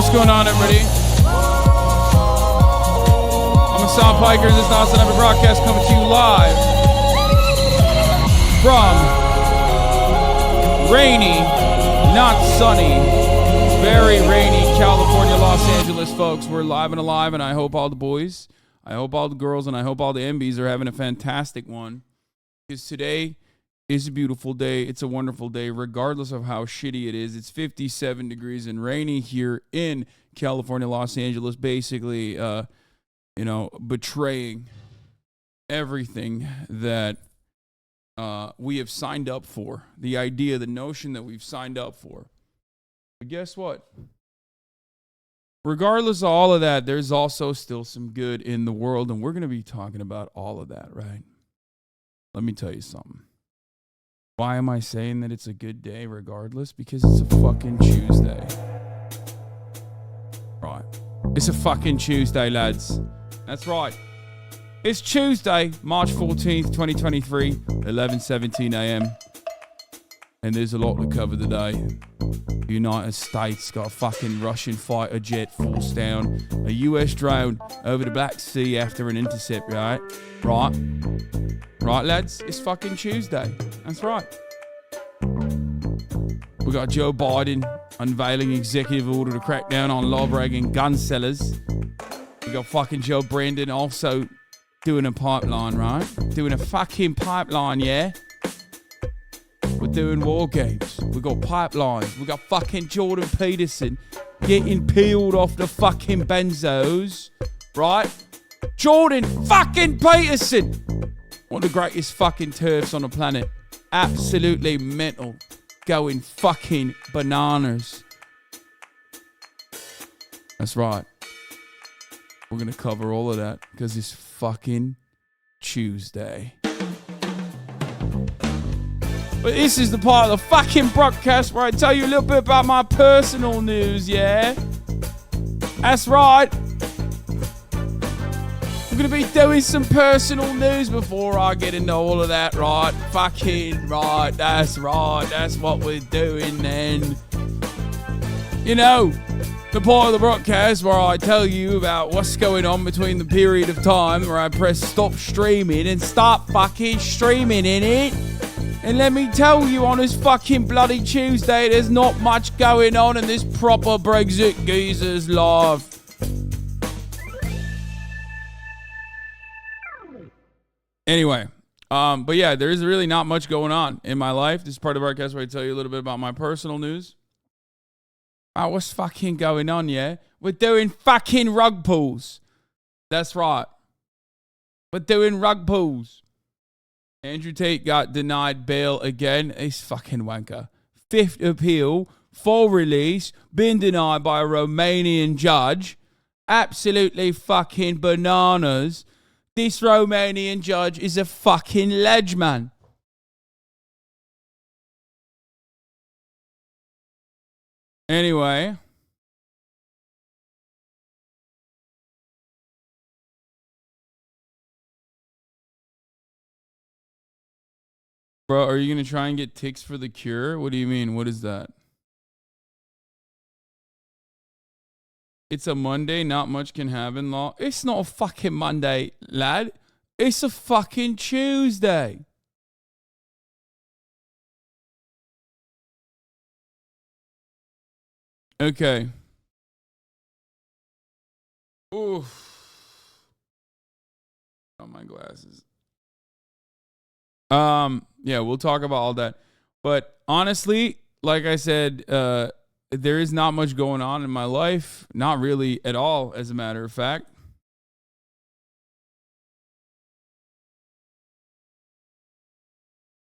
what's going on, everybody? I'm Hassan Piker. This is the Hasanabi broadcast coming to you live from rainy, not sunny, very rainy California, Los Angeles, folks. We're live and alive, and I hope all the boys, I hope all the girls, and I hope all the MBs are having a fantastic one. Because today is a beautiful day. It's a wonderful day, regardless of how shitty it is. It's 57 degrees and rainy here in California, Los Angeles, basically, betraying everything that we have signed up for. The idea, the notion that we've signed up for. But guess what? Regardless of all of that, there's also still some good in the world, and we're going to be talking about all of that, right? Let me tell you something. Why am I saying that it's a good day regardless? Because it's a fucking Tuesday. Right. It's a fucking Tuesday, lads. That's right. It's Tuesday, March 14th, 2023, 11:17 a.m. And there's a lot to cover today. The United States got a fucking Russian fighter jet forced down a US drone over the Black Sea after an intercept, right? Right, lads? It's fucking Tuesday. That's right. We got Joe Biden unveiling executive order to crack down on lawbreaking gun sellers. We got fucking Joe Brandon also doing a pipeline, right? Doing a fucking pipeline, yeah? We're doing war games. We got pipelines. We got fucking Jordan Peterson getting peeled off the fucking benzos, right? Jordan fucking Peterson! One of the greatest fucking turfs on the planet. Absolutely mental. Going fucking bananas. That's right. We're going to cover all of that because it's fucking Tuesday. But this is the part of the fucking broadcast where I tell you a little bit about my personal news, yeah? That's right. I'm going to be doing some personal news before I get into all of that, right? Fucking right. That's right. That's what we're doing then. You know, the part of the broadcast where I tell you about what's going on between the period of time where I press stop streaming and start fucking streaming in it. And let me tell you, on this fucking bloody Tuesday, there's not much going on in this proper Brexit geezer's life. Anyway, but yeah, there is really not much going on in my life. This is part of the broadcast where I tell you a little bit about my personal news. What's fucking going on, yeah? We're doing fucking rug pulls. That's right. We're doing rug pulls. Andrew Tate got denied bail again. He's fucking wanker. Fifth appeal, full release, been denied by a Romanian judge. Absolutely fucking bananas. This Romanian judge is a fucking ledge, man. Anyway. Bro, are you going to try and get ticks for the cure? What do you mean? What is that? It's a Monday, not much can happen, law. It's not a fucking Monday, lad. It's a fucking Tuesday. Okay. Oof. On my glasses. Yeah, we'll talk about all that. But honestly, like I said, there is not much going on in my life. Not really at all, as a matter of fact.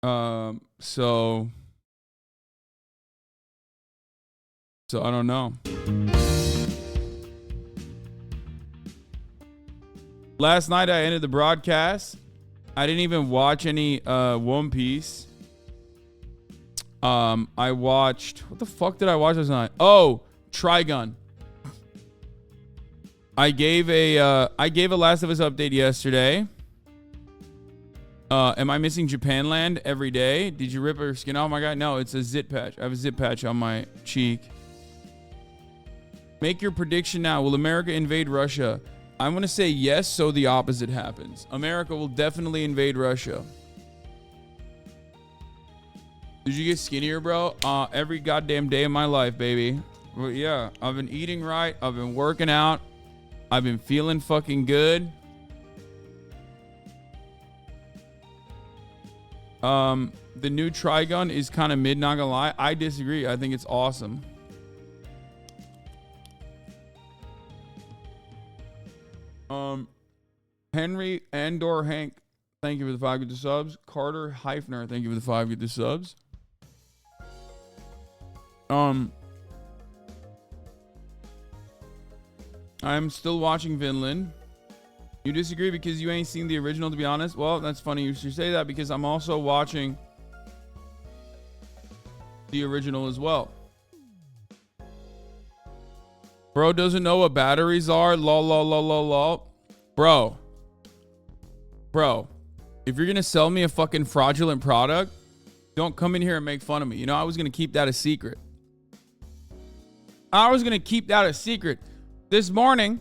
So I don't know. Last night I ended the broadcast. I didn't even watch any One Piece. I watched... What the fuck did I watch last night? Oh, Trigun. I gave a Last of Us update yesterday. Am I missing Japanland every day? Did you rip her skin off, my guy? No, it's a zit patch. I have a zit patch on my cheek. Make your prediction now. Will America invade Russia? I'm going to say yes, so the opposite happens. America will definitely invade Russia. Did you get skinnier, bro? Every goddamn day of my life, baby. Well, yeah, I've been eating right. I've been working out. I've been feeling fucking good. The new Trigun is kind of mid, not gonna lie. I disagree. I think it's awesome. Henry Andor Hank, thank you for the 5 good subs. Carter Heifner, thank you for the 5 good subs. I'm still watching Vinland. You disagree because you ain't seen the original, to be honest? Well, that's funny you should say that because I'm also watching the original as well. Bro doesn't know what batteries are. Lol, lol, lol, lol, lol. Bro, if you're going to sell me a fucking fraudulent product, don't come in here and make fun of me. You know, I was going to keep that a secret. This morning,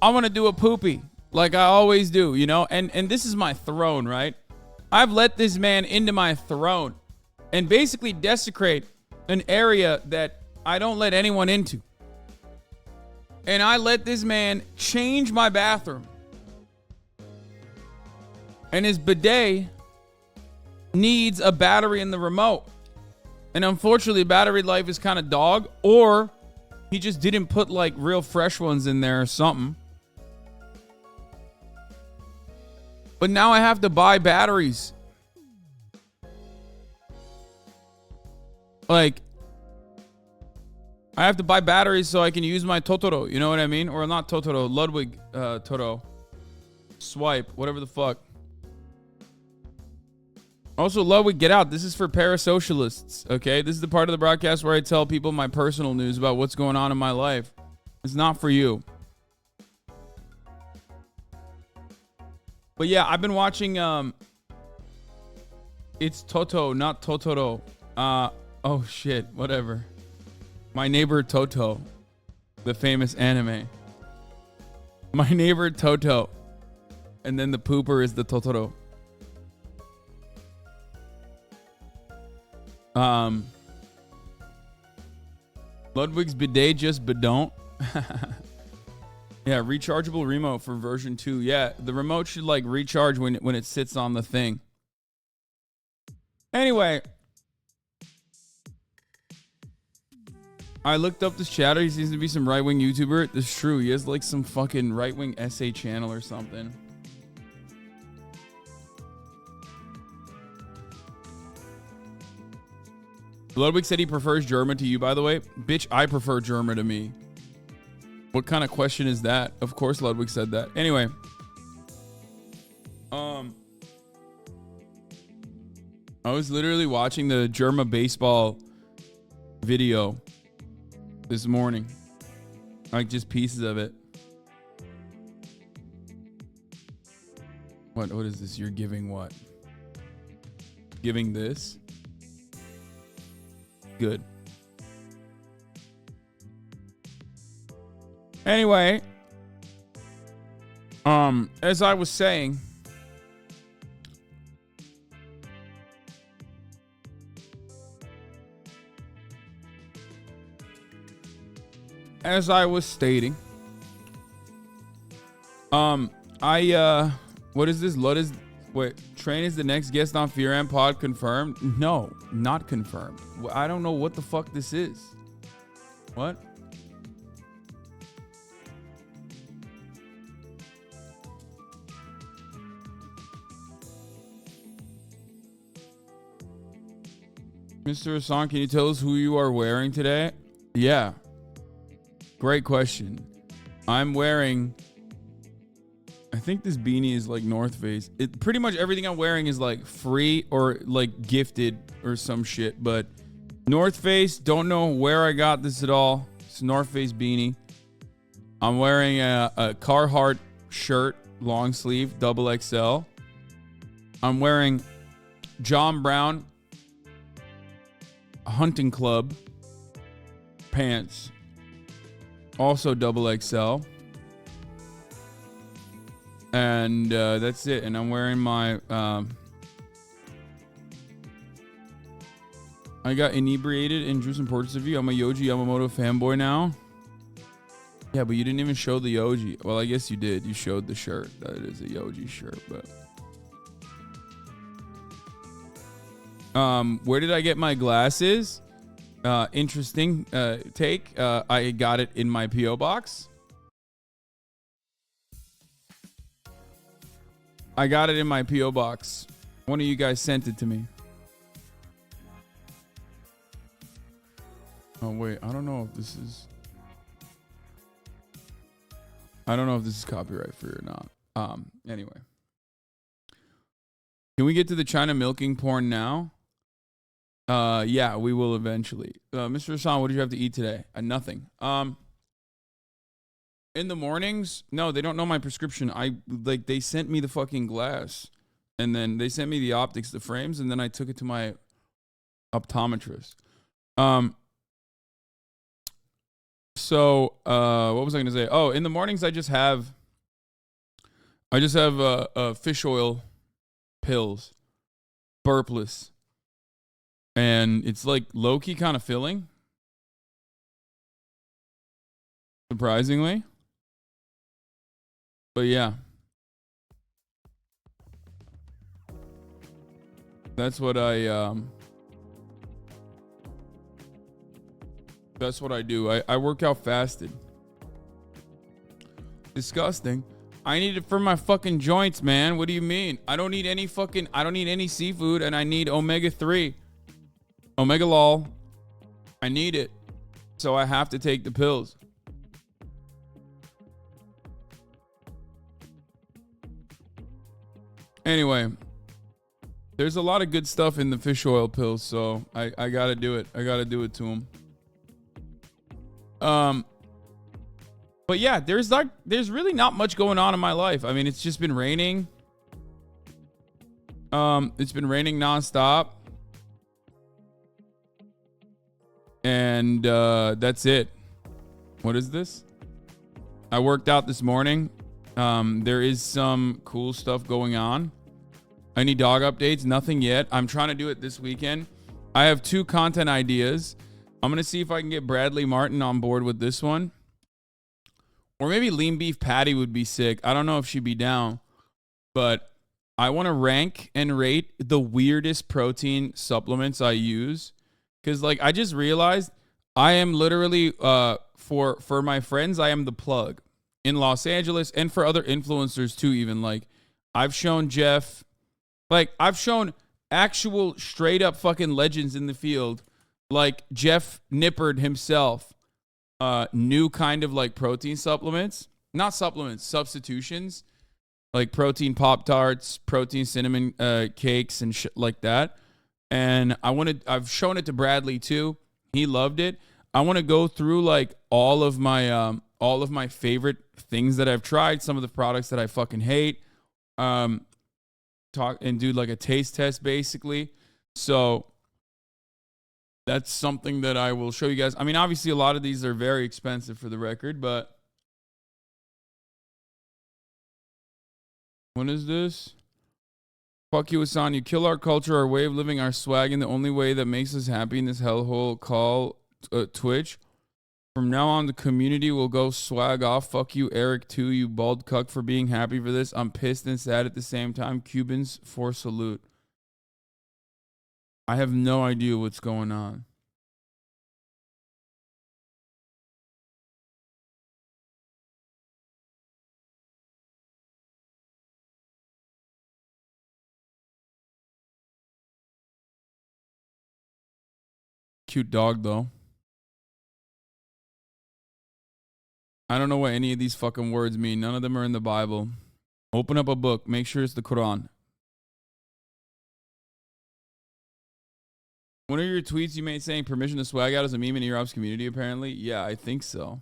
I'm going to do a poopy like I always do, you know? And this is my throne, right? I've let this man into my throne and basically desecrate an area that I don't let anyone into. And I let this man change my bathroom. And his bidet needs a battery in the remote. And unfortunately, battery life is kind of dog. Or he just didn't put like real fresh ones in there or something. But now I have to buy batteries. Like, I have to buy batteries so I can use my Totoro. You know what I mean? Or not Totoro, Ludwig Totoro. Swipe, whatever the fuck. Also, Ludwig, get out. This is for parasocialists, okay? This is the part of the broadcast where I tell people my personal news about what's going on in my life. It's not for you. But yeah, I've been watching, it's Toto, not Totoro. Oh shit, whatever. My Neighbor Toto, the famous anime. My Neighbor Toto. And then the pooper is the Totoro. Ludwig's bidet just bidon. Yeah, rechargeable remote for version 2. Yeah, the remote should like recharge when it sits on the thing. Anyway, I looked up this chatter. He seems to be some right-wing YouTuber. This is true. He has like some fucking right-wing essay channel or something. Ludwig said he prefers German to you, by the way. Bitch, I prefer German to me. What kind of question is that? Of course Ludwig said that. Anyway. I was literally watching the German baseball video this morning. Like just pieces of it. What is this? You're giving what? Giving this? Good. Anyway, as I was saying, as I was stating, what is this? Wait, Train is the next guest on Fear and Pod confirmed? No, not confirmed. I don't know what the fuck this is. What? Mr. Hassan, can you tell us who you are wearing today? Yeah. Great question. I'm wearing... I think this beanie is like North Face. Pretty much everything I'm wearing is like free or like gifted or some shit. But North Face, don't know where I got this at all. It's a North Face beanie. I'm wearing a Carhartt shirt, long sleeve, double XL. I'm wearing John Brown Hunting Club pants. also double XL. And that's it. And I'm wearing my... I got inebriated and drew some portraits of you. I'm a Yoji Yamamoto fanboy now. Yeah, but you didn't even show the Yoji. Well, I guess you did. You showed the shirt. That is a Yoji shirt, but... where did I get my glasses? Interesting take. I got it in my P.O. box. I got it in my P.O. box. One of you guys sent it to me. Oh, wait. I don't know if this is... I don't know if this is copyright free or not. Anyway. Can we get to the China milking porn now? Yeah, we will eventually. Mr. Hassan, what did you have to eat today? Nothing. In the mornings, no, they don't know my prescription. They sent me the fucking glass, and then they sent me the optics, the frames, and then I took it to my optometrist. So, what was I gonna say? Oh, in the mornings, I just have fish oil pills, burpless, and it's like low-key kind of filling, surprisingly. But yeah, that's what I do. I work out fasted. Disgusting. I need it for my fucking joints, man. What do you mean? I don't need any seafood, and I need omega-3. Omega lol. I need it. So I have to take the pills. Anyway, there's a lot of good stuff in the fish oil pills, so I gotta do it. I gotta do it to them. But yeah, there's really not much going on in my life. I mean, it's just been raining. It's been raining nonstop. And that's it. What is this? I worked out this morning. There is some cool stuff going on. Any dog updates? Nothing yet. I'm trying to do it this weekend. I have 2 content ideas. I'm going to see if I can get Bradley Martin on board with this one. Or maybe lean beef patty would be sick. I don't know if she'd be down. But I want to rank and rate the weirdest protein supplements I use. Because, like, I just realized I am literally, for my friends, I am the plug in Los Angeles and for other influencers, too, even. Like, I've shown Jeff, like, I've shown actual straight-up fucking legends in the field, like Jeff Nippard himself, new kind of, like, protein supplements. Not supplements, substitutions. Like protein Pop-Tarts, protein cinnamon cakes, and shit like that. And I've shown it to Bradley too. He loved it. I want to go through like all of my favorite things that I've tried, some of the products that I fucking hate. Talk and do like a taste test basically. So that's something that I will show you guys. I mean, obviously a lot of these are very expensive for the record, but what is this? Fuck you, Hassan. You kill our culture, our way of living, our swag, and the only way that makes us happy in this hellhole called Twitch. From now on, the community will go swag off. Fuck you, Eric, too, you bald cuck, for being happy for this. I'm pissed and sad at the same time. Cubans for salute. I have no idea what's going on. Cute dog, though. I don't know what any of these fucking words mean. None of them are in the Bible. Open up a book. Make sure it's the Quran. One of your tweets you made saying permission to swag out as a meme in Europe's community, apparently. Yeah, I think so.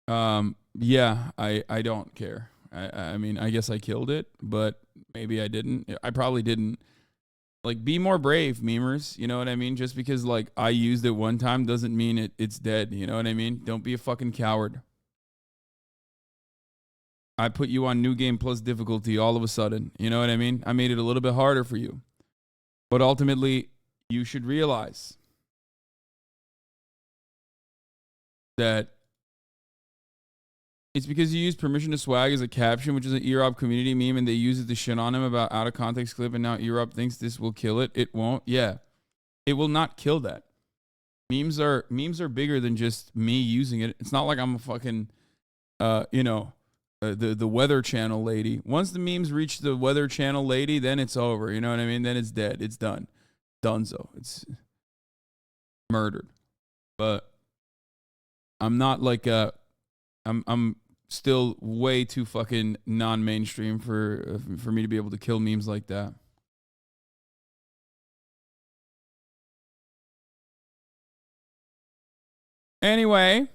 Yeah, I don't care. I mean, I guess I killed it, but maybe I didn't. I probably didn't. Like, be more brave, memers. You know what I mean? Just because, like, I used it one time doesn't mean it's dead. You know what I mean? Don't be a fucking coward. I put you on New Game Plus difficulty all of a sudden. You know what I mean? I made it a little bit harder for you. But ultimately, you should realize that it's because you use permission to swag as a caption, which is an Europe community meme, and they use it to shit on him about out of context clip, and now Europe thinks this will kill it. It won't. Yeah. It will not kill that. Memes are bigger than just me using it. It's not like I'm a fucking the Weather Channel lady. Once the memes reach the Weather Channel lady, then it's over. You know what I mean? Then it's dead. It's done. Dunzo. It's murdered. But I'm not like I'm still way too fucking non-mainstream for me to be able to kill memes like that. Anyway,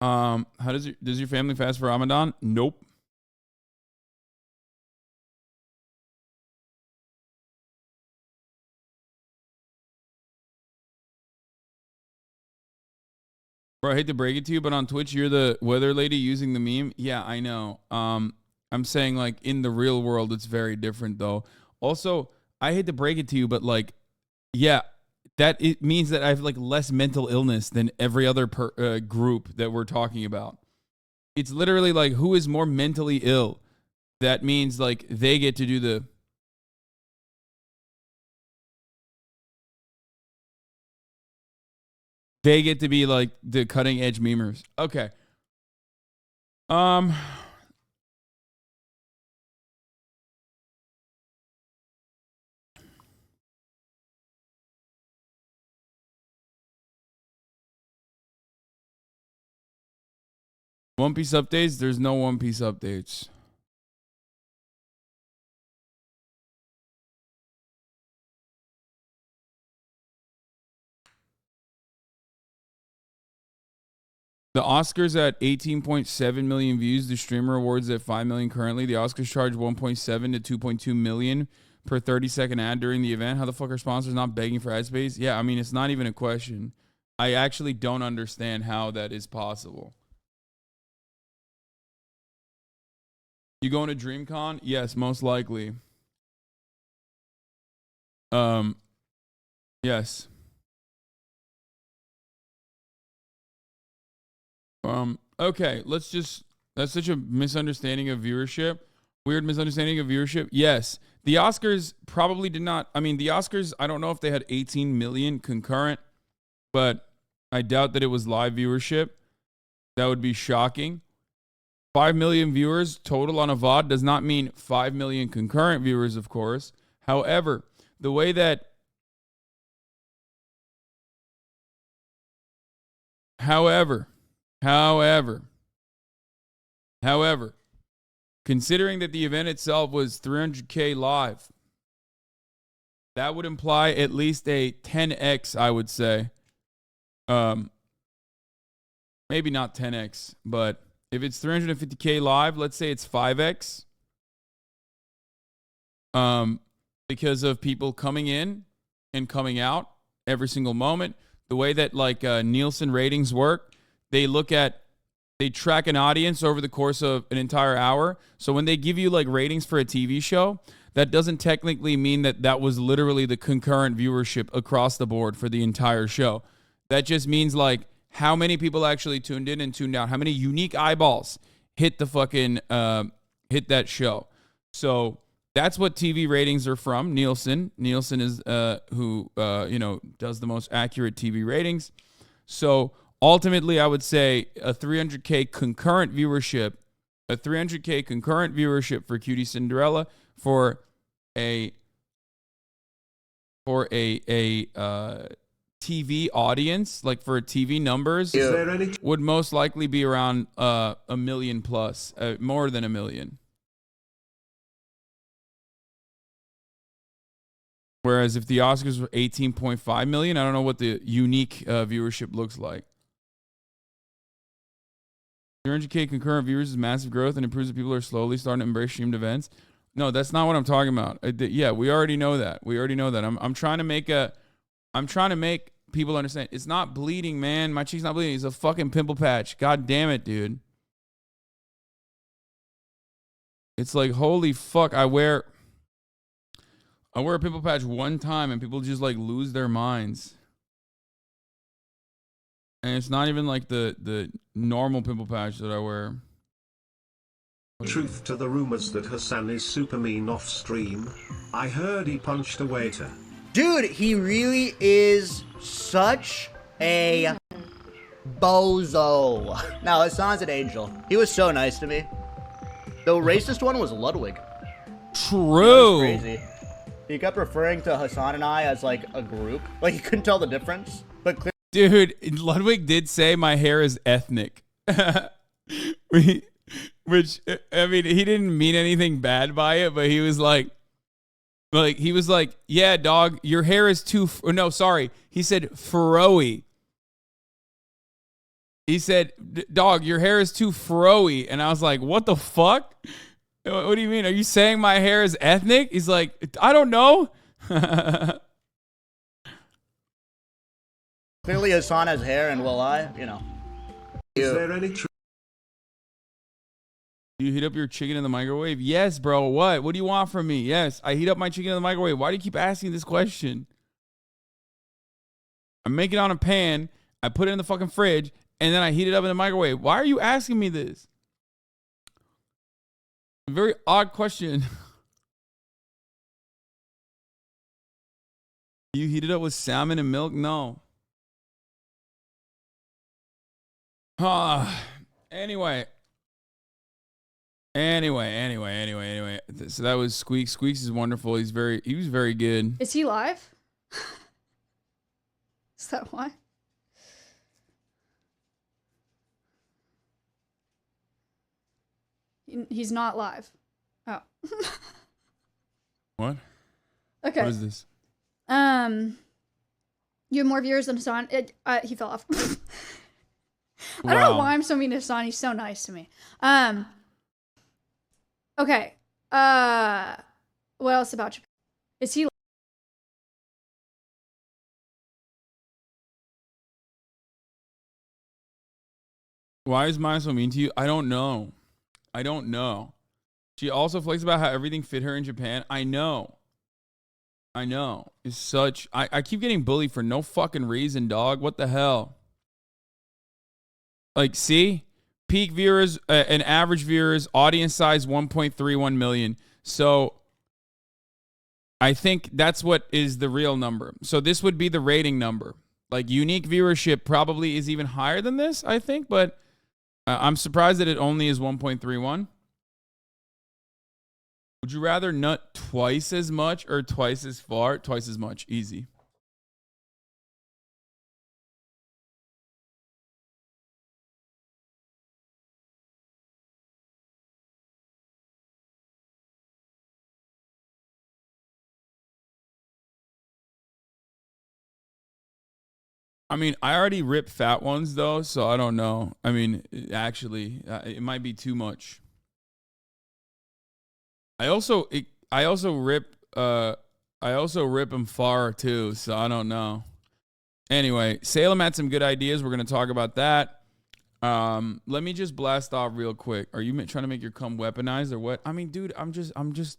how does your family fast for Ramadan? Nope. Bro, I hate to break it to you, but on Twitch, you're the weather lady using the meme. Yeah, I know. I'm saying, like, in the real world, it's very different, though. Also, I hate to break it to you, but, like, yeah, that it means that I have, like, less mental illness than every other group that we're talking about. It's literally like, who is more mentally ill? That means, like, they get to do the... They get to be, like, the cutting edge memers. Okay. One Piece updates? There's no One Piece updates. The Oscars at 18.7 million views. The streamer awards at 5 million currently. The Oscars charge 1.7 to 2.2 million per 30-second ad during the event. How the fuck are sponsors not begging for ad space? Yeah, I mean, it's not even a question. I actually don't understand how that is possible. You going to DreamCon? Yes, most likely. Yes. Okay, that's such a misunderstanding of viewership. Weird misunderstanding of viewership. Yes. The Oscars probably did not. I mean, the Oscars, I don't know if they had 18 million concurrent, but I doubt that it was live viewership. That would be shocking. 5 million viewers total on a VOD does not mean 5 million concurrent viewers, of course. However, the way that However, considering that the event itself was 300K live, that would imply at least a 10x, I would say. Maybe not 10x, but if it's 350K live, let's say it's 5x. Because of people coming in and coming out every single moment. The way that, like, Nielsen ratings work, they track an audience over the course of an entire hour. So when they give you, like, ratings for a TV show, that doesn't technically mean that was literally the concurrent viewership across the board for the entire show. That just means, like, how many people actually tuned in and tuned out, how many unique eyeballs hit the fucking hit that show. So that's what TV ratings are from. Nielsen is who does the most accurate TV ratings. So ultimately, I would say a 300K concurrent viewership for Cutie Cinderella for a TV audience, like for TV numbers, would most likely be around a million plus, more than a million. Whereas if the Oscars were 18.5 million, I don't know what the unique viewership looks like. 300K concurrent viewers is massive growth and improves that people are slowly starting to embrace streamed events. No, that's not what I'm talking about. Yeah, we already know that. I'm trying to make people understand. It's not bleeding, man. My cheek's not bleeding. It's a fucking pimple patch. God damn it, dude. It's like, holy fuck. I wear a pimple patch one time and people just like lose their minds. And it's not even like the normal pimple patch that I wear. Truth to the rumors that Hassan is super mean off stream. I heard he punched a waiter. Dude, he really is such a bozo. Now, Hassan's an angel. He was so nice to me. The racist one was Ludwig. True. Crazy. He kept referring to Hassan and I as like a group. Like he couldn't tell the difference. But dude, Ludwig did say my hair is ethnic. Which, I mean, he didn't mean anything bad by it, but he was like, yeah, dog, your hair is too, no, sorry. He said furrowy. He said, dog, your hair is too furrowy. And I was like, what the fuck? What do you mean? Are you saying my hair is ethnic? He's like, I don't know. Clearly Hassan has hair, and will I, you know. Is there any truth? Do you heat up your chicken in the microwave? Yes, bro. What? What do you want from me? Yes, I heat up my chicken in the microwave. Why do you keep asking this question? I make it on a pan. I put it in the fucking fridge, and then I heat it up in the microwave. Why are you asking me this? A very odd question. You heat it up with salmon and milk? No. Anyway. So that was Squeaks. Squeaks is wonderful. He was very good. Is he live? Is that why? He's not live. Oh. What? Okay. What is this? You have more viewers than Hassan. He fell off. Wow. I don't know why I'm so mean to Hassan. He's so nice to me. Okay. What else about Japan? Is he? Why is Maya so mean to you? I don't know. She also flakes about how everything fit her in Japan. I know. It's such... I keep getting bullied for no fucking reason, dog. What the hell? Like, see? Peak viewers and average viewers, audience size 1.31 million. So I think that's what is the real number. So this would be the rating number. Like unique viewership probably is even higher than this, I think. But I'm surprised that it only is 1.31. Would you rather nut twice as much or twice as far? Twice as much. Easy. I mean, I already rip fat ones though, so I don't know. I mean, actually, it might be too much. I also rip them far too, so I don't know. Anyway, Salem had some good ideas. We're gonna talk about that. Let me just blast off real quick. Are you trying to make your cum weaponized or what? I mean, dude, I'm just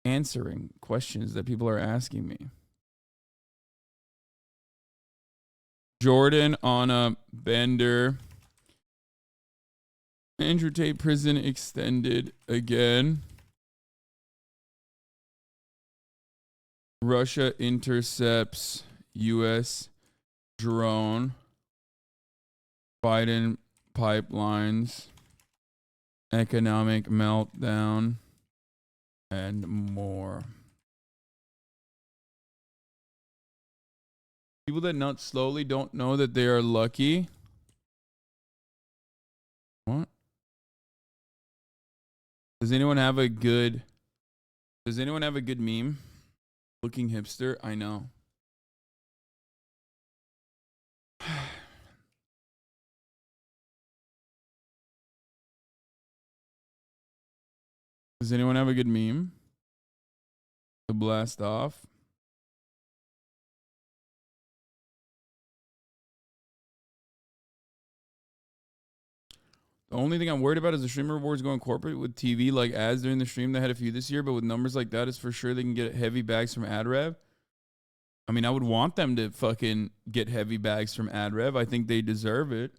answering questions that people are asking me. Jordan on a bender. Andrew Tate prison extended again. Russia intercepts U.S. drone. Biden pipelines. Economic meltdown. And more. People that nut slowly don't know that they are lucky. What? Does anyone have a good meme? Looking hipster? I know. Does anyone have a good meme to blast off? The only thing I'm worried about is the streamer rewards going corporate with TV like ads during the stream. They had a few this year, but with numbers like that, it's for sure they can get heavy bags from ad rev. I mean, I would want them to fucking get heavy bags from ad rev. I think they deserve it.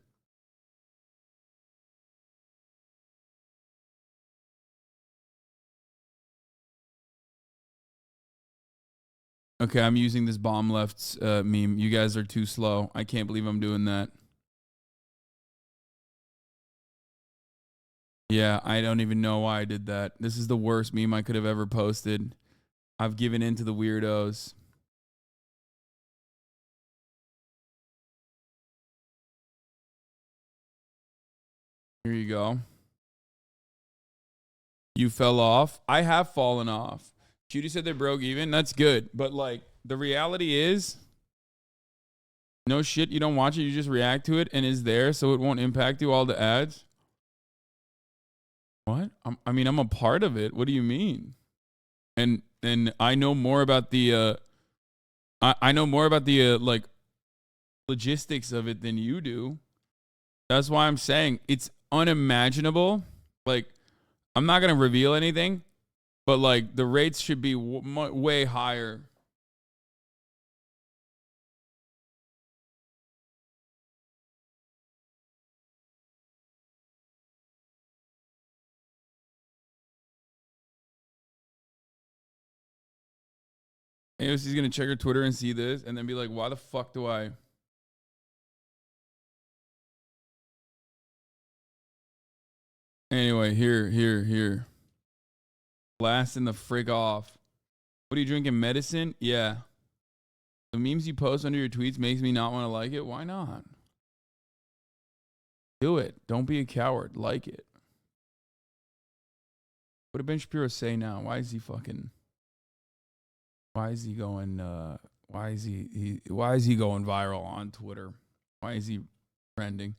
Okay, I'm using this bomb left meme. You guys are too slow. I can't believe I'm doing that. Yeah, I don't even know why I did that. This is the worst meme I could have ever posted. I've given in to the weirdos. Here you go. You fell off. I have fallen off. Judy said they broke even. That's good. But like the reality is, no shit, you don't watch it, you just react to it and is there, so it won't impact you, all the ads. What? I mean, I'm a part of it. What do you mean? And I know more about the I know more about the like logistics of it than you do. That's why I'm saying it's unimaginable. Like, I'm not gonna reveal anything, but like the rates should be way higher. AOC's gonna check her Twitter and see this and then be like, why the fuck do I? Anyway, here. Blasting the frig off. What are you drinking? Medicine? Yeah. The memes you post under your tweets makes me not want to like it. Why not? Do it. Don't be a coward. Like it. What did Ben Shapiro say now? Why is he fucking... Why is he going why is he going viral on Twitter? Why is he trending?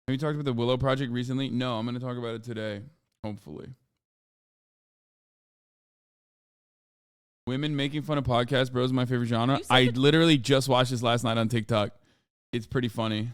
Have you talked about the Willow Project recently? No, I'm going to talk about it today, hopefully. Women making fun of podcast bros is my favorite genre. I literally just watched this last night on TikTok. It's pretty funny.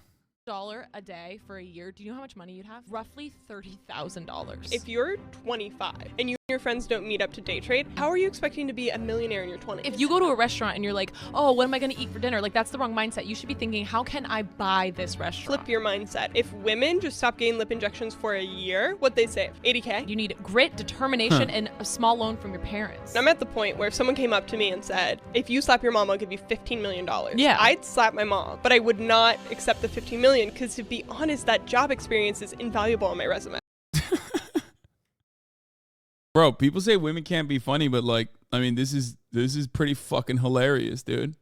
$1 a day for a year, do you know how much money you'd have? Roughly $30,000. If you're 25 and you and your friends don't meet up to day trade, how are you expecting to be a millionaire in your 20s? If you go to a restaurant and you're like, oh, what am I going to eat for dinner? Like, that's the wrong mindset. You should be thinking, how can I buy this restaurant? Flip your mindset. If women just stop getting lip injections for a year, what'd they save? 80K? You need grit, determination, and a small loan from your parents. I'm at the point where if someone came up to me and said, if you slap your mom, I'll give you $15 million. Yeah. I'd slap my mom, but I would not accept the $15 million because, to be honest, that job experience is invaluable on my resume. Bro, people say women can't be funny, but like, I mean, this is pretty fucking hilarious, dude.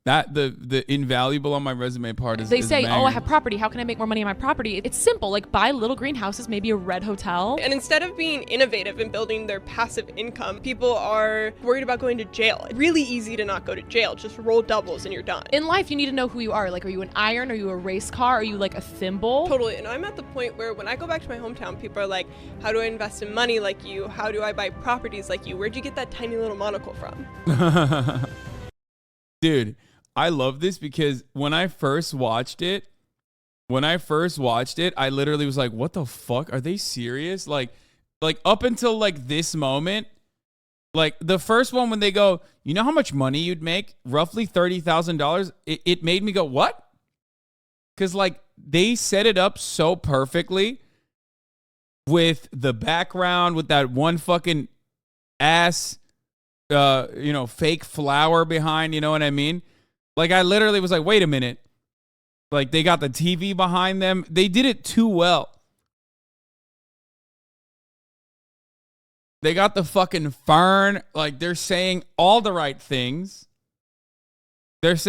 That the invaluable on my resume part is. They say, oh, I have property. How can I make more money on my property? It's simple. Like, buy little greenhouses, maybe a red hotel. And instead of being innovative and building their passive income, people are worried about going to jail. It's really easy to not go to jail. Just roll doubles and you're done. In life, you need to know who you are. Like, are you an iron? Are you a race car? Are you like a thimble? Totally. And I'm at the point where when I go back to my hometown, people are like, how do I invest in money like you? How do I buy properties like you? Where'd you get that tiny little monocle from? Dude, I love this because when I first watched it, I literally was like, what the fuck? Are they serious? Like up until like this moment, like the first one when they go, you know how much money you'd make? Roughly $30,000. It made me go, what? Because like they set it up so perfectly with the background, with that one fucking ass, fake flower behind, you know what I mean? Like, I literally was like, wait a minute. Like, they got the TV behind them. They did it too well. They got the fucking fern. Like, they're saying all the right things. This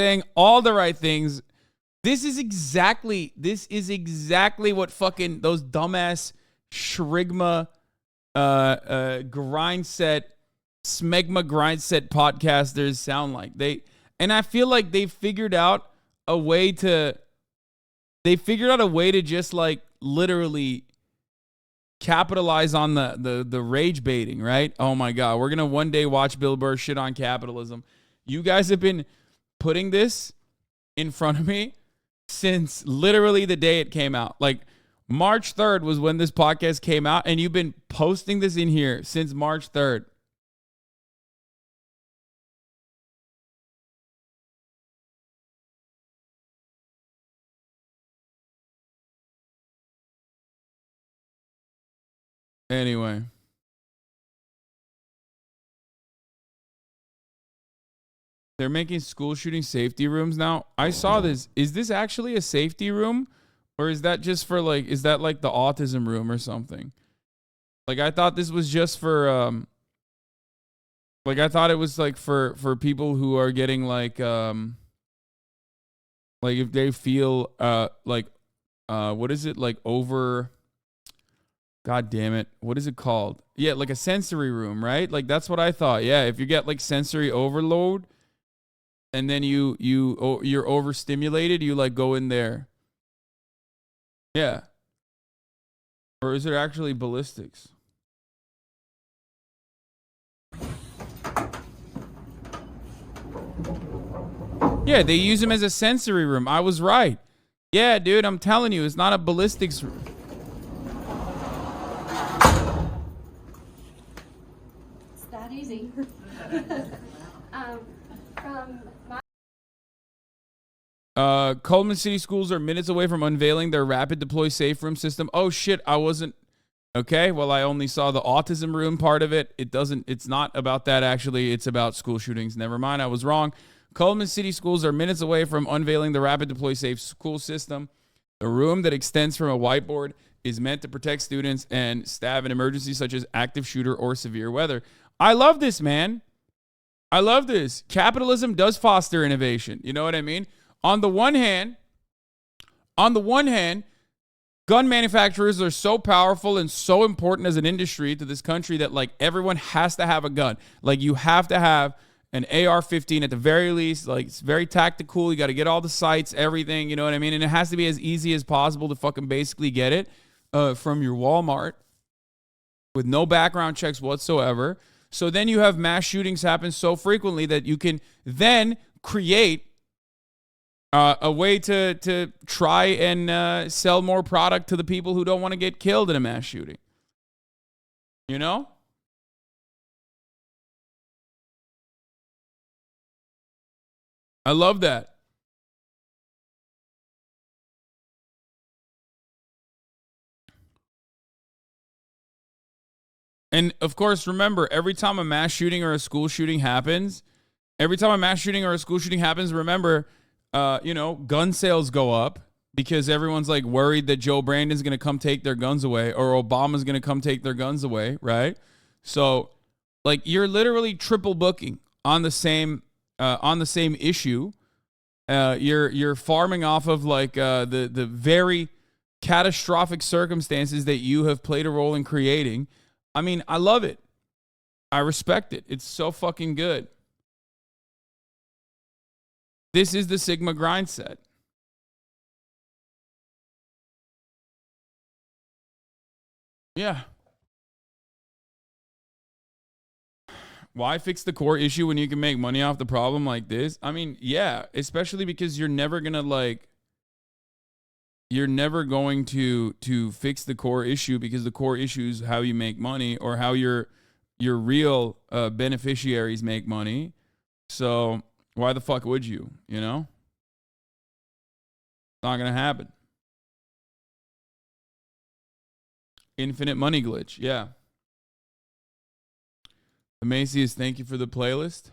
is exactly what fucking those dumbass Shrigma smegma grindset podcasters sound like. And I feel like they figured out a way to they figured out a way to just like literally capitalize on the rage baiting, right? Oh my God, we're gonna one day watch Bill Burr shit on capitalism. You guys have been putting this in front of me since literally the day it came out. Like March 3rd was when this podcast came out, and you've been posting this in here since March 3rd. Anyway. They're making school shooting safety rooms now. I saw this. Is this actually a safety room? Or is that just for like, is that like the autism room or something? Like I thought this was just for, like I thought it was like for people who are getting like if they feel, what is it? Like over, God damn it. What is it called? Yeah, like a sensory room, right? Like that's what I thought. Yeah, if you get like sensory overload and then you're overstimulated, you like go in there. Yeah. Or is it actually ballistics? Yeah, they use them as a sensory room. I was right. Yeah, dude, I'm telling you, it's not a ballistics room. It's that easy. Coleman City schools are minutes away from unveiling their rapid deploy safe room system. Oh shit, I wasn't. Okay, well, I only saw the autism room part of it. It's not about that actually. It's about school shootings. Never mind, I was wrong. Coleman City schools are minutes away from unveiling the rapid deploy safe school system. The room that extends from a whiteboard is meant to protect students and staff in emergencies such as active shooter or severe weather. I love this, man. I love this. Capitalism does foster innovation. You know what I mean? On the one hand, gun manufacturers are so powerful and so important as an industry to this country that like everyone has to have a gun. Like you have to have an AR-15 at the very least. Like it's very tactical. You got to get all the sights, everything. You know what I mean? And it has to be as easy as possible to fucking basically get it from your Walmart with no background checks whatsoever. So then you have mass shootings happen so frequently that you can then create a way to try and sell more product to the people who don't want to get killed in a mass shooting. You know? I love that. And of course, remember, every time a mass shooting or a school shooting happens, remember, gun sales go up because everyone's like worried that Joe Brandon's going to come take their guns away or Obama's going to come take their guns away, right? So like you're literally triple booking on the same issue. You're farming off of like the very catastrophic circumstances that you have played a role in creating. I mean, I love it. I respect it. It's so fucking good. This is the Sigma grind set. Yeah. Why fix the core issue when you can make money off the problem like this? I mean, yeah, especially because you're never going to fix the core issue because the core issue is how you make money or how your real beneficiaries make money. So why the fuck would you, you know? It's not going to happen. Infinite money glitch. Yeah. Macy's, thank you for the playlist.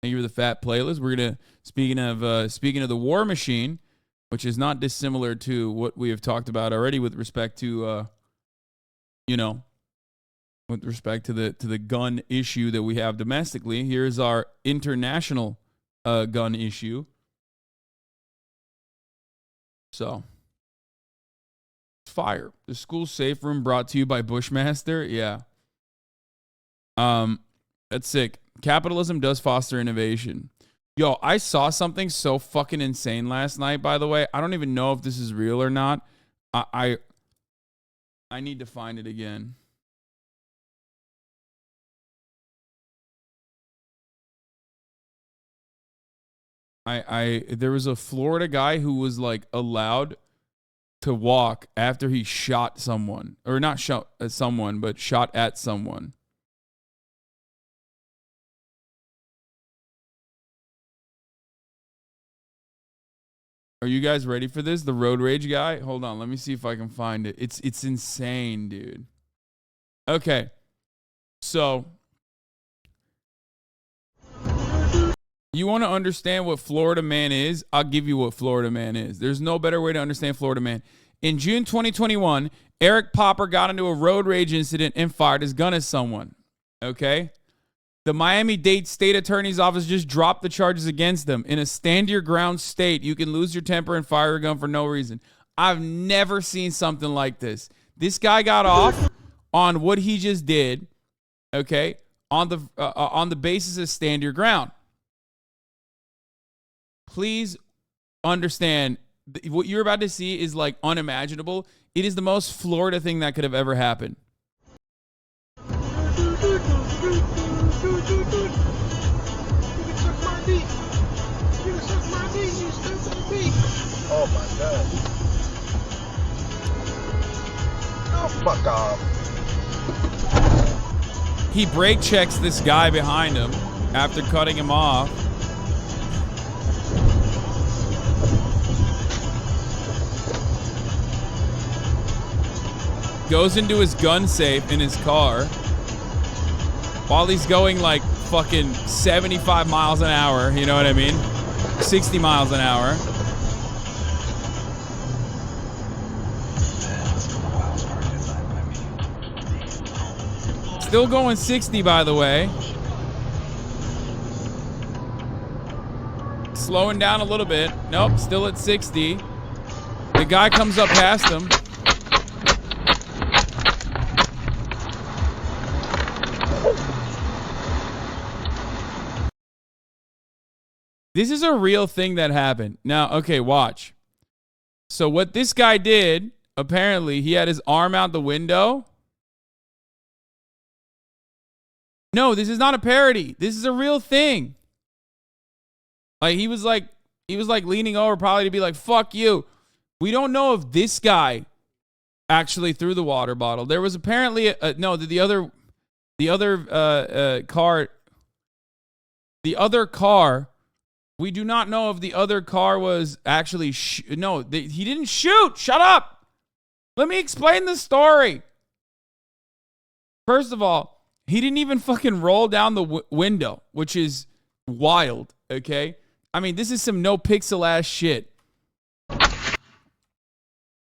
Thank you for the fat playlist. We're going to, speaking of the War Machine, which is not dissimilar to what we have talked about already with respect to, with respect to the gun issue that we have domestically. Here's our international gun issue. So, fire. The school safe room brought to you by Bushmaster. Yeah. That's sick. Capitalism does foster innovation. Yo, I saw something so fucking insane last night, by the way. I don't even know if this is real or not. I need to find it again. There was a Florida guy who was like allowed to walk after he shot someone, or not shot at someone, but shot at someone. Are you guys ready for this? The road rage guy? Hold on, let me see if I can find it. It's insane, dude. Okay. So you want to understand what Florida Man is? I'll give you what Florida Man is. There's no better way to understand Florida Man. In June 2021, Eric Popper got into a road rage incident and fired his gun at someone. Okay? The Miami-Dade State Attorney's Office just dropped the charges against them. In a stand-your-ground state, you can lose your temper and fire a gun for no reason. I've never seen something like this. This guy got off on what he just did, okay, on the basis of stand your ground. Please understand, what you're about to see is like unimaginable. It is the most Florida thing that could have ever happened. Oh my god. Oh, fuck off. He brake checks this guy behind him after cutting him off. Goes into his gun safe in his car while he's going like fucking 75 miles an hour, you know what I mean? 60 miles an hour. Still going 60, by the way. Slowing down a little bit. Nope, still at 60. The guy comes up past him. This is a real thing that happened. Now, okay, watch. So what this guy did, apparently, he had his arm out the window. No, this is not a parody. This is a real thing. Like he was like leaning over probably to be like, fuck you. We don't know if this guy actually threw the water bottle. There was apparently the other car. We do not know if the other car was actually he didn't shoot. Shut up. Let me explain the story. First of all, he didn't even fucking roll down the window, which is wild, okay? I mean, this is some no pixel ass shit.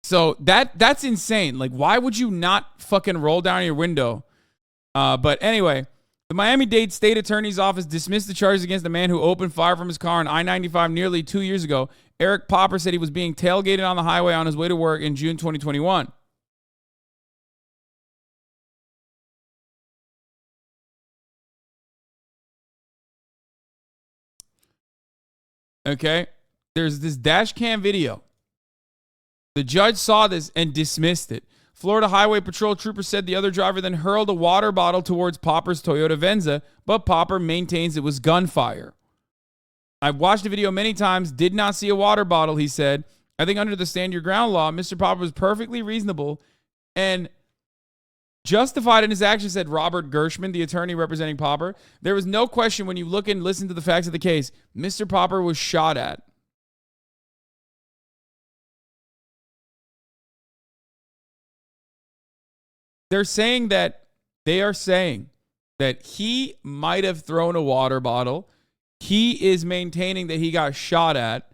So that's insane. Like, why would you not fucking roll down your window? But anyway, the Miami-Dade State Attorney's Office dismissed the charges against the man who opened fire from his car on I-95 nearly 2 years ago. Eric Popper said he was being tailgated on the highway on his way to work in June 2021. Okay, there's this dash cam video. The judge saw this and dismissed it. Florida Highway Patrol trooper said the other driver then hurled a water bottle towards Popper's Toyota Venza, but Popper maintains it was gunfire. I've watched the video many times, did not see a water bottle, he said. I think under the stand your ground law, Mr. Popper was perfectly reasonable and justified in his actions, said Robert Gershman, the attorney representing Popper. There was no question when you look and listen to the facts of the case. Mr. Popper was shot at. They are saying that he might have thrown a water bottle. He is maintaining that he got shot at.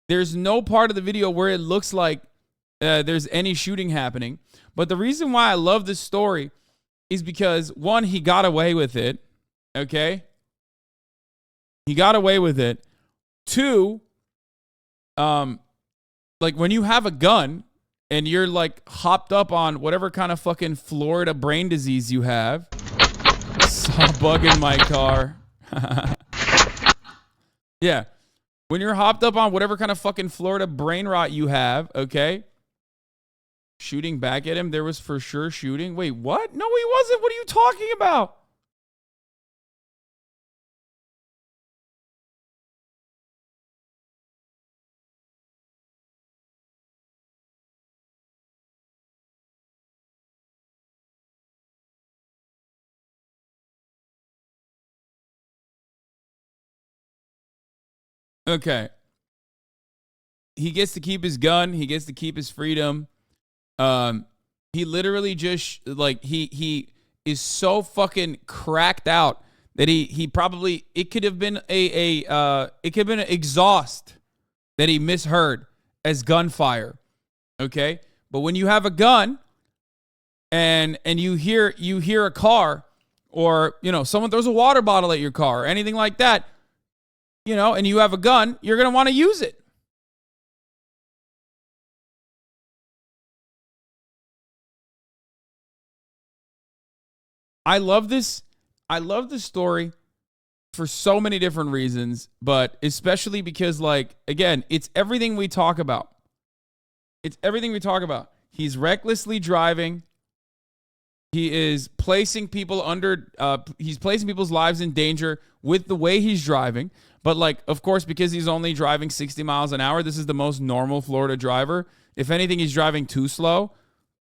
There's no part of the video where it looks like there's any shooting happening. But the reason why I love this story is because, one, he got away with it. Okay? He got away with it. Two, like when you have a gun and you're like hopped up on whatever kind of fucking Florida brain disease you have. Saw a bug in my car. Yeah. When you're hopped up on whatever kind of fucking Florida brain rot you have, okay? Shooting back at him, there was for sure shooting. Wait, what? No, he wasn't. What are you talking about? Okay. He gets to keep his gun. He gets to keep his freedom. He literally just like he is so fucking cracked out that he probably it could have been it could have been an exhaust that he misheard as gunfire. Okay, but when you have a gun and you hear a car or someone throws a water bottle at your car or anything like that, and you have a gun, you're gonna want to use it. I love this story for so many different reasons, but especially because, like, again, it's everything we talk about. It's everything we talk about. He's recklessly driving. He is placing people he's placing people's lives in danger with the way he's driving. But, like, of course, because he's only driving 60 miles an hour, this is the most normal Florida driver. If anything, he's driving too slow.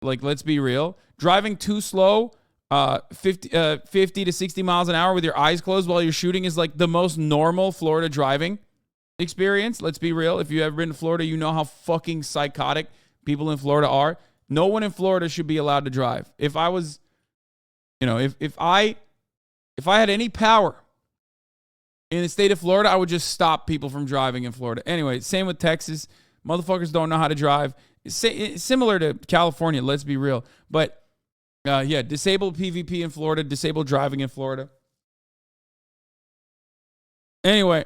Like, let's be real. Driving too slow, 50 to 60 miles an hour with your eyes closed while you're shooting is like the most normal Florida driving experience. Let's be real. If you've ever been to Florida, you know how fucking psychotic people in Florida are. No one in Florida should be allowed to drive. If I was, if I had any power in the state of Florida, I would just stop people from driving in Florida. Anyway, same with Texas. Motherfuckers don't know how to drive. It's similar to California, let's be real. But disabled PvP in Florida, disabled driving in Florida. Anyway,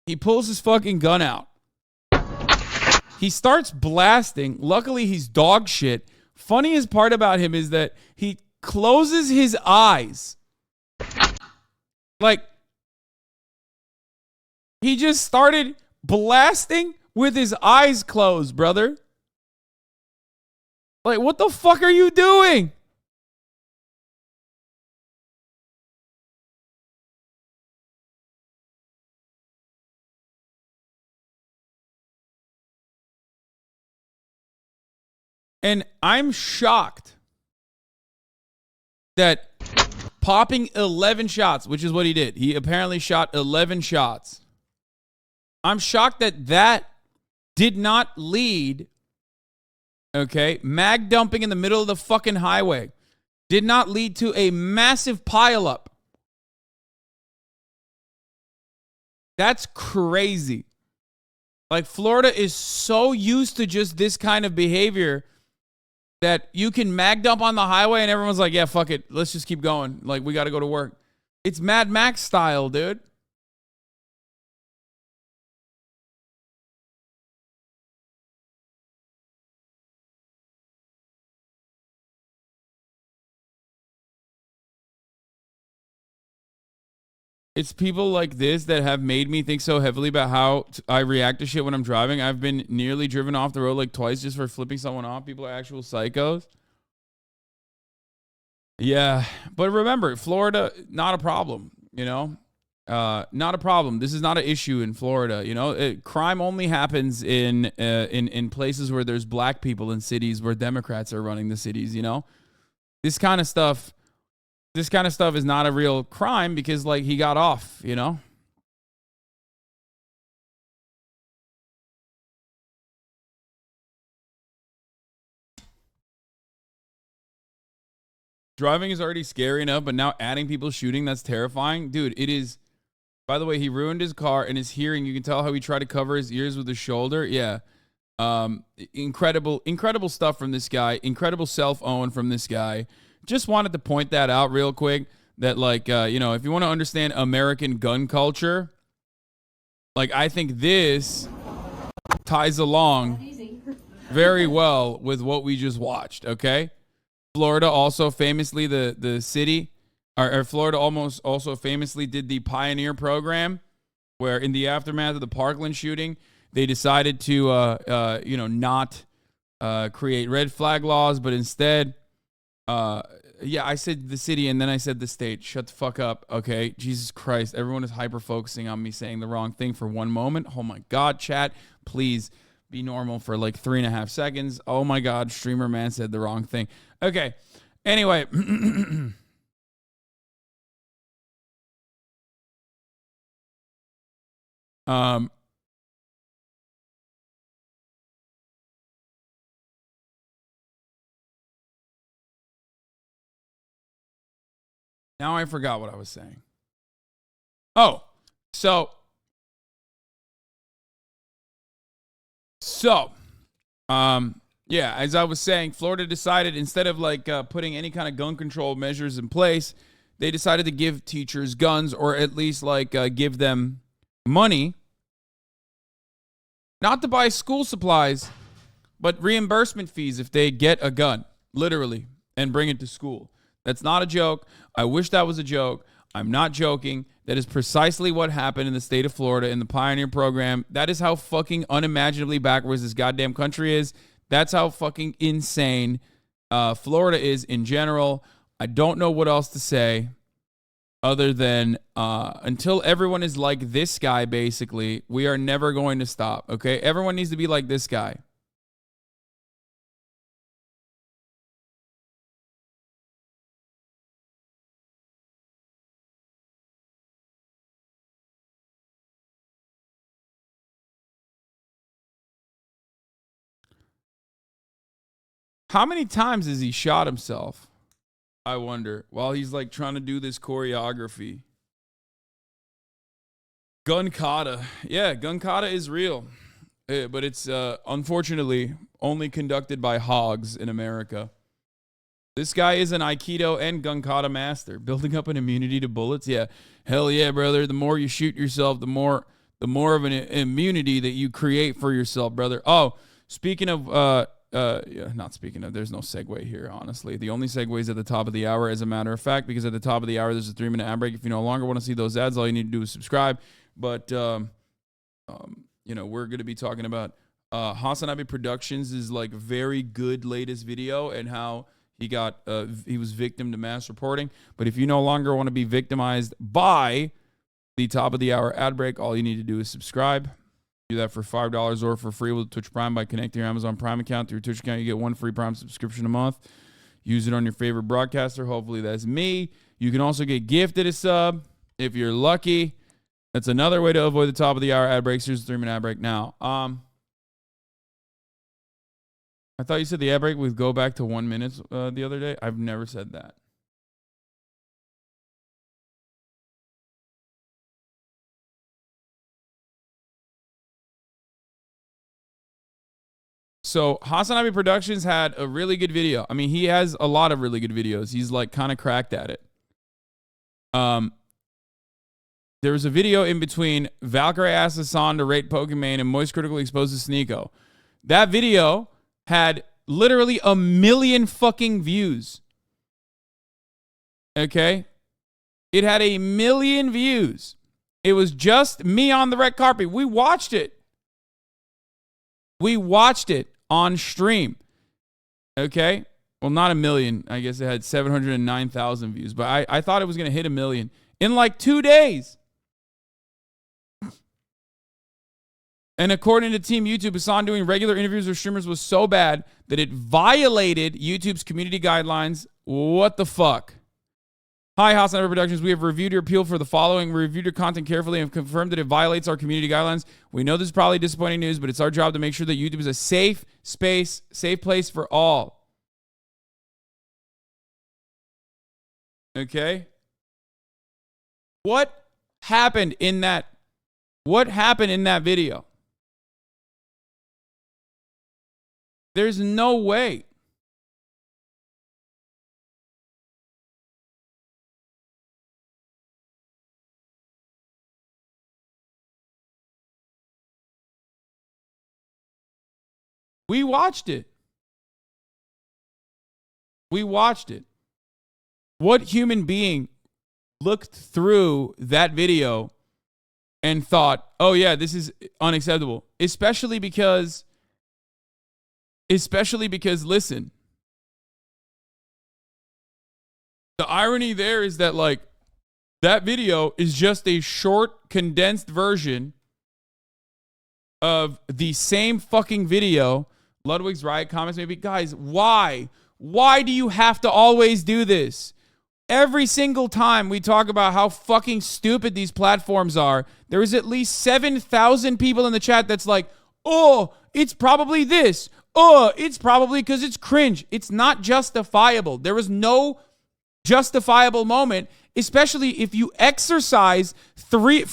he pulls his fucking gun out. He starts blasting. Luckily, he's dog shit. Funniest part about him is that he closes his eyes. Like, he just started blasting with his eyes closed, brother. Like, what the fuck are you doing? And I'm shocked that popping 11 shots, which is what he did. He apparently shot 11 shots. I'm shocked that did not lead, mag dumping in the middle of the fucking highway did not lead to a massive pileup. That's crazy. Like, Florida is so used to just this kind of behavior that you can mag dump on the highway and everyone's like, yeah, fuck it. Let's just keep going. Like, we got to go to work. It's Mad Max style, dude. It's people like this that have made me think so heavily about how I react to shit when I'm driving. I've been nearly driven off the road like twice just for flipping someone off. People are actual psychos. Yeah, but remember, Florida, not a problem, not a problem. This is not an issue in Florida, crime only happens in places where there's black people in cities where Democrats are running the cities, This kind of stuff is not a real crime because, like, he got off, Driving is already scary enough, but now adding people shooting, that's terrifying. Dude, it is. By the way, he ruined his car and his hearing. You can tell how he tried to cover his ears with his shoulder. Yeah. Incredible stuff from this guy. Incredible self-own from this guy. Just wanted to point that out real quick. That, like, if you want to understand American gun culture, like, I think this ties along very well with what we just watched, okay? Florida also famously, the city, or Florida also famously did the Pioneer program, where in the aftermath of the Parkland shooting, they decided to, not create red flag laws, but instead, I said the city and then I said the state. Shut the fuck up, okay? Jesus Christ, everyone is hyper-focusing on me saying the wrong thing for one moment. Oh my God, chat, please be normal for like 3.5 seconds. Oh my God, streamer man said the wrong thing. Okay, anyway. Now I forgot what I was saying. Oh, so, as I was saying, Florida decided instead of like putting any kind of gun control measures in place, they decided to give teachers guns, or at least like give them money, not to buy school supplies, but reimbursement fees if they get a gun, literally, and bring it to school. That's not a joke. I wish that was a joke. I'm not joking. That is precisely what happened in the state of Florida in the Pioneer program. That is how fucking unimaginably backwards this goddamn country is. That's how fucking insane Florida is in general. I don't know what else to say other than until everyone is like this guy, basically, we are never going to stop, okay? Everyone needs to be like this guy. How many times has he shot himself? I wonder. While he's like trying to do this choreography. Gun kata. Yeah, gun kata is real. But it's unfortunately only conducted by hogs in America. This guy is an Aikido and gun kata master. Building up an immunity to bullets. Yeah. Hell yeah, brother. The more you shoot yourself, the more of an immunity that you create for yourself, brother. Oh, speaking of there's no segue here, honestly. The only segue is at the top of the hour, as a matter of fact, because at the top of the hour, there's a 3-minute ad break. If you no longer want to see those ads, all you need to do is subscribe. But, we're going to be talking about Hasanabi Productions' like very good latest video and how he was victim to mass reporting. But if you no longer want to be victimized by the top of the hour ad break, all you need to do is subscribe. Do that for $5 or for free with Twitch Prime by connecting your Amazon Prime account to your Twitch account. You get 1 free Prime subscription a month. Use it on your favorite broadcaster. Hopefully that's me. You can also get gifted a sub if you're lucky. That's another way to avoid the top of the hour ad breaks. Here's the 3-minute ad break now. I thought you said the ad break would go back to 1 minute the other day. I've never said that. So Hasanabi Productions had a really good video. I mean, he has a lot of really good videos. He's like kind of cracked at it. There was a video in between Valkyrie asked Azan to rate Pokemon and Moist critically exposes Sneeko. That video had literally 1 million fucking views. Okay? It had 1 million views. It was just me on the red carpet. We watched it. We watched it on stream. Okay? Well, not 1 million. I guess it had 709,000 views. But I thought it was going to hit 1 million in like 2 days. And according to Team YouTube, Azan doing regular interviews with streamers was so bad that it violated YouTube's community guidelines. What the fuck? Hi, Hasanabi Productions. We have reviewed your appeal for the following. We reviewed your content carefully and have confirmed that it violates our community guidelines. We know this is probably disappointing news, but it's our job to make sure that YouTube is a safe space, safe place for all. Okay? What happened in that? What happened in that video? There's no way. We watched it. We watched it. What human being looked through that video and thought, oh yeah, this is unacceptable. Especially because listen, the irony there is that like that video is just a short condensed version of the same fucking video. Ludwig's Riot comments maybe, guys, why? Why do you have to always do this? Every single time we talk about how fucking stupid these platforms are, there is at least 7,000 people in the chat that's like, oh, it's probably this. Oh, it's probably because it's cringe. It's not justifiable. There was no justifiable moment, especially if you exercise three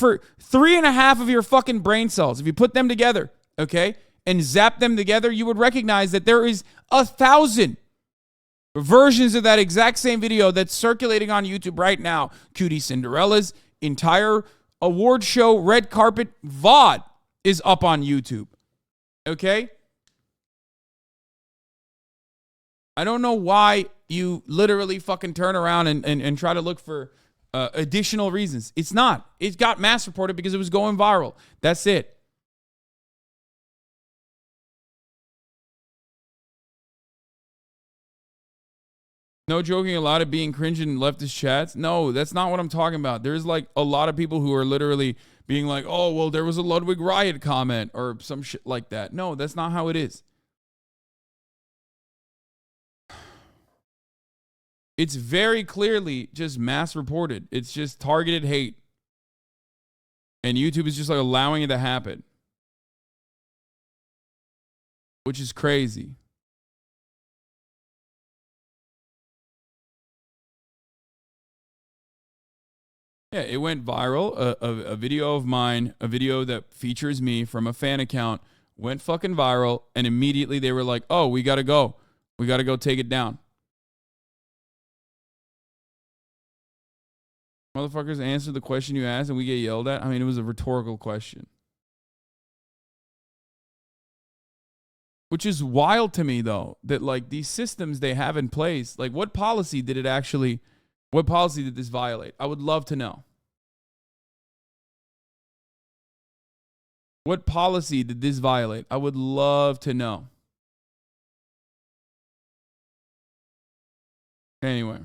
and a half of your fucking brain cells. If you put them together, okay, and zap them together, you would recognize that there is 1,000 versions of that exact same video that's circulating on YouTube right now. Cutie Cinderella's entire award show red carpet VOD is up on YouTube. Okay? I don't know why you literally fucking turn around and try to look for additional reasons. It's not. It got mass reported because it was going viral. That's it. No joking, a lot of being cringe in leftist chats. No, that's not what I'm talking about. There's like a lot of people who are literally being like, oh, well, there was a Ludwig Riot comment or some shit like that. No, that's not how it is. It's very clearly just mass reported. It's just targeted hate. And YouTube is just like allowing it to happen. Which is crazy. Yeah, it went viral. A video of mine, a video that features me from a fan account, went fucking viral. And immediately they were like, oh, we got to go. We got to go take it down. Motherfuckers answer the question you asked and we get yelled at. I mean, it was a rhetorical question. Which is wild to me, though, that like these systems they have in place, like what policy did this violate? I would love to know. What policy did this violate? I would love to know. Anyway.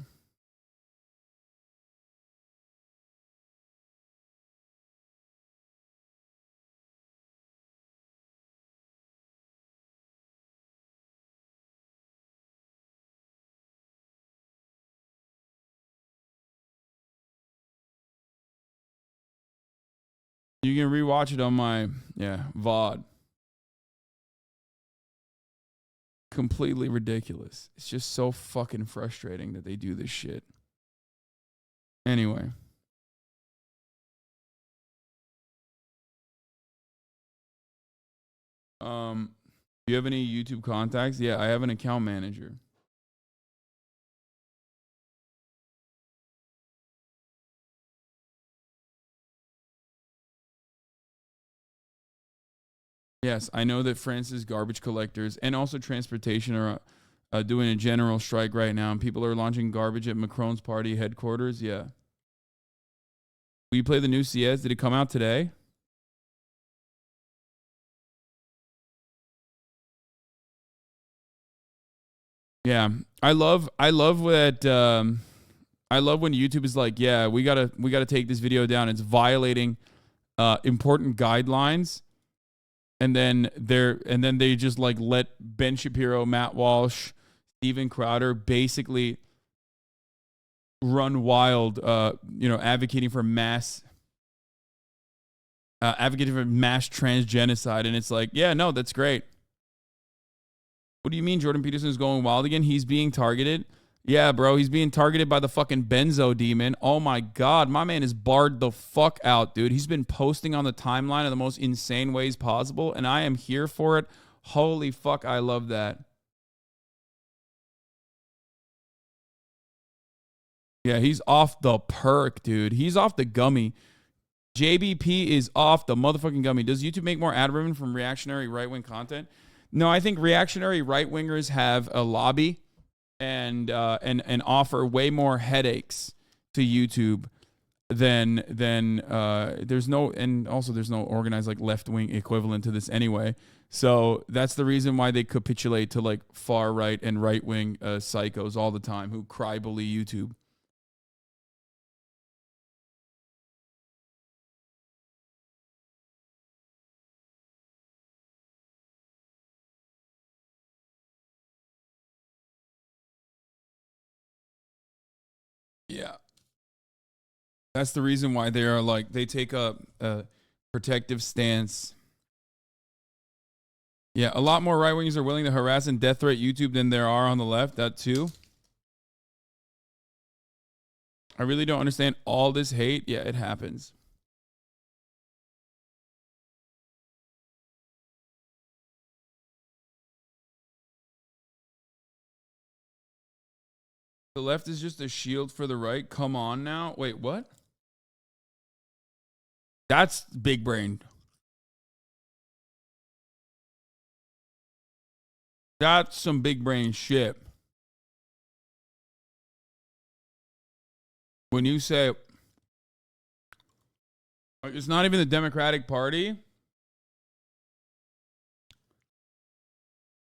You can rewatch it on my, VOD. Completely ridiculous. It's just so fucking frustrating that they do this shit. Anyway. Do you have any YouTube contacts? Yeah, I have an account manager. Yes, I know that France's garbage collectors and also transportation are doing a general strike right now, and people are launching garbage at Macron's party headquarters. Yeah. Will you play the new CS? Did it come out today? Yeah, I love that. I love when YouTube is like, yeah, we gotta take this video down. It's violating important guidelines. And then they just like let Ben Shapiro, Matt Walsh, Steven Crowder basically run wild, advocating for mass transgenocide. And it's like, yeah, no, that's great. What do you mean Jordan Peterson is going wild again? He's being targeted. Yeah, bro, he's being targeted by the fucking benzo demon. Oh my God, my man is barred the fuck out, dude. He's been posting on the timeline in the most insane ways possible, and I am here for it. Holy fuck, I love that. Yeah, he's off the perk, dude. He's off the gummy. JBP is off the motherfucking gummy. Does YouTube make more ad revenue from reactionary right-wing content? No, I think reactionary right-wingers have a lobby and offer way more headaches to YouTube then there's no, and also there's no organized like left wing equivalent to this anyway. So that's the reason why they capitulate to like far right and right wing psychos all the time who cry bully YouTube. Yeah. That's the reason why they are like, they take a protective stance. Yeah, a lot more right wingers are willing to harass and death threat YouTube than there are on the left. That too. I really don't understand all this hate. Yeah, it happens. The left is just a shield for the right. Come on now. Wait, what? That's big brained. That's some big brain shit. When you say it's not even the Democratic Party.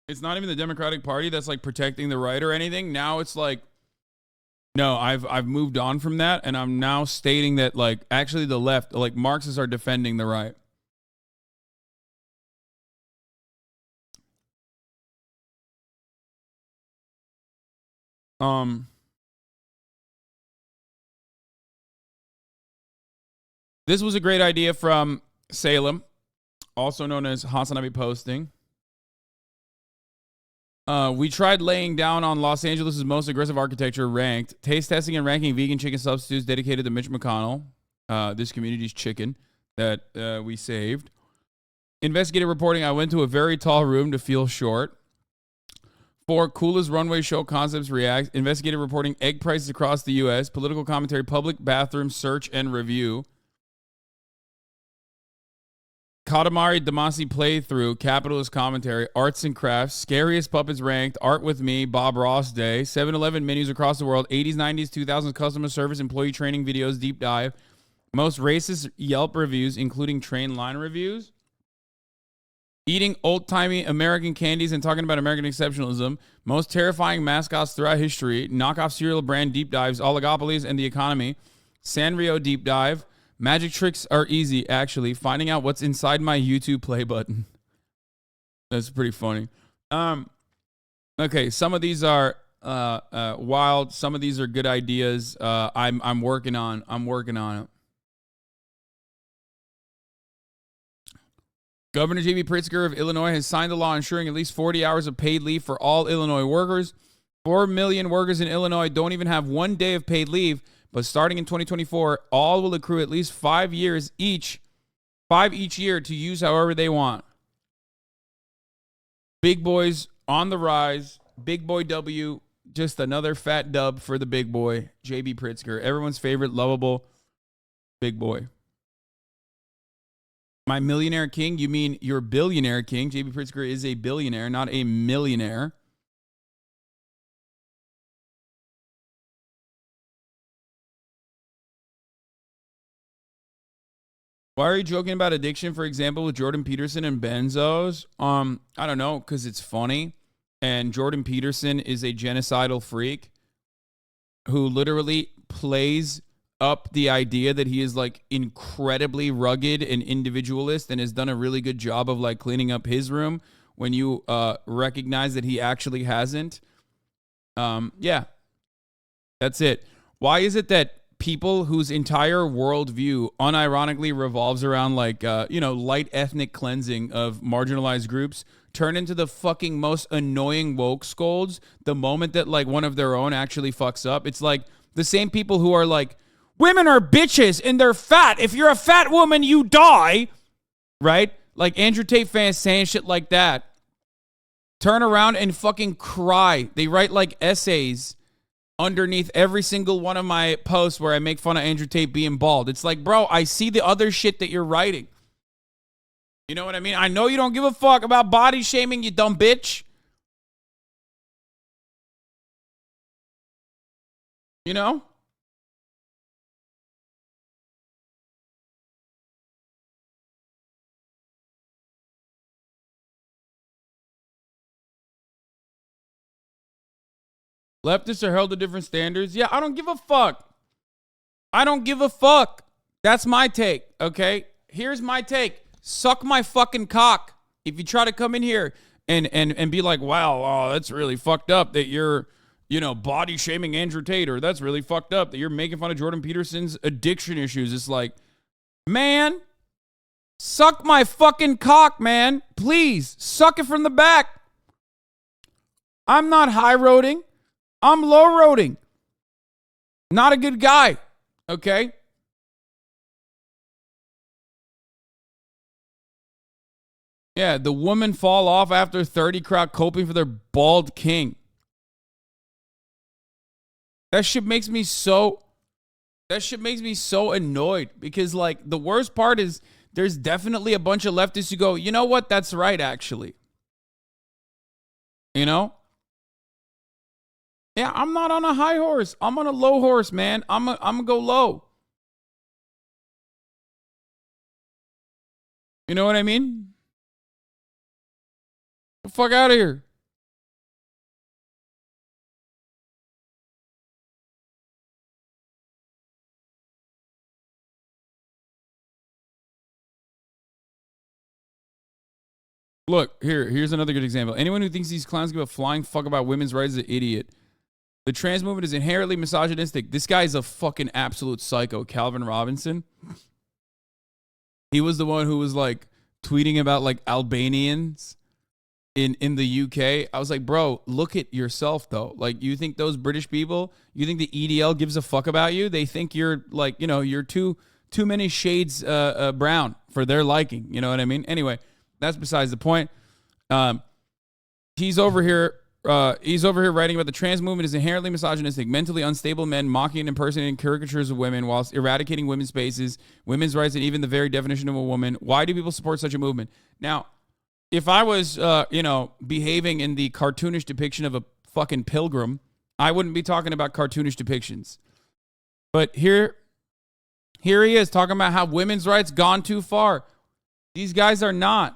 It's not even the Democratic Party that's like protecting the right or anything. Now it's like, no, I've moved on from that, and I'm now stating that like actually the left, like Marxists, are defending the right. This was a great idea from Salem, also known as Hasanabi Posting. We tried laying down on Los Angeles' most aggressive architecture ranked. Taste testing and ranking vegan chicken substitutes dedicated to Mitch McConnell, this community's chicken that we saved. Investigative reporting, I went to a very tall room to feel short. 4, coolest runway show concepts react. Investigative reporting, egg prices across the U.S. Political commentary, public bathroom search and review. Katamari Damacy playthrough, capitalist commentary, arts and crafts, scariest puppets ranked, art with me, Bob Ross day, 7-Eleven menus across the world, 80s, 90s, 2000s customer service, employee training videos, deep dive, most racist Yelp reviews, including train line reviews, eating old-timey American candies and talking about American exceptionalism, most terrifying mascots throughout history, knockoff cereal brand deep dives, oligopolies and the economy, Sanrio deep dive, magic tricks are easy, actually. Finding out what's inside my YouTube play button. That's pretty funny. Okay, some of these are wild. Some of these are good ideas. I'm working on it. Governor J.B. Pritzker of Illinois has signed a law ensuring at least 40 hours of paid leave for all Illinois workers. 4 million workers in Illinois don't even have 1 day of paid leave. But starting in 2024, all will accrue at least 5 years each, 5 each year to use however they want. Big boys on the rise. Big boy W, just another fat dub for the big boy, JB Pritzker. Everyone's favorite, lovable big boy. My millionaire king? You mean your billionaire king? JB Pritzker is a billionaire, not a millionaire. Why are you joking about addiction, for example, with Jordan Peterson and benzos? I don't know, because it's funny. And Jordan Peterson is a genocidal freak who literally plays up the idea that he is like incredibly rugged and individualist and has done a really good job of like cleaning up his room when you recognize that he actually hasn't. Yeah, that's it. Why is it that people whose entire worldview unironically revolves around like, light ethnic cleansing of marginalized groups turn into the fucking most annoying woke scolds the moment that like one of their own actually fucks up? It's like the same people who are like, women are bitches and they're fat. If you're a fat woman, you die. Right? Like Andrew Tate fans saying shit like that. Turn around and fucking cry. They write like essays underneath every single one of my posts where I make fun of Andrew Tate being bald. It's like, bro, I see the other shit that you're writing. You know what I mean? I know you don't give a fuck about body shaming, you dumb bitch. You know? Leftists are held to different standards. Yeah, I don't give a fuck. I don't give a fuck. That's my take, okay? Here's my take. Suck my fucking cock. If you try to come in here and be like, wow, oh, that's really fucked up that you're, body shaming Andrew Tate, or that's really fucked up that you're making fun of Jordan Peterson's addiction issues. It's like, man, suck my fucking cock, man. Please, suck it from the back. I'm not high-roading. I'm low-roading. Not a good guy, okay? Yeah, the women fall off after 30 crowd coping for their bald king. That shit makes me so annoyed because, like, the worst part is there's definitely a bunch of leftists who go, you know what? That's right, actually. You know? Yeah, I'm not on a high horse. I'm on a low horse, man. I'm gonna go low. You know what I mean? Get the fuck out of here. Look, here's another good example. Anyone who thinks these clowns give a flying fuck about women's rights is an idiot. The trans movement is inherently misogynistic. This guy is a fucking absolute psycho. Calvin Robinson. He was the one who was like tweeting about like Albanians in the UK. I was like, bro, look at yourself though. Like, you think those British people, you think the EDL gives a fuck about you? They think you're like, you're too many shades brown for their liking. You know what I mean? Anyway, that's besides the point. He's over here writing about the trans movement is inherently misogynistic, mentally unstable men mocking and impersonating caricatures of women whilst eradicating women's spaces, women's rights, and even the very definition of a woman. Why do people support such a movement? Now, if I was, behaving in the cartoonish depiction of a fucking pilgrim, I wouldn't be talking about cartoonish depictions. But here he is talking about how women's rights gone too far. These guys are not.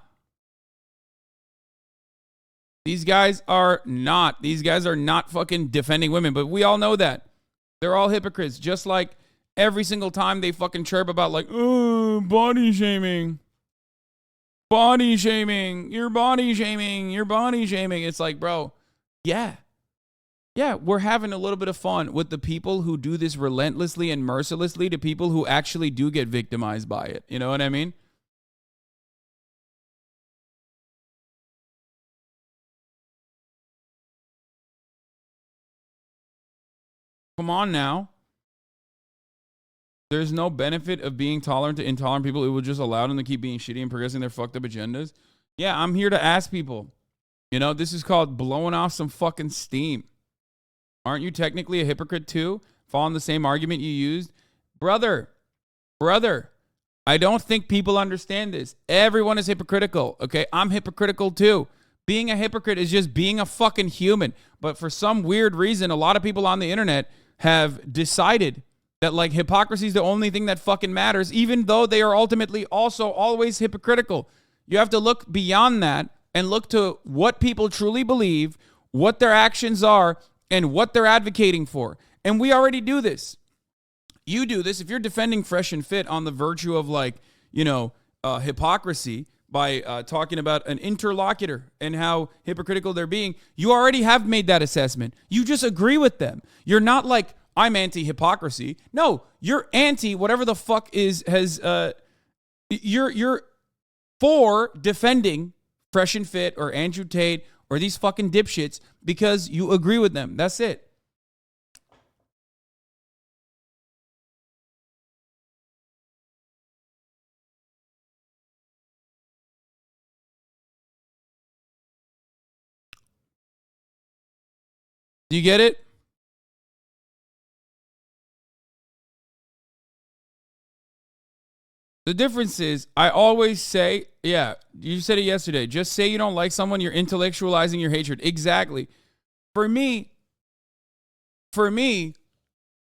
These guys are not fucking defending women, but we all know that. They're all hypocrites, just like every single time they fucking chirp about like, oh, body shaming. Body shaming. You're body shaming. You're body shaming. It's like, bro, yeah, we're having a little bit of fun with the people who do this relentlessly and mercilessly to people who actually do get victimized by it. You know what I mean? Come on now. There's no benefit of being tolerant to intolerant people. It will just allow them to keep being shitty and progressing their fucked up agendas. Yeah, I'm here to ask people. This is called blowing off some fucking steam. Aren't you technically a hypocrite too? Following the same argument you used? Brother, I don't think people understand this. Everyone is hypocritical, okay? I'm hypocritical too. Being a hypocrite is just being a fucking human. But for some weird reason, a lot of people on the internet have decided that like hypocrisy is the only thing that fucking matters, even though they are ultimately also always hypocritical. You have to look beyond that and look to what people truly believe, what their actions are, and what they're advocating for. And we already do this. You do this. If you're defending Fresh and Fit on the virtue of like, hypocrisy by talking about an interlocutor and how hypocritical they're being, you already have made that assessment. You just agree with them. You're not like, I'm anti-hypocrisy. No, you're anti whatever the fuck you're for defending Fresh and Fit or Andrew Tate or these fucking dipshits because you agree with them. That's it. Do you get it? The difference is, I always say, yeah, you said it yesterday. Just say you don't like someone, you're intellectualizing your hatred. Exactly. For me,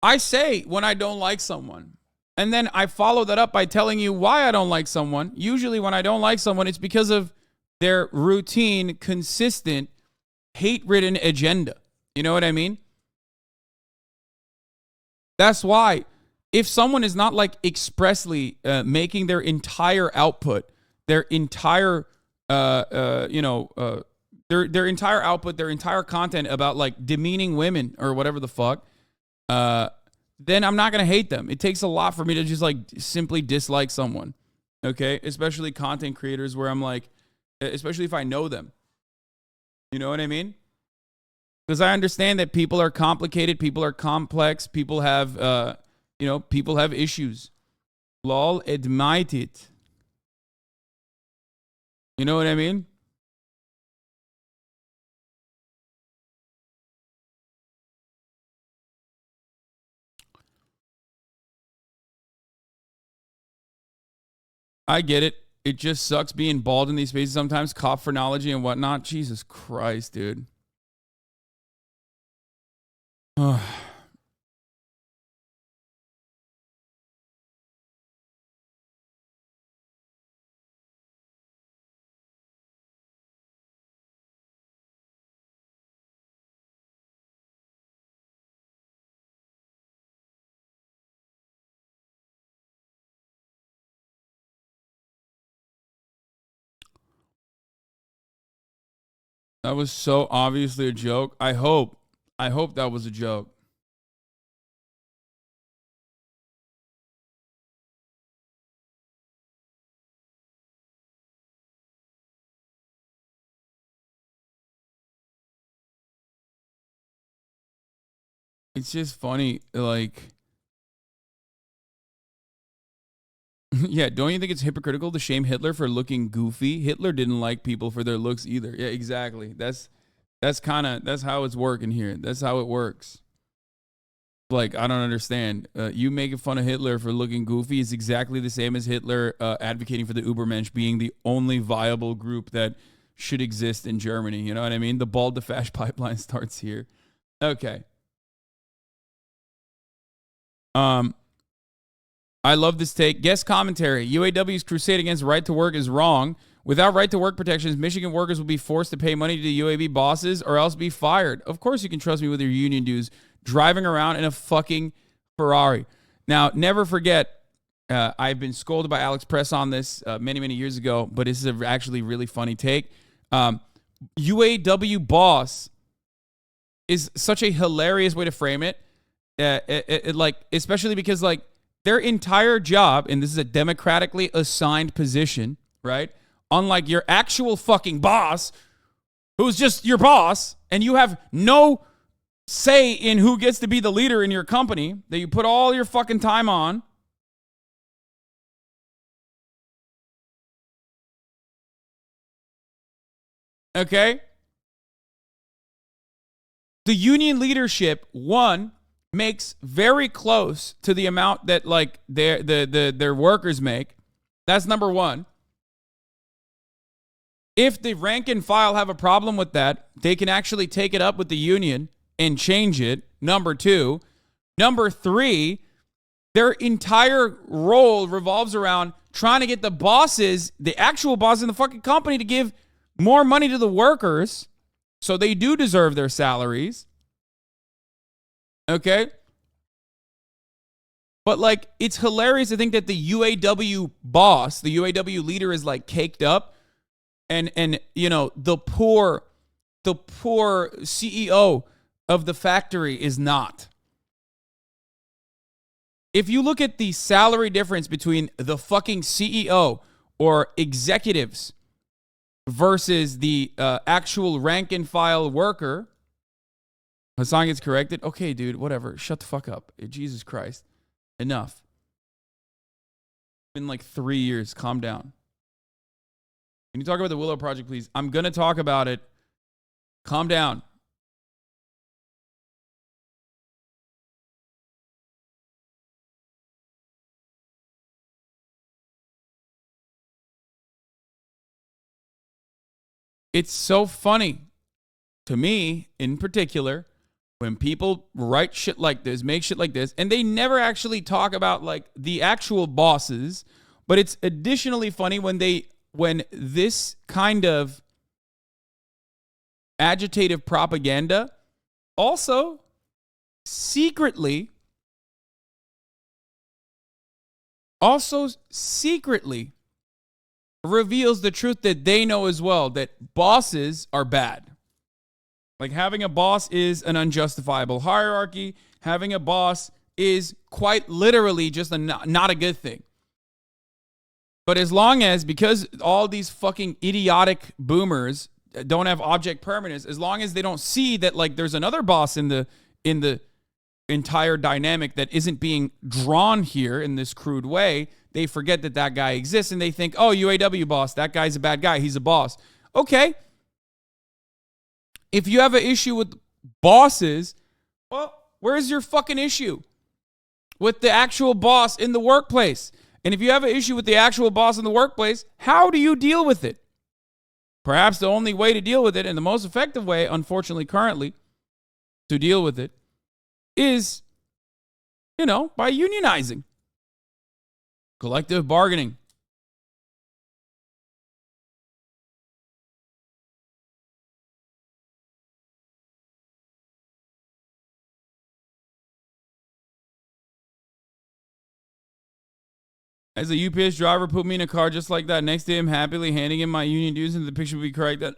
I say when I don't like someone. And then I follow that up by telling you why I don't like someone. Usually when I don't like someone, it's because of their routine, consistent, hate-ridden agenda. You know what I mean? That's why if someone is not like expressly making their entire output, their entire their entire output, their entire content about like demeaning women or whatever the fuck, then I'm not going to hate them. It takes a lot for me to just like simply dislike someone. Okay? Especially content creators where I'm like, especially if I know them. You know what I mean? Because I understand that people are complicated, people are complex, people have, people have issues. Lol, admit it. You know what I mean? I get it. It just sucks being bald in these spaces sometimes. Cop phrenology and whatnot. Jesus Christ, dude. That was so obviously a joke. I hope that was a joke. It's just funny, like, yeah, don't you think it's hypocritical to shame Hitler for looking goofy? Hitler didn't like people for their looks either. Yeah, exactly. That's how it's working here. That's how it works. Like, I don't understand. You making fun of Hitler for looking goofy is exactly the same as Hitler advocating for the Übermensch being the only viable group that should exist in Germany. You know what I mean? The bald to fash pipeline starts here. Okay. I love this take. Guest commentary. UAW's crusade against right to work is wrong. Without right to work protections, Michigan workers will be forced to pay money to the UAW bosses or else be fired. Of course you can trust me with your union dues driving around in a fucking Ferrari. Now, never forget, I've been scolded by Alex Press on this many, many years ago, but this is actually really funny take. UAW boss is such a hilarious way to frame it. Like, especially because like their entire job, and this is a democratically assigned position, right? Unlike your actual fucking boss, who's just your boss, and you have no say in who gets to be the leader in your company that you put all your fucking time on. Okay? The union leadership, one, makes very close to the amount that like their workers make. That's number one. If the rank and file have a problem with that, they can actually take it up with the union and change it. Number two. Number three, their entire role revolves around trying to get the bosses, the actual bosses in the fucking company, to give more money to the workers so they do deserve their salaries. Okay? But, like, it's hilarious to think that the UAW boss, the UAW leader is, like, caked up. And you know, the poor CEO of the factory is not. If you look at the salary difference between the fucking CEO or executives versus the actual rank and file worker, Hassan gets corrected. Okay, dude, whatever. Shut the fuck up. Jesus Christ. Enough. It's been like 3 years. Calm down. Can you talk about the Willow Project, please? I'm going to talk about it. Calm down. It's so funny to me, in particular, when people write shit like this, make shit like this, and they never actually talk about like the actual bosses, but it's additionally funny when this kind of agitative propaganda also secretly also secretly reveals the truth that they know as well, that bosses are bad. Like, having a boss is an unjustifiable hierarchy. Having a boss is quite literally just not a good thing. But as long as, because all these fucking idiotic boomers don't have object permanence, as long as they don't see that, like, there's another boss in the entire dynamic that isn't being drawn here in this crude way, they forget that that guy exists, and they think, oh, UAW boss, that guy's a bad guy, he's a boss. Okay. If you have an issue with bosses, well, where's your fucking issue with the actual boss in the workplace? And if you have an issue with the actual boss in the workplace, how do you deal with it? Perhaps the only way to deal with it, and the most effective way, unfortunately, currently, to deal with it is, by unionizing. Collective bargaining. As a UPS driver put me in a car just like that. Next day, I'm happily handing in my union dues, and the picture would be correct. That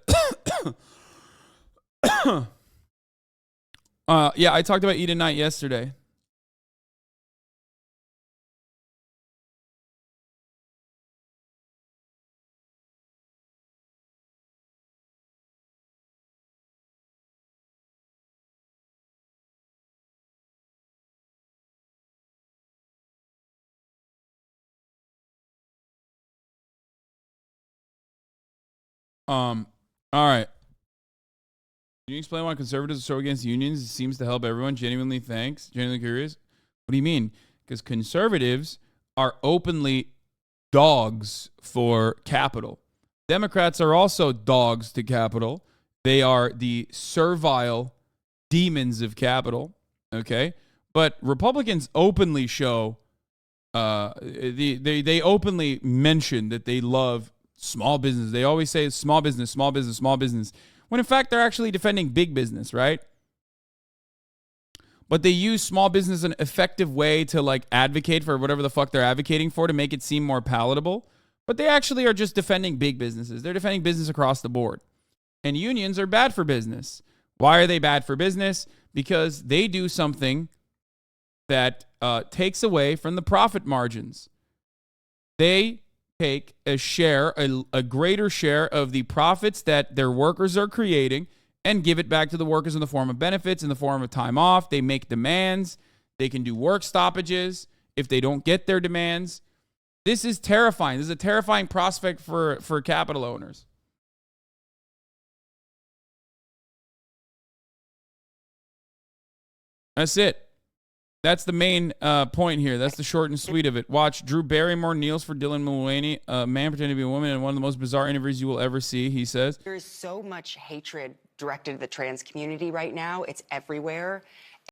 yeah, I talked about Eden Knight yesterday. All right. Can you explain why conservatives are so against unions? It seems to help everyone. Genuinely, thanks. Genuinely curious. What do you mean? Because conservatives are openly dogs for capital. Democrats are also dogs to capital. They are the servile demons of capital. Okay? But Republicans openly show, they openly mention that they love small business. They always say small business, small business, small business. When in fact, they're actually defending big business, right? But they use small business as an effective way to, like, advocate for whatever the fuck they're advocating for to make it seem more palatable. But they actually are just defending big businesses. They're defending business across the board. And unions are bad for business. Why are they bad for business? Because they do something that takes away from the profit margins. They take a share, a greater share of the profits that their workers are creating and give it back to the workers in the form of benefits, in the form of time off. They make demands. They can do work stoppages if they don't get their demands. This is terrifying. This is a terrifying prospect for capital owners. That's it. That's the main point here. That's the short and sweet of it. Watch, Drew Barrymore kneels for Dylan Mulvaney, a man pretending to be a woman, in one of the most bizarre interviews you will ever see, he says. There is so much hatred directed at the trans community right now. It's everywhere.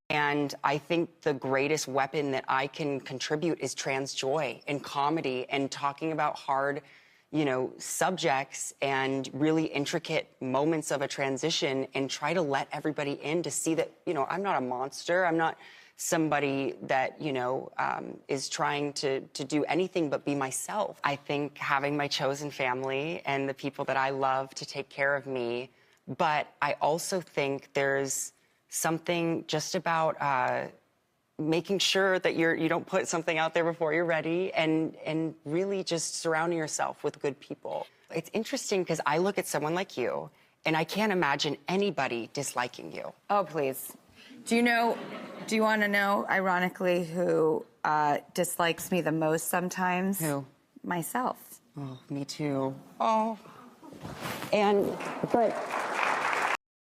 And I think the greatest weapon that I can contribute is trans joy and comedy and talking about hard, subjects and really intricate moments of a transition, and try to let everybody in to see that, I'm not a monster. I'm not somebody that, is trying to do anything but be myself. I think having my chosen family and the people that I love to take care of me, but I also think there's something just about making sure that you don't put something out there before you're ready, and really just surrounding yourself with good people. It's interesting because I look at someone like you and I can't imagine anybody disliking you. Oh, please. Do you want to know, ironically, who dislikes me the most sometimes? Who? Myself. Oh, me too. Oh.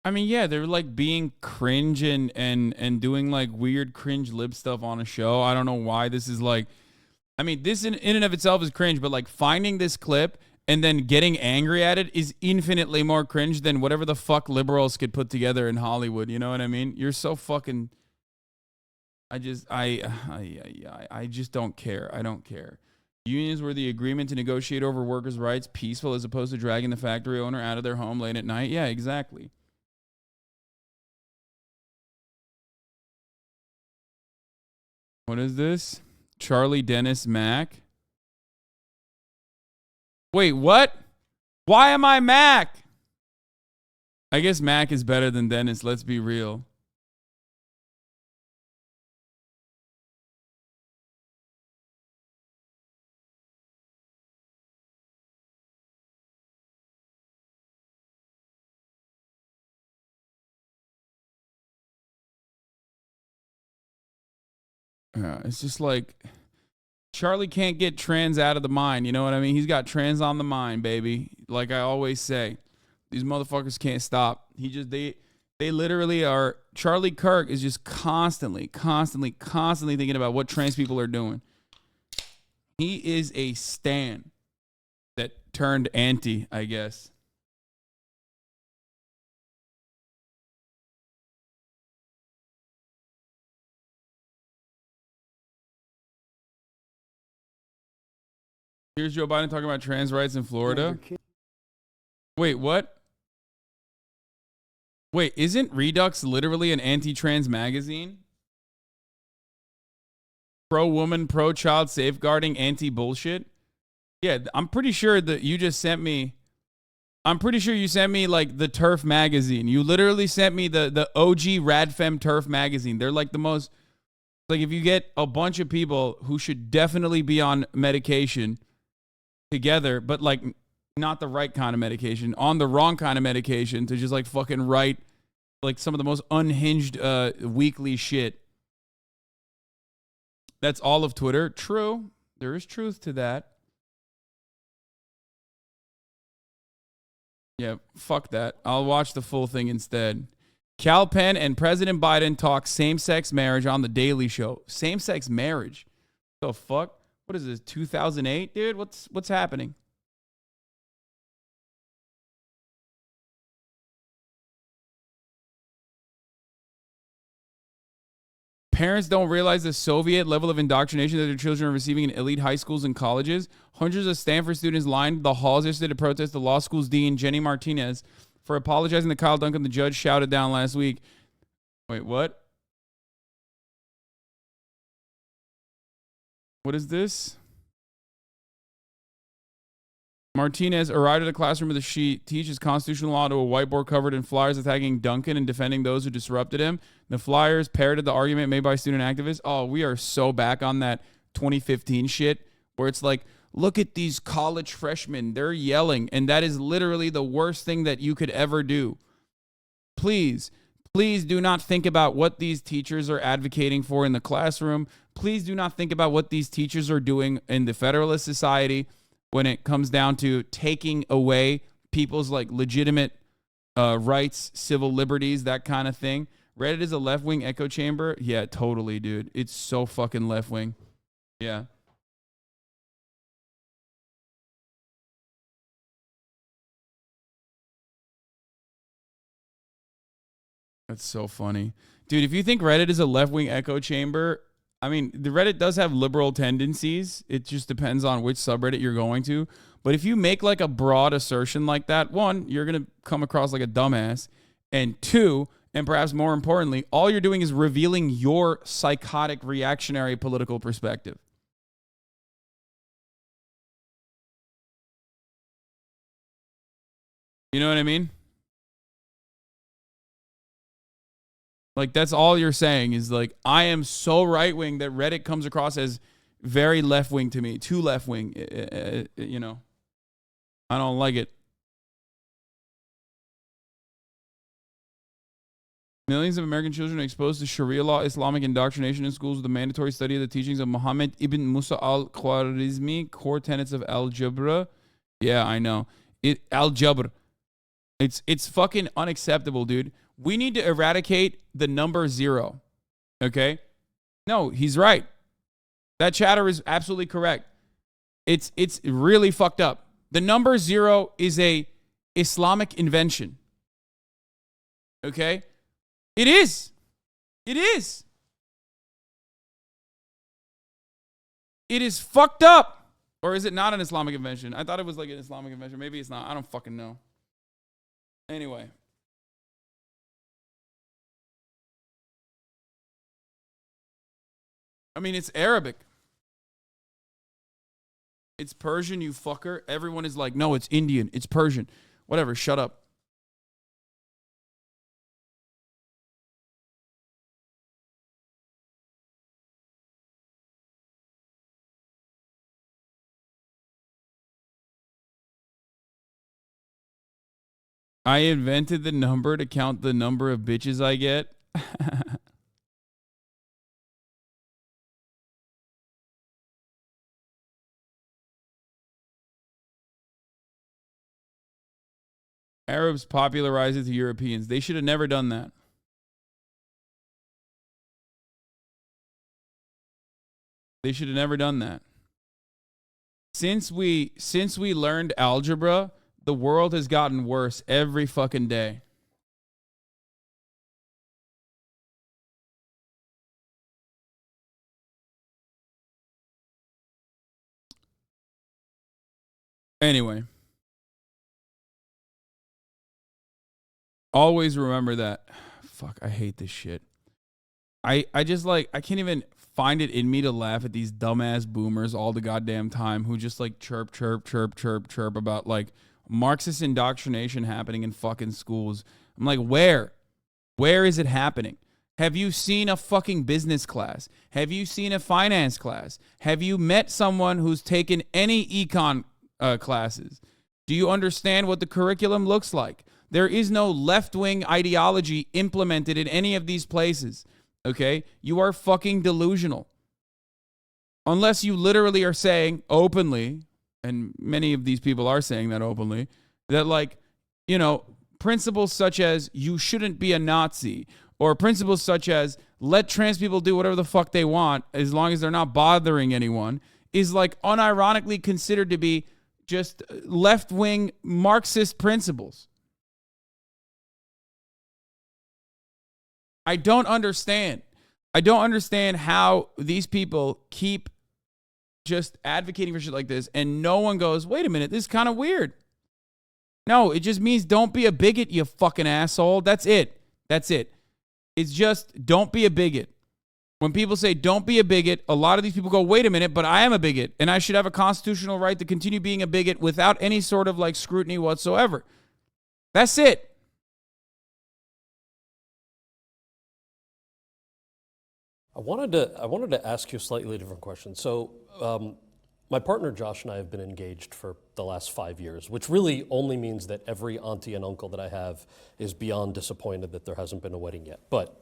I mean, yeah, they're like being cringe and doing like weird cringe lib stuff on a show. I don't know why this is like, I mean, this in and of itself is cringe, but like finding this clip and then getting angry at it is infinitely more cringe than whatever the fuck liberals could put together in Hollywood. You know what I mean? You're so fucking, I just don't care. I don't care. Unions were the agreement to negotiate over workers' rights, peaceful as opposed to dragging the factory owner out of their home late at night. Yeah, exactly. What is this? Charlie Dennis Mack. Wait, what? Why am I Mac? I guess Mac is better than Dennis, let's be real. It's just like Charlie can't get trans out of the mind. You know what I mean? He's got trans on the mind, baby. Like I always say, these motherfuckers can't stop. They literally are. Charlie Kirk is just constantly thinking about what trans people are doing. He is a stan that turned anti, I guess. Here's Joe Biden talking about trans rights in Florida. Wait, what? Wait, isn't Redux literally an anti-trans magazine? Pro-woman, pro-child safeguarding, anti-bullshit? Yeah, I'm pretty sure that you just sent me... I'm pretty sure you sent me, like, the TERF magazine. You literally sent me the OG Radfem TERF magazine. They're, like, the most... Like, if you get a bunch of people who should definitely be on medication together, but, like, not the right kind of medication, on the wrong kind of medication to just, like, fucking write, like, some of the most unhinged weekly shit. That's all of Twitter. True. There is truth to that. Yeah, fuck that. I'll watch the full thing instead. Cal Penn and President Biden talk same-sex marriage on The Daily Show. Same-sex marriage? The fuck? What is this, 2008, dude? What's happening? Parents don't realize the Soviet level of indoctrination that their children are receiving in elite high schools and colleges. Hundreds of Stanford students lined the halls yesterday to protest the law school's dean, Jenny Martinez, for apologizing to Kyle Duncan, the judge shouted down last week. Wait, what? What is this? Martinez arrived at a classroom with a sheet, teaches constitutional law to a whiteboard covered in flyers attacking Duncan and defending those who disrupted him. The flyers parroted the argument made by student activists. Oh, we are so back on that 2015 shit where it's like, look at these college freshmen. They're yelling. And that is literally the worst thing that you could ever do. Please do not think about what these teachers are advocating for in the classroom. Please do not think about what these teachers are doing in the Federalist Society when it comes down to taking away people's like legitimate rights, civil liberties, that kind of thing. Reddit is a left-wing echo chamber. Yeah, totally, dude. It's so fucking left-wing. Yeah. That's so funny. Dude, if you think Reddit is a left-wing echo chamber, I mean, the Reddit does have liberal tendencies. It just depends on which subreddit you're going to. But if you make like a broad assertion like that, one, you're going to come across like a dumbass. And two, and perhaps more importantly, all you're doing is revealing your psychotic reactionary political perspective. You know what I mean? Like, that's all you're saying is like, I am so right-wing that Reddit comes across as very left-wing to me. Too left-wing, you know. I don't like it. Millions of American children are exposed to Sharia law, Islamic indoctrination in schools with a mandatory study of the teachings of Muhammad ibn Musa al-Khwarizmi, core tenets of al-Jabr. Yeah, I know. Al-Jabr. It's fucking unacceptable, dude. We need to eradicate the number 0. Okay? No, he's right. That chatter is absolutely correct. It's really fucked up. The number 0 is a Islamic invention. Okay? It is. It is. It is fucked up. Or is it not an Islamic invention? I thought it was like an Islamic invention. Maybe it's not. I don't fucking know. Anyway. I mean, it's Arabic. It's Persian, you fucker. Everyone is like, no, it's Indian. It's Persian. Whatever, shut up. I invented the number to count the number of bitches I get. Arabs popularized it to Europeans. They should have never done that. They should have never done that. Since we learned algebra, the world has gotten worse every fucking day. Anyway. Always remember that. Fuck, I hate this shit. I just like, I can't even find it in me to laugh at these dumbass boomers all the goddamn time who just like chirp about like Marxist indoctrination happening in fucking schools. I'm like, where? Where is it happening? Have you seen a fucking business class? Have you seen a finance class? Have you met someone who's taken any econ classes? Do you understand what the curriculum looks like? There is no left-wing ideology implemented in any of these places, okay? You are fucking delusional. Unless you literally are saying openly, and many of these people are saying that openly, that like, you know, principles such as you shouldn't be a Nazi, or principles such as let trans people do whatever the fuck they want as long as they're not bothering anyone, is like unironically considered to be just left-wing Marxist principles. I don't understand. I don't understand how these people keep just advocating for shit like this and no one goes, wait a minute, this is kind of weird. No, it just means don't be a bigot, you fucking asshole. That's it. That's it. It's just don't be a bigot. When people say don't be a bigot, a lot of these people go, wait a minute, but I am a bigot and I should have a constitutional right to continue being a bigot without any sort of like scrutiny whatsoever. That's it. I wanted to ask you a slightly different question. So my partner Josh and I have been engaged for the last 5 years, which really only means that every auntie and uncle that I have is beyond disappointed that there hasn't been a wedding yet. But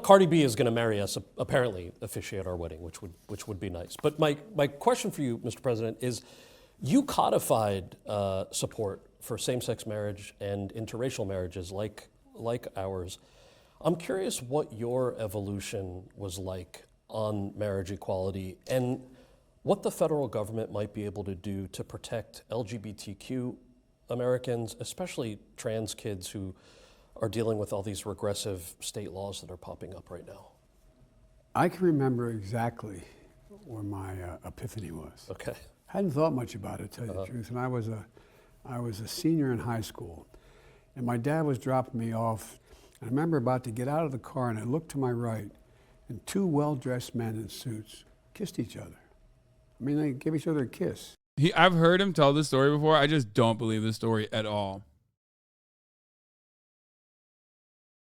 Cardi B is going to marry us, apparently officiate our wedding, which would be nice. But my question for you, Mr. President, is you codified support for same-sex marriage and interracial marriages like ours. I'm curious what your evolution was like on marriage equality and what the federal government might be able to do to protect LGBTQ Americans, especially trans kids who are dealing with all these regressive state laws that are popping up right now. I can remember exactly where my epiphany was. Okay. Hadn't thought much about it, to tell you the truth, and I was a senior in high school, and my dad was dropping me off. I remember about to get out of the car, and I looked to my right, and two well-dressed men in suits kissed each other. I mean, they gave each other a kiss. I've heard him tell this story before. I just don't believe this story at all.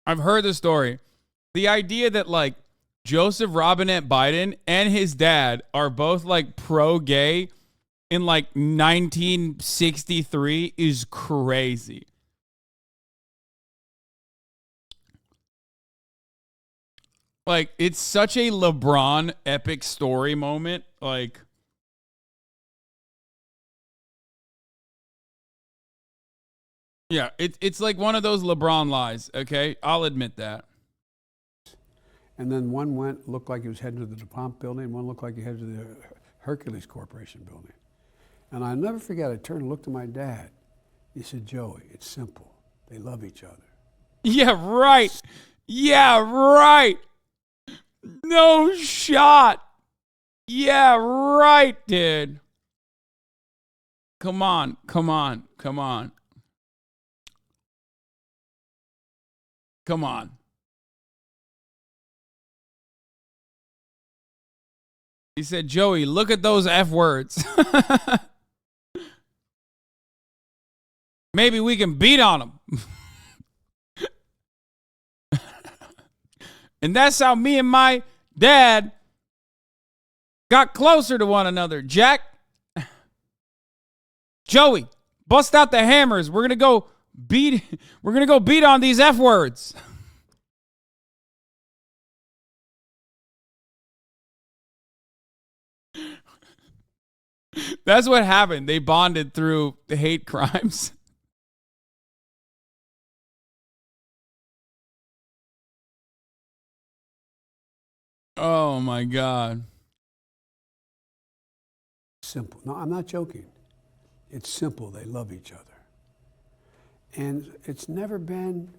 I've heard the story. The idea that, like, Joseph Robinette Biden and his dad are both, like, pro-gay in, like, 1963 is crazy. Like, it's such a LeBron epic story moment. Like, yeah, it's like one of those LeBron lies, okay? I'll admit that. And then one looked like he was heading to the DuPont building, and one looked like he headed to the Hercules Corporation building. And I'll never forget, I turned and looked at my dad. He said, Joey, it's simple. They love each other. Yeah, right. Yeah, right. No shot. Yeah, right, dude. Come on. Come on. He said, Joey, look at those F words. Maybe we can beat on them. And that's how me and my dad got closer to one another. Jack, Joey, bust out the hammers. We're gonna go beat on these F words. That's what happened. They bonded through the hate crimes. Oh my God. Simple. No, I'm not joking. It's simple. They love each other. And it's never been,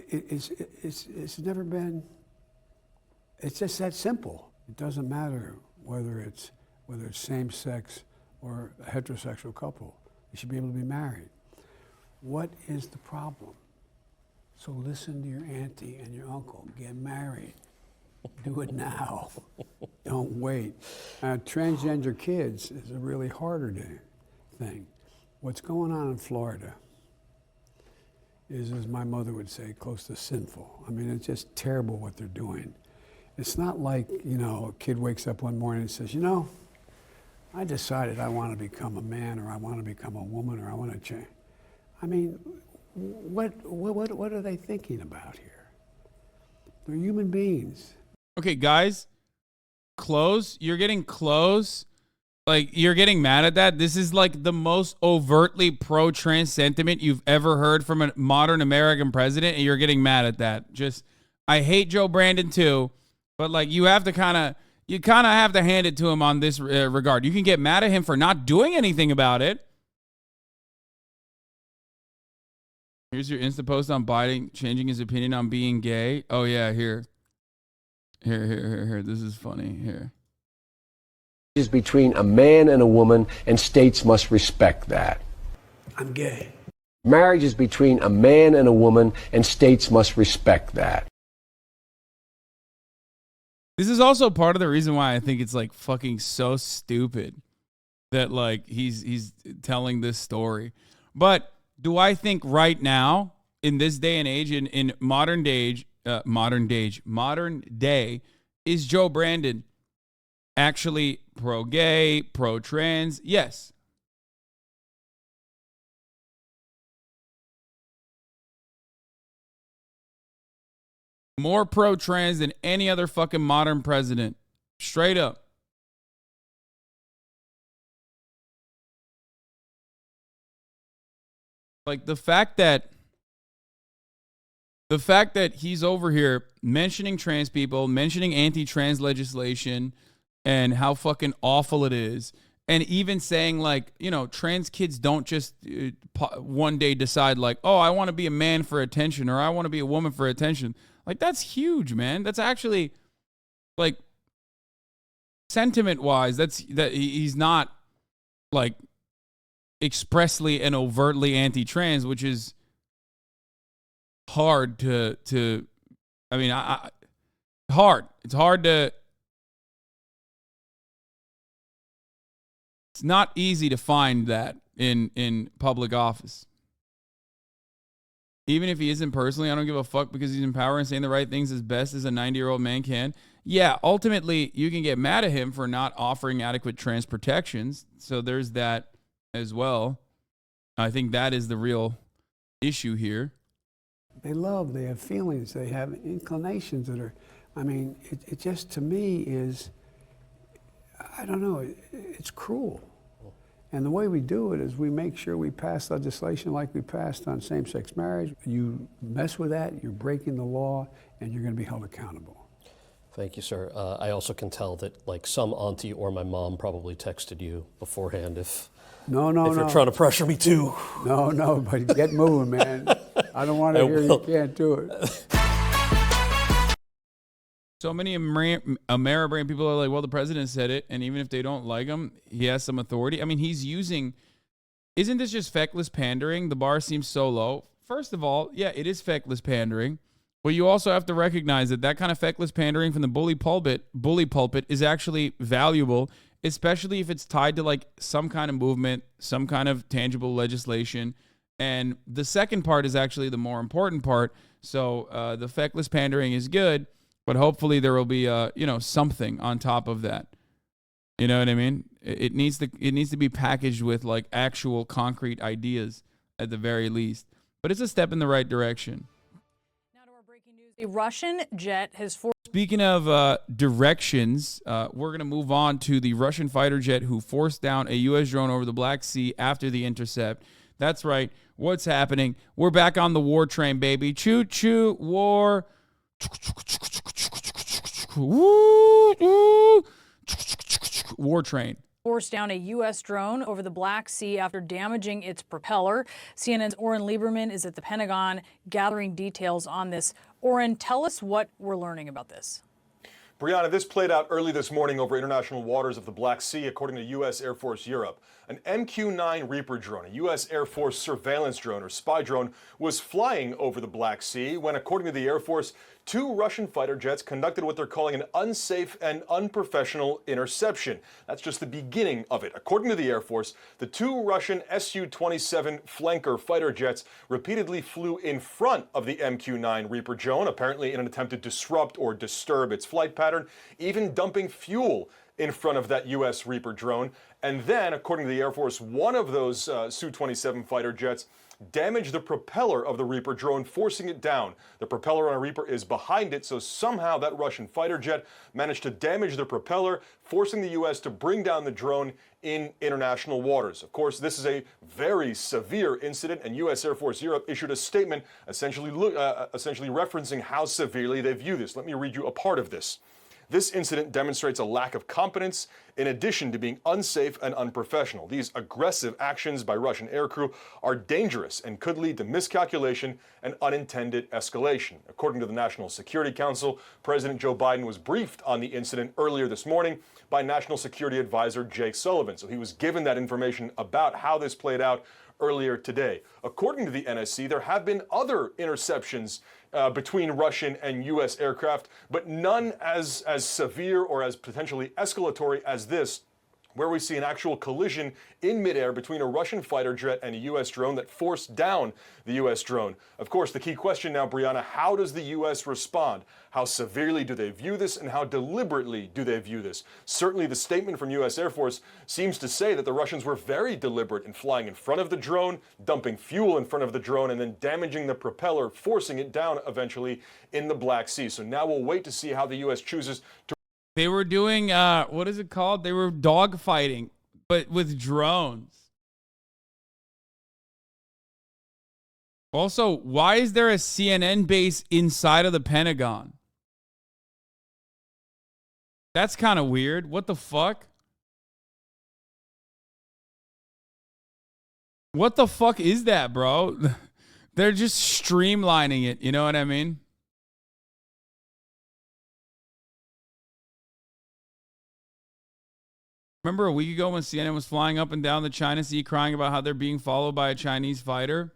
it's never been, it's just that simple. It doesn't matter whether it's same sex or a heterosexual couple. You should be able to be married. What is the problem? So listen to your auntie and your uncle. Get married. Do it now. Don't wait. Transgender kids is a really harder thing. What's going on in Florida is, as my mother would say, close to sinful. I mean, it's just terrible what they're doing. It's not like, a kid wakes up one morning and says, I decided I want to become a man, or I want to become a woman, or I want to change. I mean, what are they thinking about here? They're human beings. Okay, guys, close. You're getting close. Like, you're getting mad at that. This is like the most overtly pro-trans sentiment you've ever heard from a modern American president, and you're getting mad at that. I hate Joe Brandon too, but like you kind of have to hand it to him on this regard. You can get mad at him for not doing anything about it. Here's your Insta post on Biden changing his opinion on being gay. Oh yeah, here. This is funny. Here. Is between a man and a woman, and states must respect that. I'm gay. Marriage is between a man and a woman, and states must respect that. This is also part of the reason why I think it's like fucking so stupid that like he's telling this story. But do I think right now, in this day and age, in modern day, is Joe Brandon actually pro-gay, pro-trans? Yes. More pro-trans than any other fucking modern president. Straight up. Like the fact that he's over here mentioning trans people, mentioning anti-trans legislation and how fucking awful it is. And even saying like, trans kids don't just one day decide like, oh, I want to be a man for attention, or I want to be a woman for attention. Like, that's huge, man. That's actually like sentiment wise, that he's not like expressly and overtly anti-trans, which is hard to I mean, hard. It's hard to, it's not easy to find that in public office. Even if he isn't personally, I don't give a fuck, because he's in power and saying the right things as best as a 90-year-old man can. Yeah, ultimately, you can get mad at him for not offering adequate trans protections. So there's that as well. I think that is the real issue here. They have feelings, they have inclinations that are, I mean, it just, to me, is, I don't know, it's cruel. And the way we do it is we make sure we pass legislation like we passed on same-sex marriage. You mess with that, you're breaking the law, and you're going to be held accountable. Thank you, sir. I also can tell that like some auntie or my mom probably texted you beforehand if you're trying to pressure me too. No, but get moving, man. I don't want to hear you can't do it. So many Ameribrain people are like, well, the president said it, and even if they don't like him, he has some authority. I mean, isn't this just feckless pandering? The bar seems so low. First of all, yeah, it is feckless pandering, But you also have to recognize that that kind of feckless pandering from the bully pulpit is actually valuable, especially if it's tied to like some kind of movement, some kind of tangible legislation. And the second part is actually the more important part. So the feckless pandering is good, but hopefully there will be something on top of that. You know what I mean? It needs to be packaged with like actual concrete ideas at the very least. But it's a step in the right direction. Now to our breaking news. A Russian jet has Speaking of directions, we're going to move on to the Russian fighter jet who forced down a U.S. drone over the Black Sea after the intercept. That's right. What's happening? We're back on the war train, baby. Choo-choo, war. War train. Forced down a U.S. drone over the Black Sea after damaging its propeller. CNN's Oren Lieberman is at the Pentagon gathering details on this. Oren, tell us what we're learning about this. Brianna, this played out early this morning over international waters of the Black Sea, according to U.S. Air Force Europe. An MQ-9 Reaper drone, a U.S. Air Force surveillance drone or spy drone, was flying over the Black Sea when, according to the Air Force, 2 Russian fighter jets conducted what they're calling an unsafe and unprofessional interception. That's just the beginning of it. According to the Air Force, the 2 Russian Su-27 flanker fighter jets repeatedly flew in front of the MQ-9 Reaper drone, apparently in an attempt to disrupt or disturb its flight pattern, even dumping fuel in front of that U.S. Reaper drone. And then, according to the Air Force, one of those Su-27 fighter jets damaged the propeller of the Reaper drone, forcing it down. The propeller on a Reaper is behind it, so somehow that Russian fighter jet managed to damage the propeller, forcing the U.S. to bring down the drone in international waters. Of course, this is a very severe incident, and U.S. Air Force Europe issued a statement essentially referencing how severely they view this. Let me read you a part of this. This incident demonstrates a lack of competence in addition to being unsafe and unprofessional. These aggressive actions by Russian aircrew are dangerous and could lead to miscalculation and unintended escalation. According to the National Security Council, President Joe Biden was briefed on the incident earlier this morning by National Security Advisor Jake Sullivan. So he was given that information about how this played out earlier today. According to the NSC, there have been other interceptions between Russian and U.S. aircraft, but none as severe or as potentially escalatory as this, where we see an actual collision in midair between a Russian fighter jet and a U.S. drone that forced down the U.S. drone. Of course, the key question now, Brianna, how does the U.S. respond? How severely do they view this, and how deliberately do they view this? Certainly the statement from U.S. Air Force seems to say that the Russians were very deliberate in flying in front of the drone, dumping fuel in front of the drone, and then damaging the propeller, forcing it down eventually in the Black Sea. So now we'll wait to see how the U.S. chooses to. They were doing, what is it called? They were dogfighting, but with drones. Also, why is there a CNN base inside of the Pentagon? That's kind of weird. What the fuck? What the fuck is that, bro? They're just streamlining it. You know what I mean? Remember a week ago when CNN was flying up and down the China Sea crying about how they're being followed by a Chinese fighter?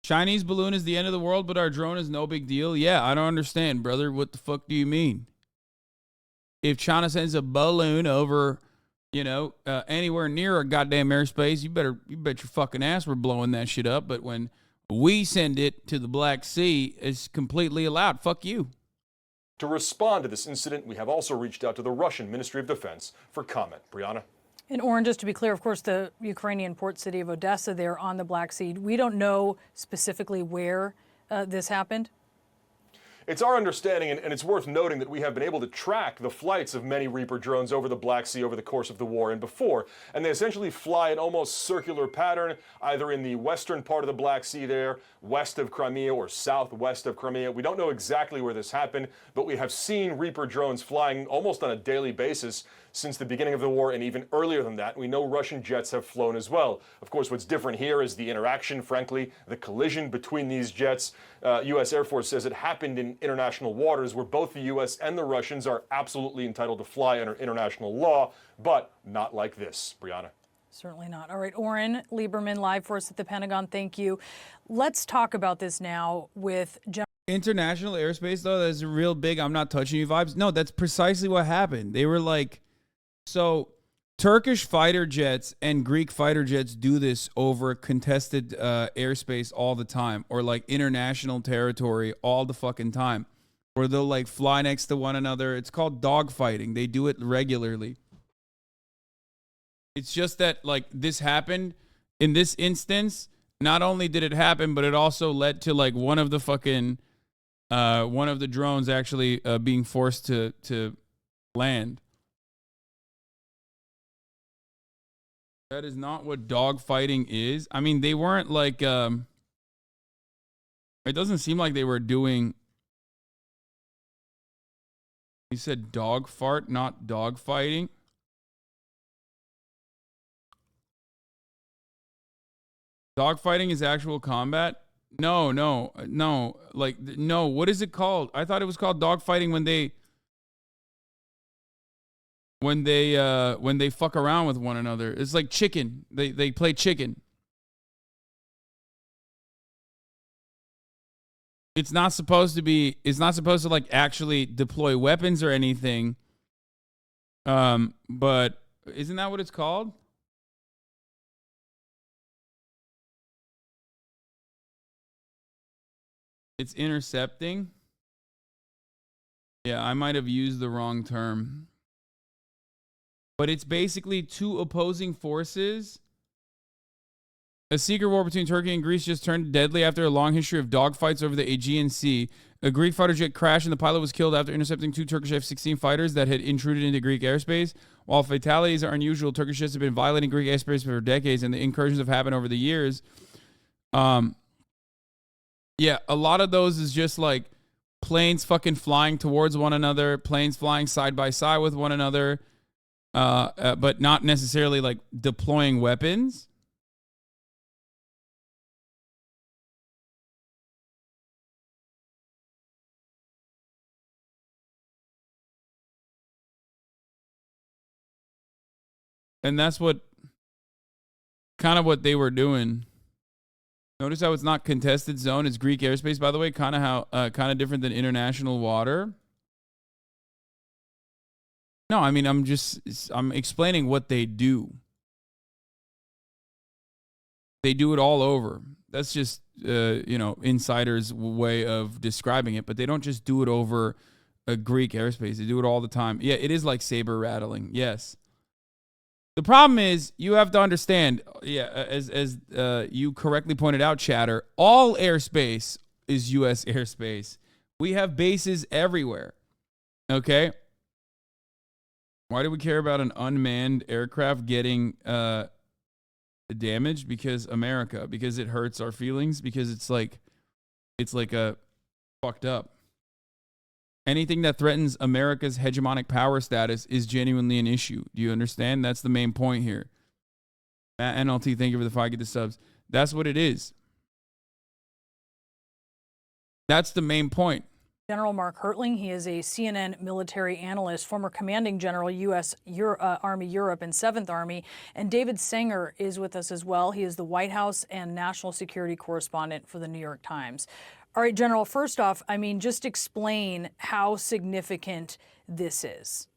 Chinese balloon is the end of the world, but our drone is no big deal. Yeah, I don't understand, brother. What the fuck do you mean? If China sends a balloon over, anywhere near a goddamn airspace, you bet your fucking ass we're blowing that shit up. But when we send it to the Black Sea, it's completely allowed. Fuck you. To respond to this incident, we have also reached out to the Russian Ministry of Defense for comment. Brianna? And Oren, just to be clear, of course, the Ukrainian port city of Odessa there on the Black Sea, we don't know specifically where this happened? It's our understanding, and it's worth noting, that we have been able to track the flights of many Reaper drones over the Black Sea over the course of the war and before. And they essentially fly an almost circular pattern, either in the western part of the Black Sea there, west of Crimea, or southwest of Crimea. We don't know exactly where this happened, but we have seen Reaper drones flying almost on a daily basis since the beginning of the war, and even earlier than that. We know Russian jets have flown as well. Of course, what's different here is the interaction, frankly, the collision between these jets. U.S. Air Force says it happened in international waters where both the U.S. and the Russians are absolutely entitled to fly under international law, but not like this. Brianna? Certainly not. All right, Oren Lieberman, live for us at the Pentagon. Thank you. Let's talk about this now with international airspace, though. That's real big. I'm not touching you vibes. No, that's precisely what happened. They were like, so Turkish fighter jets and Greek fighter jets do this over contested airspace all the time, or like international territory all the fucking time, where they'll like fly next to one another. It's called dogfighting. They do it regularly. It's just that, like, this happened in this instance. Not only did it happen, but it also led to, like, one of the drones actually being forced to land. That is not what dogfighting is. I mean, they weren't like, it doesn't seem like they were doing. You said dog fart, not dogfighting. Dogfighting is actual combat? No. Like, no. What is it called? I thought it was called dogfighting when they fuck around with one another. It's like chicken. They play chicken. It's not supposed to like actually deploy weapons or anything. But isn't that what it's called? It's intercepting. Yeah, I might have used the wrong term. But it's basically two opposing forces. A secret war between Turkey and Greece just turned deadly after a long history of dogfights over the Aegean Sea. A Greek fighter jet crashed and the pilot was killed after intercepting two Turkish F-16 fighters that had intruded into Greek airspace. While fatalities are unusual, Turkish jets have been violating Greek airspace for decades, and the incursions have happened over the years. Yeah, a lot of those is just like planes fucking flying towards one another, planes flying side by side with one another, but not necessarily like deploying weapons. And that's what they were doing. Notice how it's not contested zone. It's Greek airspace, by the way. Kind of different than international water. No, I mean, I'm explaining what they do. They do it all over. That's just, insiders' way of describing it. But they don't just do it over a Greek airspace. They do it all the time. Yeah, it is like saber rattling. Yes. The problem is you have to understand, as you correctly pointed out, Chatter, all airspace is U.S. airspace. We have bases everywhere. Okay? Why do we care about an unmanned aircraft getting damaged? Because America. Because it hurts our feelings. Because it's like a fucked up. Anything that threatens America's hegemonic power status is genuinely an issue. Do you understand? That's the main point here. Matt NLT, thank you for the 5 get the subs. That's what it is. That's the main point. General Mark Hertling, he is a CNN military analyst, former commanding general, U.S. Army Europe and 7th Army. And David Sanger is with us as well. He is the White House and national security correspondent for the New York Times. All right, General, first off, I mean, just explain how significant this is.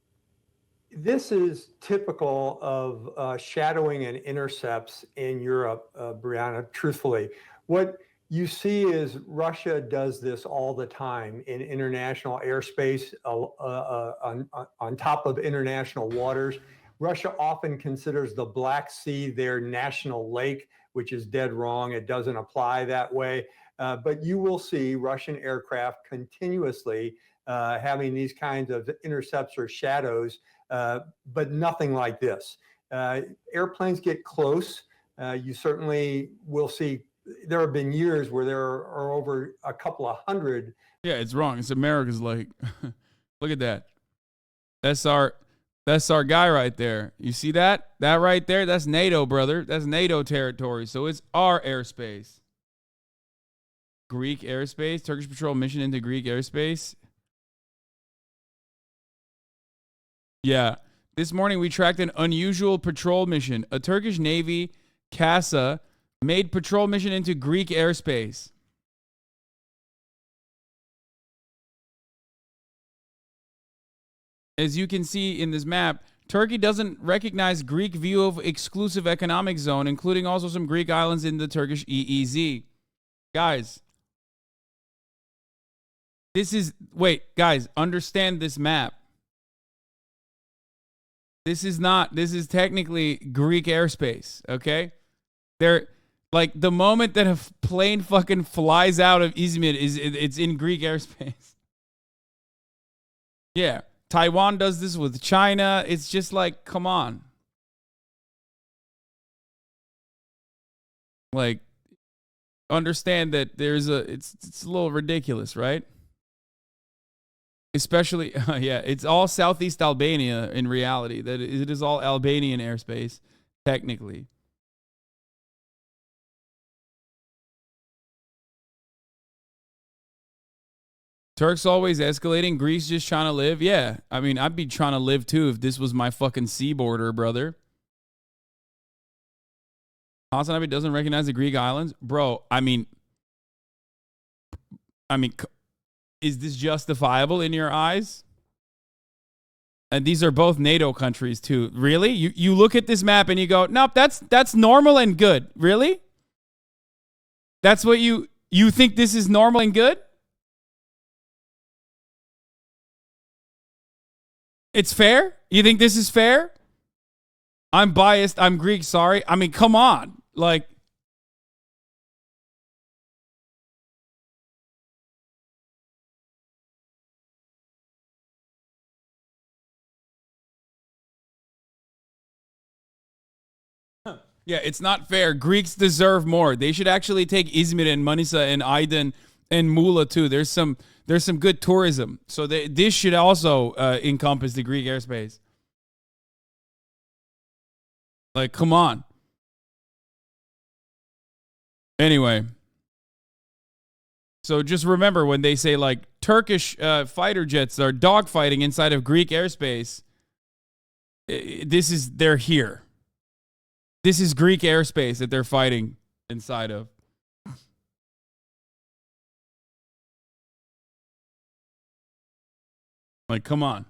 This is typical of shadowing and intercepts in Europe, Brianna, truthfully. What you see is Russia does this all the time in international airspace, on top of international waters. Russia often considers the Black Sea their national lake, which is dead wrong. It doesn't apply that way. But you will see Russian aircraft continuously having these kinds of intercepts or shadows, but nothing like this. Airplanes get close. You certainly will see. There have been years where there are over a couple of hundred. Yeah, it's wrong. It's America's lake. Look at that. That's our guy right there. You see that? That right there? That's NATO, brother. That's NATO territory. So it's our airspace. Greek airspace, Turkish patrol mission into Greek airspace. Yeah. This morning, we tracked an unusual patrol mission. A Turkish Navy CASA made patrol mission into Greek airspace. As you can see in this map, Turkey doesn't recognize Greek view of exclusive economic zone, including also some Greek islands in the Turkish EEZ. Guys, guys, understand this map. This is technically Greek airspace, okay? They're like the moment that a plane fucking flies out of Izmir it's in Greek airspace. Yeah, Taiwan does this with China. It's just like, come on. Like, understand that it's a little ridiculous, right? Especially, yeah, it's all Southeast Albania in reality. That it is all Albanian airspace, technically. Turks always escalating. Greece just trying to live. Yeah, I mean, I'd be trying to live too if this was my fucking sea border, brother. Hasanabi doesn't recognize the Greek islands. Bro, I mean, is this justifiable in your eyes? And these are both NATO countries too. Really? You look at this map and you go, nope, that's normal and good. Really? That's what you think this is normal and good? It's fair? You think this is fair? I'm biased. I'm Greek. Sorry. I mean, come on. Like, yeah, it's not fair. Greeks deserve more. They should actually take Izmir and Manisa and Aydın and Muğla too. There's some good tourism. So this should also encompass the Greek airspace. Like, come on. Anyway. So just remember when they say like Turkish fighter jets are dogfighting inside of Greek airspace, they're here. This is Greek airspace that they're fighting inside of. Like, come on.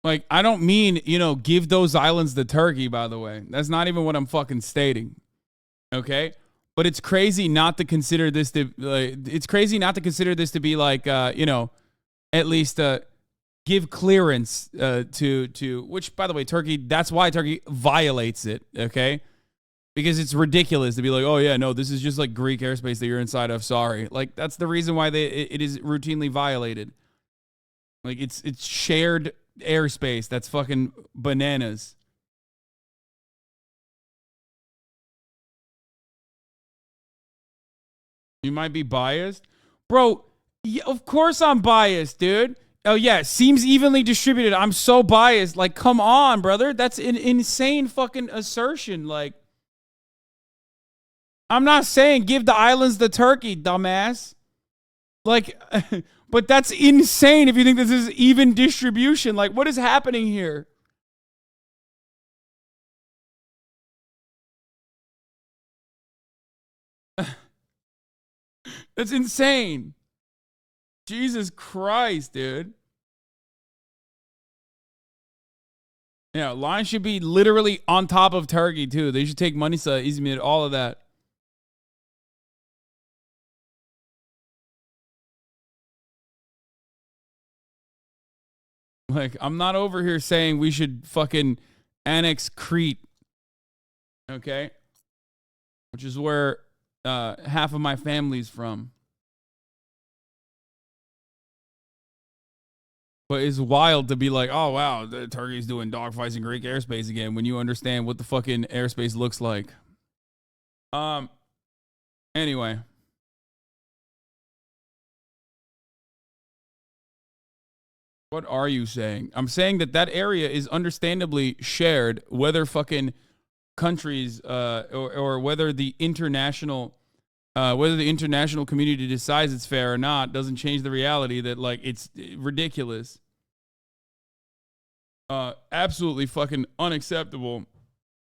Like, I don't mean, give those islands to Turkey, by the way. That's not even what I'm fucking stating. Okay? But it's crazy not to consider this to be like, at least give clearance to which, by the way, Turkey, that's why Turkey violates it, okay? Because it's ridiculous to be like, oh yeah, no, this is just like Greek airspace that you're inside of, sorry. Like, that's the reason why it is routinely violated. Like, it's shared airspace. That's fucking bananas. You might be biased. Bro, yeah, of course I'm biased, dude. Oh, yeah, seems evenly distributed. I'm so biased. Like, come on, brother. That's an insane fucking assertion. Like, I'm not saying give the islands to Turkey, dumbass. Like, but that's insane if you think this is even distribution. Like, what is happening here? That's insane. Jesus Christ, dude. Yeah, line should be literally on top of Turkey, too. They should take Manisa, Izmir, all of that. Like, I'm not over here saying we should fucking annex Crete. Okay? Which is where half of my family's from. But it's wild to be like, oh, wow, the Turkey's doing dogfights in Greek airspace again when you understand what the fucking airspace looks like. Anyway. What are you saying? I'm saying that that area is understandably shared, whether fucking countries or whether the international community decides it's fair or not doesn't change the reality that like it's ridiculous. Absolutely fucking unacceptable.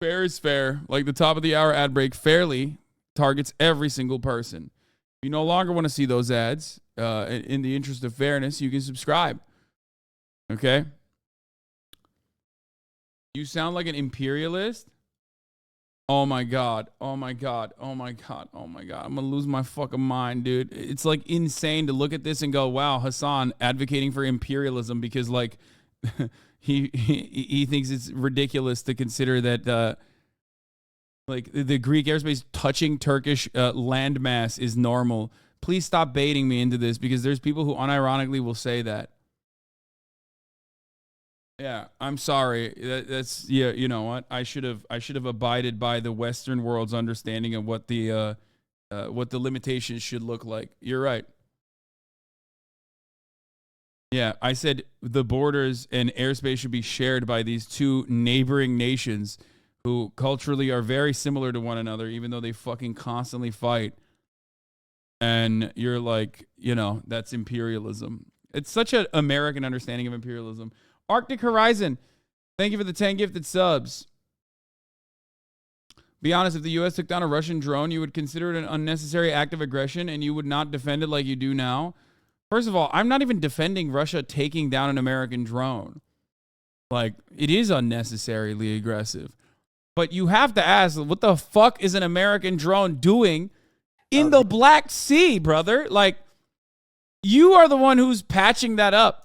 Fair is fair. Like the top of the hour ad break fairly targets every single person. If you no longer want to see those ads, in the interest of fairness, you can subscribe. Okay? You sound like an imperialist. Oh my God. Oh my God. Oh my God. Oh my God. I'm going to lose my fucking mind, dude. It's like insane to look at this and go, wow, Hassan advocating for imperialism because like he thinks it's ridiculous to consider that like the Greek airspace touching Turkish landmass is normal. Please stop baiting me into this because there's people who unironically will say that. Yeah, I'm sorry. That's yeah. You know what? I should have abided by the Western world's understanding of what the limitations should look like. You're right. Yeah, I said the borders and airspace should be shared by these two neighboring nations who culturally are very similar to one another, even though they fucking constantly fight. And you're like, you know, that's imperialism. It's such an American understanding of imperialism. Arctic Horizon, thank you for the 10 gifted subs. Be honest, if the U.S. took down a Russian drone, you would consider it an unnecessary act of aggression and you would not defend it like you do now? First of all, I'm not even defending Russia taking down an American drone. Like, it is unnecessarily aggressive. But you have to ask, what the fuck is an American drone doing in the Black Sea, brother? Like, you are the one who's patching that up.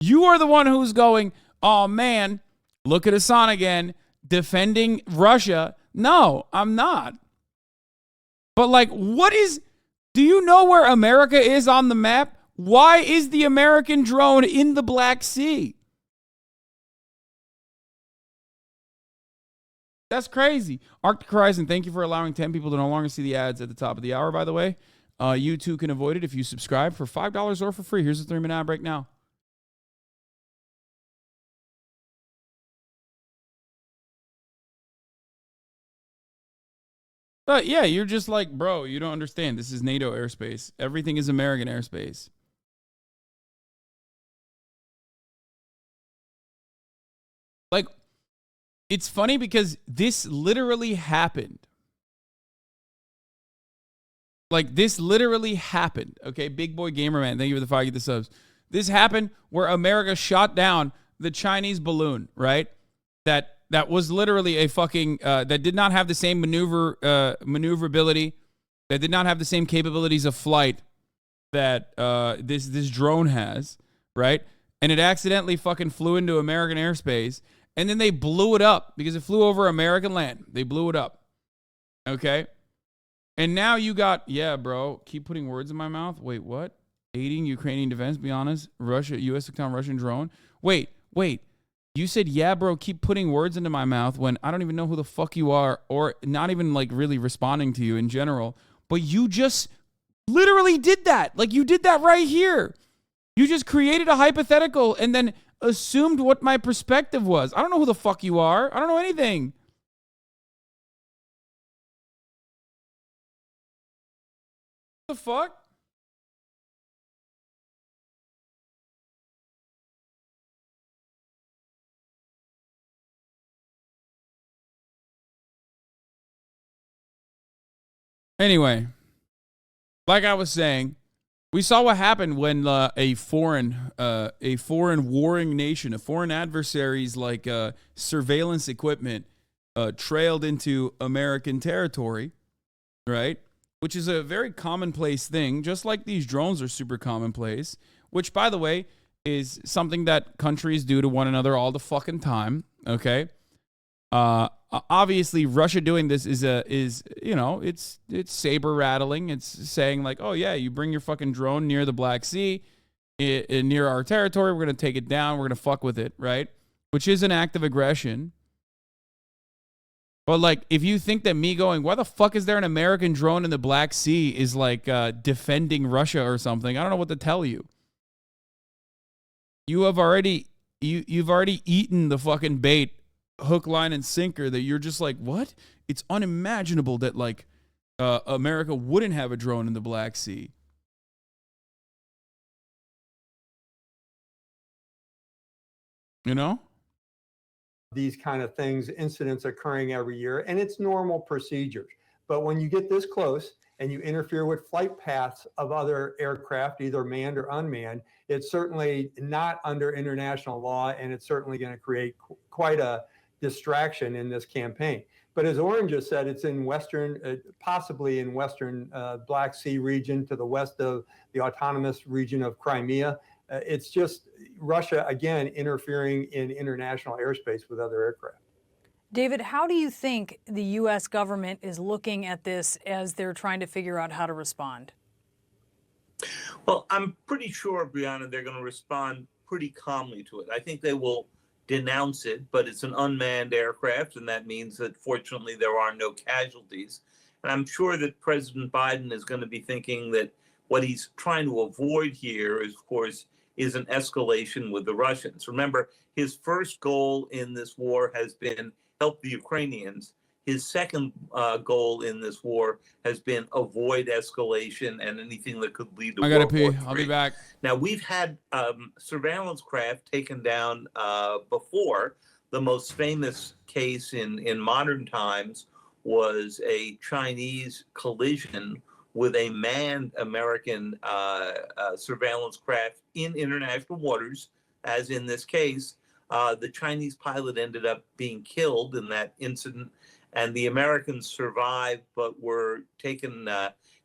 You are the one who's going, oh man, look at Hassan again, defending Russia. No, I'm not. But like, do you know where America is on the map? Why is the American drone in the Black Sea? That's crazy. Arctic Horizon, thank you for allowing 10 people to no longer see the ads at the top of the hour, by the way. You too can avoid it if you subscribe for $5 or for free. Here's a 3-minute ad break now. But yeah, you're just like, bro, you don't understand. This is NATO airspace. Everything is American airspace. Like, it's funny because this literally happened. Like, this literally happened. Okay, Big Boy Gamer Man, thank you for the 5 get the subs. This happened where America shot down the Chinese balloon, right? That was literally a fucking, that did not have the same maneuverability, that did not have the same capabilities of flight that this drone has, right? And it accidentally fucking flew into American airspace, and then they blew it up because it flew over American land. They blew it up, okay? And now you got, yeah, bro, keep putting words in my mouth. Wait, what? Aiding Ukrainian defense, be honest. U.S. took down Russian drone. Wait. You said, yeah, bro, keep putting words into my mouth when I don't even know who the fuck you are or not even like really responding to you in general. But you just literally did that. Like you did that right here. You just created a hypothetical and then assumed what my perspective was. I don't know who the fuck you are. I don't know anything. What the fuck? Anyway, like I was saying, we saw what happened when a foreign warring nation, a foreign adversary's like surveillance equipment trailed into American territory, right? Which is a very commonplace thing, just like these drones are super commonplace, which, by the way, is something that countries do to one another all the fucking time, okay? Obviously, Russia doing this is you know, it's saber rattling. It's saying like, oh yeah, you bring your fucking drone near the Black Sea, near our territory, we're gonna take it down, we're gonna fuck with it, right? Which is an act of aggression. But like, if you think that me going, why the fuck is there an American drone in the Black Sea is like defending Russia or something, I don't know what to tell you. you've already eaten the fucking bait, hook, line, and sinker, that you're just like, what? It's unimaginable that like America wouldn't have a drone in the Black Sea. You know? These kind of things, incidents occurring every year, and it's normal procedures. But when you get this close and you interfere with flight paths of other aircraft, either manned or unmanned, it's certainly not under international law, and it's certainly going to create quite a distraction in this campaign. But as Oren just said, it's in possibly in western Black Sea region to the west of the autonomous region of Crimea. It's just Russia, again, interfering in international airspace with other aircraft. David, how do you think the U.S. government is looking at this as they're trying to figure out how to respond? Well, I'm pretty sure, Brianna, they're going to respond pretty calmly to it. I think they will denounce it, but it's an unmanned aircraft, and that means that fortunately there are no casualties. And I'm sure that President Biden is going to be thinking that what he's trying to avoid here is, of course, is an escalation with the Russians. Remember, his first goal in this war has been help the Ukrainians. His second goal in this war has been avoid escalation and anything that could lead to I gotta World War pee. III. I'll be back. Now, we've had surveillance craft taken down before. The most famous case in modern times was a Chinese collision with a manned American surveillance craft in international waters, as in this case. The Chinese pilot ended up being killed in that incident, and the Americans survived but were taken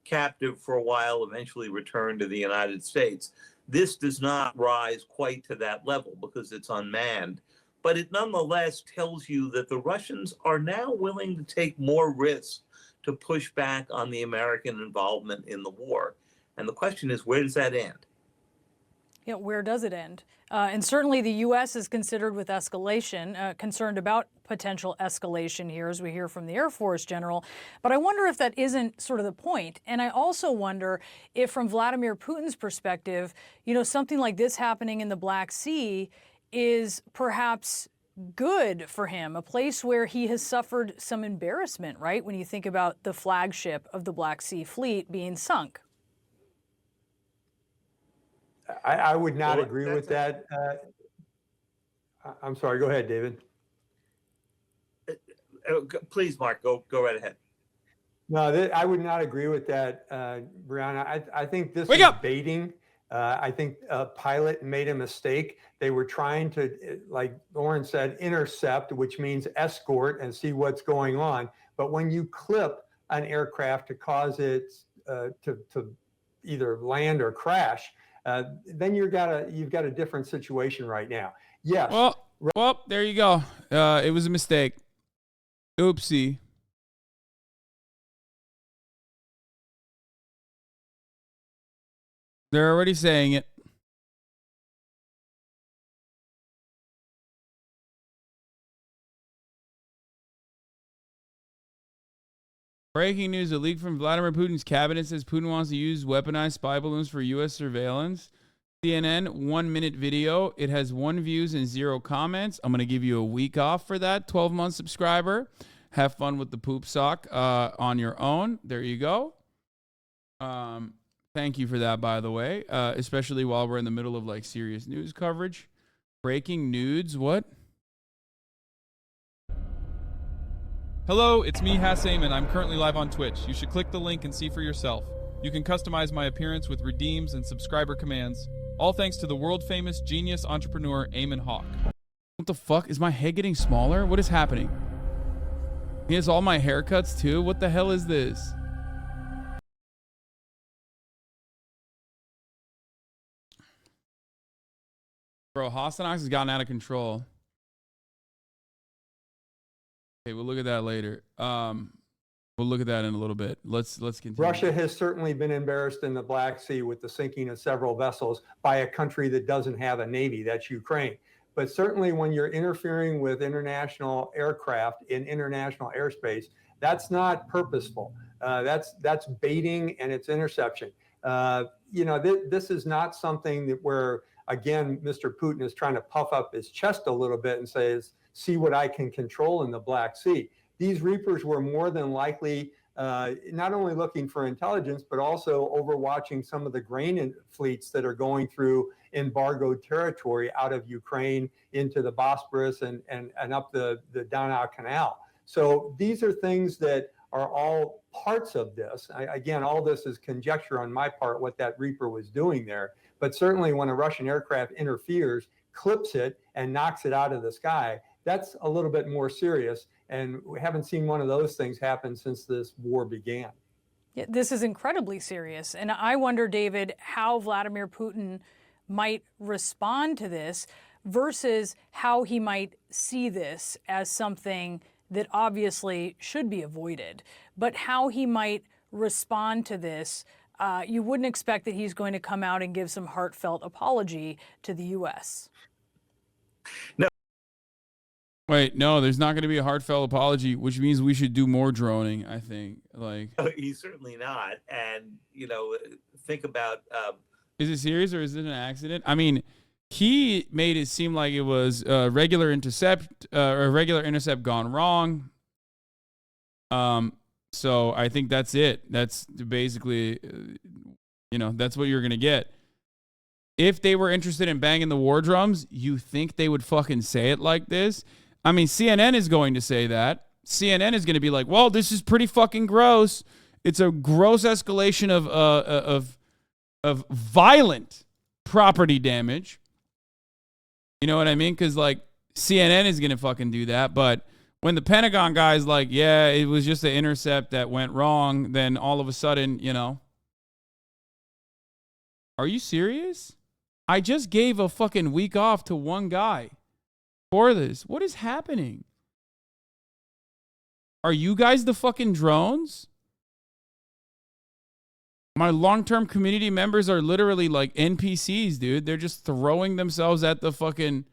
captive for a while, eventually returned to the United States. This does not rise quite to that level because it's unmanned, but it nonetheless tells you that the Russians are now willing to take more risks to push back on the American involvement in the war. And the question is, where does that end? Yeah, where does it end? And certainly the U.S. is concerned with escalation, concerned about potential escalation here, as we hear from the Air Force General. But I wonder if that isn't sort of the point. And I also wonder if, from Vladimir Putin's perspective, something like this happening in the Black Sea is perhaps good for him, a place where he has suffered some embarrassment, right? When you think about the flagship of the Black Sea Fleet being sunk. I would not agree with that. I'm sorry, go ahead, David. Please, Mark, go right ahead. No, I would not agree with that, Brianna. I think this is baiting. I think a pilot made a mistake. They were trying to, like Lauren said, intercept, which means escort and see what's going on. But when you clip an aircraft to cause it to either land or crash, then you've got a different situation right now. Yes. Well, there you go. It was a mistake. Oopsie. They're already saying it. Breaking news, a leak from Vladimir Putin's cabinet says Putin wants to use weaponized spy balloons for U.S. surveillance. CNN 1-minute video. It has 1 views and 0 comments. I'm going to give you a week off for that, 12-month subscriber. Have fun with the poop sock on your own. There you go. Thank you for that, by the way, especially while we're in the middle of like serious news coverage. Breaking nudes, what? Hello, it's me, Hasanabi, and I'm currently live on Twitch. You should click the link and see for yourself. You can customize my appearance with redeems and subscriber commands, all thanks to the world-famous genius entrepreneur Eamon Hawk. What the fuck? Is my head getting smaller? What is happening? He has all my haircuts too? What the hell is this? Bro, Hasanabi has gotten out of control. Okay, we'll look at that later. We'll look at that in a little bit. Let's continue. Russia has certainly been embarrassed in the Black Sea with the sinking of several vessels by a country that doesn't have a navy. That's Ukraine. But certainly when you're interfering with international aircraft in international airspace, that's not purposeful. That's baiting and it's interception. This is not something that where again, Mr. Putin is trying to puff up his chest a little bit and says, see what I can control in the Black Sea. These Reapers were more than likely not only looking for intelligence, but also overwatching some of the grain fleets that are going through embargoed territory out of Ukraine into the Bosporus and up the Danube Canal. So these are things that are all parts of this. Again, all this is conjecture on my part, what that Reaper was doing there. But certainly when a Russian aircraft interferes, clips it, and knocks it out of the sky, that's a little bit more serious. And we haven't seen one of those things happen since this war began. Yeah, this is incredibly serious. And I wonder, David, how Vladimir Putin might respond to this versus how he might see this as something that obviously should be avoided, but how he might respond to this. You wouldn't expect that he's going to come out and give some heartfelt apology to the U.S. No. Wait, no, there's not going to be a heartfelt apology, which means we should do more droning, I think. Like, He's certainly not. And, you know, think about... is it serious or is it an accident? I mean, he made it seem like it was a regular intercept gone wrong. So I think that's it. That's basically, that's what you're going to get. If they were interested in banging the war drums, you think they would fucking say it like this? I mean, CNN is going to say that. CNN is going to be like, well, this is pretty fucking gross. It's a gross escalation of violent property damage. You know what I mean? Because, like, CNN is going to fucking do that. But when the Pentagon guy's like, yeah, it was just an intercept that went wrong, then all of a sudden, are you serious? I just gave a fucking week off to one guy for this. What is happening? Are you guys the fucking drones? My long-term community members are literally like NPCs, dude. They're just throwing themselves at the fucking...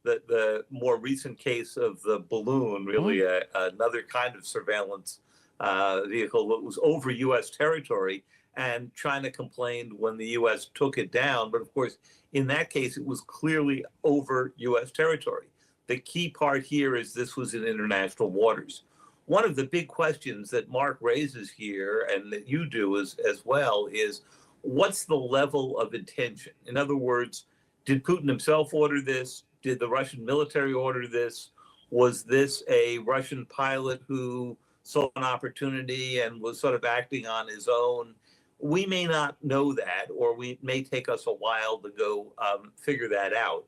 The more recent case of the balloon, really another kind of surveillance vehicle that was over U.S. territory, and China complained when the U.S. took it down. But of course, in that case, it was clearly over U.S. territory. The key part here is this was in international waters. One of the big questions that Mark raises here, and that you do as well, is what's the level of intention? In other words, did Putin himself order this? Did the Russian military order this? Was this a Russian pilot who saw an opportunity and was sort of acting on his own? We may not know that, or it may take us a while to go figure that out.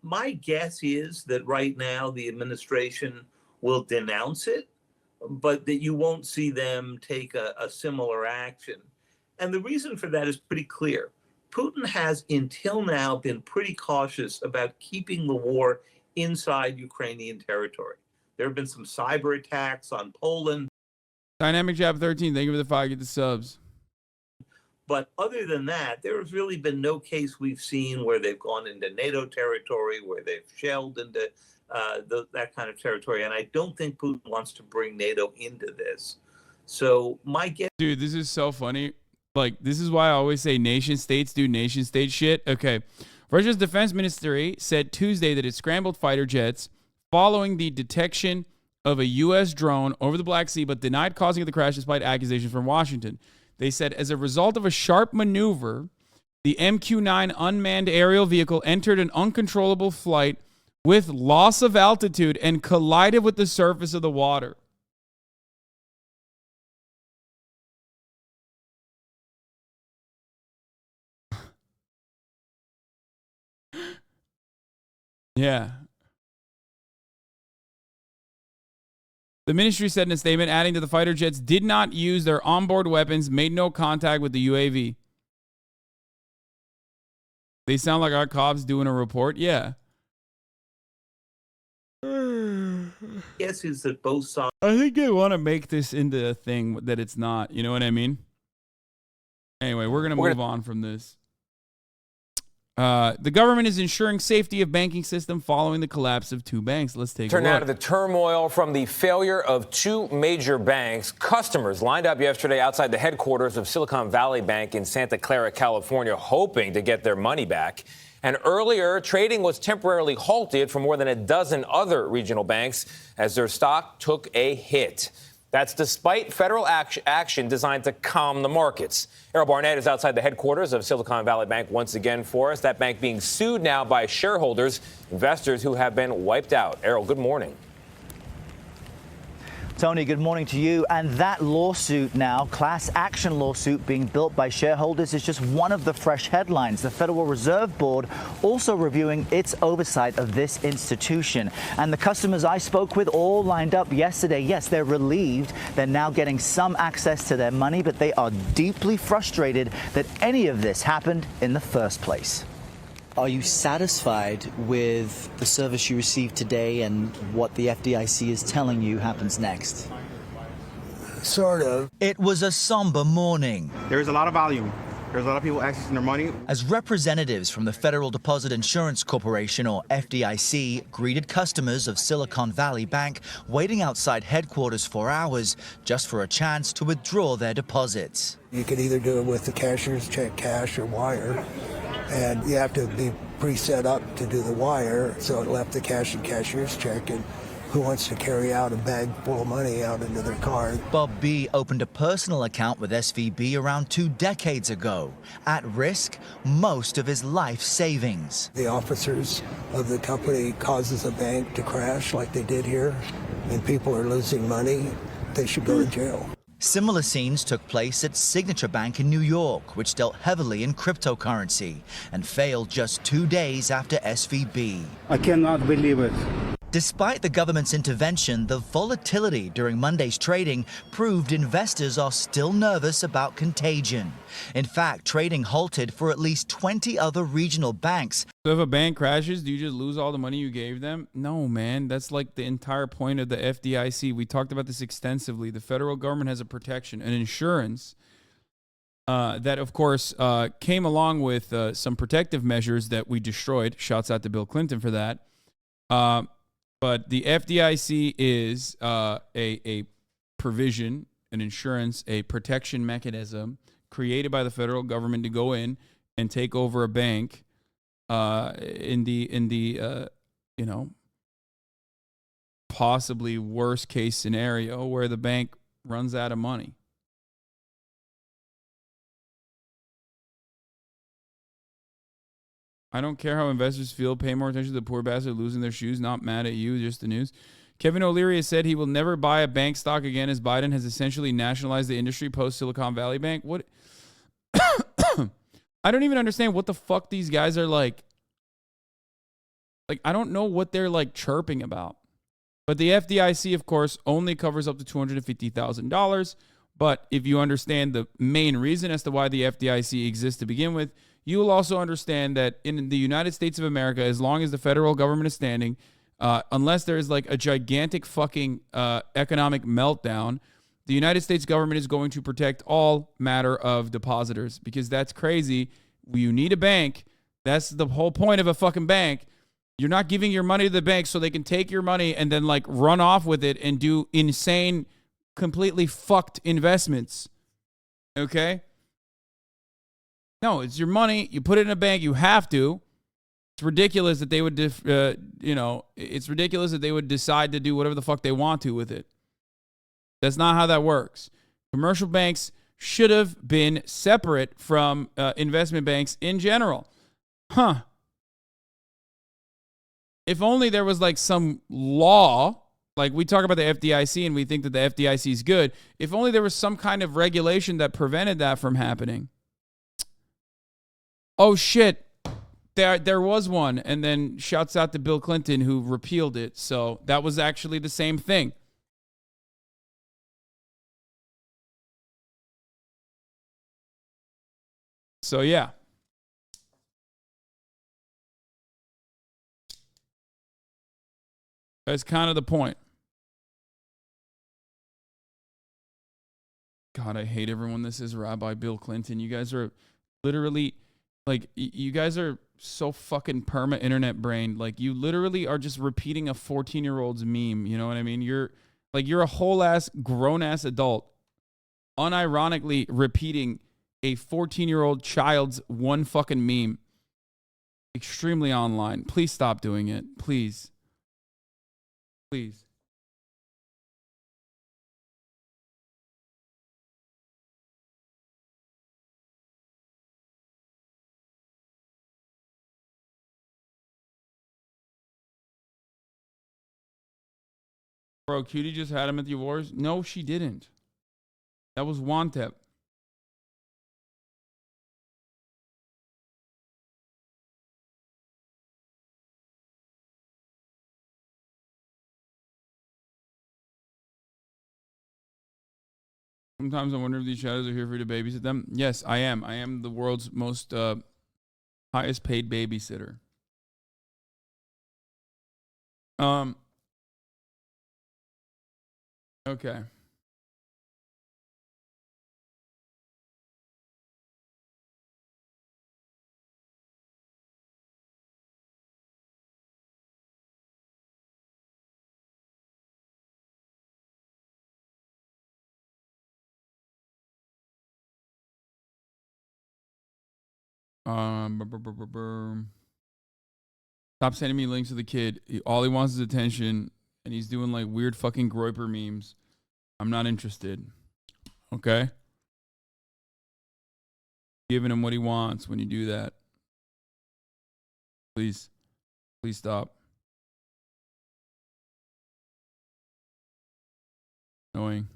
My guess is that right now the administration will denounce it, but that you won't see them take a similar action. And the reason for that is pretty clear. Putin has until now been pretty cautious about keeping the war inside Ukrainian territory. There have been some cyber attacks on Poland. Dynamic Jab 13, thank you for the 5, get the subs. But other than that, there has really been no case we've seen where they've gone into NATO territory, where they've shelled into that kind of territory. And I don't think Putin wants to bring NATO into this. So my guess... Dude, this is so funny. Like, this is why I always say nation states do nation state shit. Okay. Russia's defense ministry said Tuesday that it scrambled fighter jets following the detection of a U.S. drone over the Black Sea, but denied causing the crash despite accusations from Washington. They said as a result of a sharp maneuver, the MQ-9 unmanned aerial vehicle entered an uncontrollable flight with loss of altitude and collided with the surface of the water. Yeah. The ministry said in a statement, adding that the fighter jets did not use their onboard weapons, made no contact with the UAV. They sound like our cops doing a report? Yeah. Guess is that both sides... I think they want to make this into a thing that it's not. You know what I mean? Anyway, we're going to move on from this. The government is ensuring safety of banking system following the collapse of two banks. Let's take a Turn look. now to the turmoil from the failure of two major banks. Customers lined up yesterday outside the headquarters of Silicon Valley Bank in Santa Clara, California, hoping to get their money back. And earlier, trading was temporarily halted for more than a dozen other regional banks as their stock took a hit. That's despite federal action designed to calm the markets. Errol Barnett is outside the headquarters of Silicon Valley Bank once again for us. That bank being sued now by shareholders, investors who have been wiped out. Errol, good morning. Tony, good morning to you. And that lawsuit now, class action lawsuit being built by shareholders, is just one of the fresh headlines. The Federal Reserve Board also reviewing its oversight of this institution. And the customers I spoke with all lined up yesterday. Yes, they're relieved. They're now getting some access to their money, but they are deeply frustrated that any of this happened in the first place. Are you satisfied with the service you received today and what the FDIC is telling you happens next? Sort of. It was a somber morning. There's a lot of volume. There's a lot of people accessing their money. As representatives from the Federal Deposit Insurance Corporation, or FDIC, greeted customers of Silicon Valley Bank waiting outside headquarters for hours just for a chance to withdraw their deposits. You could either do it with the cashier's check, cash, or wire. And you have to be pre-set up to do the wire, so it left the cash and cashier's check, and who wants to carry out a bag full of money out into their car? Bob B. opened a personal account with SVB around 2 decades ago. At risk, most of his life savings. The officers of the company causes a bank to crash like they did here, and people are losing money. They should go to jail. Similar scenes took place at Signature Bank in New York, which dealt heavily in cryptocurrency and failed just 2 days after SVB. I cannot believe it. Despite the government's intervention, the volatility during Monday's trading proved investors are still nervous about contagion. In fact, trading halted for at least 20 other regional banks. So if a bank crashes, do you just lose all the money you gave them? No, man. That's like the entire point of the FDIC. We talked about this extensively. The federal government has a protection, an insurance that, of course, came along with some protective measures that we destroyed. Shouts out to Bill Clinton for that. But the FDIC is a provision, an insurance, a protection mechanism created by the federal government to go in and take over a bank in the possibly worst case scenario where the bank runs out of money. I don't care how investors feel. Pay more attention to the poor bastard losing their shoes. Not mad at you, just the news. Kevin O'Leary has said he will never buy a bank stock again as Biden has essentially nationalized the industry post Silicon Valley Bank. What? I don't even understand what the fuck these guys are like. Like, I don't know what they're like chirping about. But the FDIC, of course, only covers up to $250,000. But if you understand the main reason as to why the FDIC exists to begin with, you will also understand that in the United States of America, as long as the federal government is standing, unless there is like a gigantic fucking economic meltdown, the United States government is going to protect all matter of depositors because that's crazy. You need a bank. That's the whole point of a fucking bank. You're not giving your money to the bank so they can take your money and then like run off with it and do insane, completely fucked investments. Okay? No, it's your money. You put it in a bank. You have to. It's ridiculous that they would, it's ridiculous that they would decide to do whatever the fuck they want to with it. That's not how that works. Commercial banks should have been separate from investment banks in general. Huh. If only there was like some law, like we talk about the FDIC and we think that the FDIC is good. If only there was some kind of regulation that prevented that from happening. Oh, shit. There was one. And then shouts out to Bill Clinton who repealed it. So that was actually the same thing. So, yeah. That's kind of the point. God, I hate everyone. This is Rabbi Bill Clinton. You guys are literally... Like, you guys are so fucking perma internet brained. Like, you literally are just repeating a 14-year-old's meme. You know what I mean? You're a whole ass grown ass adult, unironically repeating a 14-year-old child's one fucking meme. Extremely online. Please stop doing it. Please. Please. Bro, Cutie just had him at the awards? No, she didn't. That was Wantep. Sometimes I wonder if these shadows are here for you to babysit them. Yes, I am. I am the world's most highest paid babysitter. Okay. Stop sending me links to the kid. All he wants is attention, and he's doing like weird fucking Groiper memes. I'm not interested. Okay? Giving him what he wants when you do that. Please. Please stop. Annoying.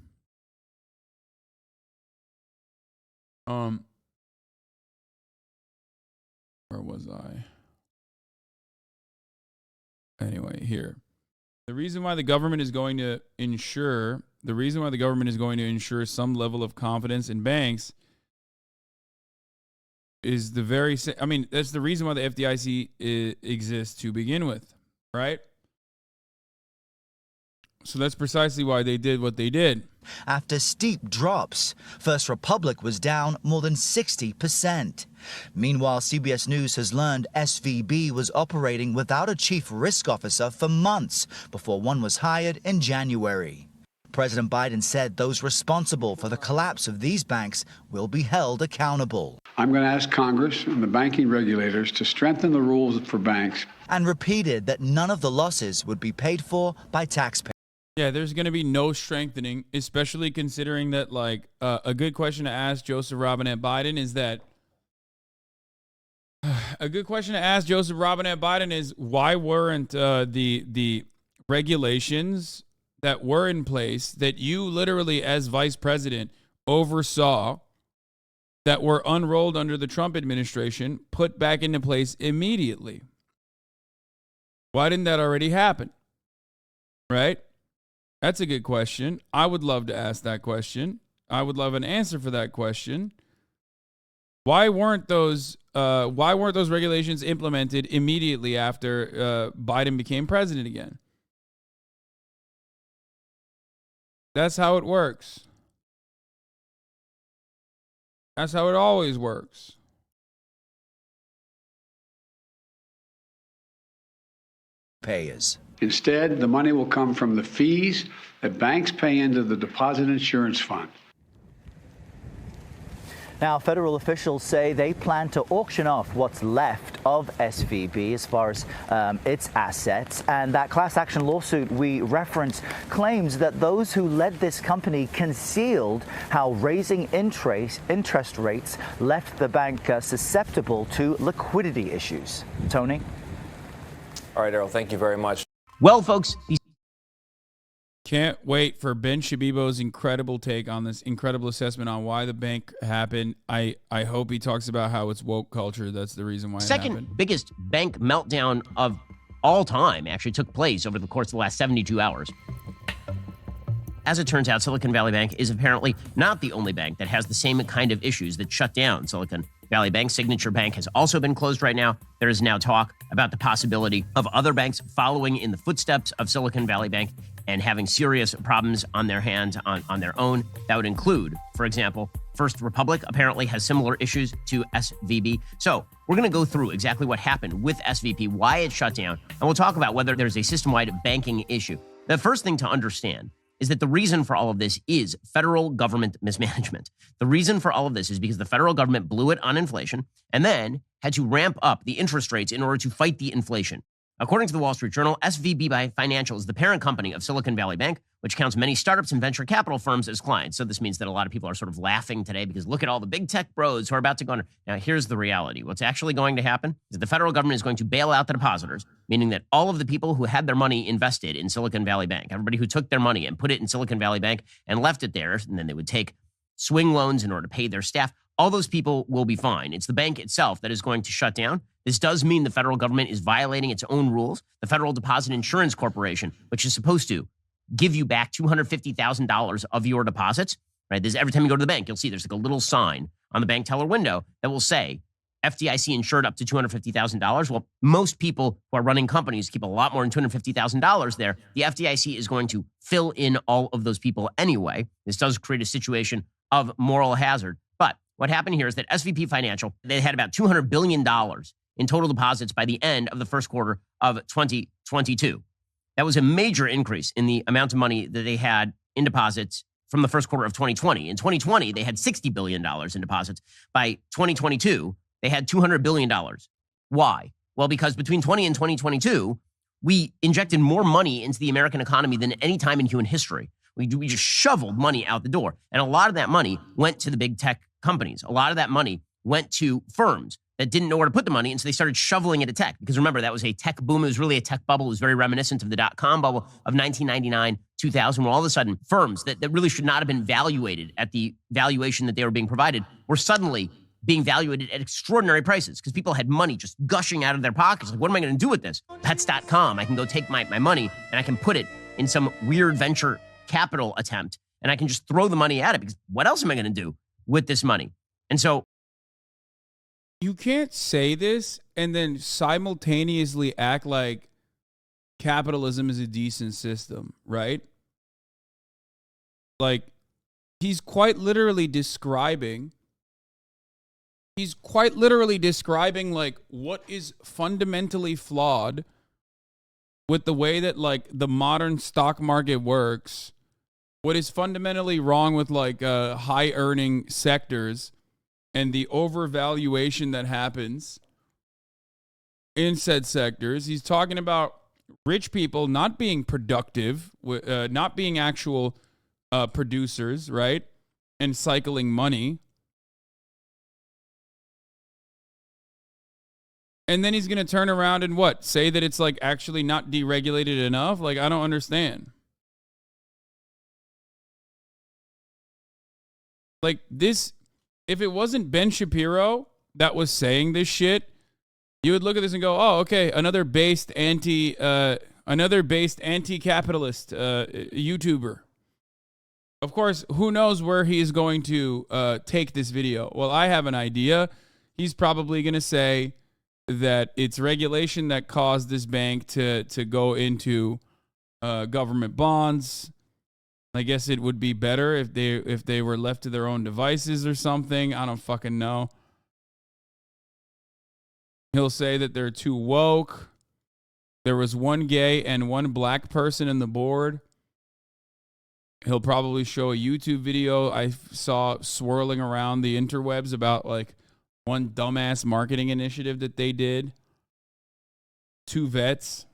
Where was I? Anyway, here. The reason why the government is going to ensure some level of confidence in banks is the very, I mean, that's the reason why the FDIC exists to begin with, right? So that's precisely why they did what they did. After steep drops, First Republic was down more than 60%. Meanwhile, CBS News has learned SVB was operating without a chief risk officer for months before one was hired in January. President Biden said those responsible for the collapse of these banks will be held accountable. I'm going to ask Congress and the banking regulators to strengthen the rules for banks. And repeated that none of the losses would be paid for by taxpayers. Yeah, there's going to be no strengthening, especially considering that, like, a good question to ask Joseph Robinette Biden is that, why weren't the regulations that were in place that you literally as vice president oversaw that were unrolled under the Trump administration put back into place immediately? Why didn't that already happen? Right? That's a good question. I would love to ask that question. I would love an answer for that question. Why weren't those regulations implemented immediately after Biden became president again? That's how it works. That's how it always works. Payers. Instead, the money will come from the fees that banks pay into the Deposit Insurance Fund. Now, federal officials say they plan to auction off what's left of SVB as far as its assets. And that class action lawsuit we reference claims that those who led this company concealed how raising interest rates left the bank susceptible to liquidity issues. Tony? All right, Errol, thank you very much. Well, folks, can't wait for Ben Shabibo's incredible take on this, incredible assessment on why the bank happened. I hope he talks about how it's woke culture. That's the reason why it happened. Second biggest bank meltdown of all time actually took place over the course of the last 72 hours. As it turns out, Silicon Valley Bank is apparently not the only bank that has the same kind of issues that shut down Silicon Valley Bank. Signature Bank has also been closed right now. There is now talk about the possibility of other banks following in the footsteps of Silicon Valley Bank. and having serious problems on their hands on their own. That would include, for example, First Republic apparently has similar issues to SVB. So we're going to go through exactly what happened with SVB, why it shut down, and we'll talk about whether there's a system-wide banking issue. The first thing to understand is that the reason for all of this is federal government mismanagement. The reason for all of this is because the federal government blew it on inflation and then had to ramp up the interest rates in order to fight the inflation. According to the Wall Street Journal, SVB Financial is the parent company of Silicon Valley Bank, which counts many startups and venture capital firms as clients. So this means that a lot of people are sort of laughing today because look at all the big tech bros who are about to go under. Now, here's the reality. What's actually going to happen is that the federal government is going to bail out the depositors, meaning that all of the people who had their money invested in Silicon Valley Bank, everybody who took their money and put it in Silicon Valley Bank and left it there, and then they would take swing loans in order to pay their staff, all those people will be fine. It's the bank itself that is going to shut down. This does mean the federal government is violating its own rules. The Federal Deposit Insurance Corporation, which is supposed to give you back $250,000 of your deposits, right? This, every time you go to the bank, you'll see there's like a little sign on the bank teller window that will say FDIC insured up to $250,000. Well, most people who are running companies keep a lot more than $250,000 there. The FDIC is going to fill in all of those people anyway. This does create a situation of moral hazard. But what happened here is that SVB Financial, they had about $200 billion in total deposits by the end of the first quarter of 2022. That was a major increase in the amount of money that they had in deposits from the first quarter of 2020. In 2020, they had $60 billion in deposits. By 2022, they had $200 billion. Why? Well, because between 20 and 2022, we injected more money into the American economy than any time in human history. We just shoveled money out the door. And a lot of that money went to the big tech companies. A lot of that money went to firms that didn't know where to put the money, and so they started shoveling it at tech. Because remember, that was a tech boom. It was really a tech bubble. It was very reminiscent of the dot-com bubble of 1999, 2000, where all of a sudden firms that really should not have been valuated at the valuation that they were being provided were suddenly being valuated at extraordinary prices because people had money just gushing out of their pockets. Like, what am I going to do with this? Pets.com, I can go take my money and I can put it in some weird venture capital attempt, and I can just throw the money at it because what else am I going to do with this money? And so you can't say this and then simultaneously act like capitalism is a decent system, right? Like, he's quite literally describing like what is fundamentally flawed with the way that like the modern stock market works, what is fundamentally wrong with like high earning sectors and the overvaluation that happens in said sectors. He's talking about rich people not being productive, not being actual producers, right? And cycling money. And then he's going to turn around and what? Say that it's like actually not deregulated enough? Like, I don't understand. Like this, if it wasn't Ben Shapiro that was saying this shit, you would look at this and go, oh, okay, another based anti-capitalist YouTuber. Of course, who knows where he is going to take this video? Well, I have an idea. He's probably going to say that it's regulation that caused this bank to go into government bonds. I guess it would be better if they were left to their own devices or something. I don't fucking know. He'll say that they're too woke. There was one gay and one black person in the board. He'll probably show a YouTube video I saw swirling around the interwebs about like one dumbass marketing initiative that they did. 2 vets.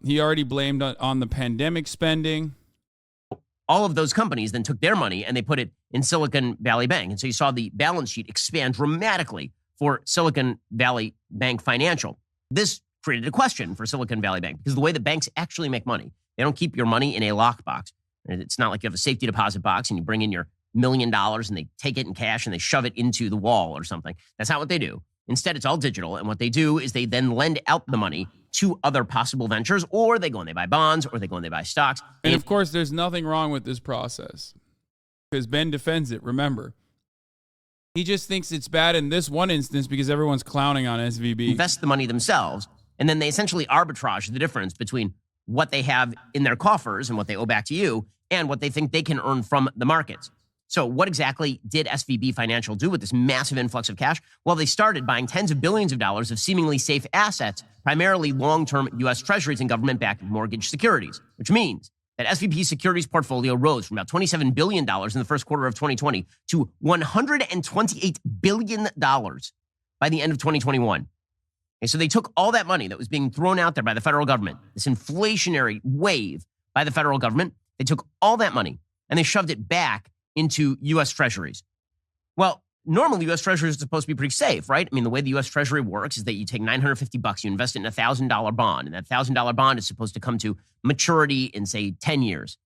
He already blamed on the pandemic spending. all of those companies then took their money and they put it in Silicon Valley Bank. And so you saw the balance sheet expand dramatically for Silicon Valley Bank Financial. This created a question for Silicon Valley Bank because the way that banks actually make money, they don't keep your money in a lockbox. It's not like you have a safety deposit box and you bring in your $1 million and they take it in cash and they shove it into the wall or something. That's not what they do. Instead, it's all digital. And what they do is they then lend out the money to other possible ventures, or they go and they buy bonds, or they go and they buy stocks. And of course, there's nothing wrong with this process because Ben defends it. Remember, he just thinks it's bad in this one instance because everyone's clowning on SVB. Invest the money themselves, and then they essentially arbitrage the difference between what they have in their coffers and what they owe back to you and what they think they can earn from the markets. So what exactly did SVB Financial do with this massive influx of cash? Well, they started buying tens of billions of dollars of seemingly safe assets, primarily long-term U.S. treasuries and government-backed mortgage securities, which means that SVB's securities portfolio rose from about $27 billion in the first quarter of 2020 to $128 billion by the end of 2021. Okay, so they took all that money that was being thrown out there by the federal government, this inflationary wave by the federal government, they took all that money and they shoved it back into U.S. treasuries. Well, normally U.S. treasuries are supposed to be pretty safe, right? I mean, the way the U.S. treasury works is that you take $950, you invest it in a $1,000 bond, and that $1,000 bond is supposed to come to maturity in, say, 10 years.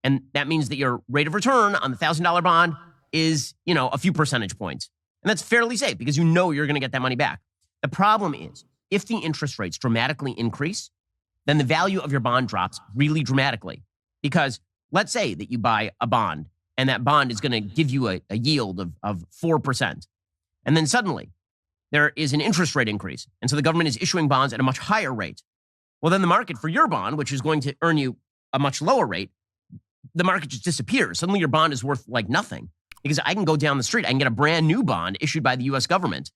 And that means that your rate of return on the $1,000 bond is, a few percentage points. And that's fairly safe because you know you're going to get that money back. The problem is, if the interest rates dramatically increase, then the value of your bond drops really dramatically. Because let's say that you buy a bond, and that bond is going to give you a yield of 4%. And then suddenly, there is an interest rate increase. And so the government is issuing bonds at a much higher rate. Well, then the market for your bond, which is going to earn you a much lower rate, the market just disappears. Suddenly your bond is worth like nothing. Because I can go down the street, I can get a brand new bond issued by the U.S. government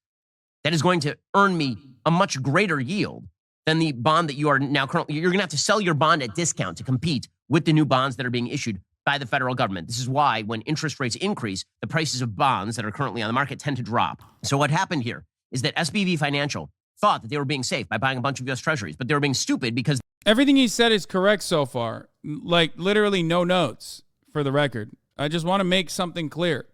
that is going to earn me a much greater yield than the bond that you are now currently. You're going to have to sell your bond at discount to compete with the new bonds that are being issued by the federal government. This is why when interest rates increase, the prices of bonds that are currently on the market tend to drop. So what happened here is that SVB Financial thought that they were being safe by buying a bunch of U.S. treasuries, but they were being stupid because everything he said is correct so far. Like literally no notes for the record. I just want to make something clear.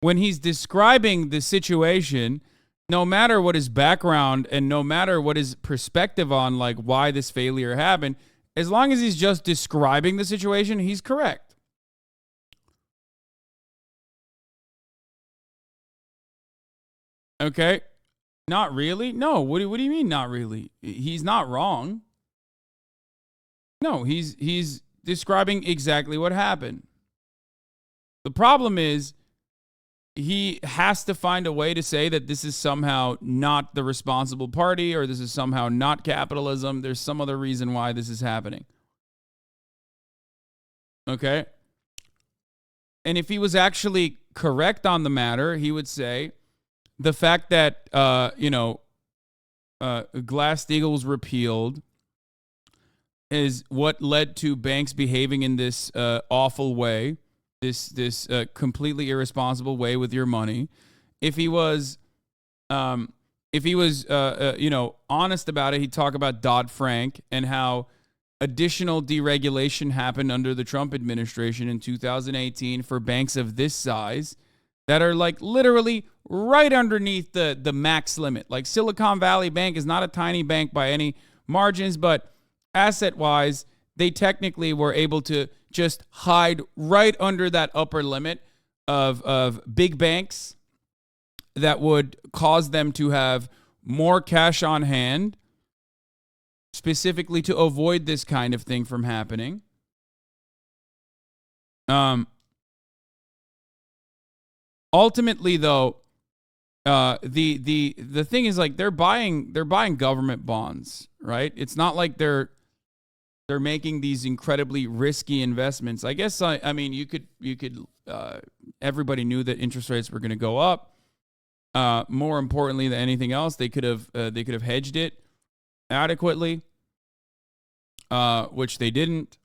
When he's describing the situation, no matter what his background and no matter what his perspective on like why this failure happened, as long as he's just describing the situation, he's correct. Okay? Not really? No. What do you mean not really? He's not wrong. No, he's describing exactly what happened. The problem is he has to find a way to say that this is somehow not the responsible party or this is somehow not capitalism. There's some other reason why this is happening. Okay? And if he was actually correct on the matter, he would say the fact that, Glass-Steagall was repealed is what led to banks behaving in this awful way. This completely irresponsible way with your money. If he was honest about it, he'd talk about Dodd-Frank and how additional deregulation happened under the Trump administration in 2018 for banks of this size that are like literally right underneath the max limit. Like Silicon Valley Bank is not a tiny bank by any margins, but asset-wise, they technically were able to just hide right under that upper limit of big banks that would cause them to have more cash on hand, specifically to avoid this kind of thing from happening. Ultimately, though, the thing is like they're buying government bonds, right? It's not like they're making these incredibly risky investments. I guess I mean you could everybody knew that interest rates were going to go up. More importantly than anything else, they could have hedged it adequately, which they didn't.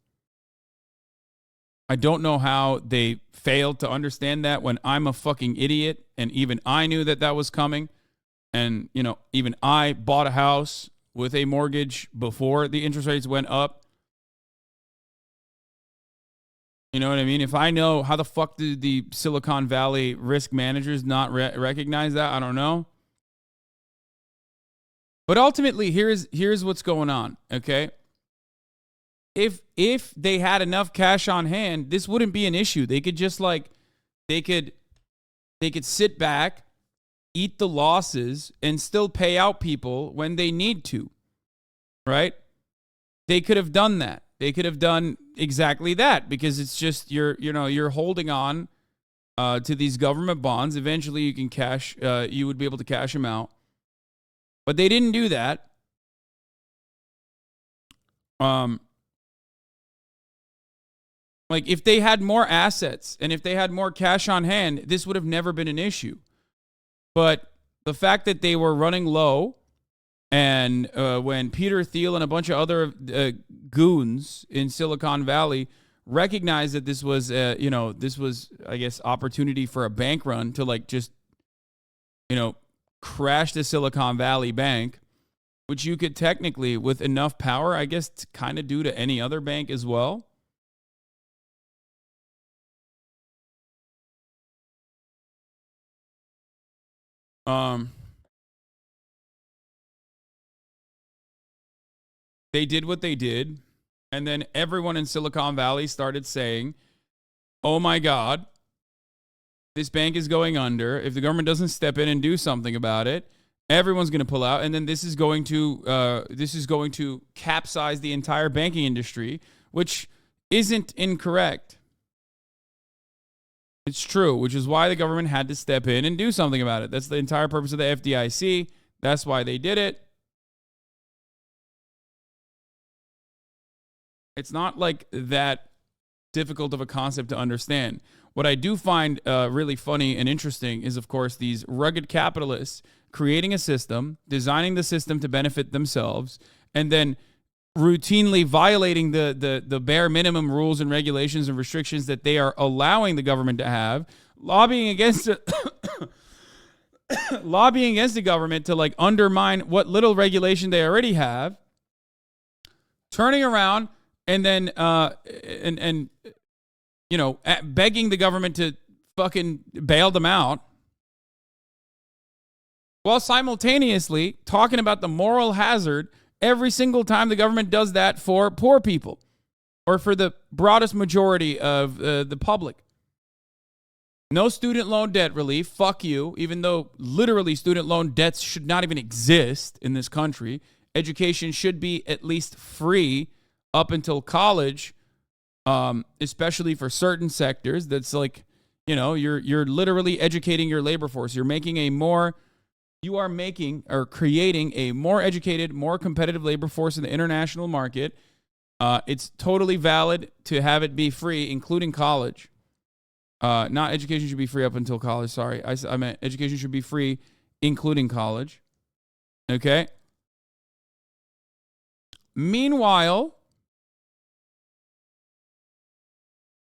I don't know how they failed to understand that when I'm a fucking idiot and even I knew that was coming. And, even I bought a house with a mortgage before the interest rates went up. You know what I mean? If I know, how the fuck did the Silicon Valley risk managers not recognize that? I don't know. But ultimately, here's what's going on, okay? If they had enough cash on hand, this wouldn't be an issue. They could just they could sit back, eat the losses, and still pay out people when they need to, right? They could have done that. They could have done exactly that because it's just you're holding on to these government bonds. Eventually, you can cash. You would be able to cash them out, but they didn't do that. Like, if they had more assets and if they had more cash on hand, this would have never been an issue. But the fact that they were running low, and when Peter Thiel and a bunch of other goons in Silicon Valley recognized that this was, this was, I guess, opportunity for a bank run to, like, just, crash the Silicon Valley Bank, which you could technically, with enough power, I guess, kind of do to any other bank as well. They did what they did, and then everyone in Silicon Valley started saying, oh my God, this bank is going under. If the government doesn't step in and do something about it, everyone's going to pull out, and then this is going to capsize the entire banking industry, which isn't incorrect. It's true, which is why the government had to step in and do something about it. That's the entire purpose of the FDIC. That's why they did it. It's not like that difficult of a concept to understand. What I do find really funny and interesting is, of course, these rugged capitalists creating a system, designing the system to benefit themselves, and then routinely violating the bare minimum rules and regulations and restrictions that they are allowing the government to have, lobbying against lobbying against the government to, like, undermine what little regulation they already have, turning around and then begging the government to fucking bail them out, while simultaneously talking about the moral hazard every single time the government does that for poor people or for the broadest majority of the public. No student loan debt relief. Fuck you. Even though literally student loan debts should not even exist in this country. Education should be at least free up until college, especially for certain sectors. That's like, you're literally educating your labor force. You are making or creating a more educated, more competitive labor force in the international market. It's totally valid to have it be free, including college. Not education should be free up until college. Sorry. I meant education should be free, including college. Okay. Meanwhile,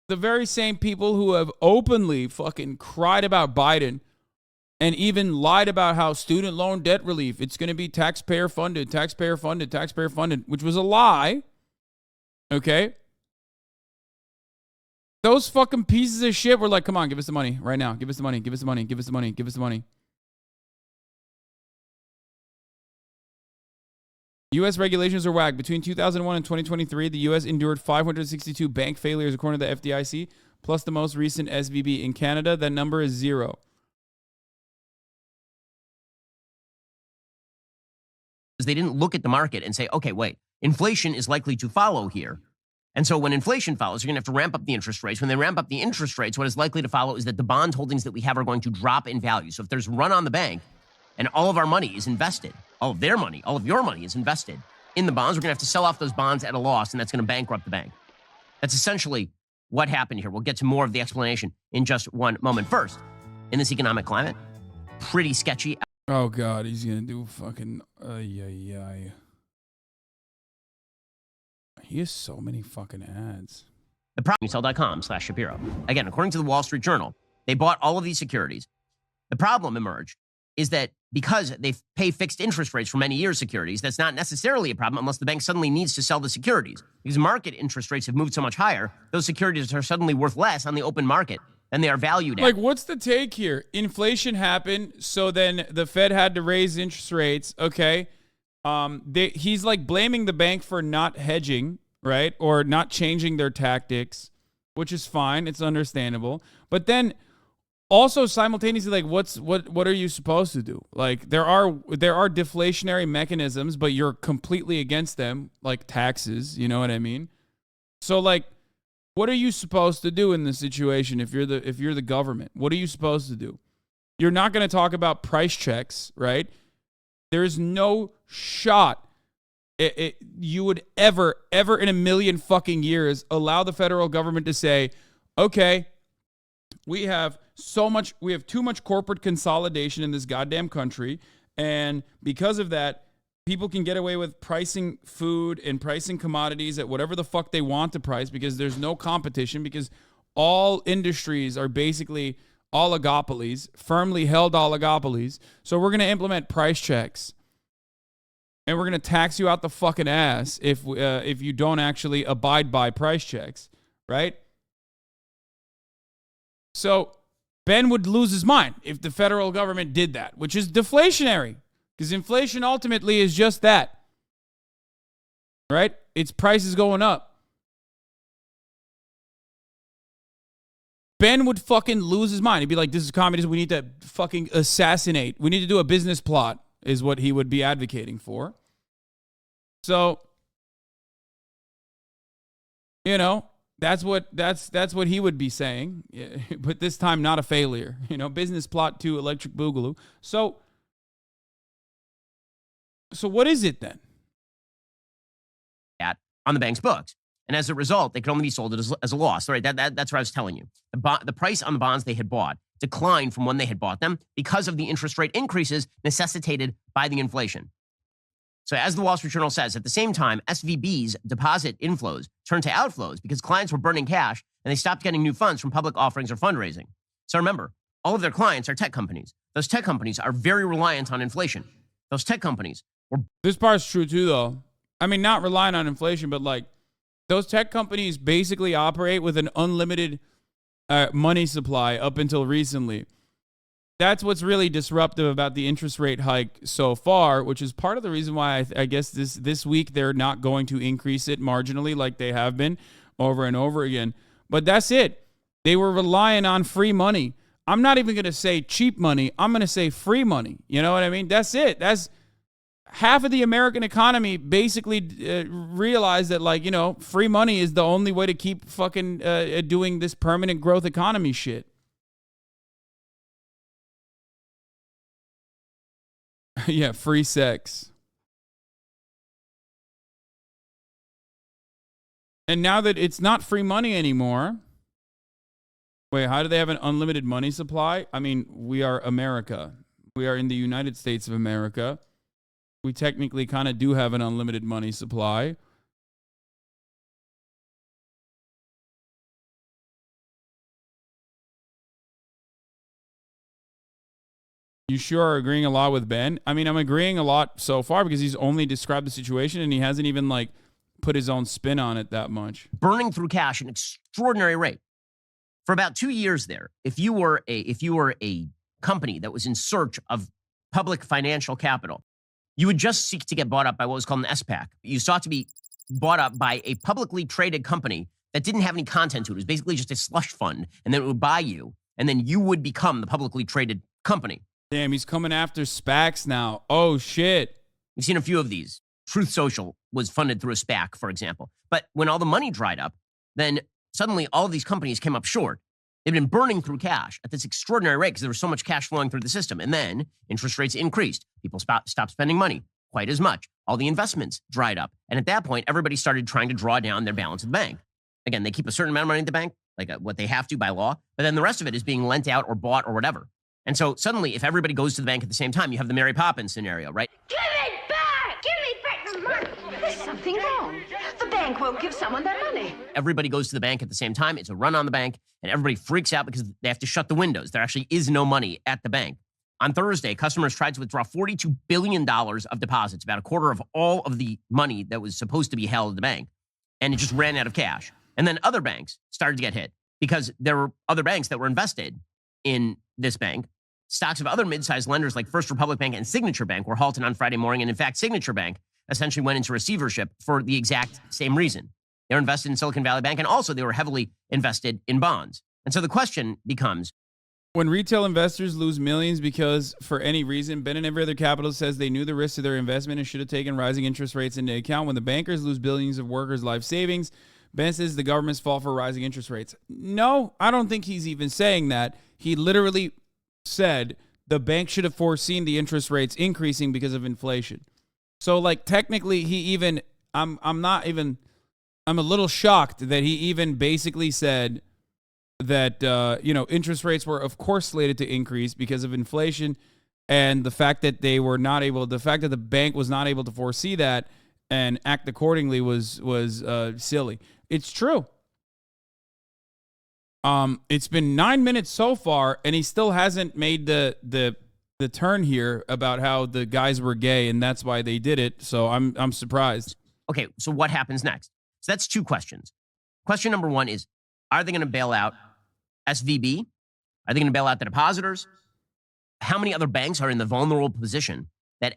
the very same people who have openly fucking cried about Biden and even lied about how student loan debt relief, it's going to be taxpayer funded, which was a lie. Okay? Those fucking pieces of shit were like, come on, give us the money right now. Give us the money, give us the money, give us the money, give us the money. U.S. regulations are whack. Between 2001 and 2023, the U.S. endured 562 bank failures, according to the FDIC, plus the most recent SVB. In Canada, that number is 0. They didn't look at the market and say, okay, wait, inflation is likely to follow here. And so when inflation follows, you're going to have to ramp up the interest rates. When they ramp up the interest rates, what is likely to follow is that the bond holdings that we have are going to drop in value. So if there's a run on the bank and all of our money is invested, all of their money, all of your money is invested in the bonds, we're going to have to sell off those bonds at a loss, and that's going to bankrupt the bank. That's essentially what happened here. We'll get to more of the explanation in just one moment. First, in this economic climate, pretty sketchy. Oh, God, he's going to do fucking... He has so many fucking ads. The problem, sell.com/Shapiro. Again, according to the Wall Street Journal, they bought all of these securities. The problem emerged is that because they pay fixed interest rates for many years securities, that's not necessarily a problem unless the bank suddenly needs to sell the securities. Because market interest rates have moved so much higher, those securities are suddenly worth less on the open market than they are valued at. Like, what's the take here? Inflation happened, so then the Fed had to raise interest rates, okay? He's like blaming the bank for not hedging, right? Or not changing their tactics, which is fine. It's understandable. But then also simultaneously, like, what are you supposed to do? Like, there are deflationary mechanisms, but you're completely against them, like taxes, you know what I mean? So, like, what are you supposed to do in this situation if you're the government? What are you supposed to do? You're not going to talk about price checks, right? There is no shot you would ever in a million fucking years allow the federal government to say, okay, we have too much corporate consolidation in this goddamn country. And because of that, people can get away with pricing food and pricing commodities at whatever the fuck they want to price because there's no competition, because all industries are basically oligopolies, firmly held oligopolies. So we're going to implement price checks. And we're going to tax you out the fucking ass if you don't actually abide by price checks, right? So Ben would lose his mind if the federal government did that, which is deflationary, because inflation ultimately is just that, right? It's prices going up. Ben would fucking lose his mind. He'd be like, this is communism. We need to fucking assassinate. We need to do a business plot, is what he would be advocating for. So, you know, that's what he would be saying, but this time not a failure. You know, business plot to Electric Boogaloo. So what is it then? On the bank's books. And as a result, they could only be sold as a loss. Right? That's what I was telling you. The price on the bonds they had bought declined from when they had bought them because of the interest rate increases necessitated by the inflation. So as the Wall Street Journal says, at the same time, SVB's deposit inflows turned to outflows because clients were burning cash and they stopped getting new funds from public offerings or fundraising. So remember, all of their clients are tech companies. Those tech companies are very reliant on inflation. Those tech companies were... This part's true too, though. I mean, not relying on inflation, but like those tech companies basically operate with an unlimited money supply up until recently. That's what's really disruptive about the interest rate hike so far, which is part of the reason why I guess this week they're not going to increase it marginally like they have been over and over again. But that's it. They were relying on free money. I'm not even going to say cheap money. I'm going to say free money. You know what I mean? That's it. That's half of the American economy basically realized that, like, you know, free money is the only way to keep fucking doing this permanent growth economy shit. Yeah, free sex. And now that it's not free money anymore, wait, how do they have an unlimited money supply? I mean, we are America. We are in the United States of America. We technically kind of do have an unlimited money supply. You sure are agreeing a lot with Ben? I mean, I'm agreeing a lot so far because he's only described the situation and he hasn't even like put his own spin on it that much. Burning through cash at an extraordinary rate. For about 2 years there, if you were a company that was in search of public financial capital, you would just seek to get bought up by what was called an SPAC. You sought to be bought up by a publicly traded company that didn't have any content to it. It was basically just a slush fund, and then it would buy you, and then you would become the publicly traded company. Damn, he's coming after SPACs now. Oh, shit. We've seen a few of these. Truth Social was funded through a SPAC, for example. But when all the money dried up, then suddenly all of these companies came up short. They've been burning through cash at this extraordinary rate because there was so much cash flowing through the system. And then interest rates increased. People stopped spending money quite as much. All the investments dried up. And at that point, everybody started trying to draw down their balance at the bank. Again, they keep a certain amount of money at the bank, like what they have to by law. But then the rest of it is being lent out or bought or whatever. And so suddenly, if everybody goes to the bank at the same time, you have the Mary Poppins scenario, right? Give it back! Give me back the money! There's something wrong. The bank won't give someone their money. Everybody goes to the bank at the same time. It's a run on the bank, and everybody freaks out because they have to shut the windows. There actually is no money at the bank. On Thursday, customers tried to withdraw $42 billion of deposits, about a quarter of all of the money that was supposed to be held at the bank, and it just ran out of cash. And then other banks started to get hit because there were other banks that were invested in this bank. Stocks of other mid-sized lenders like First Republic Bank and Signature Bank were halted on Friday morning. And in fact, Signature Bank essentially went into receivership for the exact same reason. They were invested in Silicon Valley Bank, and also they were heavily invested in bonds. And so the question becomes, when retail investors lose millions because for any reason, Ben and every other capitalist says they knew the risks of their investment and should have taken rising interest rates into account. When the bankers lose billions of workers' life savings, Ben says the government's fault for rising interest rates. No, I don't think he's even saying that. He literally said the bank should have foreseen the interest rates increasing because of inflation. So like technically he even I'm a little shocked that he even basically said that interest rates were of course slated to increase because of inflation, and the fact that the bank was not able to foresee that and act accordingly was silly. It's true. It's been 9 minutes so far, and he still hasn't made the turn here about how the guys were gay and that's why they did it. So I'm surprised. Okay, so what happens next? So that's two questions. Question number one is, are they going to bail out SVB? Are they going to bail out the depositors? How many other banks are in the vulnerable position that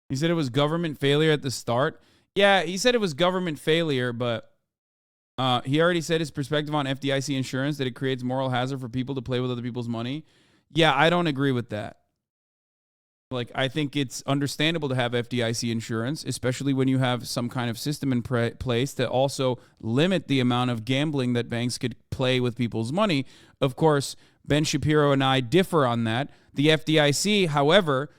He said it was government failure at the start. Yeah, he said it was government failure, but he already said his perspective on FDIC insurance, that it creates moral hazard for people to play with other people's money. Yeah, I don't agree with that. Like, I think it's understandable to have FDIC insurance, especially when you have some kind of system in place to also limit the amount of gambling that banks could play with people's money. Of course, Ben Shapiro and I differ on that. The FDIC, however,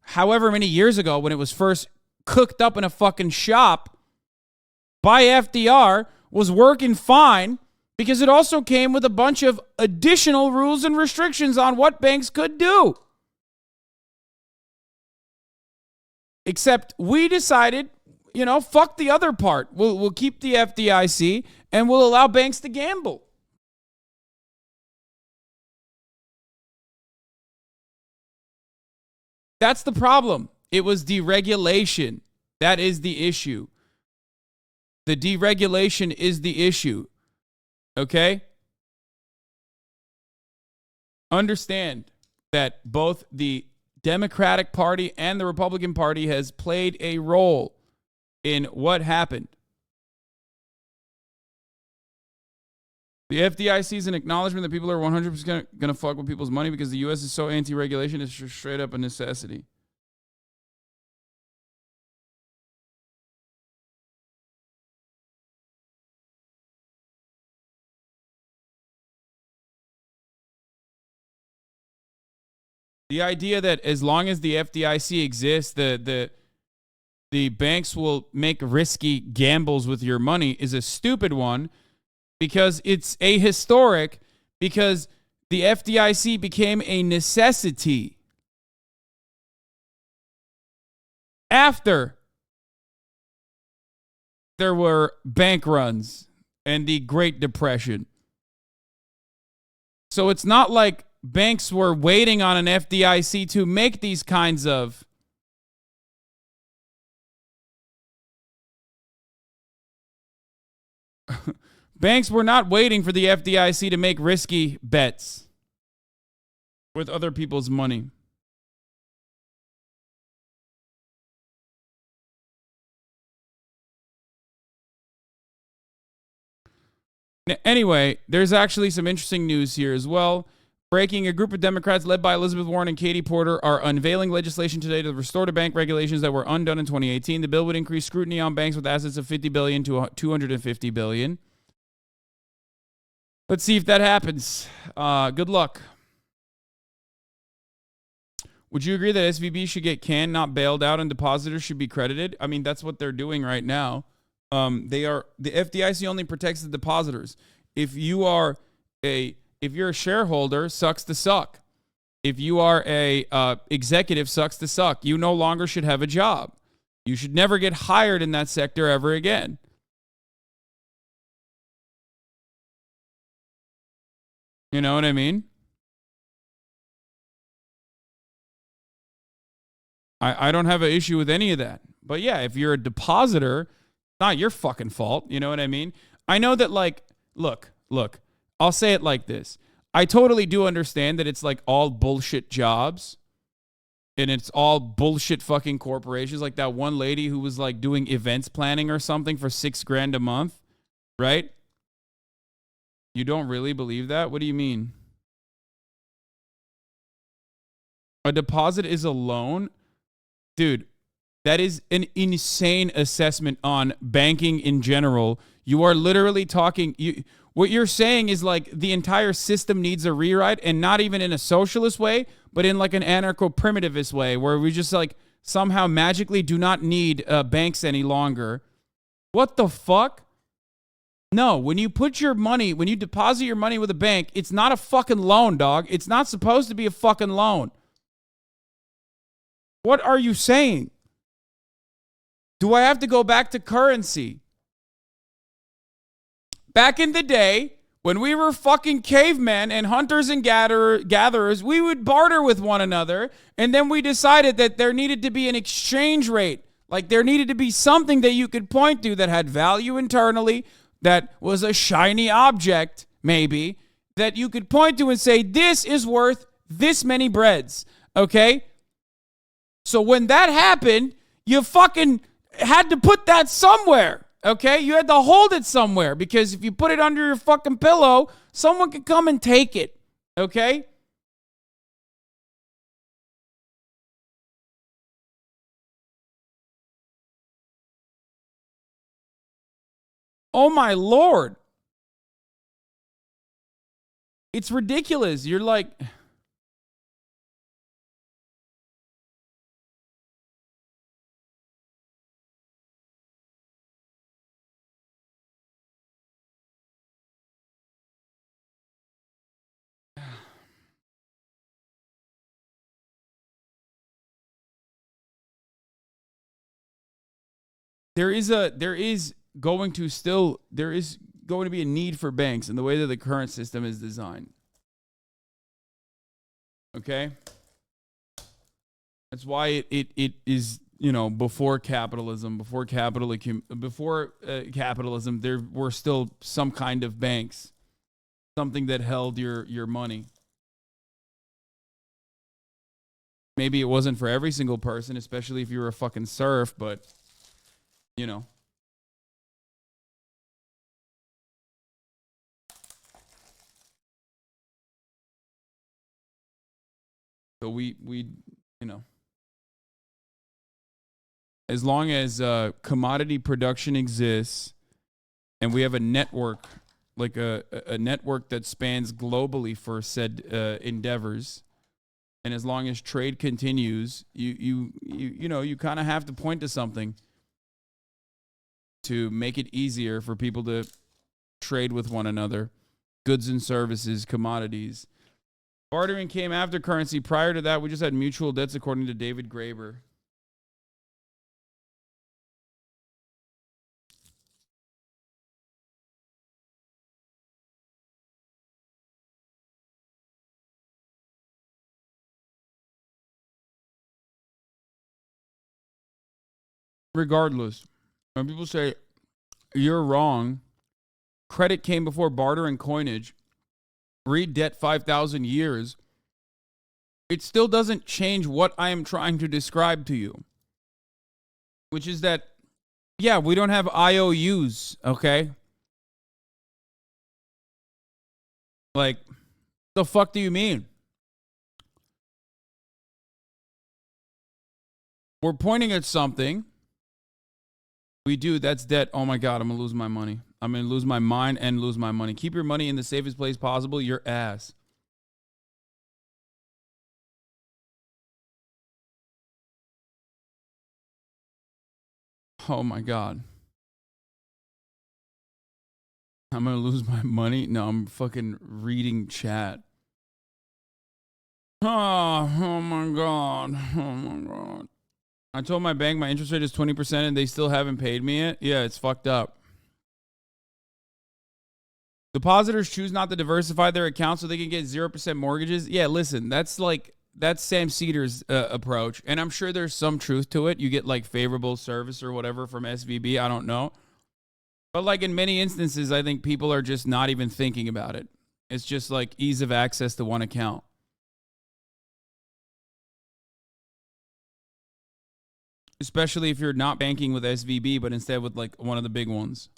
however many years ago when it was first cooked up in a fucking shop by FDR, was working fine because it also came with a bunch of additional rules and restrictions on what banks could do. Except we decided, fuck the other part. We'll keep the FDIC and we'll allow banks to gamble. That's the problem. It was deregulation. That is the issue. The deregulation is the issue. Okay? Understand that both the Democratic Party and the Republican Party has played a role in what happened. The FDIC is an acknowledgement that people are 100% going to fuck with people's money because the U.S. is so anti-regulation. It's just straight up a necessity. The idea that as long as the FDIC exists, the banks will make risky gambles with your money is a stupid one, because it's ahistoric, because the FDIC became a necessity after there were bank runs and the Great Depression. So it's not like banks were waiting on an FDIC to make these kinds of banks were not waiting for the FDIC to make risky bets with other people's money. Anyway, there's actually some interesting news here as well. Breaking: a group of Democrats led by Elizabeth Warren and Katie Porter are unveiling legislation today to restore to bank regulations that were undone in 2018. The bill would increase scrutiny on banks with assets of $50 billion to $250 billion. Let's see if that happens. Good luck. Would you agree that SVB should get canned, not bailed out, and depositors should be credited? I mean, that's what they're doing right now. The FDIC only protects the depositors. If you're a shareholder, sucks to suck. If you are a executive, sucks to suck. You no longer should have a job. You should never get hired in that sector ever again. You know what I mean? I don't have an issue with any of that. But yeah, if you're a depositor, it's not your fucking fault. You know what I mean? I know that, like, look, I'll say it like this. I totally do understand that it's like all bullshit jobs and it's all bullshit fucking corporations. Like that one lady who was like doing events planning or something for $6,000 a month, right? You don't really believe that? What do you mean? A deposit is a loan? Dude, that is an insane assessment on banking in general. You are literally talking... What you're saying is like the entire system needs a rewrite, and not even in a socialist way, but in like an anarcho-primitivist way where we just like somehow magically do not need banks any longer. What the fuck? No, when you deposit your money with a bank, it's not a fucking loan, dog. It's not supposed to be a fucking loan. What are you saying? Do I have to go back to currency? Back in the day, when we were fucking cavemen and hunters and gatherers, we would barter with one another, and then we decided that there needed to be an exchange rate. Like there needed to be something that you could point to that had value internally, that was a shiny object, maybe, that you could point to and say, this is worth this many breads, okay? So when that happened, you fucking had to put that somewhere, okay? You had to hold it somewhere, because if you put it under your fucking pillow, someone could come and take it, okay? Oh my Lord. It's ridiculous. You're like... There is going to be a need for banks in the way that the current system is designed. Okay? That's why it is, before capitalism, capitalism, there were still some kind of banks, something that held your money. Maybe it wasn't for every single person, especially if you were a fucking serf, but So we as long as commodity production exists and we have a network, like a network that spans globally for said endeavors, and as long as trade continues, you kind of have to point to something to make it easier for people to trade with one another, goods and services, commodities. Bartering came after currency. Prior to that, we just had mutual debts, according to David Graeber. Regardless, when people say you're wrong, credit came before barter and coinage. Read Debt 5,000 Years. It still doesn't change what I am trying to describe to you, which is that, yeah, we don't have IOUs, okay? Like, the fuck do you mean? We're pointing at something. We do. That's debt. Oh my God, I'm going to lose my money. I'm going to lose my mind and lose my money. Keep your money in the safest place possible. Your ass. Oh my God. I'm going to lose my money? No, I'm fucking reading chat. Oh my God. Oh my God. I told my bank my interest rate is 20% and they still haven't paid me yet. Yeah, it's fucked up. Depositors choose not to diversify their accounts so they can get 0% mortgages. Yeah, listen, that's Sam Cedar's approach. And I'm sure there's some truth to it. You get like favorable service or whatever from SVB. I don't know. But like in many instances, I think people are just not even thinking about it. It's just like ease of access to one account. Especially if you're not banking with SVB, but instead with like one of the big ones.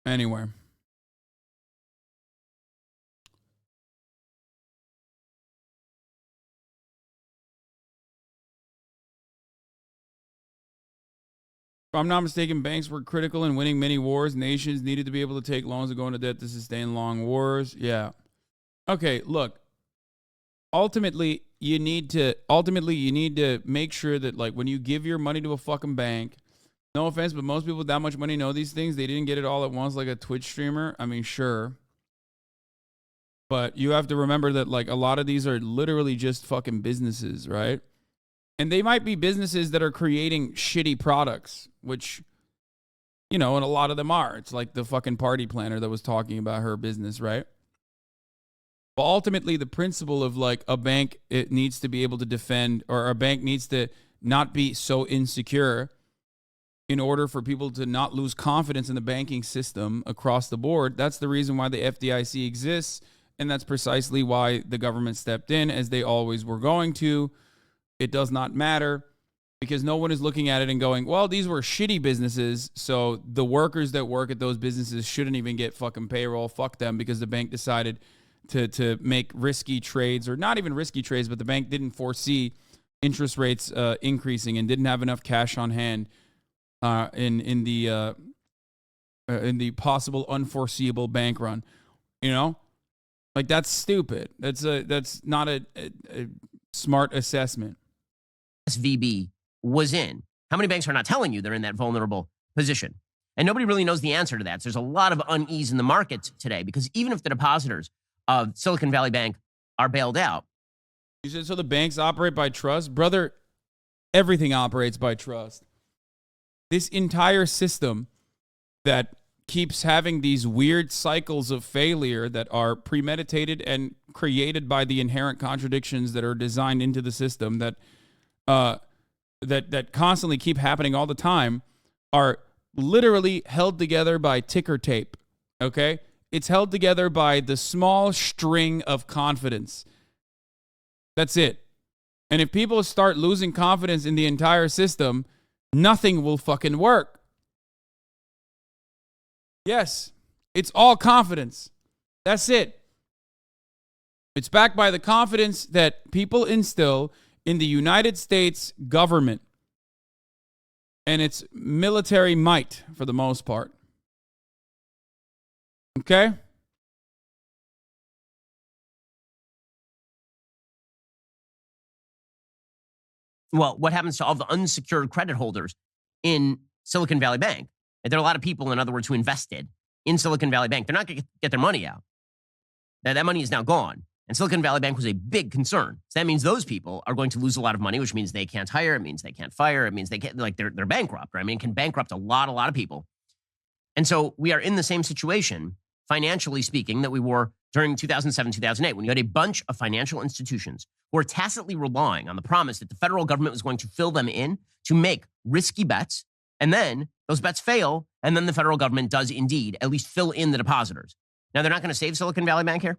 Anyway. I'm not mistaken, banks were critical in winning many wars. Nations needed to be able to take loans and go into debt to sustain long wars. Yeah. Okay, look. Ultimately, you need to make sure that, like, when you give your money to a fucking bank, no offense, but most people with that much money know these things. They didn't get it all at once like a Twitch streamer. I mean, sure. But you have to remember that, like, a lot of these are literally just fucking businesses, right? And they might be businesses that are creating shitty products, which, you know, and a lot of them are. It's like the fucking party planner that was talking about her business, right? But ultimately, the principle of, like, a bank, it needs to be able to defend, or a bank needs to not be so insecure in order for people to not lose confidence in the banking system across the board. That's the reason why the FDIC exists, and that's precisely why the government stepped in, as they always were going to. It does not matter, because no one is looking at it and going, well, these were shitty businesses, so the workers that work at those businesses shouldn't even get fucking payroll. Fuck them, because the bank decided to make risky trades, or not even risky trades, but the bank didn't foresee interest rates increasing and didn't have enough cash on hand in the possible unforeseeable bank run. You know, like, that's stupid. That's not a smart assessment. SVB was in. How many banks are not telling you they're in that vulnerable position? And nobody really knows the answer to that. So there's a lot of unease in the markets today, because even if the depositors of Silicon Valley Bank are bailed out. You said, so the banks operate by trust? Brother, everything operates by trust. This entire system that keeps having these weird cycles of failure that are premeditated and created by the inherent contradictions that are designed into the system that constantly keep happening all the time, are literally held together by ticker tape, okay? It's held together by the small string of confidence. That's it. And if people start losing confidence in the entire system, nothing will fucking work. Yes, it's all confidence. That's it. It's backed by the confidence that people instill in the United States government and its military might, for the most part. Okay? Well, what happens to all the unsecured credit holders in Silicon Valley Bank? And there are a lot of people, in other words, who invested in Silicon Valley Bank. They're not going to get their money out. That money is now gone. And Silicon Valley Bank was a big concern. So that means those people are going to lose a lot of money, which means they can't hire. It means they can't fire. It means they can't, like, they're bankrupt, right? I mean, it can bankrupt a lot of people. And so we are in the same situation, financially speaking, that we were during 2007, 2008, when you had a bunch of financial institutions who were tacitly relying on the promise that the federal government was going to fill them in to make risky bets. And then those bets fail. And then the federal government does indeed at least fill in the depositors. Now, they're not going to save Silicon Valley Bank here.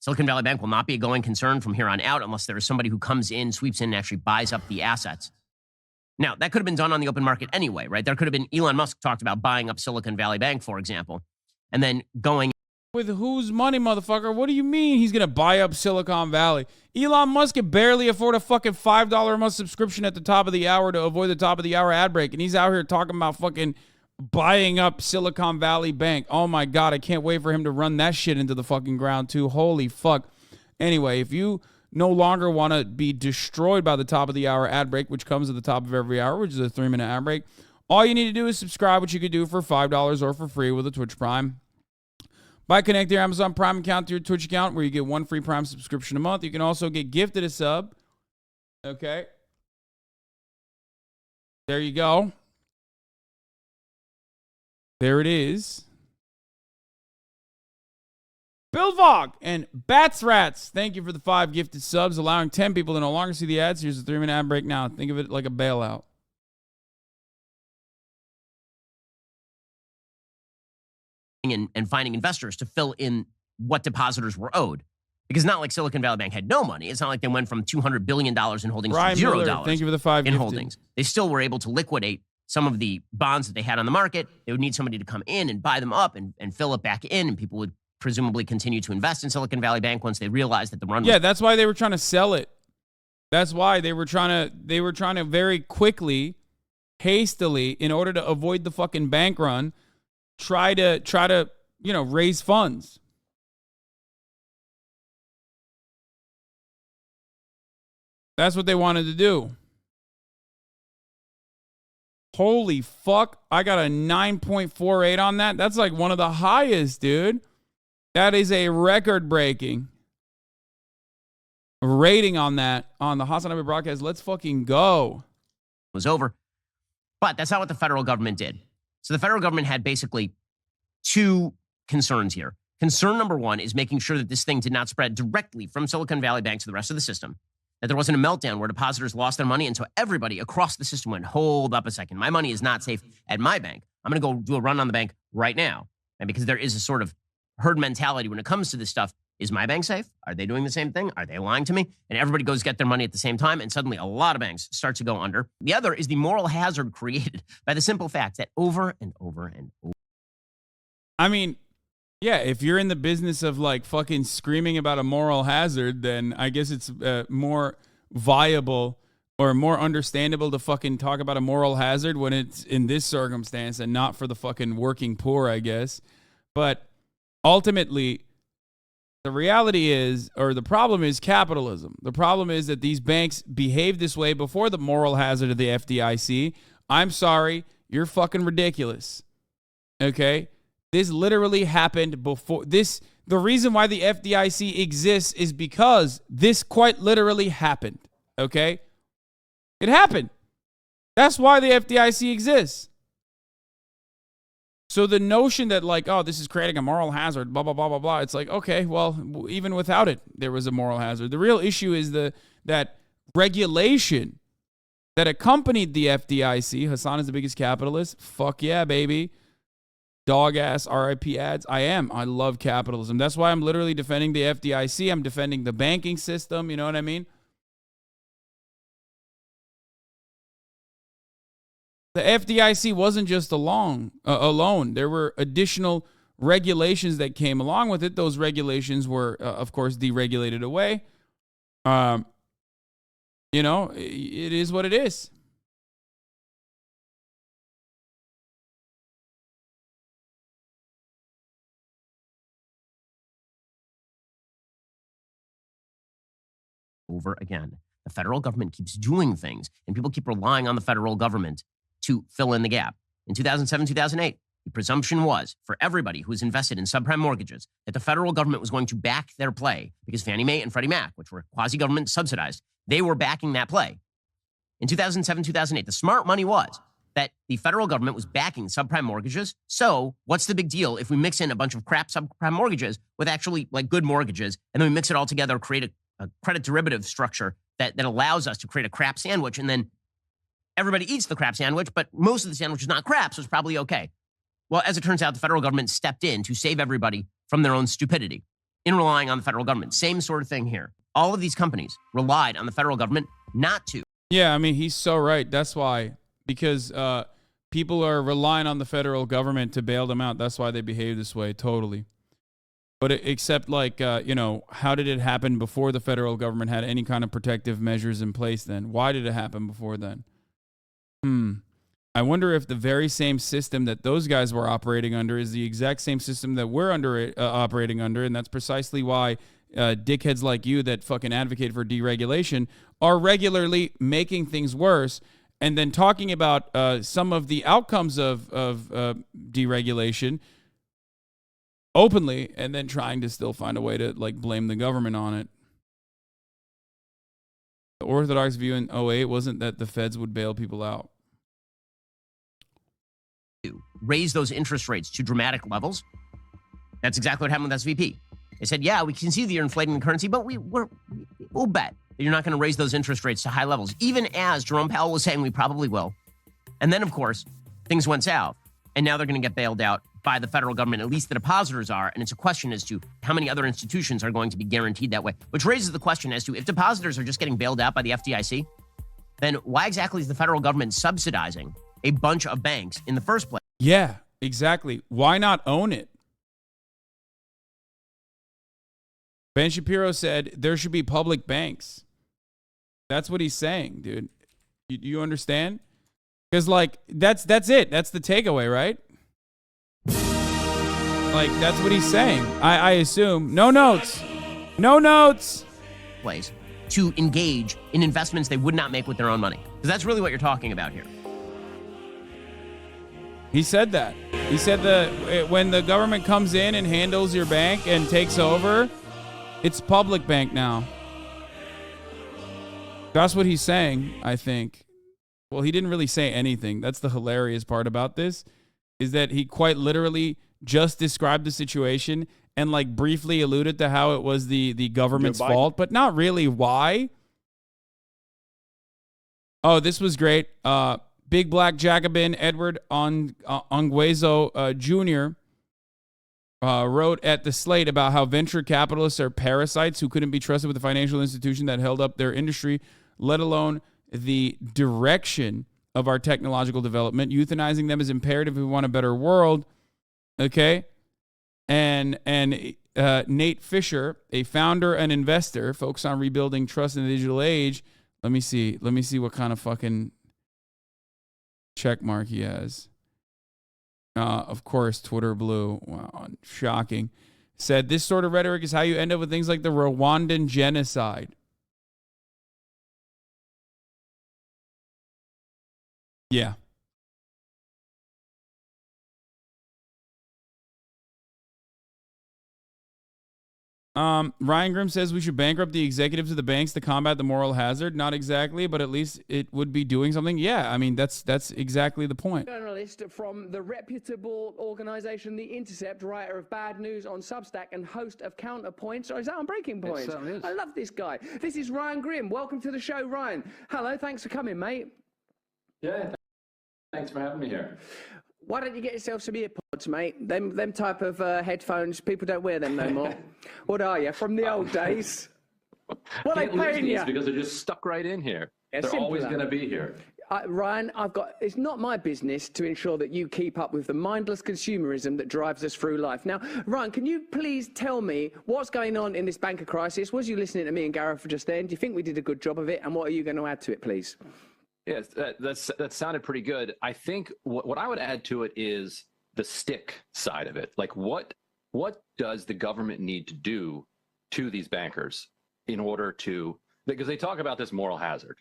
Silicon Valley Bank will not be a going concern from here on out unless there is somebody who comes in, sweeps in, and actually buys up the assets. Now, that could have been done on the open market anyway, right? There could have been, Elon Musk talked about buying up Silicon Valley Bank, for example, and then going. With whose money, motherfucker? What do you mean he's going to buy up Silicon Valley? Elon Musk can barely afford a fucking $5 a month subscription at the top of the hour to avoid the top of the hour ad break. And he's out here talking about fucking buying up Silicon Valley Bank. Oh my God, I can't wait for him to run that shit into the fucking ground too. Holy fuck. Anyway, if you no longer want to be destroyed by the top of the hour ad break, which comes at the top of every hour, which is a 3-minute ad break, all you need to do is subscribe, which you could do for $5 or for free with a Twitch Prime. By connecting your Amazon Prime account to your Twitch account, where you get one free Prime subscription a month. You can also get gifted a sub. Okay. There you go. There it is. Bill Vog and Bats Rats, thank you for the 5 gifted subs, allowing 10 people to no longer see the ads. Here's a 3-minute ad break now. Think of it like a bailout. And finding investors to fill in what depositors were owed. Because not like Silicon Valley Bank had no money. It's not like they went from $200 billion in holdings Ryan to $0 Miller, thank you for the 5 in gifted. holdings. They still were able to liquidate some of the bonds that they had on the market. They would need somebody to come in and buy them up and fill it back in, and people would presumably continue to invest in Silicon Valley Bank once they realized that the run was. Yeah, that's why they were trying to sell it. That's why they were trying to very quickly hastily, in order to avoid the fucking bank run, try to raise funds. That's what they wanted to do. Holy fuck. I got a 9.48 on that. That's like one of the highest, dude. That is a record-breaking rating on that on the Hasanabi broadcast. Let's fucking go. Was over. But that's not what the federal government did. So the federal government had basically two concerns here. Concern number one is making sure that this thing did not spread directly from Silicon Valley Bank to the rest of the system. That there wasn't a meltdown where depositors lost their money, and so everybody across the system went, hold up a second, my money is not safe at my bank. I'm going to go do a run on the bank right now. And because there is a sort of herd mentality when it comes to this stuff, is my bank safe? Are they doing the same thing? Are they lying to me? And everybody goes get their money at the same time, and suddenly a lot of banks start to go under. The other is the moral hazard created by the simple fact that over and over and over. I mean, yeah, if you're in the business of like fucking screaming about a moral hazard, then I guess it's more viable or more understandable to fucking talk about a moral hazard when it's in this circumstance and not for the fucking working poor, I guess. But ultimately, the reality is, or the problem is capitalism. The problem is that these banks behaved this way before the moral hazard of the FDIC. I'm sorry, you're fucking ridiculous. Okay? This literally happened before this. The reason why the FDIC exists is because this quite literally happened. Okay? It happened. That's why the FDIC exists. So the notion that like, oh, this is creating a moral hazard, blah, blah, blah, blah, blah. It's like, okay, well, even without it, there was a moral hazard. The real issue is that regulation that accompanied the FDIC. Hassan is the biggest capitalist. Fuck yeah, baby. Dog ass RIP ads. I love capitalism. That's why I'm literally defending the FDIC. I'm defending the banking system. You know what I mean? The FDIC wasn't just alone. There were additional regulations that came along with it. Those regulations were, of course, deregulated away. It is what it is. Over again. The federal government keeps doing things, and people keep relying on the federal government to fill in the gap. In 2007, 2008, the presumption was for everybody who was invested in subprime mortgages that the federal government was going to back their play because Fannie Mae and Freddie Mac, which were quasi-government subsidized, they were backing that play. In 2007, 2008, the smart money was that the federal government was backing subprime mortgages. So what's the big deal if we mix in a bunch of crap subprime mortgages with actually like good mortgages, and then we mix it all together, create a credit derivative structure that allows us to create a crap sandwich, and then everybody eats the crap sandwich, but most of the sandwich is not crap, so it's probably okay. Well, as it turns out, the federal government stepped in to save everybody from their own stupidity in relying on the federal government. Same sort of thing here. All of these companies relied on the federal government not to. Yeah, I mean, he's so right. That's why. Because people are relying on the federal government to bail them out. That's why they behave this way, totally. But except like, how did it happen before the federal government had any kind of protective measures in place then? Why did it happen before then? I wonder if the very same system that those guys were operating under is the exact same system that we're operating under, and that's precisely why dickheads like you that fucking advocate for deregulation are regularly making things worse and then talking about some of the outcomes of deregulation openly and then trying to still find a way to like blame the government on it. The orthodox view in 2008 wasn't that the feds would bail people out. Raise those interest rates to dramatic levels. That's exactly what happened with SVP. They said, yeah, we can see that you're inflating the currency, but we'll bet that you're not going to raise those interest rates to high levels, even as Jerome Powell was saying we probably will. And then, of course, things went south, and now they're going to get bailed out by the federal government, at least the depositors are, and it's a question as to how many other institutions are going to be guaranteed that way, which raises the question as to if depositors are just getting bailed out by the FDIC, then why exactly is the federal government subsidizing a bunch of banks in the first place? Yeah, exactly. Why not own it? Ben Shapiro said there should be public banks. That's what he's saying, dude. You understand? Because, like, that's it. That's the takeaway, right? Like, that's what he's saying. I assume. No notes. No notes. Place to engage in investments they would not make with their own money. Because that's really what you're talking about here. He said that. He said that when the government comes in and handles your bank and takes over, it's public bank now. That's what he's saying, I think. Well, he didn't really say anything. That's the hilarious part about this, is that he quite literally just described the situation and like briefly alluded to how it was the government's fault, but not really why. Oh, this was great. Big Black Jacobin Edward Ongwezo Jr. Wrote at the Slate about how venture capitalists are parasites who couldn't be trusted with the financial institution that held up their industry, let alone the direction of our technological development. Euthanizing them is imperative if we want a better world. Okay? And Nate Fisher, a founder and investor focused on rebuilding trust in the digital age. Let me see what kind of fucking check mark he has. Of course, Twitter blue. Wow, shocking. Said this sort of rhetoric is how you end up with things like the Rwandan genocide. Yeah. Ryan Grimm says we should bankrupt the executives of the banks to combat the moral hazard. Not exactly, but at least it would be doing something. Yeah, I mean, that's exactly the point. Journalist from the reputable organization The Intercept, writer of Bad News on Substack and host of Counterpoint. Or is that on Breaking Point? I love this guy. This is Ryan Grimm. Welcome to the show, Ryan. Hello, thanks for coming, mate. Yeah, thanks for having me here. Why don't you get yourself some earpods, mate? Them type of headphones, people don't wear them no more. What are you, from the old days? What are they paying you? Because they're just stuck right in here. Yeah, they're always going to be here. Ryan, it's not my business to ensure that you keep up with the mindless consumerism that drives us through life. Now, Ryan, can you please tell me what's going on in this banker crisis? Was you listening to me and Gareth for just then? Do you think we did a good job of it? And what are you going to add to it, please? Yes, that sounded pretty good. I think what I would add to it is the stick side of it. Like, what does the government need to do to these bankers in order to, because they talk about this moral hazard.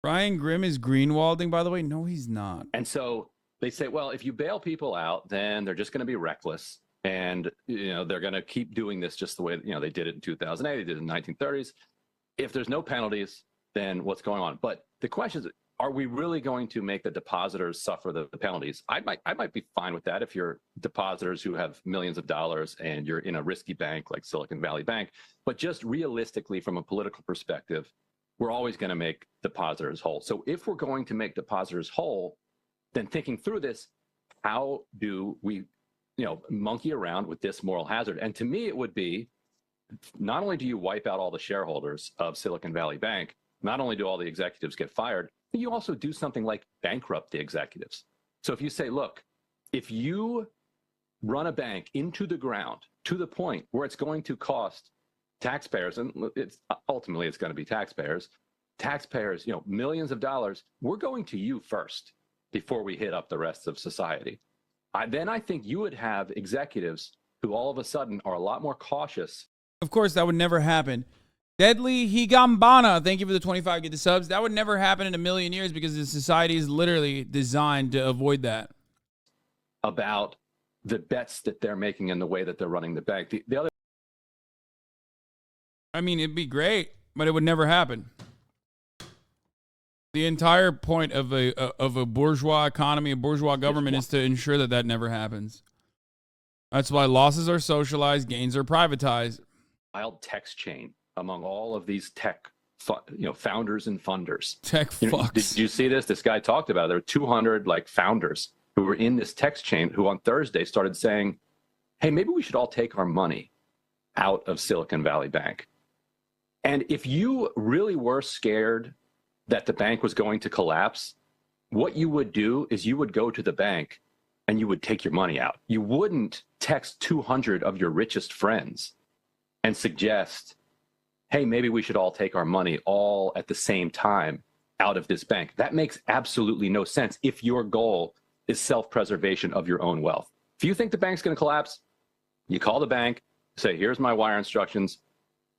Ryan Grimm is greenwalding, by the way. No, he's not. And so they say, well, if you bail people out, then they're just going to be reckless. And, they're going to keep doing this just the way, they did it in 2008, they did it in the 1930s. If there's no penalties, then what's going on? But the question is, are we really going to make the depositors suffer the penalties? I might be fine with that if you're depositors who have millions of dollars and you're in a risky bank like Silicon Valley Bank. But just realistically, from a political perspective, we're always going to make depositors whole. So if we're going to make depositors whole, then thinking through this, how do we, monkey around with this moral hazard? And to me, it would be, not only do you wipe out all the shareholders of Silicon Valley Bank, not only do all the executives get fired, but you also do something like bankrupt the executives. So if you say, look, if you run a bank into the ground to the point where it's going to cost taxpayers, and ultimately it's going to be taxpayers, millions of dollars, we're going to you first before we hit up the rest of society. Then I think you would have executives who all of a sudden are a lot more cautious. Of course, that would never happen. Deadly Higambana, thank you for the 25 get the subs. That would never happen in a million years because the society is literally designed to avoid that. About the bets that they're making and the way that they're running the bank. The other, I mean, it'd be great, but it would never happen. The entire point of a bourgeois economy, a bourgeois government, is to ensure that that never happens. That's why losses are socialized, gains are privatized. Wild text chain among all of these tech, founders and funders. Tech fucks. Did you see this? This guy talked about it. There were 200 founders who were in this text chain who on Thursday started saying, hey, maybe we should all take our money out of Silicon Valley Bank. And if you really were scared that the bank was going to collapse, what you would do is you would go to the bank and you would take your money out. You wouldn't text 200 of your richest friends and suggest, hey, maybe we should all take our money all at the same time out of this bank. That makes absolutely no sense if your goal is self-preservation of your own wealth. If you think the bank's going to collapse, you call the bank, say, here's my wire instructions,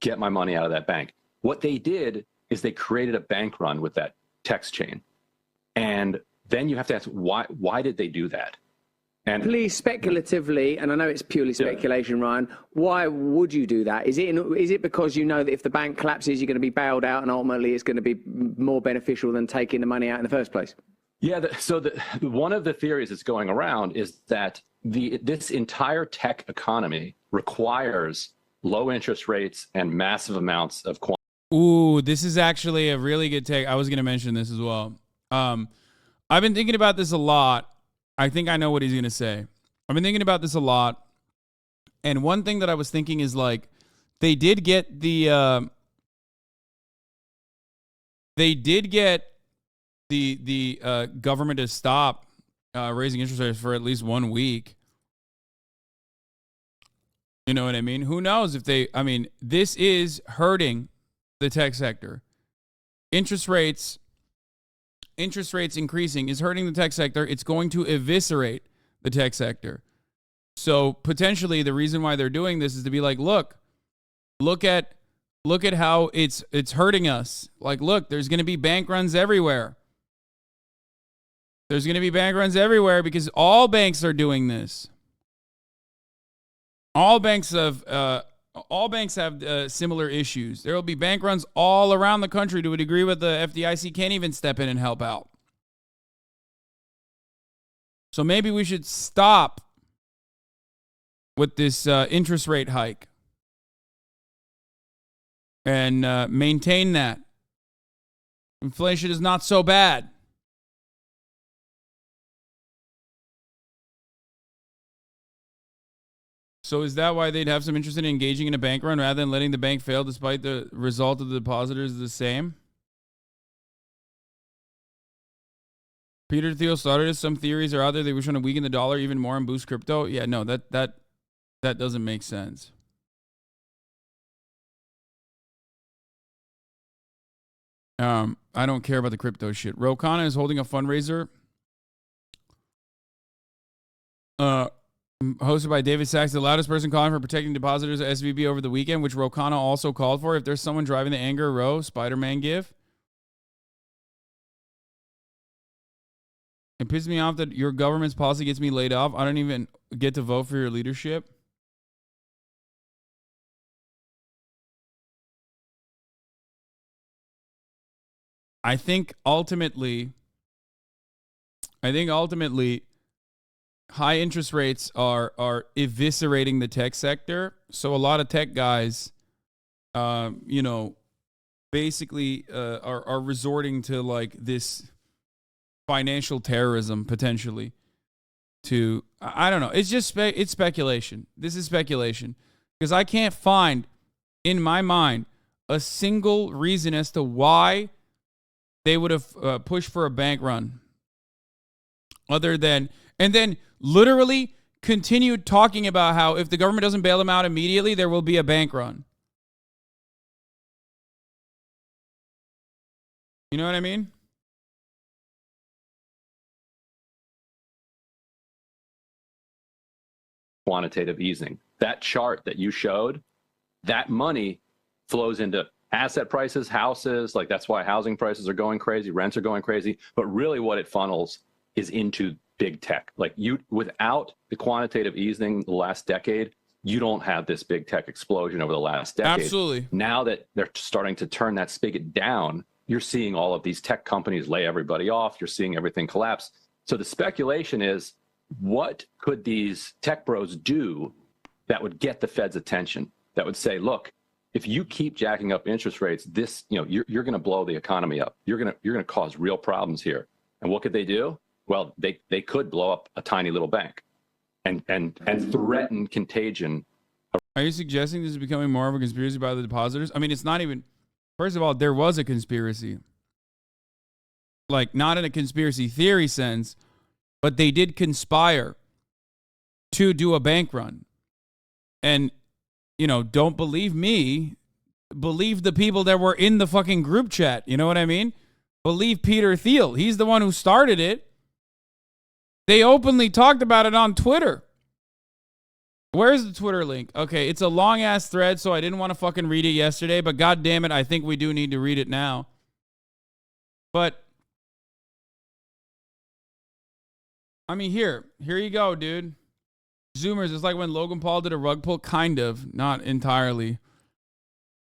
get my money out of that bank. What they did is they created a bank run with that text chain. And then you have to ask, why did they do that? And please, speculatively, and I know it's purely speculation, Ryan, why would you do that? Is it because you know that if the bank collapses, you're going to be bailed out and ultimately it's going to be more beneficial than taking the money out in the first place? Yeah, one of the theories that's going around is that this entire tech economy requires low interest rates and massive amounts of quantity. Ooh, this is actually a really good take. I was going to mention this as well. I've been thinking about this a lot. I think I know what he's going to say. I've been thinking about this a lot. And one thing that I was thinking is like, they did get the government to stop raising interest rates for at least 1 week. You know what I mean? Who knows if this is hurting the tech sector. Interest rates increasing is hurting the tech sector. It's going to eviscerate the tech sector. So potentially the reason why they're doing this is to be like, look at how it's hurting us. Like, look, there's going to be bank runs everywhere. There's going to be bank runs everywhere because all banks are doing this. All banks have similar issues. There will be bank runs all around the country to a degree where the FDIC can't even step in and help out. So maybe we should stop with this interest rate hike and maintain that. Inflation is not so bad. So is that why they'd have some interest in engaging in a bank run rather than letting the bank fail despite the result of the depositors is the same? Peter Thiel started it. Some theories are out there. They were trying to weaken the dollar even more and boost crypto. Yeah, no, that doesn't make sense. I don't care about the crypto shit. Rokana is holding a fundraiser. Hosted by David Sachs, the loudest person calling for protecting depositors at SVB over the weekend, which Rokana also called for. If there's someone driving the anger row, Spider-Man give. It pisses me off that your government's policy gets me laid off. I don't even get to vote for your leadership. I think ultimately, high interest rates are eviscerating the tech sector. So a lot of tech guys, basically are resorting to like this financial terrorism potentially. To I don't know. It's just it's speculation. This is speculation because I can't find in my mind a single reason as to why they would have pushed for a bank run, other than and then literally continued talking about how if the government doesn't bail them out immediately, there will be a bank run. You know what I mean? Quantitative easing. That chart that you showed, that money flows into asset prices, houses, like that's why housing prices are going crazy, rents are going crazy. But really what it funnels is into big tech. Like without the quantitative easing the last decade, you don't have this big tech explosion over the last decade. Absolutely. Now that they're starting to turn that spigot down, you're seeing all of these tech companies lay everybody off. You're seeing everything collapse. So the speculation is, what could these tech bros do that would get the Fed's attention? That would say, look, if you keep jacking up interest rates, you're going to blow the economy up. You're going to cause real problems here. And what could they do? Well, they could blow up a tiny little bank and threaten contagion. Are you suggesting this is becoming more of a conspiracy by the depositors? I mean, it's not even. First of all, there was a conspiracy. Like, not in a conspiracy theory sense, but they did conspire to do a bank run. And, don't believe me. Believe the people that were in the fucking group chat. You know what I mean? Believe Peter Thiel. He's the one who started it. They openly talked about it on Twitter. Where's the Twitter link? Okay, it's a long-ass thread, so I didn't want to fucking read it yesterday, but god damn it, I think we do need to read it now. But, I mean, here you go, dude. Zoomers, it's like when Logan Paul did a rug pull, kind of, not entirely.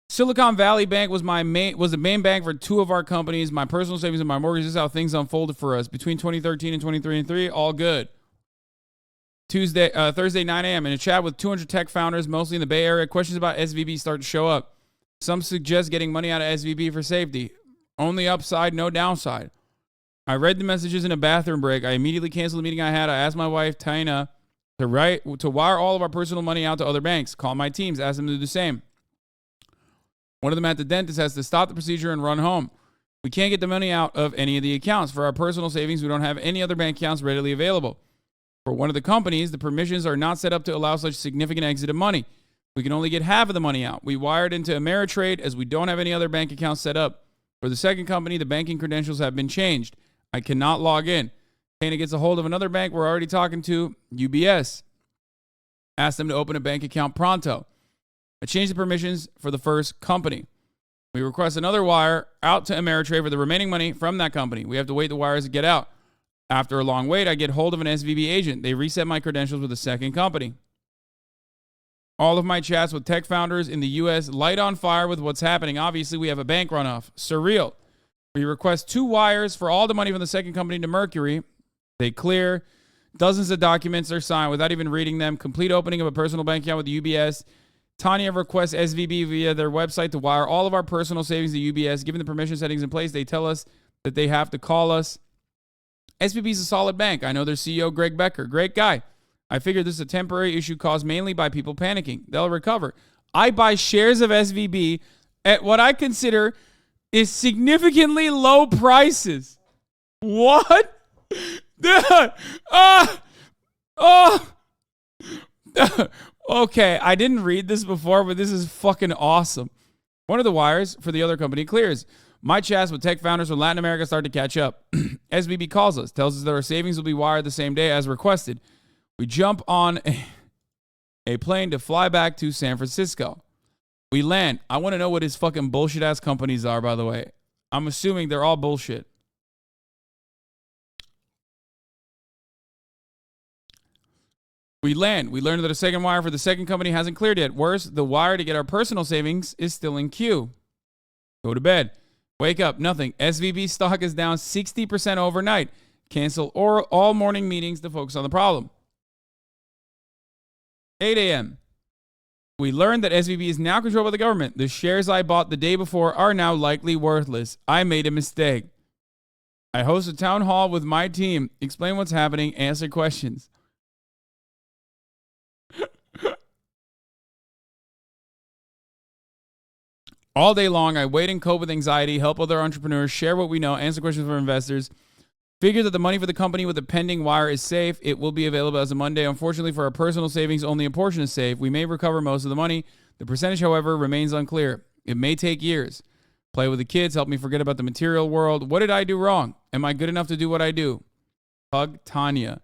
Silicon Valley Bank was the main bank for two of our companies, my personal savings and my mortgage. This is how things unfolded for us. Between 2013 and 2023, all good. Thursday, 9 a.m. in a chat with 200 tech founders, mostly in the Bay Area. Questions about SVB start to show up. Some suggest getting money out of SVB for safety. Only upside, no downside. I read the messages in a bathroom break. I immediately canceled the meeting I had. I asked my wife, Tina, to wire all of our personal money out to other banks. Call my teams, ask them to do the same. One of them at the dentist has to stop the procedure and run home. We can't get the money out of any of the accounts. For our personal savings, we don't have any other bank accounts readily available. For one of the companies, the permissions are not set up to allow such significant exit of money. We can only get half of the money out. We wired into Ameritrade as we don't have any other bank accounts set up. For the second company, the banking credentials have been changed. I cannot log in. Tana gets a hold of another bank we're already talking to, UBS. Ask them to open a bank account pronto. I changed the permissions for the first company. We request another wire out to Ameritrade for the remaining money from that company. We have to wait the wires to get out. After a long wait, I get hold of an SVB agent. They reset my credentials with a second company. All of my chats with tech founders in the U.S. light on fire with what's happening. Obviously, we have a bank runoff. Surreal. We request 2 wires for all the money from the second company to Mercury. They clear. Dozens of documents are signed without even reading them. Complete opening of a personal bank account with UBS. Tanya requests SVB via their website to wire all of our personal savings to UBS. Given the permission settings in place, they tell us that they have to call us. SVB is a solid bank. I know their CEO, Greg Becker. Great guy. I figured this is a temporary issue caused mainly by people panicking. They'll recover. I buy shares of SVB at what I consider is significantly low prices. What? Okay, I didn't read this before, but this is fucking awesome. One of the wires for the other company clears. My chats with tech founders from Latin America start to catch up. SVB calls us, tells us that our savings will be wired the same day as requested. We jump on a plane to fly back to San Francisco. We land. I want to know what his fucking bullshit-ass companies are, by the way. I'm assuming they're all bullshit. We land. We learn that a second wire for the second company hasn't cleared yet. Worse, the wire to get our personal savings is still in queue. Go to bed. Wake up. Nothing. SVB stock is down 60% overnight. Cancel all morning meetings to focus on the problem. 8 a.m. We learned that SVB is now controlled by the government. The shares I bought the day before are now likely worthless. I made a mistake. I host a town hall with my team. Explain what's happening. Answer questions. All day long, I wait and cope with anxiety, help other entrepreneurs, share what we know, answer questions for investors. Figure that the money for the company with the pending wire is safe. It will be available as of Monday. Unfortunately, for our personal savings, only a portion is safe. We may recover most of the money. The percentage, however, remains unclear. It may take years. Play with the kids. Help me forget about the material world. What did I do wrong? Am I good enough to do what I do? Hug, Tanya.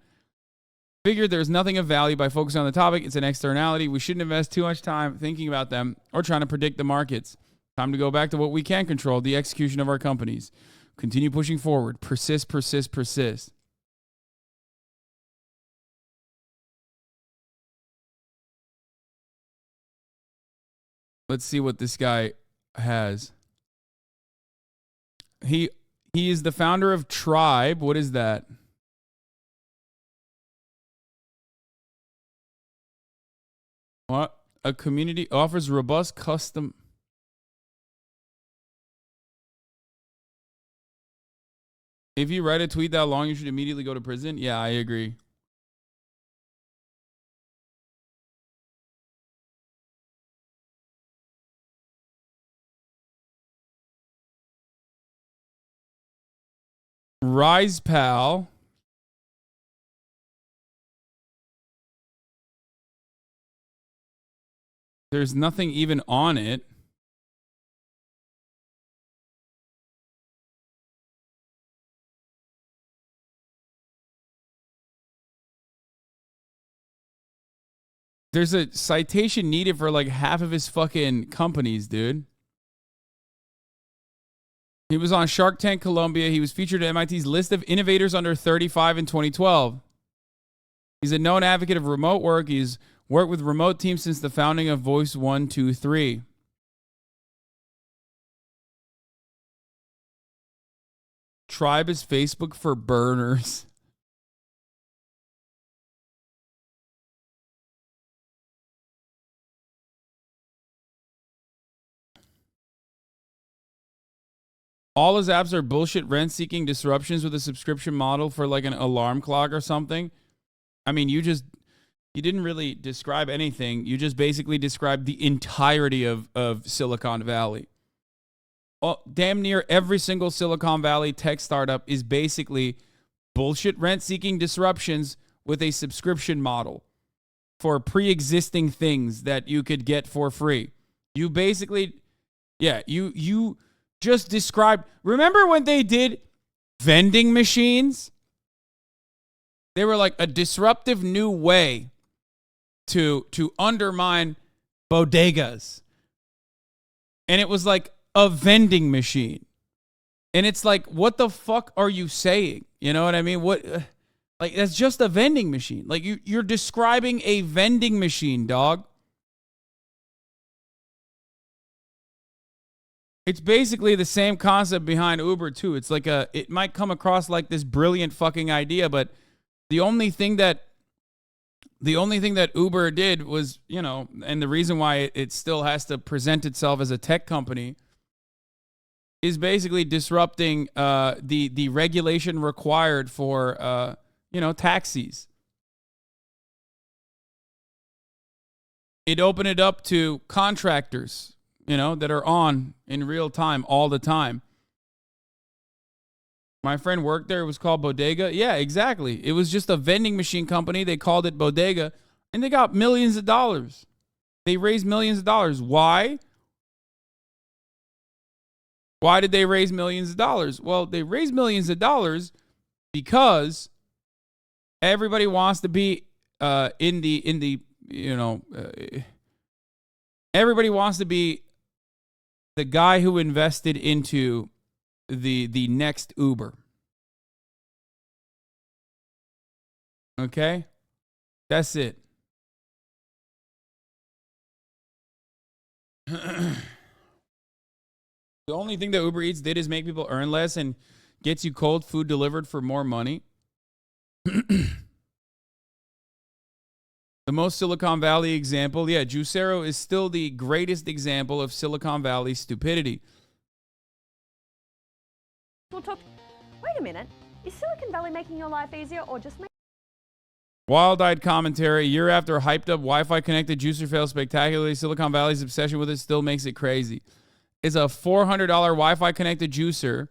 Figured there's nothing of value by focusing on the topic. It's an externality. We shouldn't invest too much time thinking about them or trying to predict the markets. Time to go back to what we can control, the execution of our companies. Continue pushing forward. Persist, persist, persist. Let's see what this guy has. He is the founder of Tribe. What is that? What? A community offers robust custom. If you write a tweet that long, you should immediately go to prison. Yeah, I agree. Rise Pal. There's nothing even on it. There's a citation needed for like half of his fucking companies, dude. He was on Shark Tank Colombia. He was featured in MIT's list of innovators under 35 in 2012. He's a known advocate of remote work. He's worked with remote teams since the founding of Voice 123. Tribe is Facebook for burners. All his apps are bullshit rent-seeking disruptions with a subscription model for like an alarm clock or something. I mean, you didn't really describe anything. You just basically described the entirety of Silicon Valley. Damn near every single Silicon Valley tech startup is basically bullshit rent-seeking disruptions with a subscription model for pre-existing things that you could get for free. You basically, yeah, you just described. Remember when they did vending machines? They were like a disruptive new way to undermine bodegas. And it was like a vending machine. And it's like, what the fuck are you saying? You know what I mean? What like that's just a vending machine. Like you're describing a vending machine, dog. It's basically the same concept behind Uber too. It's like it might come across like this brilliant fucking idea, but the only thing that Uber did was, you know, and the reason why it still has to present itself as a tech company is basically disrupting the regulation required for taxis. It opened it up to contractors, you know, that are on in real time all the time. My friend worked there. It was called Bodega. Yeah, exactly. It was just a vending machine company. They called it Bodega, and they got millions of dollars. They raised millions of dollars. Why? Why did they raise millions of dollars? Well, they raised millions of dollars because everybody wants to be everybody wants to be the guy who invested into the next Uber. Okay? That's it. The only thing that Uber Eats did is make people earn less and gets you cold food delivered for more money. The most Silicon Valley example, yeah, Juicero is still the greatest example of Silicon Valley stupidity. We'll talk. Wait a minute. Is Silicon Valley making your life easier or just making... Wild-eyed commentary. A year after hyped up Wi-Fi connected juicer fails spectacularly, Silicon Valley's obsession with it still makes it crazy. It's a $400 Wi-Fi connected juicer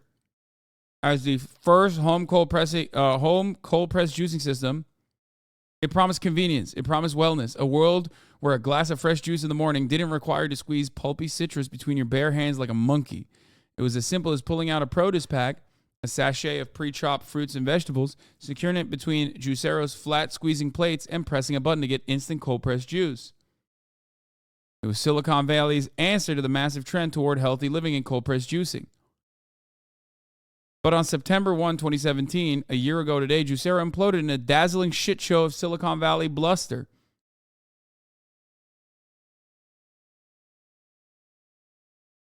as the first home cold press juicing system. It promised convenience. It promised wellness. A world where a glass of fresh juice in the morning didn't require you to squeeze pulpy citrus between your bare hands like a monkey. It was as simple as pulling out a produce pack, a sachet of pre-chopped fruits and vegetables, securing it between Juicero's flat squeezing plates, and pressing a button to get instant cold-pressed juice. It was Silicon Valley's answer to the massive trend toward healthy living and cold-pressed juicing. But on September 1, 2017, a year ago today, Juicero imploded in a dazzling shit show of Silicon Valley bluster.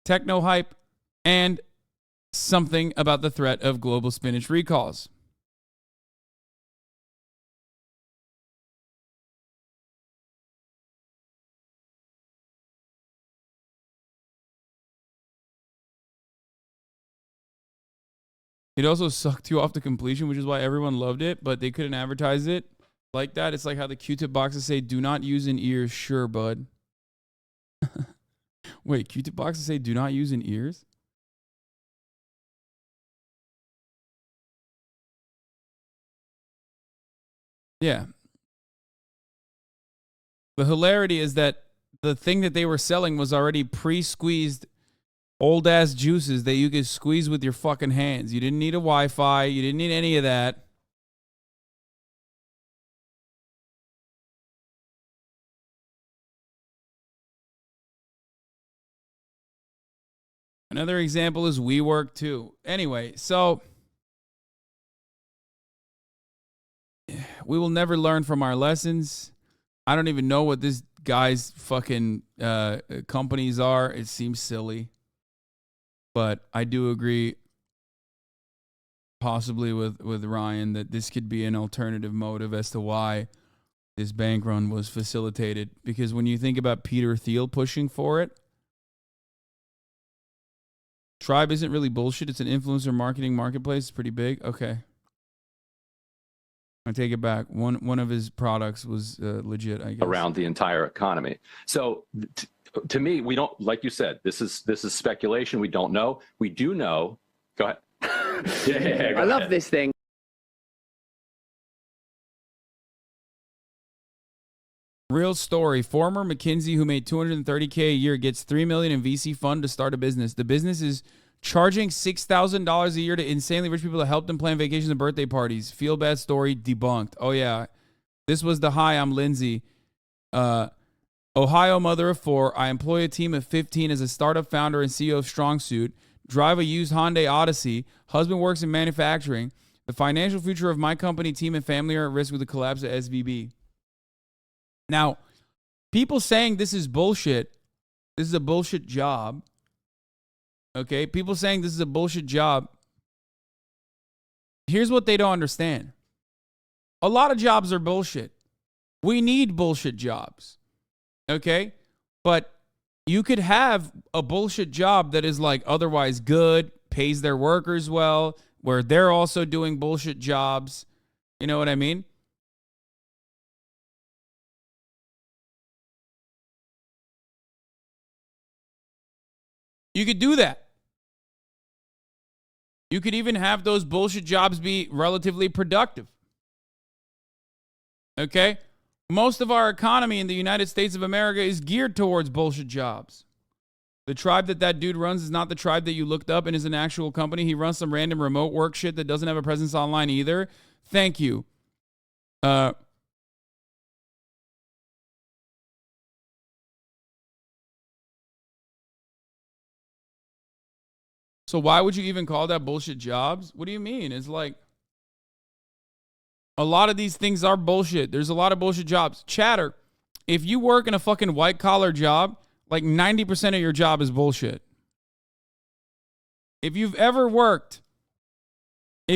Techno hype and something about the threat of global spinach recalls. It also sucked you off to completion, which is why everyone loved it, but they couldn't advertise it like that. It's like how the Q-tip boxes say, do not use in ears. Sure, bud. Wait, Q-tip boxes say, do not use in ears? Yeah. The hilarity is that the thing that they were selling was already pre-squeezed old-ass juices that you could squeeze with your fucking hands. You didn't need a Wi-Fi. You didn't need any of that. Another example is WeWork too. Anyway, so we will never learn from our lessons. I don't even know what this guy's fucking companies are. It seems silly. But I do agree possibly with Ryan that this could be an alternative motive as to why this bank run was facilitated. Because when you think about Peter Thiel pushing for it, Tribe isn't really bullshit. It's an influencer marketing marketplace. It's pretty big. Okay. I take it back. One of his products was legit, I guess. Around the entire economy. So to me, we don't, like you said, this is speculation. We don't know. We do know. Go ahead. I love this thing. Real story. Former McKinsey who made $230K a year gets $3 million in VC fund to start a business. The business is charging $6,000 a year to insanely rich people to help them plan vacations and birthday parties. Feel bad story debunked. Oh yeah, this was the hi. I'm Lindsay, Ohio mother of 4. I employ a team of 15 as a startup founder and CEO of Strong Suit. Drive a used Hyundai Odyssey. Husband works in manufacturing. The financial future of my company, team, and family are at risk with the collapse of SVB. Now, people saying this is bullshit, this is a bullshit job, okay? People saying this is a bullshit job, here's what they don't understand. A lot of jobs are bullshit. We need bullshit jobs, okay? But you could have a bullshit job that is like otherwise good, pays their workers well, where they're also doing bullshit jobs. You know what I mean? You could do that. You could even have those bullshit jobs be relatively productive. Okay? Most of our economy in the United States of America is geared towards bullshit jobs. The tribe that dude runs is not the tribe that you looked up and is an actual company. He runs some random remote work shit that doesn't have a presence online either. Thank you. So why would you even call that bullshit jobs? What do you mean? It's like a lot of these things are bullshit. There's a lot of bullshit jobs. Chatter, if you work in a fucking white collar job, like 90% of your job is bullshit. If you've ever worked a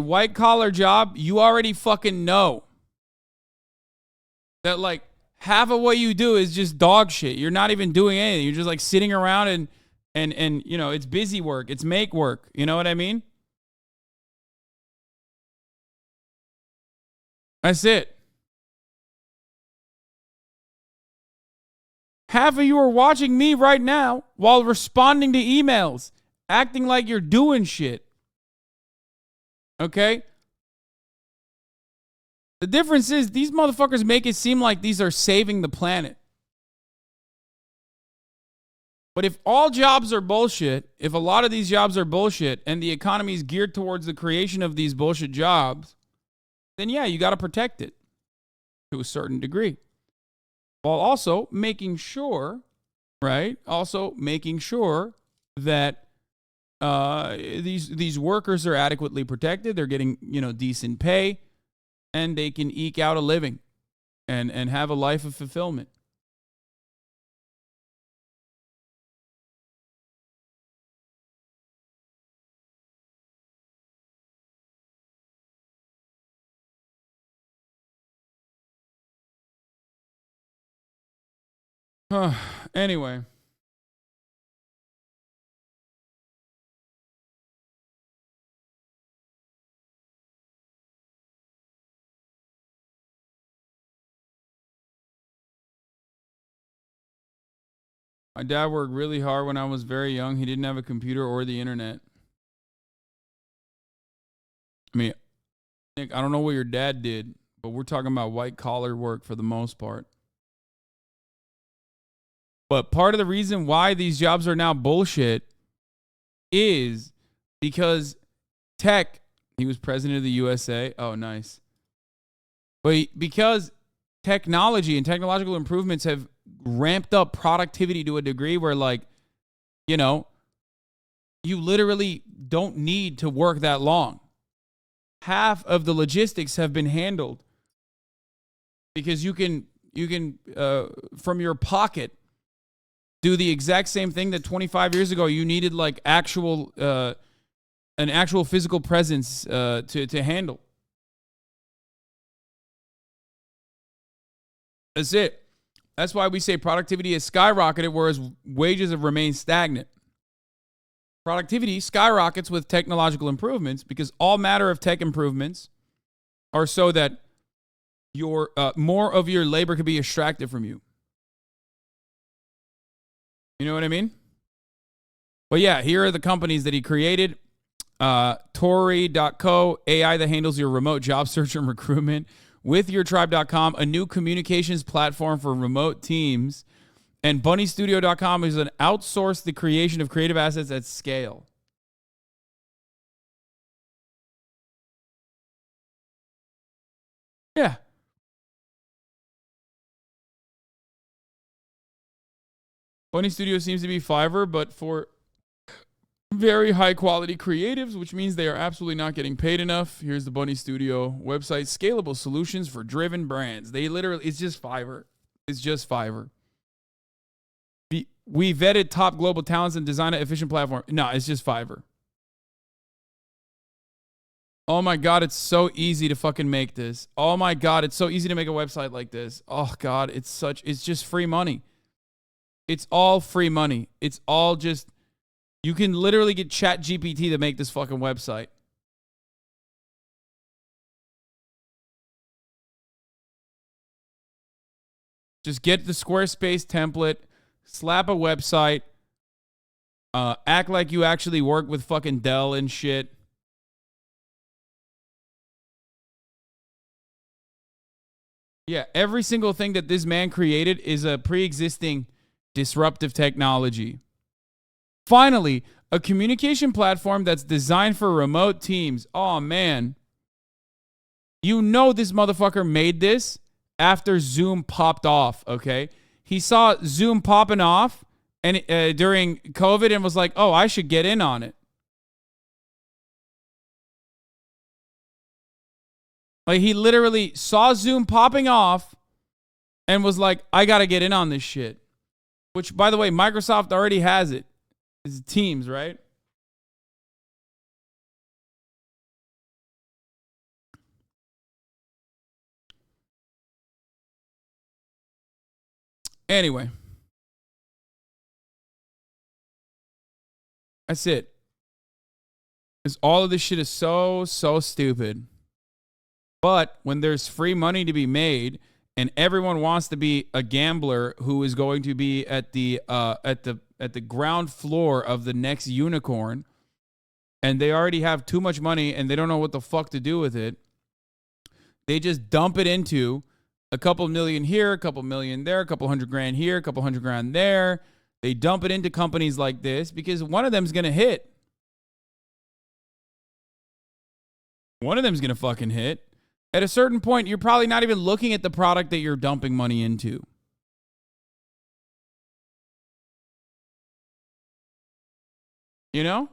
white collar job, you already fucking know that like half of what you do is just dog shit. You're not even doing anything. You're just like sitting around and you know, it's busy work. It's make work. You know what I mean? That's it. Half of you are watching me right now while responding to emails, acting like you're doing shit. Okay? The difference is these motherfuckers make it seem like these are saving the planet. But if all jobs are bullshit, if a lot of these jobs are bullshit and the economy is geared towards the creation of these bullshit jobs, then yeah, you got to protect it to a certain degree. While also making sure, right? Also making sure that these workers are adequately protected. They're getting, you know, decent pay and they can eke out a living and have a life of fulfillment. Anyway. My dad worked really hard when I was very young. He didn't have a computer or the internet. I mean, Nick, I don't know what your dad did, but we're talking about white collar work for the most part. But part of the reason why these jobs are now bullshit is because tech, he was president of the USA. Oh, nice. But because technology and technological improvements have ramped up productivity to a degree where like you know, you literally don't need to work that long. Half of the logistics have been handled because you can from your pocket do the exact same thing that 25 years ago you needed like an actual physical presence to handle. That's it. That's why we say productivity has skyrocketed, whereas wages have remained stagnant. Productivity skyrockets with technological improvements because all matter of tech improvements are so that your more of your labor could be extracted from you. You know what I mean? But yeah, here are the companies that he created. Tory.co, AI that handles your remote job search and recruitment. WithYourTribe.com, a new communications platform for remote teams. And BunnyStudio.com is an outsource the creation of creative assets at scale. Yeah. Bunny Studio seems to be Fiverr, but for very high quality creatives, which means they are absolutely not getting paid enough. Here's the Bunny Studio website. Scalable solutions for driven brands. They literally, it's just Fiverr. It's just Fiverr. We vetted top global talents and designed an efficient platform. No, it's just Fiverr. Oh my God, it's so easy to fucking make this. Oh my God, it's so easy to make a website like this. Oh God, it's just free money. It's all free money. It's all just, you can literally get ChatGPT to make this fucking website. Just get the Squarespace template, slap a website, act like you actually work with fucking Dell and shit. Yeah, every single thing that this man created is a pre-existing disruptive technology. Finally, a communication platform that's designed for remote teams. Oh, man. You know this motherfucker made this after Zoom popped off, okay? He saw Zoom popping off and during COVID and was like, oh, I should get in on it. Like, he literally saw Zoom popping off and was like, I got to get in on this shit. Which, by the way, Microsoft already has it. It's Teams, right? Anyway. That's it. Because all of this shit is so stupid. But when there's free money to be made and everyone wants to be a gambler who is going to be at the ground floor of the next unicorn, and they already have too much money and they don't know what the fuck to do with it, they just dump it into a couple million here, a couple million there, a couple $100,000 here, a couple $100,000 there. They dump it into companies like this because one of them's going to hit. One of them's going to fucking hit. At a certain point, you're probably not even looking at the product that you're dumping money into. You know?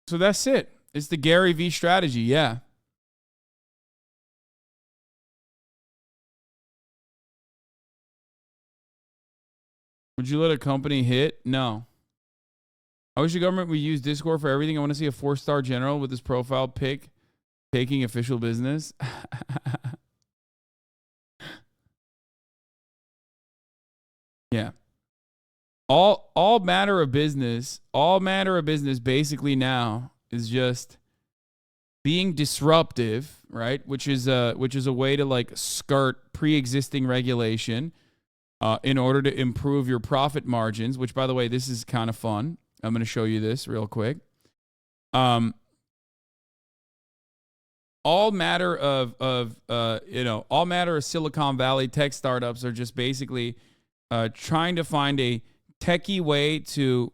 So that's it. It's the Gary V strategy, yeah. Would you let a company hit? No. I wish the government would use Discord for everything. I want to see a 4-star general with his profile pic taking official business. Yeah. All matter of business basically now is just being disruptive, right? Which is a way to like skirt pre-existing regulation in order to improve your profit margins, which, by the way, this is kind of fun. I'm going to show you this real quick. All matter of Silicon Valley tech startups are just basically trying to find a techie way to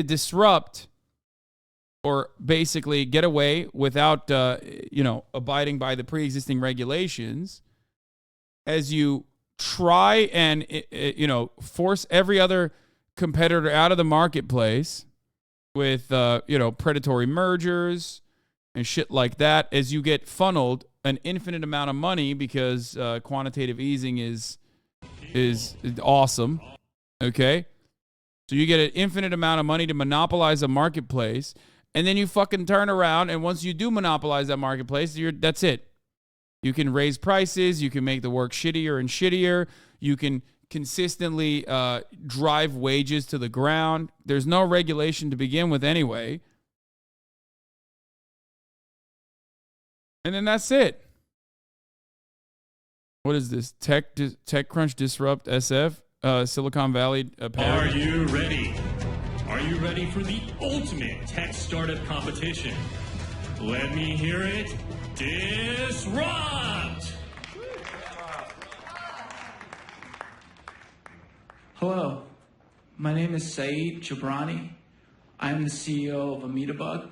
disrupt or basically get away without, abiding by the pre-existing regulations as you try and, force every other competitor out of the marketplace with, predatory mergers and shit like that, as you get funneled an infinite amount of money because quantitative easing is awesome, okay? So you get an infinite amount of money to monopolize a marketplace, and then you fucking turn around, and once you do monopolize that marketplace, that's it. You can raise prices, you can make the work shittier and shittier, you can consistently drive wages to the ground. There's no regulation to begin with anyway. And then that's it. What is this? TechCrunch Disrupt SF? Silicon Valley Are you ready? Are you ready for the ultimate tech startup competition? Let me hear it. Disrupt! Hello, my name is Saeed Jabrani. I'm the CEO of Ametabug,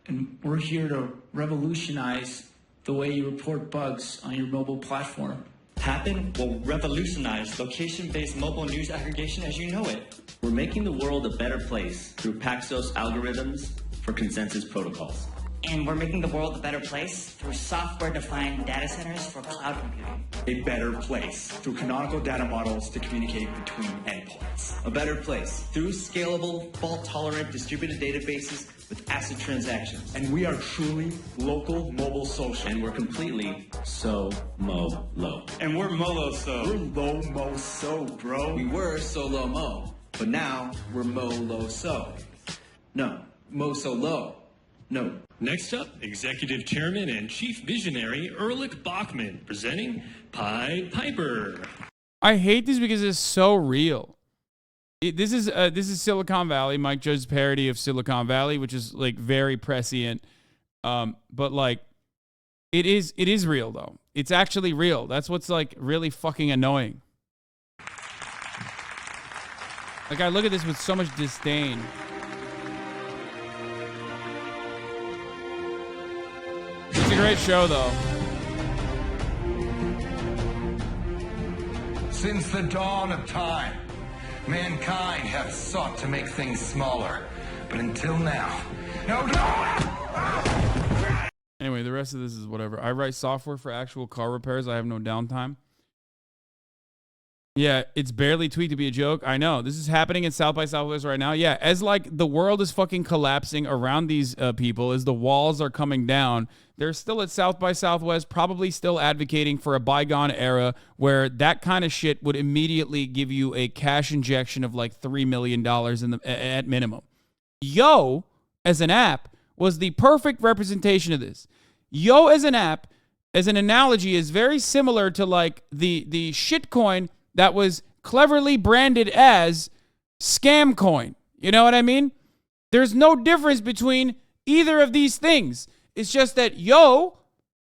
and we're here to revolutionize the way you report bugs on your mobile platform. Happen will revolutionize location-based mobile news aggregation as you know it. We're making the world a better place through Paxos algorithms for consensus protocols. And we're making the world a better place through software-defined data centers for cloud computing. A better place through canonical data models to communicate between endpoints. A better place through scalable, fault-tolerant distributed databases with ACID transactions. And we are truly local mobile social. And we're completely so-mo-low. And we're molo-so. We're low-mo-so, bro. We were so-low-mo, but now we're mo-low-so. No, mo-so-low. No. Next up, Executive Chairman and Chief Visionary Erlich Bachman presenting Pied Piper. I hate this because it's so real. This is Silicon Valley, Mike Judge's parody of Silicon Valley, which is like very prescient. But like, it is real though. It's actually real. That's what's like really fucking annoying. Like, I look at this with so much disdain. It's a great show, though. Since the dawn of time, mankind have sought to make things smaller. But until now, no. Anyway, the rest of this is whatever. I write software for actual car repairs. I have no downtime. Yeah, it's barely tweaked to be a joke. I know. This is happening at South by Southwest right now. Yeah, as like the world is fucking collapsing around these people, as the walls are coming down, they're still at South by Southwest, probably still advocating for a bygone era where that kind of shit would immediately give you a cash injection of like $3 million at minimum. Yo, as an app, was the perfect representation of this. Yo, as an app, as an analogy, is very similar to like the shitcoin that was cleverly branded as scam coin. You know what I mean? There's no difference between either of these things. It's just that Yo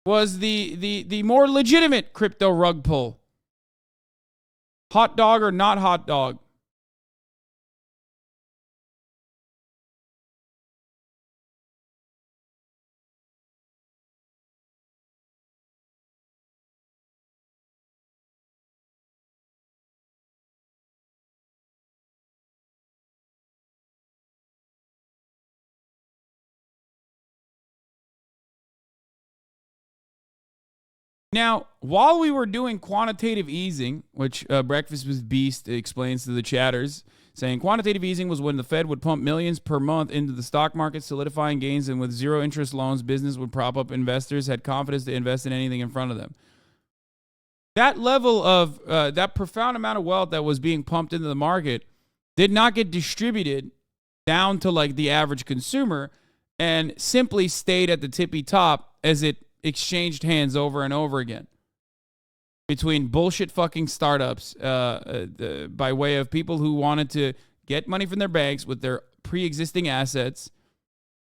was the more legitimate crypto rug pull. Hot dog or not hot dog? Now, while we were doing quantitative easing, which Breakfast with Beast explains to the chatters, saying quantitative easing was when the Fed would pump millions per month into the stock market, solidifying gains, and with zero interest loans, business would prop up investors, had confidence to invest in anything in front of them. That level of, that profound amount of wealth that was being pumped into the market did not get distributed down to like the average consumer and simply stayed at the tippy top as it exchanged hands over and over again between bullshit fucking startups by way of people who wanted to get money from their banks with their pre-existing assets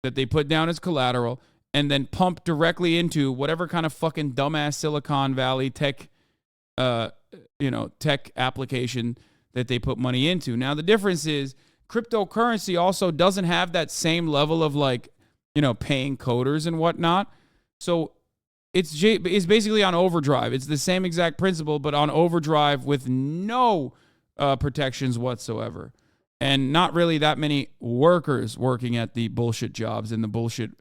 that they put down as collateral and then pump directly into whatever kind of fucking dumbass Silicon Valley tech, tech application that they put money into. Now, the difference is cryptocurrency also doesn't have that same level of like paying coders and whatnot. So it's basically on overdrive. It's the same exact principle, but on overdrive with no protections whatsoever. And not really that many workers working at the bullshit jobs and the bullshit,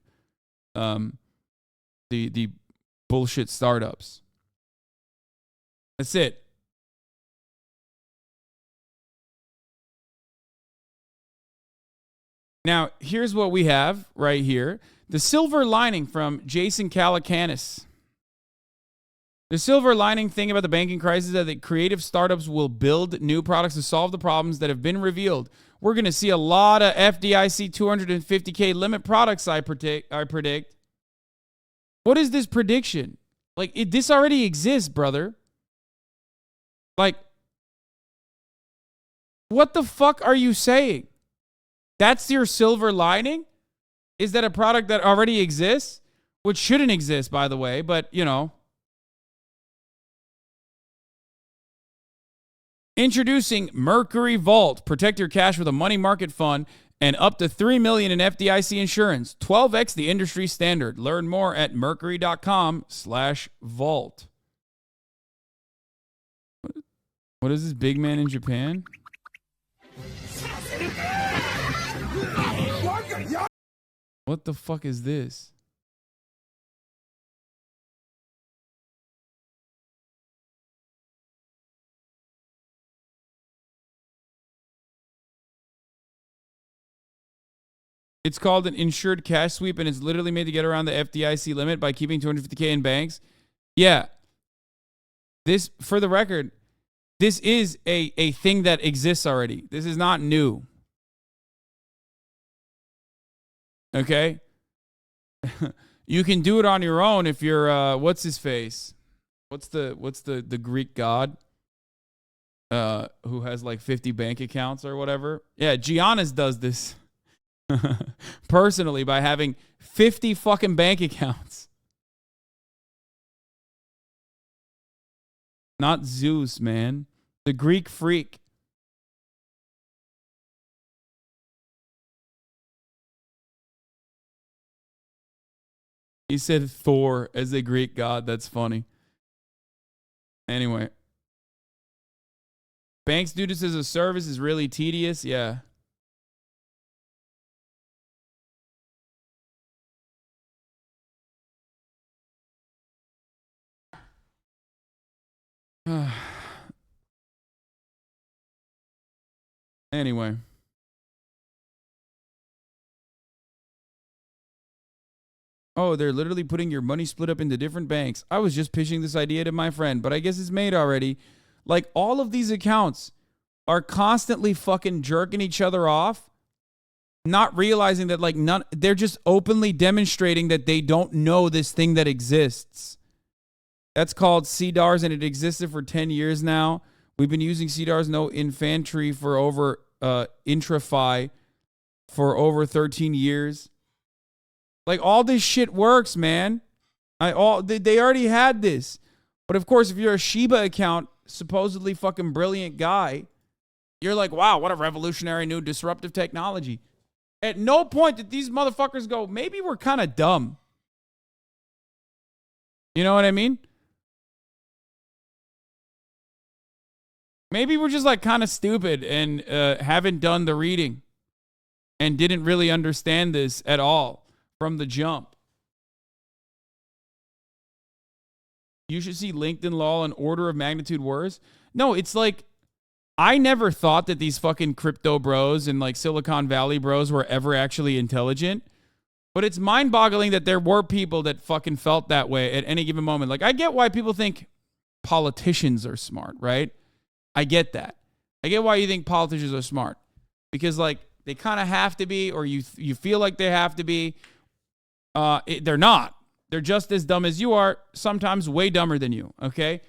the bullshit startups. That's it. Now, here's what we have right here. The silver lining from Jason Calacanis. The silver lining thing about the banking crisis is that the creative startups will build new products to solve the problems that have been revealed. We're going to see a lot of FDIC 250K limit products, I predict. What is this prediction? Like, this already exists, brother. Like, what the fuck are you saying? That's your silver lining? Is that a product that already exists? Which shouldn't exist, by the way, but, Introducing Mercury Vault. Protect your cash with a money market fund and up to $3 million in FDIC insurance. 12x the industry standard. Learn more at mercury.com/vault. What is this big man in Japan? What the fuck is this? It's called an insured cash sweep, and it's literally made to get around the FDIC limit by keeping $250K in banks. Yeah. This, for the record, this is a thing that exists already. This is not new. Okay? You can do it on your own if you're, what's his face? What's the Greek god? Who has like 50 bank accounts or whatever? Yeah, Giannis does this. Personally, by having 50 fucking bank accounts. Not Zeus, man. The Greek freak. He said Thor as a Greek god. That's funny. Anyway. Banks do this as a service is really tedious. Yeah. Anyway. Oh, they're literally putting your money split up into different banks. I was just pitching this idea to my friend, but I guess it's made already. Like, all of these accounts are constantly fucking jerking each other off, not realizing that, like, they're just openly demonstrating that they don't know this thing that exists. That's called CDARS, and it existed for 10 years now. We've been using CDARS no infantry for over Intrafi for over 13 years. Like, all this shit works, man. They already had this. But of course, if you're a Shiba account, supposedly fucking brilliant guy, you're like, wow, what a revolutionary new disruptive technology. At no point did these motherfuckers go, maybe we're kind of dumb. You know what I mean? Maybe we're just like kind of stupid and haven't done the reading and didn't really understand this at all from the jump. You should see LinkedIn law an order of magnitude worse. No, it's like, I never thought that these fucking crypto bros and like Silicon Valley bros were ever actually intelligent. But it's mind-boggling that there were people that fucking felt that way at any given moment. Like, I get why people think politicians are smart, right? I get that. I get why you think politicians are smart. Because, like, they kind of have to be, or you feel like they have to be. They're not. They're just as dumb as you are, sometimes way dumber than you, okay?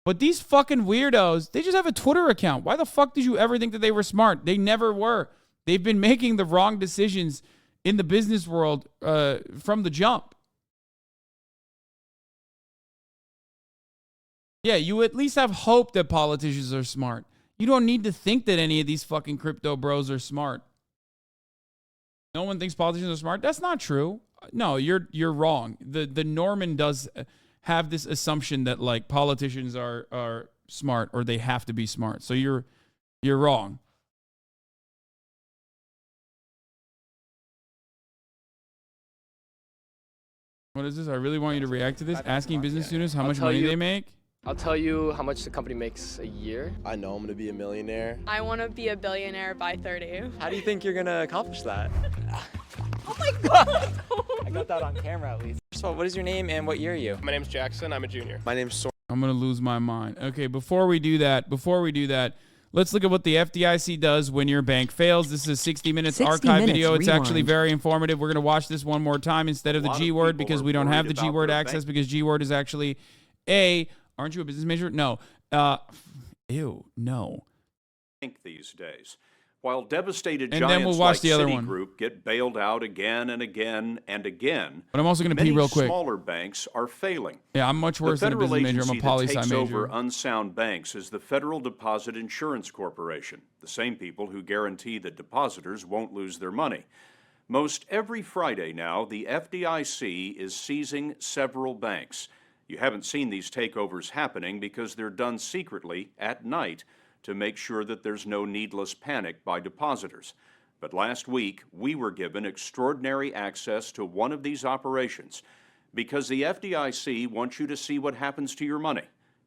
But these fucking weirdos, they just have a Twitter account. Why the fuck did you ever think that they were smart? They never were. They've been making the wrong decisions in the business world from the jump. Yeah, you at least have hope that politicians are smart. You don't need to think that any of these fucking crypto bros are smart. No one thinks politicians are smart. That's not true. No, you're wrong. The Norman does have this assumption that like politicians are smart or they have to be smart. So you're wrong. What is this? I really want you to react to this. Asking business students how much money they make. I'll tell you how much the company makes a year. I know I'm going to be a millionaire. I want to be a billionaire by 30. How do you think you're going to accomplish that? Oh my God. I got that on camera at least. First of all, what is your name and what year are you? My name's Jackson. I'm a junior. My name's Sor. I'm going to lose my mind. Okay, before we do that, let's look at what the FDIC does when your bank fails. This is a 60 Minutes archive video. It's actually very informative. We're going to watch this one more time instead of the G word because we don't have the G word access because G word is actually aren't you a business major? No. No. These days. While devastated And then giants we'll watch like the other one. Citigroup get bailed out again and again and again, But I'm also going to pee many real quick. smaller banks are failing. Yeah, I'm much worse The than a federal business major. I'm a agency poli-sci that takes major. over unsound banks is the Federal Deposit Insurance Corporation, the same people who guarantee that depositors won't lose their money. Most every Friday now, the FDIC is seizing several banks. You haven't seen these takeovers happening because they're done secretly at night to make sure that there's no needless panic by depositors. But last week, we were given extraordinary access to one of these operations because the FDIC wants you to see what happens to your money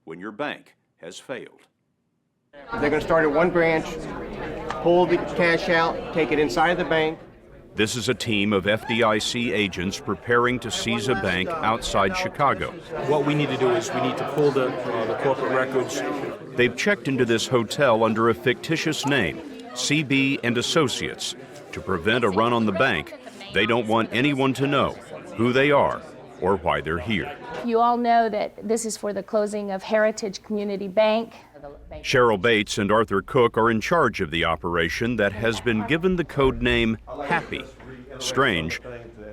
when your bank has failed. They're going to start at one branch, pull the cash out, take it inside the bank. This is a team of FDIC agents preparing to seize a bank outside Chicago. What we need to do is we need to pull the corporate records. They've checked into this hotel under a fictitious name, CB and Associates. To prevent a run on the bank, they don't want anyone to know who they are or why they're here. You all know that this is for the closing of Heritage Community Bank. Cheryl Bates and Arthur Cook are in charge of the operation that has been given the code name Happy. Strange,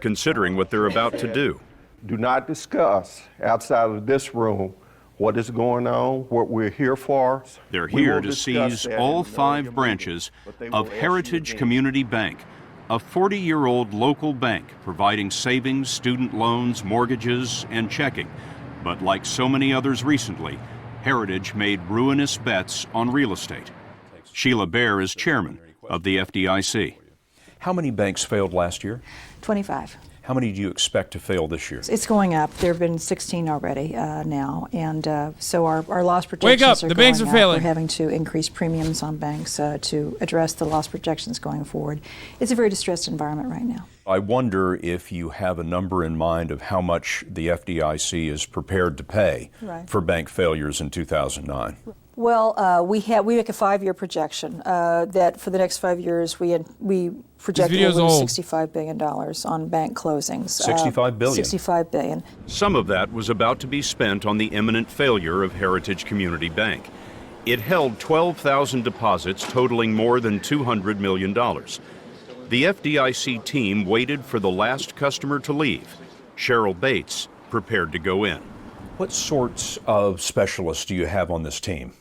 considering what they're about to do. Do not discuss outside of this room what is going on, what we're here for. They're here to seize all 5 branches of Heritage Community Bank, a 40-year-old local bank providing savings, student loans, mortgages, and checking. But like so many others recently, Heritage made ruinous bets on real estate. Sheila Bair is chairman of the FDIC. How many banks failed last year? 25. How many do you expect to fail this year? It's going up. There have been 16 already now, and so our loss Wake projections up! are The banks going are up. failing. We're having to increase premiums on banks to address the loss projections going forward. It's a very distressed environment right now. I wonder if you have a number in mind of how much the FDIC is prepared to pay for bank failures in 2009. Well, we make a 5-year projection that for the next 5 years we project over $65 billion on bank closings. $65 billion? $65 billion. Some of that was about to be spent on the imminent failure of Heritage Community Bank. It held 12,000 deposits totaling more than $200 million. The FDIC team waited for the last customer to leave. Cheryl Bates prepared to go in. What sorts of specialists do you have on this team?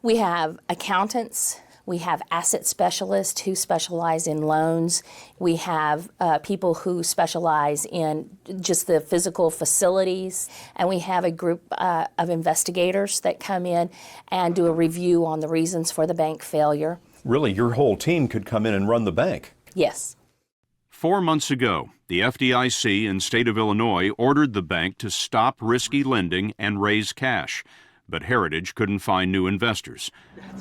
We have accountants. We have asset specialists who specialize in loans. We have people who specialize in just the physical facilities. And we have a group of investigators that come in and do a review on the reasons for the bank failure. Really, your whole team could come in and run the bank. Yes. 4 months ago, the FDIC and state of Illinois ordered the bank to stop risky lending and raise cash. But Heritage couldn't find new investors.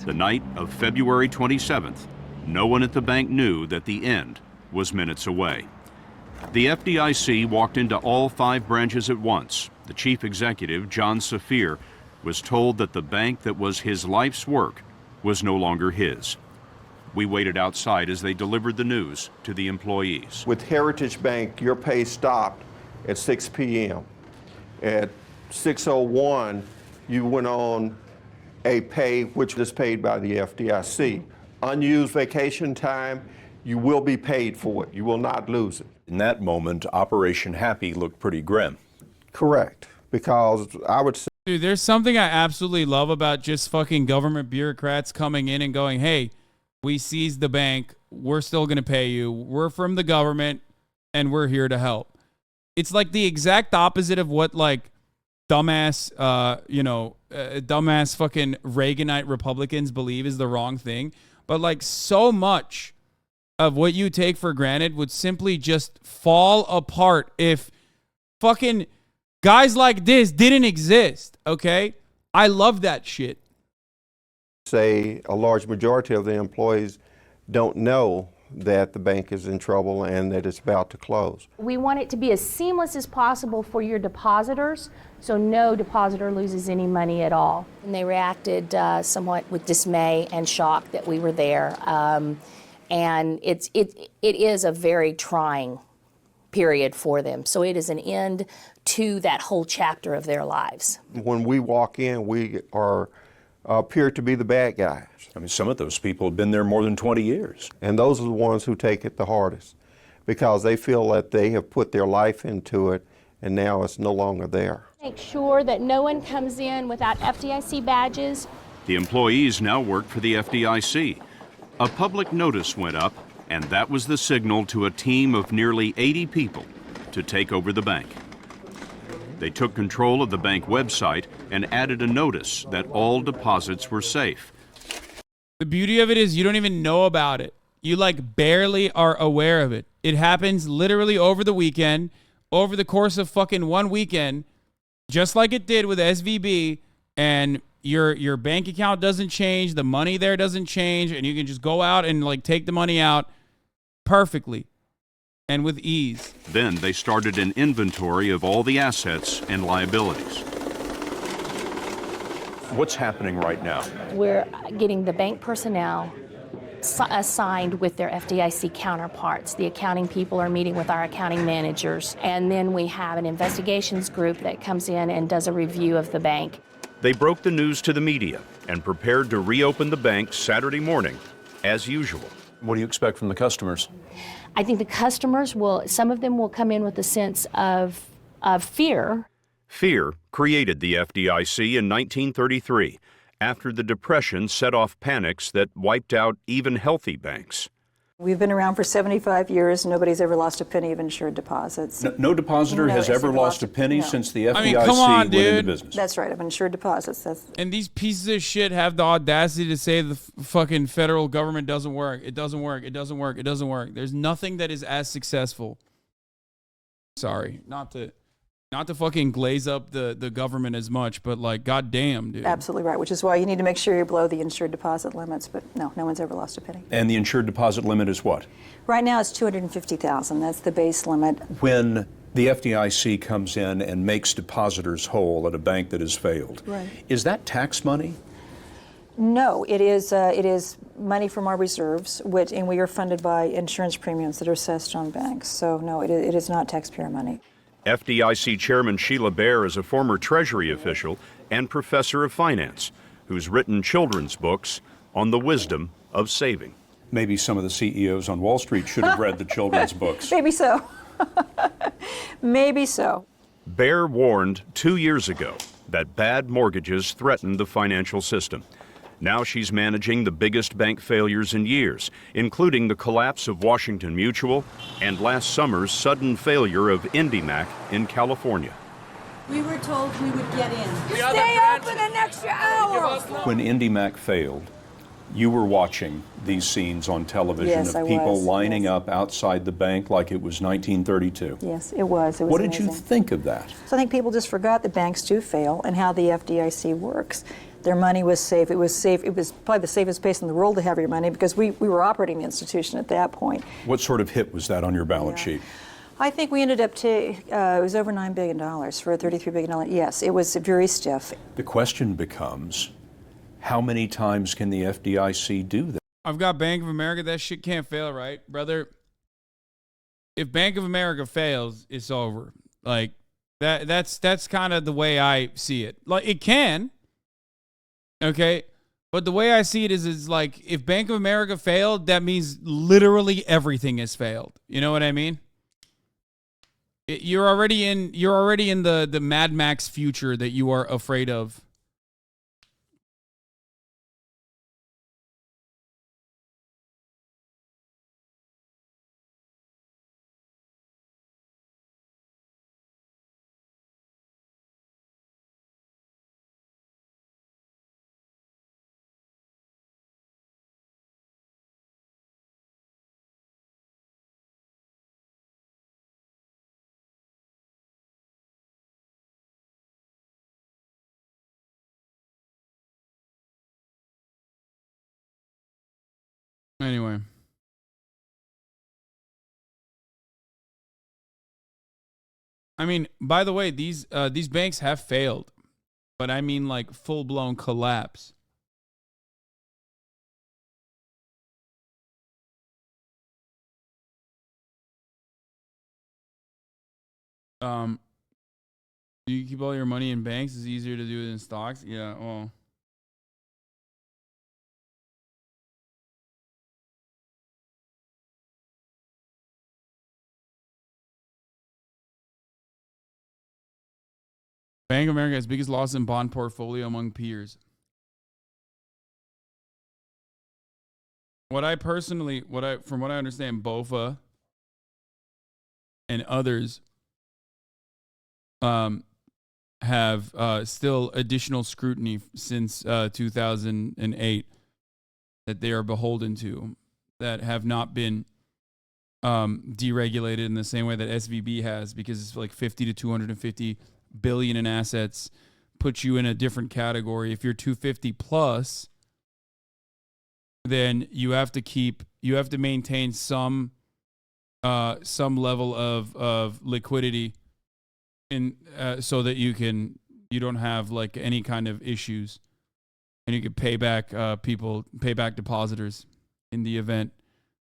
The night of February 27th, no one at the bank knew that the end was minutes away. The FDIC walked into all 5 branches at once. The chief executive, John Saphir, was told that the bank that was his life's work was no longer his. We waited outside as they delivered the news to the employees. With Heritage Bank, your pay stopped at 6 p.m. At 6:01, you went on a pay which is paid by the FDIC. Unused vacation time, you will be paid for it. You will not lose it. In that moment, Operation Happy looked pretty grim. Correct, because I would say... Dude, there's something I absolutely love about just fucking government bureaucrats coming in and going, hey, we seized the bank, we're still going to pay you, we're from the government, and we're here to help. It's like the exact opposite of what like dumbass, dumbass fucking Reaganite Republicans believe is the wrong thing. But like so much of what you take for granted would simply just fall apart if fucking guys like this didn't exist, okay? I love that shit. Say a large majority of the employees don't know that the bank is in trouble and that it's about to close. We want it to be as seamless as possible for your depositors, so no depositor loses any money at all. And they reacted somewhat with dismay and shock that we were there. And it is a very trying period for them. So it is an end to that whole chapter of their lives. When we walk in, we appear to be the bad guys. I mean, some of those people have been there more than 20 years. And those are the ones who take it the hardest because they feel that they have put their life into it and now it's no longer there. Make sure that no one comes in without FDIC badges. The employees now work for the FDIC. A public notice went up, and that was the signal to a team of nearly 80 people to take over the bank. They took control of the bank website and added a notice that all deposits were safe. The beauty of it is you don't even know about it. You like barely are aware of it. It happens literally over the weekend, over the course of fucking one weekend, just like it did with SVB, and your bank account doesn't change, the money there doesn't change, and you can just go out and like take the money out perfectly and with ease. Then they started an inventory of all the assets and liabilities. What's happening right now? We're getting the bank personnel assigned with their FDIC counterparts. The accounting people are meeting with our accounting managers, and then we have an investigations group that comes in and does a review of the bank. They broke the news to the media and prepared to reopen the bank Saturday morning, as usual. What do you expect from the customers? I think the customers some of them will come in with a sense of fear. Fear created the FDIC in 1933, after the Depression set off panics that wiped out even healthy banks. We've been around for 75 years. Nobody's ever lost a penny of insured deposits. No depositor has ever lost a penny since the FDIC come on, went into dude. business. That's right, of insured deposits. And these pieces of shit have the audacity to say the fucking federal government doesn't work. It doesn't work. It doesn't work. It doesn't work. There's nothing that is as successful. Sorry, not to fucking glaze up the government as much, but like, goddamn, dude. Absolutely right, which is why you need to make sure you're below the insured deposit limits. But no one's ever lost a penny. And the insured deposit limit is what? Right now it's $250,000. That's the base limit. When the FDIC comes in and makes depositors whole at a bank that has failed, right, is that tax money? No, it is money from our reserves, and we are funded by insurance premiums that are assessed on banks. So no, it is not taxpayer money. FDIC Chairman Sheila Bair is a former Treasury official and professor of finance who's written children's books on the wisdom of saving. Maybe some of the CEOs on Wall Street should have read the children's books. Maybe so. Maybe so. Bair warned 2 years ago that bad mortgages threatened the financial system. Now she's managing the biggest bank failures in years, including the collapse of Washington Mutual and last summer's sudden failure of IndyMac in California. We were told we would get in. Stay open an extra hour. When IndyMac failed, you were watching these scenes on television Yes, of I people was, lining yes. up outside the bank like it was 1932. Yes, it was. What did you amazing. think of that? So I think people just forgot that banks do fail and how the FDIC works. Their money was safe. It was safe. It was probably the safest place in the world to have your money because we were operating the institution at that point. What sort of hit was that on your balance sheet? I think we ended up it was over $9 billion for a $33 billion. Yes, it was very stiff. The question becomes, how many times can the FDIC do that? I've got Bank of America. That shit can't fail, right, brother? If Bank of America fails, it's over. Like that's kind of the way I see it. Like it can. Okay, but the way I see it is like if Bank of America failed, that means literally everything has failed. You know what I mean? You're already in the Mad Max future that you are afraid of. Anyway. I mean, by the way, these banks have failed, but I mean like full-blown collapse. Do you keep all your money in banks? It's easier to do it in stocks. Yeah, well. Bank of America has biggest loss in bond portfolio among peers. From what I understand, BOFA and others have still additional scrutiny since 2008 that they are beholden to, that have not been deregulated in the same way that SVB has, because it's like 50 to 250 billion in assets puts you in a different category. If you're 250 plus, then you have to maintain some level of liquidity in so that you don't have like any kind of issues, and you can pay back depositors in the event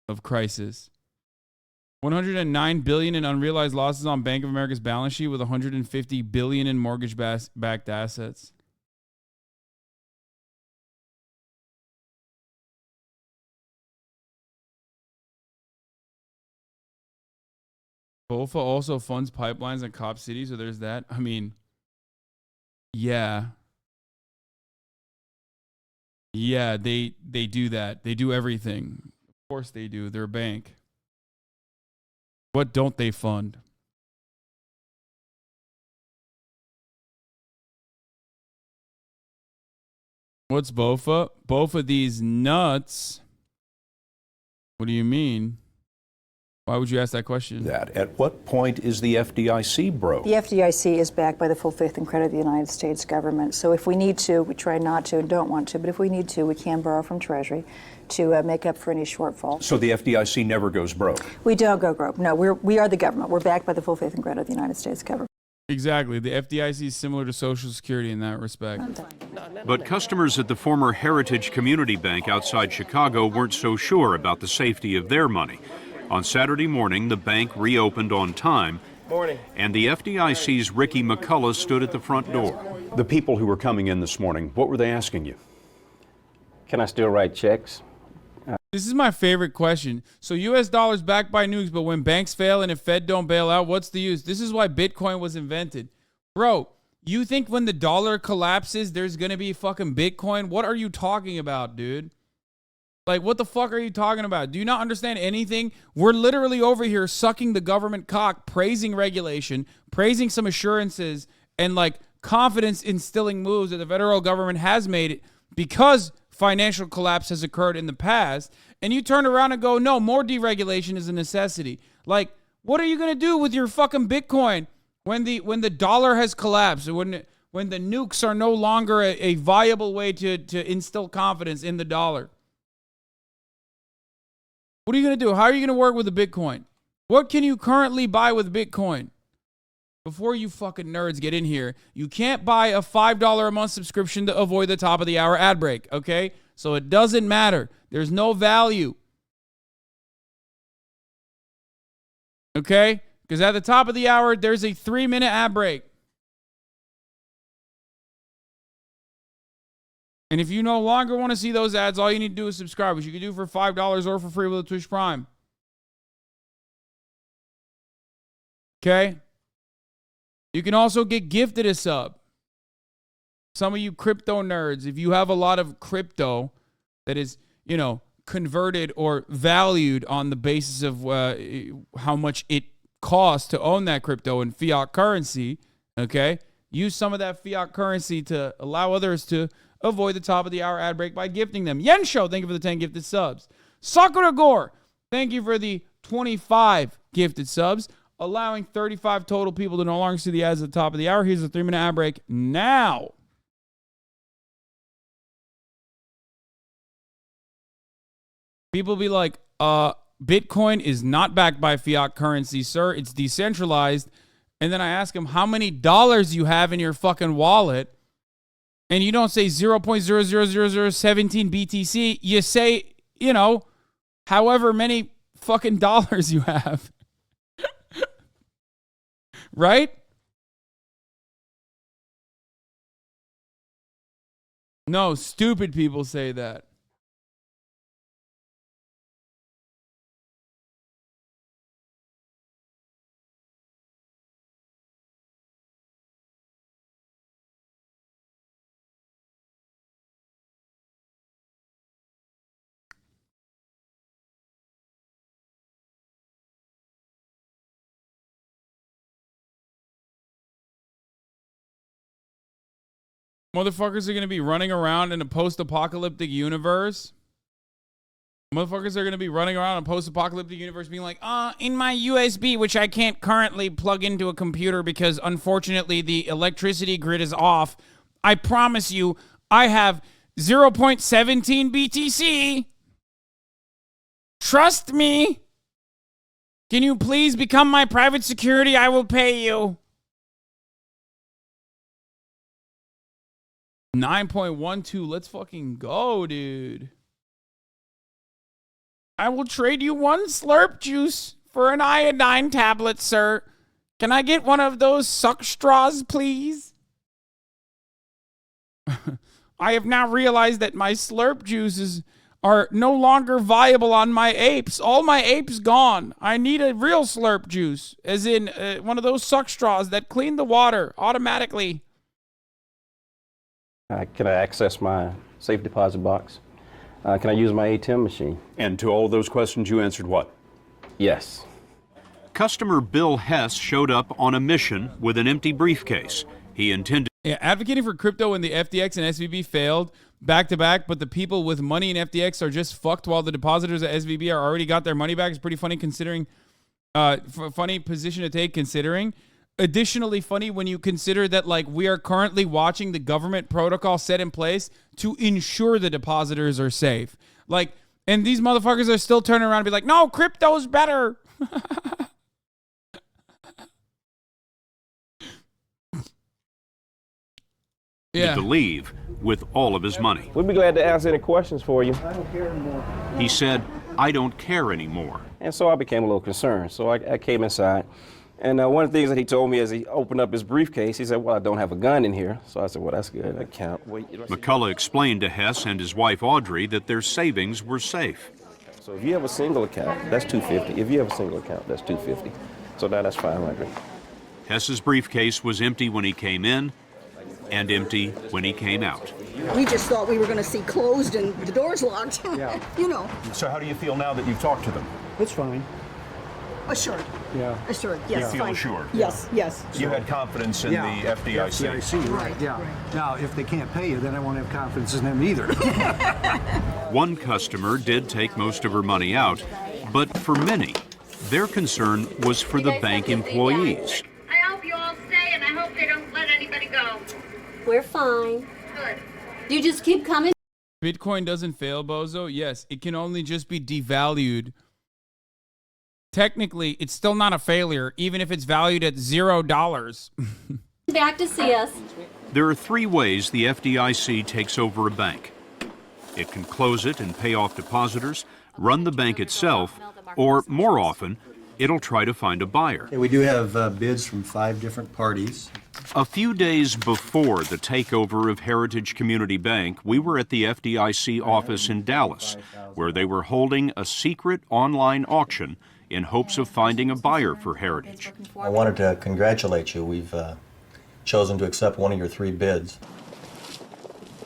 of crisis. 109 billion in unrealized losses on Bank of America's balance sheet, with 150 billion in mortgage-backed assets. BOFA also funds pipelines in Cop City, so there's that. I mean, yeah. Yeah, they do that. They do everything. Of course they do. They're a bank. What don't they fund? What's BOFA? BOFA these nuts. What do you mean? Why would you ask that question? At what point is the FDIC broke? The FDIC is backed by the full faith and credit of the United States government. So if we need to, we try not to and don't want to, but if we need to, we can borrow from Treasury to make up for any shortfall. So the FDIC never goes broke? We don't go broke. No, we are the government. We're backed by the full faith and credit of the United States government. Exactly. The FDIC is similar to Social Security in that respect. But customers at the former Heritage Community Bank outside Chicago weren't so sure about the safety of their money. On Saturday morning, the bank reopened on time, and the FDIC's Ricky McCullough stood at the front door. The people who were coming in this morning, what were they asking you? Can I still write checks? This is my favorite question. So U.S. dollars backed by nukes, but when banks fail and if Fed don't bail out, what's the use? This is why Bitcoin was invented. Bro, you think when the dollar collapses, there's going to be fucking Bitcoin? What are you talking about, dude? Like, what the fuck are you talking about? Do you not understand anything? We're literally over here sucking the government cock, praising regulation, praising some assurances, and like confidence instilling moves that the federal government has made it because financial collapse has occurred in the past. And you turn around and go, no, more deregulation is a necessity. Like, what are you going to do with your fucking Bitcoin when the dollar has collapsed, when the nukes are no longer a viable way to instill confidence in the dollar? What are you going to do? How are you going to work with the Bitcoin? What can you currently buy with Bitcoin? Before you fucking nerds get in here, you can't buy a $5 a month subscription to avoid the top of the hour ad break, okay? So it doesn't matter. There's no value. Okay? Because at the top of the hour, there's a 3-minute ad break. And if you no longer want to see those ads, all you need to do is subscribe, which you can do for $5 or for free with a Twitch Prime. Okay? You can also get gifted a sub. Some of you crypto nerds, if you have a lot of crypto that is, converted or valued on the basis of how much it costs to own that crypto in fiat currency, okay? Use some of that fiat currency to allow others to avoid the top of the hour ad break by gifting them. Yensho, thank you for the 10 gifted subs. Sakura Gore, thank you for the 25 gifted subs, allowing 35 total people to no longer see the ads at the top of the hour. Here's a 3-minute ad break now. People be like, Bitcoin is not backed by fiat currency, sir. It's decentralized. And then I ask them how many dollars you have in your fucking wallet. And you don't say 0.00017 BTC. You say, you know, however many fucking dollars you have. Right? No, stupid people say that. Motherfuckers are going to be running around in a post-apocalyptic universe. Motherfuckers are going to be running around in a post-apocalyptic universe being like, in my USB, which I can't currently plug into a computer because unfortunately the electricity grid is off. I promise you, I have 0.17 BTC. Trust me. Can you please become my private security? I will pay you. 9.12. Let's fucking go, dude. I will trade you 1 slurp juice for an iodine tablet, sir. Can I get one of those suck straws, please? I have now realized that my slurp juices are no longer viable on my apes. All my apes gone. I need a real slurp juice, as in one of those suck straws that clean the water automatically. Can I access my safe deposit box? Can I use my ATM machine? And to all of those questions, you answered what? Yes. Customer Bill Hess showed up on a mission with an empty briefcase. He intended... Yeah, advocating for crypto when the FTX and SVB failed back to back, but the people with money in FTX are just fucked while the depositors at SVB are already got their money back is pretty funny considering... funny position to take considering... Additionally funny when you consider that, like, we are currently watching the government protocol set in place to ensure the depositors are safe. Like, and these motherfuckers are still turning around and be like, no, crypto's better. To leave with all of his money. We'd be glad to answer any questions for you. I don't care anymore. He said, I don't care anymore. And so I became a little concerned. So I came inside. And one of the things that he told me as he opened up his briefcase, he said, well, I don't have a gun in here. So I said, well, that's good. I can't wait. McCullough explained to Hess and his wife Audrey that their savings were safe. So if you have a single account, that's $250. If you have a single account, that's $250. So now that's $500. Hess's briefcase was empty when he came in and empty when he came out. We just thought we were going to see closed and the doors locked. Yeah. You know. So how do you feel now that you've talked to them? It's fine. Assured. Yeah. Assured. Yes. You feel fine. assured? Yes. Yes. You had confidence in the FDIC. FDIC, right, yeah. Now, if they can't pay you, then I won't have confidence in them either. One customer did take most of her money out, but for many, their concern was for the bank employees. I hope you all stay, and I hope they don't let anybody go. We're fine. Good. You just keep coming. Bitcoin doesn't fail, bozo. Yes, it can only just be devalued. Technically, it's still not a failure, even if it's valued at $0. Back to see us. There are 3 ways the FDIC takes over a bank. It can close it and pay off depositors, run the bank itself, or more often, it'll try to find a buyer. We do have bids from 5 different parties. A few days before the takeover of Heritage Community Bank, we were at the FDIC office in Dallas, where they were holding a secret online auction in hopes of finding a buyer for Heritage. I wanted to congratulate you. We've chosen to accept one of your 3 bids.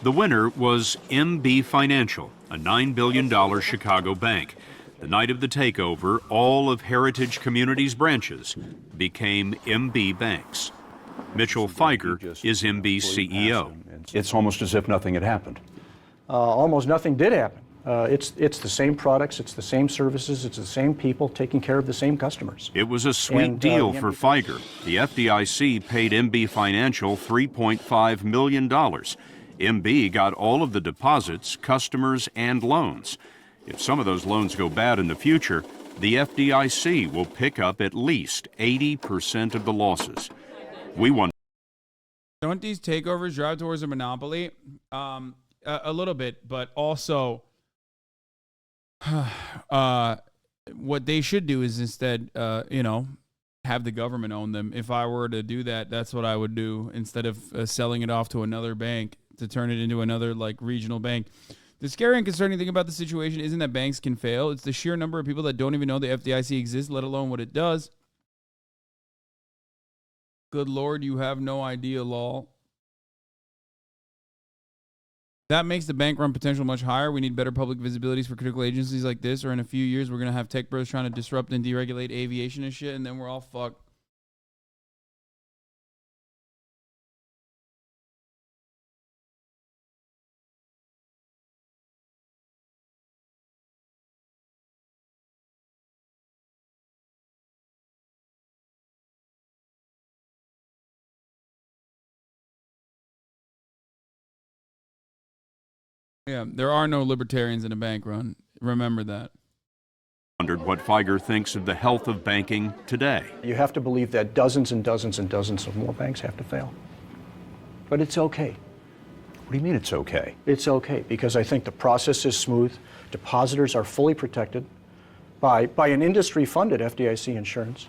The winner was MB Financial, a $9 billion Chicago bank. The night of the takeover, all of Heritage Community's branches became MB banks. Mitchell Feiger is MB's CEO. It's almost as if nothing had happened. Almost nothing did happen. It's the same products, it's the same services, it's the same people taking care of the same customers. It was a sweet deal for Feiger. The FDIC paid MB Financial $3.5 million. MB got all of the deposits, customers, and loans. If some of those loans go bad in the future, the FDIC will pick up at least 80% of the losses. We wonder. Don't these takeovers drive towards a monopoly? A little bit, but also what they should do is instead, have the government own them. If I were to do that, that's what I would do instead of selling it off to another bank to turn it into another like regional bank. The scary and concerning thing about the situation isn't that banks can fail. It's the sheer number of people that don't even know the FDIC exists, let alone what it does. Good Lord, you have no idea, lol. That makes the bank run potential much higher. We need better public visibilities for critical agencies like this, or in a few years, we're going to have tech bros trying to disrupt and deregulate aviation and shit, and then we're all fucked. Yeah, there are no libertarians in a bank run. Remember that. Wondered what Feiger thinks of the health of banking today. You have to believe that dozens and dozens and dozens of more banks have to fail. But it's okay. What do you mean it's okay? It's okay because I think the process is smooth. Depositors are fully protected by an industry-funded FDIC insurance.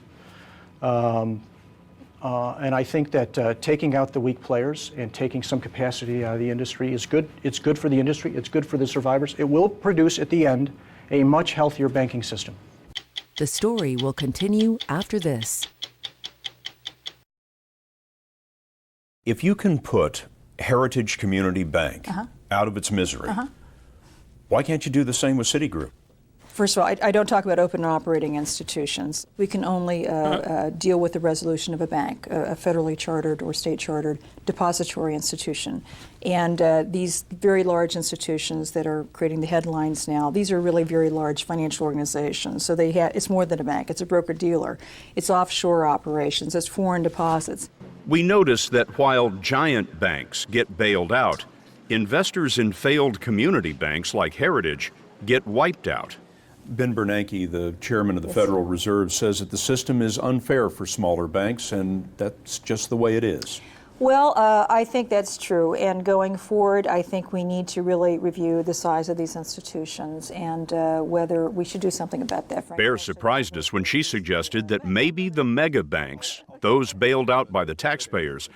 And I think that taking out the weak players and taking some capacity out of the industry is good. It's good for the industry. It's good for the survivors. It will produce, at the end, a much healthier banking system. The story will continue after this. If you can put Heritage Community Bank out of its misery, why can't you do the same with Citigroup? First of all, I don't talk about open operating institutions. We can only deal with the resolution of a bank, a federally chartered or state chartered depository institution. And these very large institutions that are creating the headlines now, these are really very large financial organizations. So it's more than a bank. It's a broker-dealer. It's offshore operations. It's foreign deposits. We notice that while giant banks get bailed out, investors in failed community banks like Heritage get wiped out. Ben Bernanke, the chairman of the Federal Reserve, says that the system is unfair for smaller banks, and that's just the way it is. Well, I think that's true. And going forward, I think we need to really review the size of these institutions and whether we should do something about that. Bear surprised us when she suggested that maybe the mega banks, those bailed out by the taxpayers,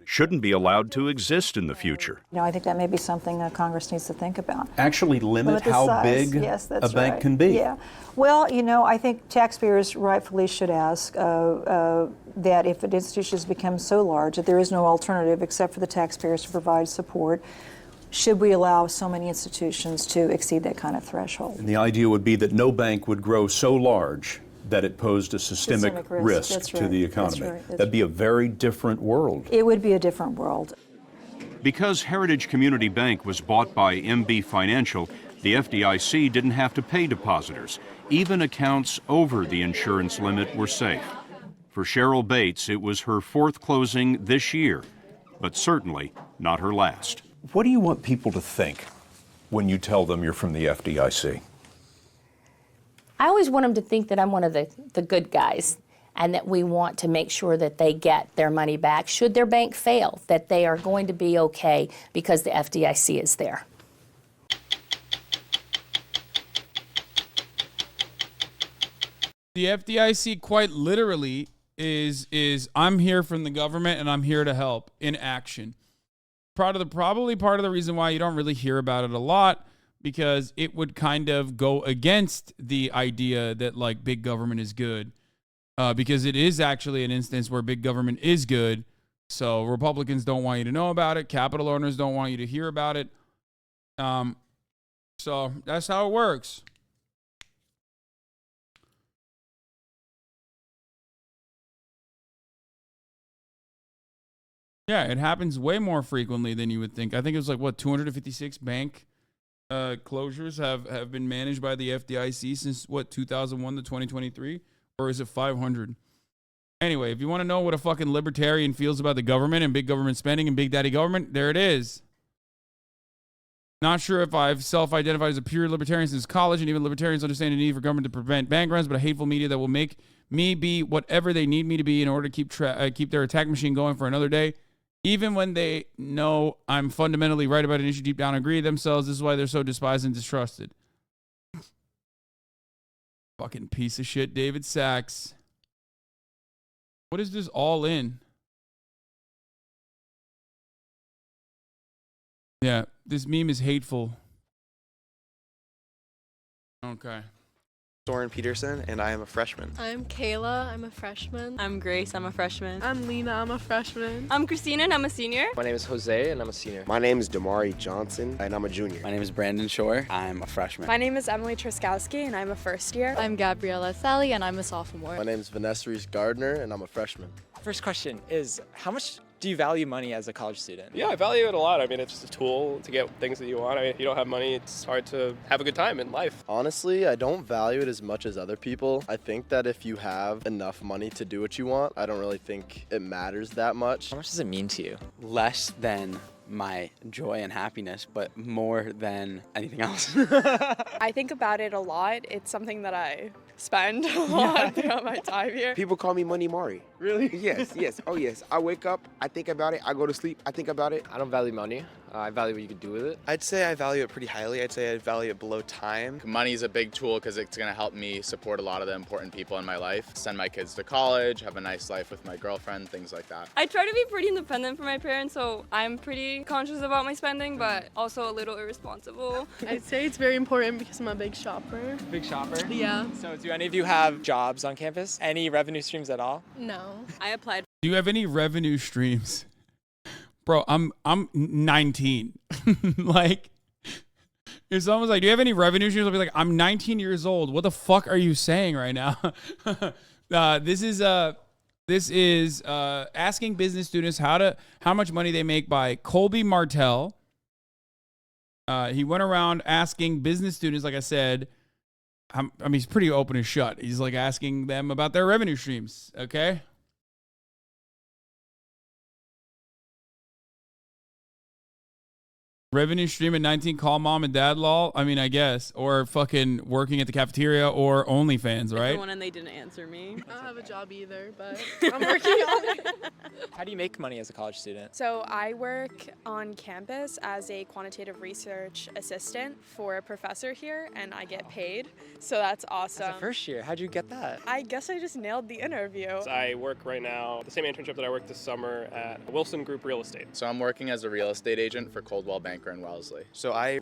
shouldn't be allowed to exist in the future. I think that may be something Congress needs to think about. Actually limit how big a bank can be. Yeah. Well, I think taxpayers rightfully should ask that if an institution has become so large that there is no alternative except for the taxpayers to provide support, should we allow so many institutions to exceed that kind of threshold? And the idea would be that no bank would grow so large that it posed a systemic risk to the economy. That'd be a very different world. It would be a different world. Because Heritage Community Bank was bought by MB Financial, the FDIC didn't have to pay depositors. Even accounts over the insurance limit were safe. For Cheryl Bates, it was her fourth closing this year, but certainly not her last. What do you want people to think when you tell them you're from the FDIC? I always want them to think that I'm one of the good guys and that we want to make sure that they get their money back should their bank fail, that they are going to be okay because the FDIC is there. The FDIC quite literally is I'm here from the government and I'm here to help in action. Probably part of the reason why you don't really hear about it a lot, because it would kind of go against the idea that like big government is good, because it is actually an instance where big government is good. So Republicans don't want you to know about it. Capital owners don't want you to hear about it. So that's how it works. Yeah, it happens way more frequently than you would think. I think it was like, 256 bank closures have been managed by the FDIC since 2001 to 2023, or is it 500? Anyway, if you want to know what a fucking libertarian feels about the government and big government spending and big daddy government, there it is. Not sure if I've self-identified as a pure libertarian since college, and even libertarians understand the need for government to prevent bank runs, but a hateful media that will make me be whatever they need me to be in order to keep their attack machine going for another day. Even when they know I'm fundamentally right about an issue, deep down agree themselves. This is why they're so despised and distrusted. Fucking piece of shit, David Sachs. What is this all in? Yeah, this meme is hateful. Okay. Soren Peterson, and I am a freshman. I'm Kayla. I'm a freshman. I'm Grace. I'm a freshman. I'm Lena. I'm a freshman. I'm Christina, and I'm a senior. My name is Jose, and I'm a senior. My name is Damari Johnson, and I'm a junior. My name is Brandon Shore. I'm a freshman. My name is Emily Truskowski, and I'm a first year. I'm Gabriella Sally, and I'm a sophomore. My name is Vanessa Reese Gardner, and I'm a freshman. First question is, how much do you value money as a college student? Yeah, I value it a lot. I mean, it's just a tool to get things that you want. I mean, if you don't have money, it's hard to have a good time in life. Honestly, I don't value it as much as other people. I think that if you have enough money to do what you want, I don't really think it matters that much. How much does it mean to you? Less than my joy and happiness, but more than anything else. I think about it a lot. It's something that I spend a lot throughout my time here. People call me Money Mari. Really? Yes, yes. Oh, yes. I wake up, I think about it. I go to sleep, I think about it. I don't value money. I value what you can do with it. I'd say I value it pretty highly. I'd say I value it below time. Money is a big tool because it's going to help me support a lot of the important people in my life. Send my kids to college, have a nice life with my girlfriend, things like that. I try to be pretty independent for my parents, so I'm pretty conscious about my spending, but also a little irresponsible. I'd say it's very important because I'm a big shopper. Big shopper? Yeah. So do any of you have jobs on campus? Any revenue streams at all? No. I applied. Do you have any revenue streams? Bro, I'm 19. Like, if someone's like, do you have any revenue streams? I'll be like, I'm 19 years old. What the fuck are you saying right now? This is asking business students how much money they make by Colby Martell. He went around asking business students, like I said, I mean, he's pretty open and shut. He's like asking them about their revenue streams. Okay. Revenue stream at 19, call mom and dad lol. I mean, I guess. Or fucking working at the cafeteria or OnlyFans, right? One and they didn't answer me. I don't have a job either, but I'm working on it. How do you make money as a college student? So I work on campus as a quantitative research assistant for a professor here, and I get paid. So that's awesome. As a first year, how'd you get that? I guess I just nailed the interview. I work right now, the same internship that I worked this summer at Wilson Group Real Estate. So I'm working as a real estate agent for Coldwell Banker in Wellesley. So I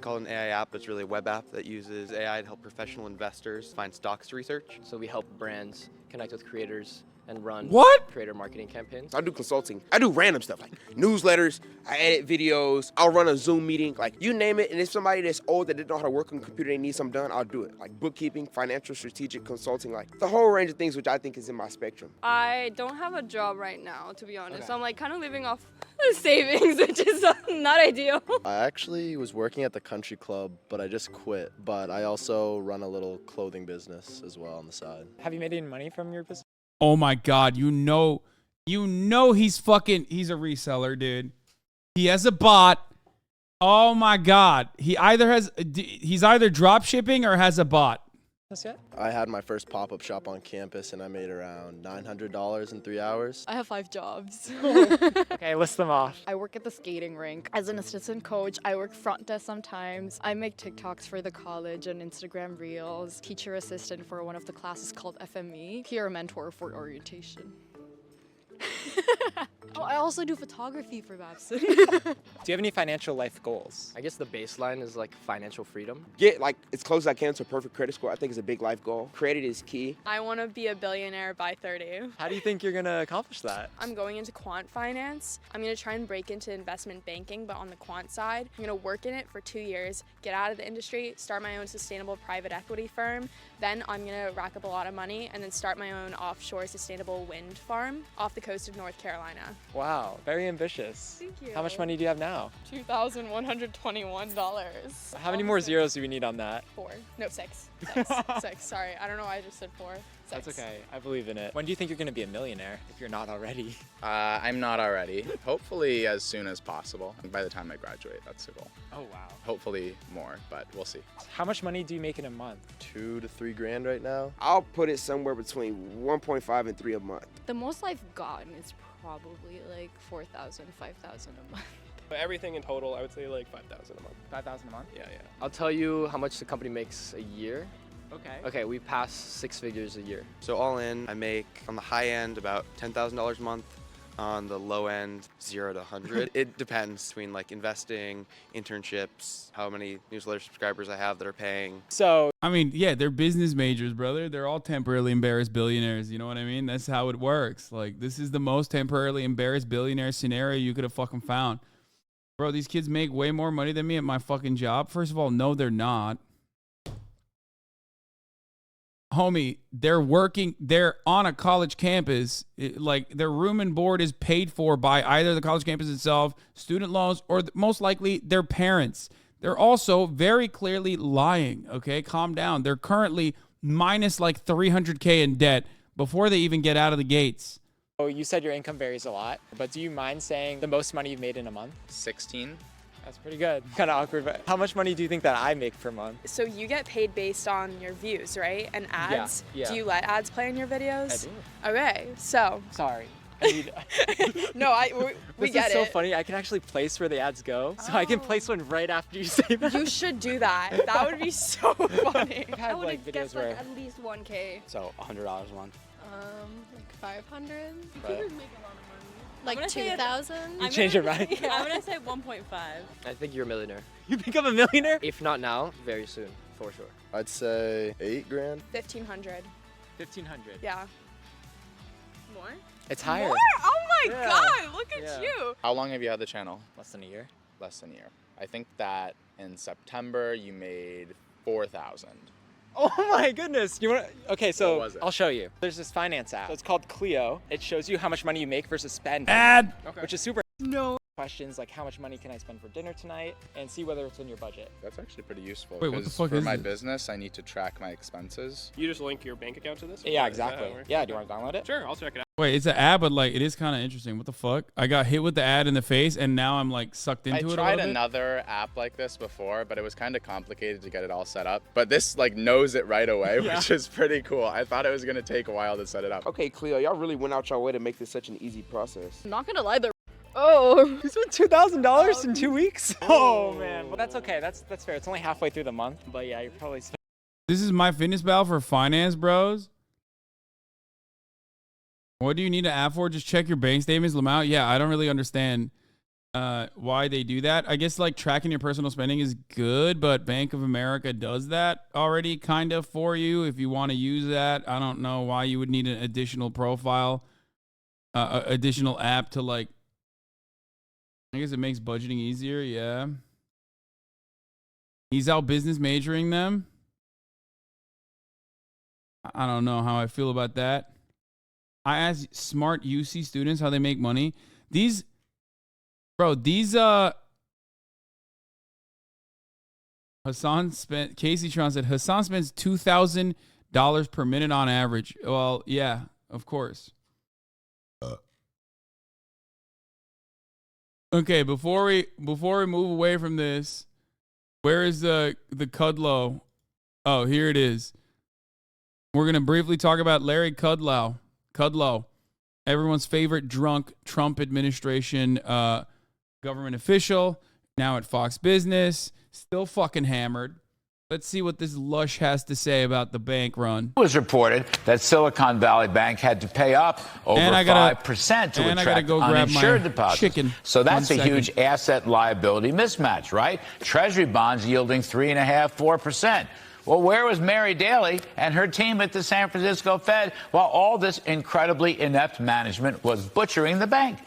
call it an AI app. It's really a web app that uses AI to help professional investors find stocks research. So we help brands connect with creators and run creator marketing campaigns. I do consulting. I do random stuff like newsletters, I edit videos, I'll run a Zoom meeting, like you name it. And if somebody that's old that didn't know how to work on a computer, they need something done, I'll do it. Like bookkeeping, financial, strategic consulting, like the whole range of things which I think is in my spectrum. I don't have a job right now, to be honest. So I'm like kind of living off savings, which is not ideal. I actually was working at the country club, but I just quit. But I also run a little clothing business as well on the side. Have you made any money from your business? Oh my God, you know he's a reseller, dude. He has a bot. Oh my God. He's either drop shipping or has a bot. Yet? I had my first pop-up shop on campus and I made around $900 in 3 hours. I have 5 jobs. Okay, list them off. I work at the skating rink as an assistant coach. I work front desk sometimes. I make TikToks for the college and Instagram reels. Teacher assistant for one of the classes called FME. Peer mentor for orientation. Oh, I also do photography for Babson. Do you have any financial life goals? I guess the baseline is like financial freedom. Get like as close as I can to a perfect credit score. I think is a big life goal. Credit is key. I want to be a billionaire by 30. How do you think you're going to accomplish that? I'm going into quant finance. I'm going to try and break into investment banking, but on the quant side. I'm going to work in it for 2 years, get out of the industry, start my own sustainable private equity firm. Then I'm going to rack up a lot of money and then start my own offshore sustainable wind farm off the coast of North Carolina. Wow, very ambitious. Thank you. How much money do you have now? $2,121. How many more zeros do we need on that? 4. No, 6. 6. Sorry, I don't know why I just said 4. That's okay. I believe in it. When do you think you're going to be a millionaire, if you're not already? I'm not already. Hopefully as soon as possible. By the time I graduate, that's the goal. Oh, wow. Hopefully more, but we'll see. How much money do you make in a month? 2 to 3 grand right now. I'll put it somewhere between 1.5 and 3 a month. The most I've gotten is probably like 4,000, 5,000 a month. Everything in total, I would say like 5,000 a month. 5,000 a month? Yeah. I'll tell you how much the company makes a year. Okay. Okay, we pass 6 figures a year. So all in, I make on the high end about $10,000 a month. On the low end, 0 to 100. It depends between like investing, internships, how many newsletter subscribers I have that are paying. So, I mean, yeah, they're business majors, brother. They're all temporarily embarrassed billionaires. You know what I mean? That's how it works. Like, this is the most temporarily embarrassed billionaire scenario you could have fucking found. Bro, these kids make way more money than me at my fucking job. First of all, no, they're not. Homie, they're on a college campus. Like, their room and board is paid for by either the college campus itself, student loans, or most likely their parents. They're also very clearly lying, okay? Calm down. They're currently minus like $300K in debt before they even get out of the gates. Oh, you said your income varies a lot, but do you mind saying the most money you've made in a month? 16. That's pretty good. Kind of awkward, but how much money do you think that I make per month? So you get paid based on your views, right? And ads? Yeah. Do you let ads play in your videos? I do. Okay, so. Sorry. No, we get it. This is so funny. I can actually place where the ads go, so I can place one right after you say that. You should do that. That would be so funny. I've had like videos where at least 1K. So $100 a month. Like 500. Right. Make a lot of money. Like 2,000. You change your mind? Yeah, I'm gonna say 1.5. I think you're a millionaire. You become a millionaire? If not now, very soon, for sure. I'd say 8 grand. 1,500. 1,500. Yeah. More? It's higher. More? Oh my Yeah. God! Look at Yeah. you. How long have you had the channel? Less than a year. Less than a year. I think that in September you made 4,000. Oh my goodness. You want to? Okay, so What was it? I'll show you. There's this finance app. So it's called Clio. It shows you how much money you make versus spend. Ad. Which is super. No. Questions like how much money can I spend for dinner tonight and see whether it's in your budget. That's actually pretty useful. Wait, what the 'cause fuck for is my this? business, I need to track my expenses. You just link your bank account to this? Yeah, Is that how it exactly. works? Yeah, do you want to download it? Sure, I'll check it out. Wait, it's an ad, but like, it is kind of interesting. What the fuck? I got hit with the ad in the face, and now I'm like sucked into I it a little tried bit. another app like this before, but it was kind of complicated to get it all set up. But this like knows it right away, Yeah. which is pretty cool. I thought it was gonna take a while to set it up. Okay, Cleo, y'all really went out your way to make this such an easy process. I'm not gonna lie, they're. Oh. You spent $2,000 in 2 weeks? Oh man. Well, that's okay. That's fair. It's only halfway through the month, but yeah, you're probably. This is MyFitnessPal for finance bros. What do you need an app for? Just check your bank statements, Lamau. Yeah, I don't really understand why they do that. I guess like tracking your personal spending is good, but Bank of America does that already kind of for you. If you want to use that, I don't know why you would need an additional profile, additional app to like. I guess it makes budgeting easier. Yeah. He's out business majoring them. I don't know how I feel about that. I asked smart UC students how they make money. Casey Tron said Hassan spends $2,000 per minute on average. Well, yeah, of course. Okay, before we move away from this, where is the Kudlow? Oh, here it is. We're going to briefly talk about Larry Kudlow. Everyone's favorite drunk Trump administration government official, now at Fox Business, still fucking hammered. Let's see what this lush has to say about the bank run. It was reported that Silicon Valley Bank had to pay up over 5% to attract uninsured deposits. So that's a huge asset liability mismatch, right? Treasury bonds yielding 3.5–4%. Well, where was Mary Daly and her team at the San Francisco Fed while all this incredibly inept management was butchering the bank?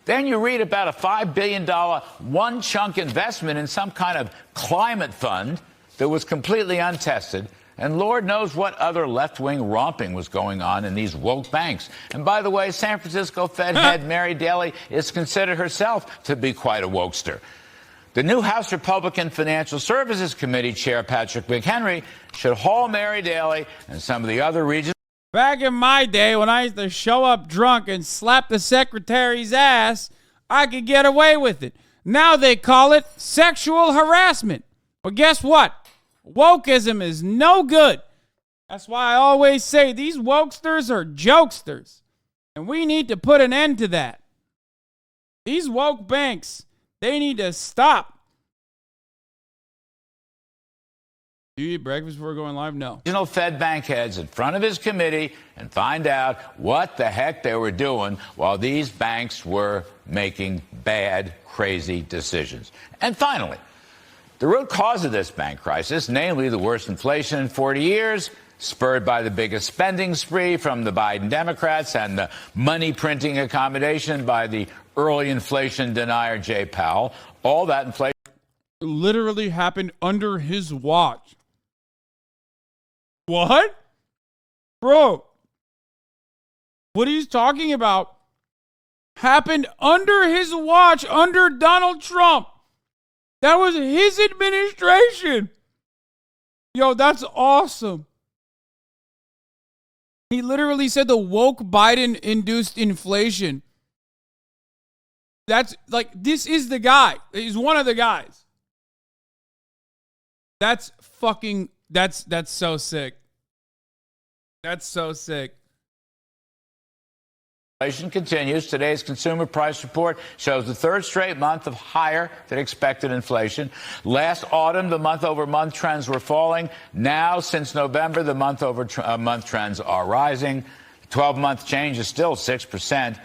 Then you read about a $5 billion one-chunk investment in some kind of climate fund that was completely untested, and Lord knows what other left-wing romping was going on in these woke banks. And by the way, San Francisco Fed head Mary Daly is considered herself to be quite a wokester. The new House Republican Financial Services Committee Chair Patrick McHenry should haul Mary Daly and some of the other regions Back in my day, when I used to show up drunk and slap the secretary's ass, I could get away with it. Now they call it sexual harassment. But guess what? Wokeism is no good. That's why I always say these wokesters are jokesters. And we need to put an end to that. These woke banks, they need to stop. Do you eat breakfast before going live? No. Fed bank heads in front of his committee and find out what the heck they were doing while these banks were making bad, crazy decisions. And finally, the root cause of this bank crisis, namely the worst inflation in 40 years, spurred by the biggest spending spree from the Biden Democrats and the money printing accommodation by the early inflation denier Jay Powell, all that inflation literally happened under his watch. What? Bro, what he's talking about happened under his watch, under Donald Trump. That was his administration. Yo, that's awesome. He literally said the woke Biden-induced inflation. That's like, this is the guy. He's one of the guys. That's fucking, that's so sick. That's so sick. Inflation continues. Today's consumer price report shows the third straight month of higher than expected inflation. Last autumn, the month-over-month trends were falling. Now, since November, the month-over-month trends are rising. The 12-month change is still 6%.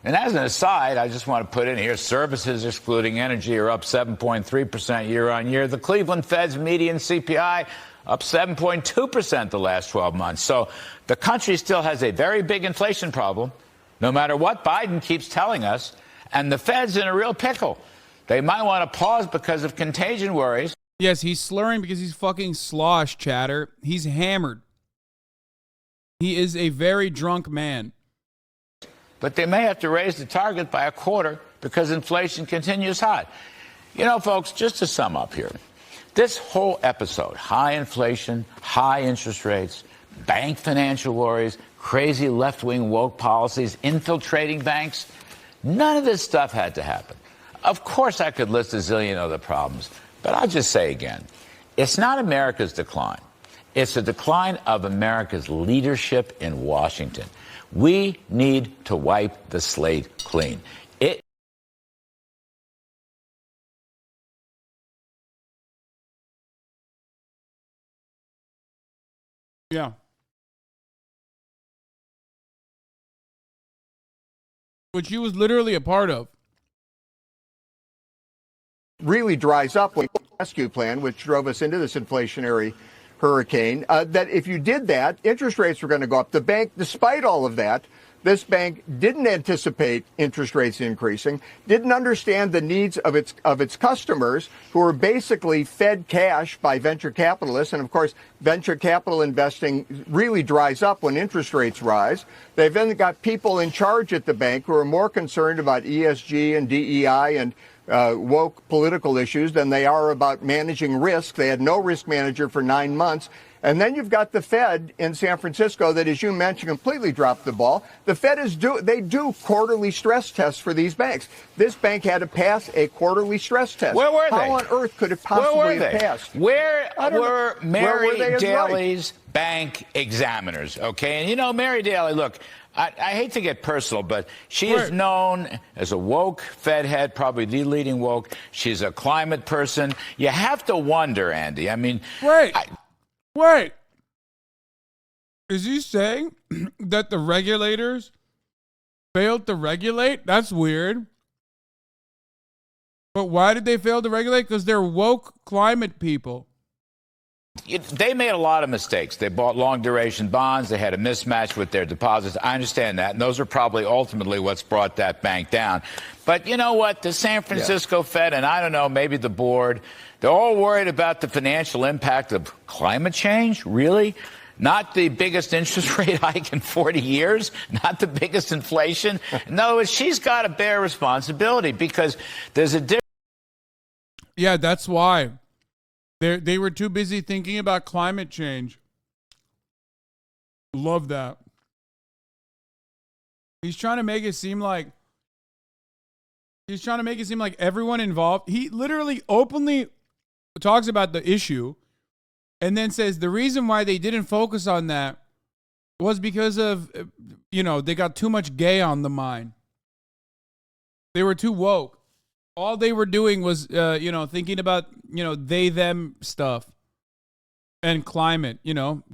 And as an aside, I just want to put in here, services excluding energy are up 7.3% year on year. The Cleveland Fed's median CPI up 7.2% the last 12 months. So the country still has a very big inflation problem, no matter what Biden keeps telling us. And the Fed's in a real pickle. They might want to pause because of contagion worries. Yes, he's slurring because he's fucking slosh, chatter. He's hammered. He is a very drunk man. But they may have to raise the target by a quarter because inflation continues high. You know, folks, just to sum up here, this whole episode, high inflation, high interest rates, bank financial worries, crazy left-wing woke policies, infiltrating banks, none of this stuff had to happen. Of course, I could list a zillion other problems, but I'll just say again, it's not America's decline. It's a decline of America's leadership in Washington. We need to wipe the slate clean. Yeah. Which he was literally a part of. Really dries up with the rescue plan, which drove us into this inflationary hurricane, that if you did that, interest rates were going to go up. The bank, despite all of that, this bank didn't anticipate interest rates increasing, didn't understand the needs of its customers, who are basically fed cash by venture capitalists. And of course, venture capital investing really dries up when interest rates rise. They've then got people in charge at the bank who are more concerned about ESG and DEI and woke political issues than they are about managing risk. They had no risk manager for 9 months. And then you've got the Fed in San Francisco that, as you mentioned, completely dropped the ball. The Fed they do quarterly stress tests for these banks. This bank had to pass a quarterly stress test. Where were they? How on earth could it possibly have passed? Where were Mary Daly's bank examiners? Okay, and you know, Mary Daly, look, I hate to get personal, but she is known as a woke Fed head, probably the leading woke. She's a climate person. You have to wonder, Andy. I mean, Wait. Is he saying that the regulators failed to regulate? That's weird. But why did they fail to regulate? Because they're woke climate people. They made a lot of mistakes. They bought long-duration bonds. They had a mismatch with their deposits. I understand that, and those are probably ultimately what's brought that bank down. But you know what? The San Francisco Fed, and I don't know, maybe the board, they're all worried about the financial impact of climate change? Really? Not the biggest interest rate hike in 40 years? Not the biggest inflation? In other words, she's got to bear responsibility because there's a difference. Yeah, that's why. They were too busy thinking about climate change. Love that. He's trying to make it seem like everyone involved. He literally openly talks about the issue and then says the reason why they didn't focus on that was because of, they got too much gay on the mind. They were too woke. All they were doing was, thinking about, they, them stuff and climate,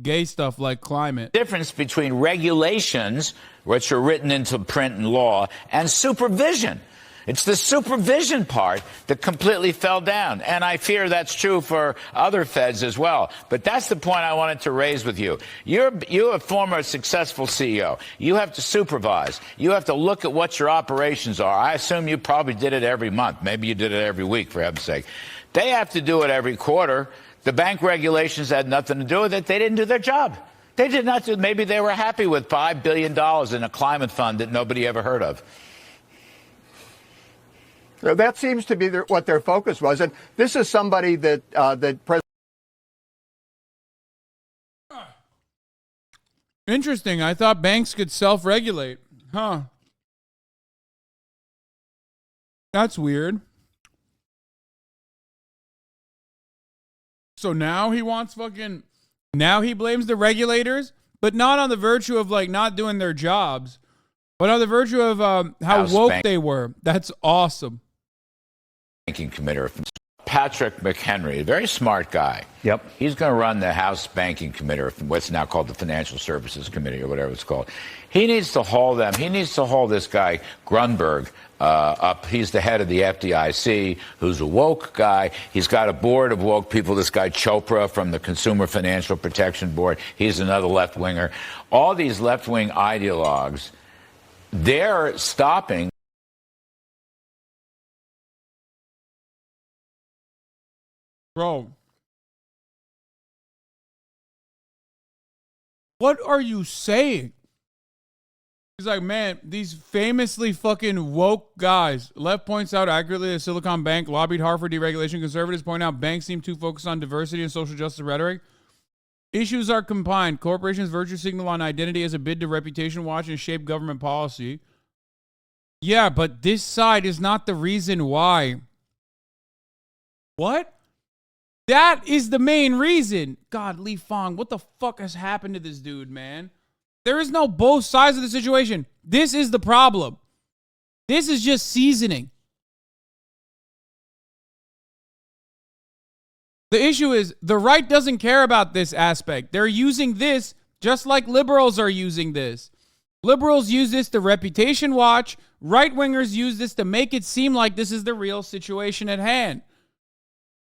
gay stuff like climate. Difference between regulations, which are written into print and law, and supervision. It's the supervision part that completely fell down. And I fear that's true for other feds as well. But that's the point I wanted to raise with you. You're a former successful CEO. You have to supervise. You have to look at what your operations are. I assume you probably did it every month. Maybe you did it every week, for heaven's sake. They have to do it every quarter. The bank regulations had nothing to do with it. They didn't do their job. They did not do. Maybe they were happy with $5 billion in a climate fund that nobody ever heard of. So that seems to be what their focus was. And this is somebody that President. Interesting. I thought banks could self-regulate. Huh. That's weird. So now he wants now he blames the regulators, but not on the virtue of not doing their jobs, but on the virtue of how woke they were. That's awesome. Banking committee, Patrick McHenry, a very smart guy. Yep. He's going to run the House Banking Committee, or what's now called the Financial Services Committee, or whatever it's called. He needs to haul them. He needs to haul this guy Grunberg up. He's the head of the FDIC, who's a woke guy. He's got a board of woke people. This guy Chopra from the Consumer Financial Protection Board. He's another left-winger. All these left-wing ideologues, they're stopping. Bro, what are you saying? He's like, man, these famously fucking woke guys. Left points out accurately that Silicon Bank lobbied hard for deregulation. Conservatives point out banks seem too focused on diversity and social justice rhetoric. Issues are combined. Corporations' virtue signal on identity as a bid to reputation watch and shape government policy. Yeah, but this side is not the reason why. What? That is the main reason. God, Li Fong, what the fuck has happened to this dude, man? There is no both sides of the situation. This is the problem. This is just seasoning. The issue is the right doesn't care about this aspect. They're using this just like liberals are using this. Liberals use this to reputation watch. Right-wingers use this to make it seem like this is the real situation at hand.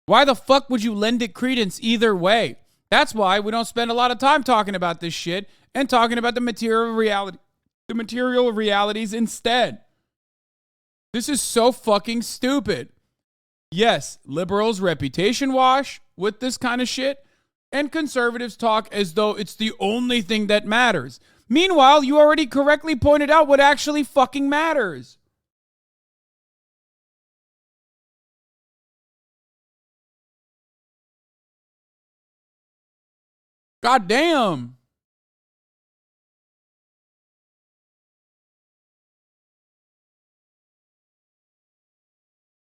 Why the fuck would you lend it credence either way? That's why we don't spend a lot of time talking about this shit and talking about the material realities instead. This is so fucking stupid. Yes, liberals reputation wash with this kind of shit, and conservatives talk as though it's the only thing that matters. Meanwhile, you already correctly pointed out what actually fucking matters. God damn.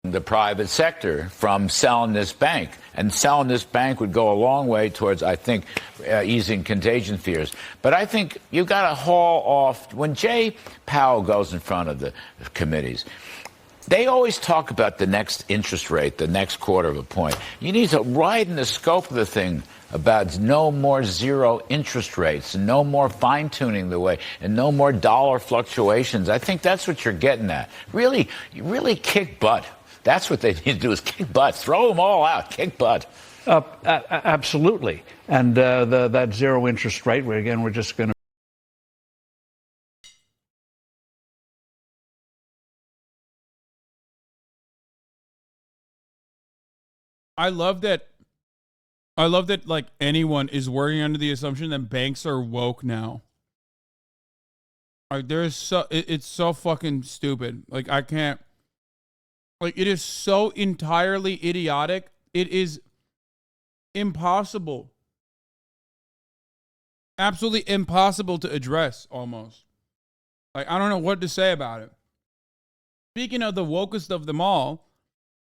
The private sector from selling this bank. And selling this bank would go a long way towards, I think, easing contagion fears. But I think you've got to haul off. When Jay Powell goes in front of the committees, they always talk about the next interest rate, the next quarter of a point. You need to widen the scope of the thing about no more zero interest rates, and no more fine-tuning the way, and no more dollar fluctuations. I think that's what you're getting at. Really kick butt. That's what they need to do, is kick butt. Throw them all out. Kick butt. Absolutely. And that zero interest rate, we're just going to. I love that like anyone is working under the assumption that banks are woke now. Like it's so fucking stupid. Like I can't. Like, it is so entirely idiotic. It is impossible. Absolutely impossible to address, almost. Like, I don't know what to say about it. Speaking of the wokest of them all,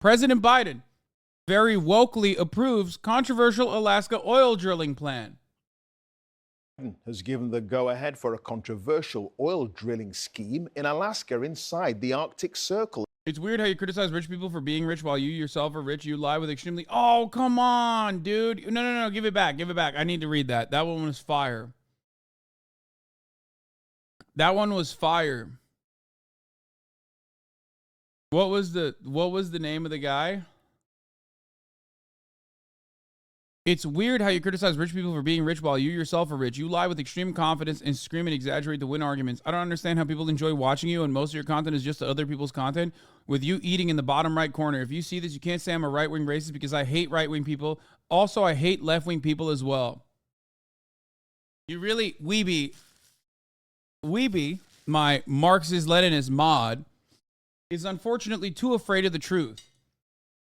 President Biden very wokely approves controversial Alaska oil drilling plan. Has given the go-ahead for a controversial oil drilling scheme in Alaska inside the Arctic Circle. It's weird how you criticize rich people for being rich while you yourself are rich. You lie with extremely... Oh, come on, dude. No. Give it back. Give it back. I need to read that. That one was fire. That one was fire. What was the name of the guy? It's weird how you criticize rich people for being rich while you yourself are rich. You lie with extreme confidence and scream and exaggerate to win arguments. I don't understand how people enjoy watching you and most of your content is just other people's content with you eating in the bottom right corner. If you see this, you can't say I'm a right-wing racist because I hate right-wing people. Also, I hate left-wing people as well. You really, Weeby, my Marxist-Leninist mod, is unfortunately too afraid of the truth.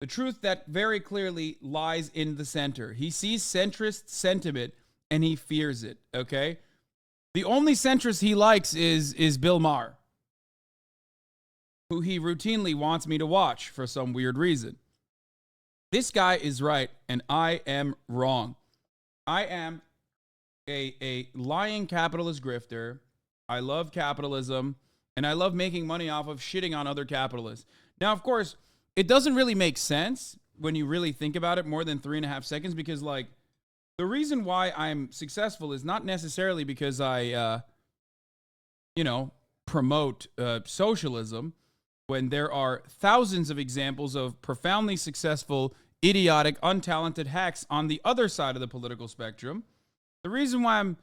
The truth that very clearly lies in the center. He sees centrist sentiment and he fears it, okay? The only centrist he likes is Bill Maher, who he routinely wants me to watch for some weird reason. This guy is right and I am wrong. I am a lying capitalist grifter. I love capitalism and I love making money off of shitting on other capitalists. Now, of course, it doesn't really make sense when you really think about it more than 3.5 seconds because, like, the reason why I'm successful is not necessarily because I, promote socialism when there are thousands of examples of profoundly successful, idiotic, untalented hacks on the other side of the political spectrum. The reason why I'm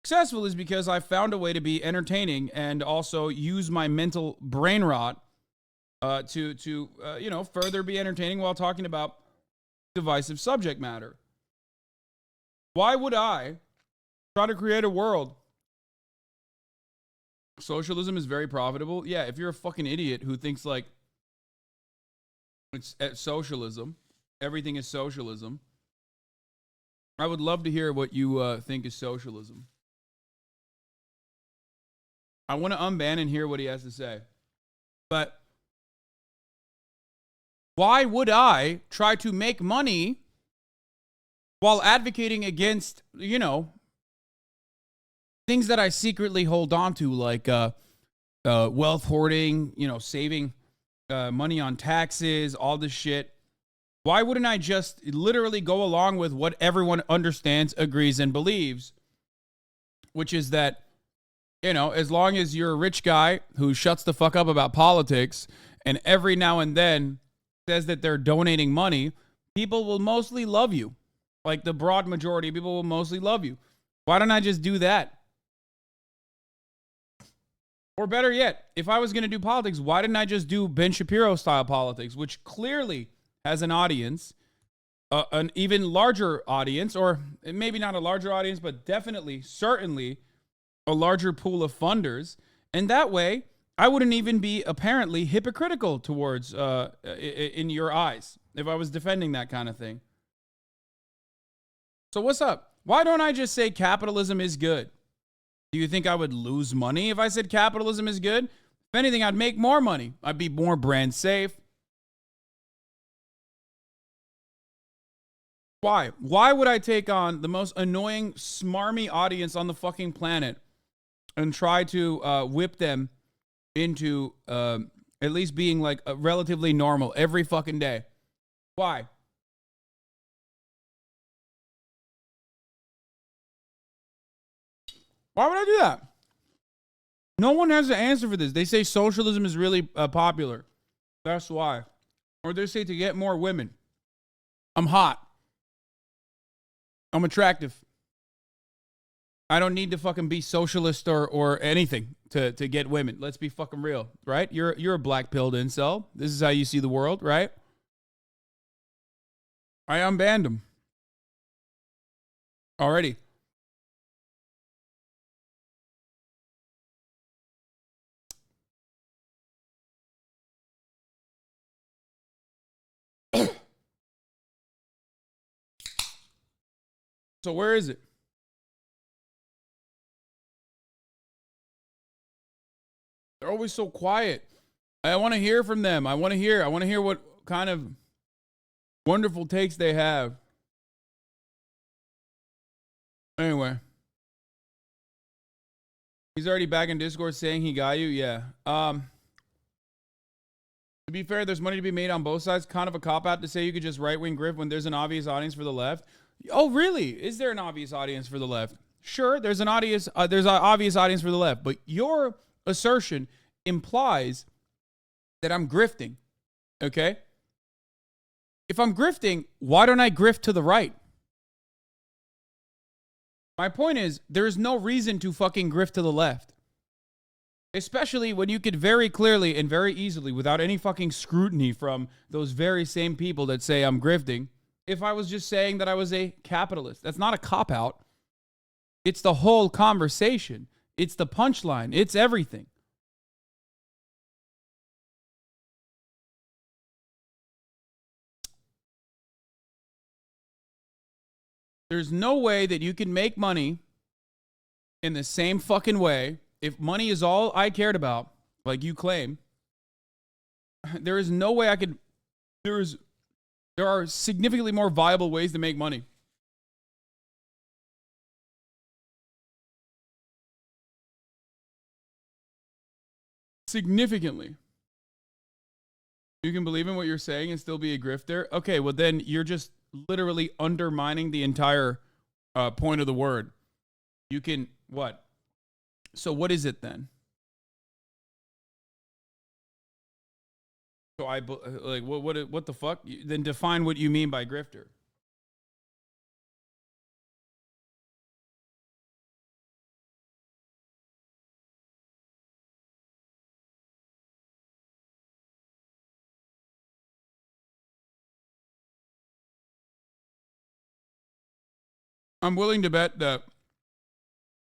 successful is because I found a way to be entertaining and also use my mental brain rot to further be entertaining while talking about divisive subject matter. Why would I try to create a world? Socialism is very profitable. Yeah, if you're a fucking idiot who thinks like it's socialism, everything is socialism, I would love to hear what you think is socialism. I want to unban and hear what he has to say. But why would I try to make money while advocating against, things that I secretly hold on to, like wealth hoarding, saving money on taxes, all this shit? Why wouldn't I just literally go along with what everyone understands, agrees, and believes, which is that, as long as you're a rich guy who shuts the fuck up about politics and every now and then says that they're donating money, people will mostly love you. Like the broad majority of people will mostly love you. Why don't I just do that? Or better yet, if I was going to do politics, why didn't I just do Ben Shapiro style politics, which clearly has an audience, an even larger audience, or maybe not a larger audience, but definitely, certainly a larger pool of funders. And that way, I wouldn't even be apparently hypocritical towards, in your eyes, if I was defending that kind of thing. So what's up? Why don't I just say capitalism is good? Do you think I would lose money if I said capitalism is good? If anything, I'd make more money. I'd be more brand safe. Why? Why would I take on the most annoying, smarmy audience on the fucking planet and try to whip them into at least being like relatively normal every fucking day? Why? Why would I do that? No one has an answer for this. They say socialism is really popular. That's why. Or they say to get more women. I'm hot. I'm attractive. I don't need to fucking be socialist or anything to get women. Let's be fucking real, right? You're a black-pilled incel. This is how you see the world, right? I unbanned him. Already. So where is it? always so quiet. I want to hear from them. I want to hear what kind of wonderful takes they have. Anyway. He's already back in Discord saying he got you. Yeah. To be fair, there's money to be made on both sides. Kind of a cop-out to say you could just right-wing grift when there's an obvious audience for the left. Oh, really? Is there an obvious audience for the left? Sure, there's an audience. There's an obvious audience for the left. But your assertion implies that I'm grifting. Okay? If I'm grifting, why don't I grift to the right? My point is, there is no reason to fucking grift to the left. Especially when you could very clearly and very easily, without any fucking scrutiny from those very same people that say I'm grifting, if I was just saying that I was a capitalist. That's not a cop-out. It's the whole conversation. It's the punchline. It's everything. There's no way that you can make money in the same fucking way. If money is all I cared about, like you claim, there is no way I could. There are significantly more viable ways to make money. Significantly. You can believe in what you're saying and still be a grifter? Okay, well then you're just literally undermining the entire point of the word. You can, what? So what is it then? So like, what the fuck? Then define what you mean by grifter. I'm willing to bet that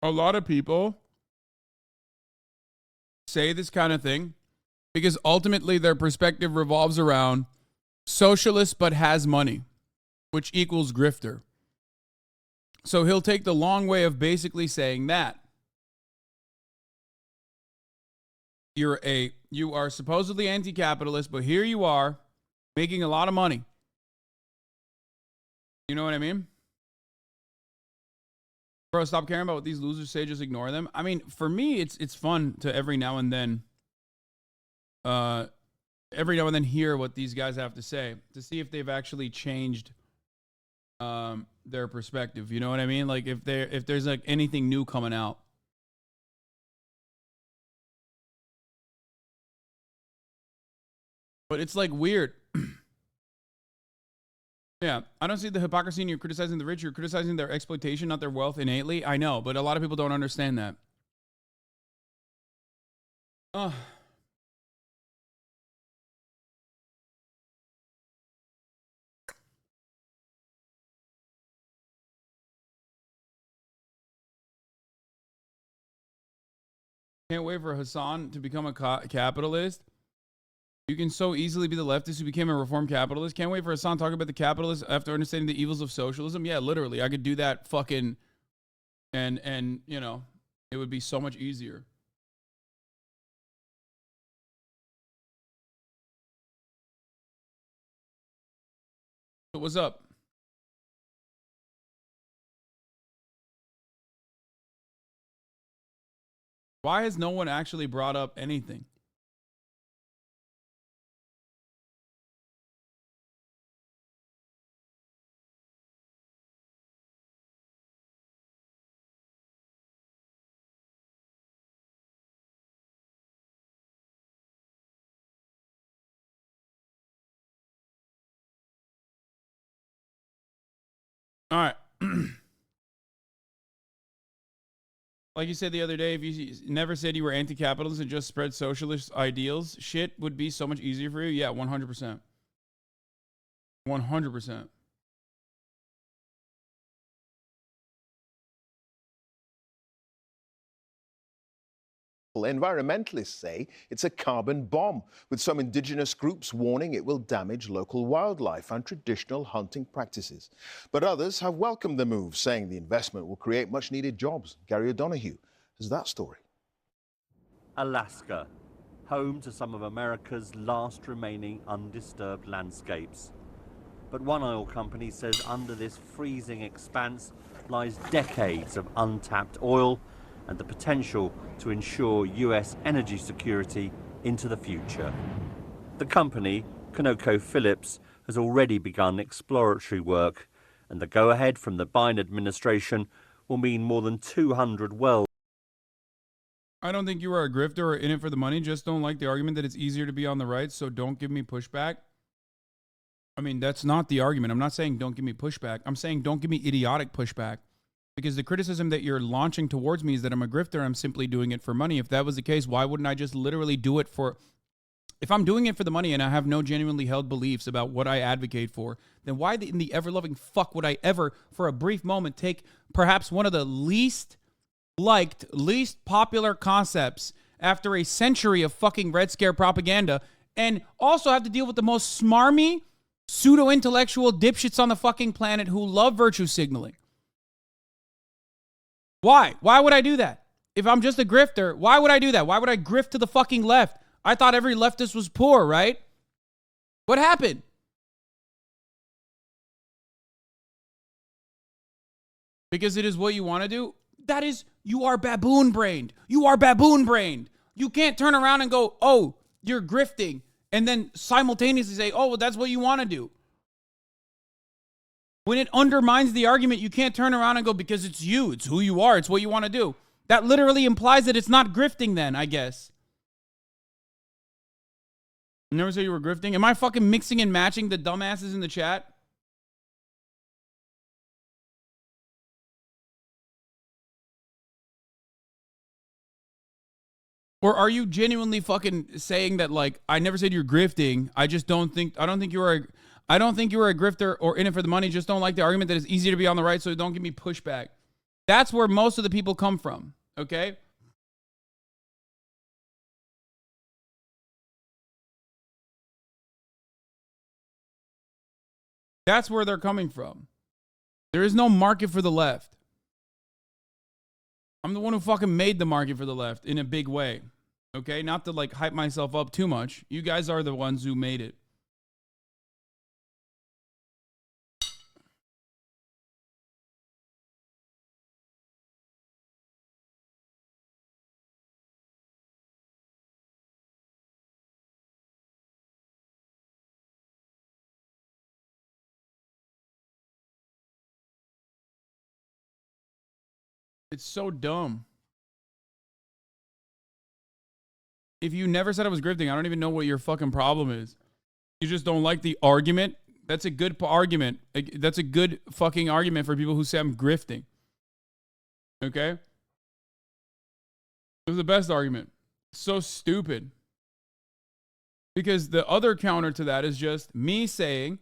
a lot of people say this kind of thing because ultimately their perspective revolves around socialist but has money, which equals grifter. So he'll take the long way of basically saying that you are supposedly anti-capitalist, but here you are making a lot of money. You know what I mean? Bro, stop caring about what these losers say. Just ignore them. I mean, for me, it's fun to every now and then hear what these guys have to say to see if they've actually changed their perspective. You know what I mean? Like if there's like anything new coming out. But it's like weird. Yeah, I don't see the hypocrisy in you criticizing the rich. You're criticizing their exploitation, not their wealth innately. I know, but a lot of people don't understand that. Can't wait for Hassan to become a capitalist. You can so easily be the leftist who became a reformed capitalist. Can't wait for Hassan to talk about the capitalists after understanding the evils of socialism. Yeah, literally. I could do that fucking and you know, it would be so much easier. So what's up? Why has no one actually brought up anything? All right. Like you said the other day, if you never said you were anti-capitalist and just spread socialist ideals, shit would be so much easier for you. Yeah, 100%. 100%. Environmentalists say it's a carbon bomb, with some indigenous groups warning it will damage local wildlife and traditional hunting practices. But others have welcomed the move, saying the investment will create much-needed jobs. Gary O'Donoghue has that story. Alaska, home to some of America's last remaining undisturbed landscapes. But one oil company says under this freezing expanse lies decades of untapped oil and the potential to ensure US energy security into the future. The company, ConocoPhillips, has already begun exploratory work, and the go-ahead from the Biden administration will mean more than 200 wells. I don't think you are a grifter or in it for the money. Just don't like the argument that it's easier to be on the right, so don't give me pushback. I mean, that's not the argument. I'm not saying don't give me pushback. I'm saying don't give me idiotic pushback. Because the criticism that you're launching towards me is that I'm a grifter. I'm simply doing it for money. If that was the case, why wouldn't I just literally do it for... If I'm doing it for the money and I have no genuinely held beliefs about what I advocate for, then why in the ever-loving fuck would I ever, for a brief moment, take perhaps one of the least liked, least popular concepts after a century of fucking Red Scare propaganda and also have to deal with the most smarmy, pseudo-intellectual dipshits on the fucking planet who love virtue signaling? Why? Why would I do that? If I'm just a grifter, why would I do that? Why would I grift to the fucking left? I thought every leftist was poor, right? What happened? Because it is what you want to do? That is, you are baboon-brained. You are baboon-brained. You can't turn around and go, oh, you're grifting, and then simultaneously say, oh, well, that's what you want to do. When it undermines the argument, you can't turn around and go, because it's you, it's who you are, it's what you want to do. That literally implies that it's not grifting then, I guess. You never said you were grifting? Am I fucking mixing and matching the dumbasses in the chat? Or are you genuinely fucking saying that, like, I never said you're grifting. I don't think you were a grifter or in it for the money. Just don't like the argument that it's easier to be on the right, so don't give me pushback. That's where most of the people come from, okay? That's where they're coming from. There is no market for the left. I'm the one who fucking made the market for the left in a big way. Okay? Not to like hype myself up too much. You guys are the ones who made it. It's so dumb. If you never said I was grifting, I don't even know what your fucking problem is. You just don't like the argument. That's a good argument. That's a good fucking argument for people who say I'm grifting. Okay? It was the best argument. So stupid. Because the other counter to that is just me saying,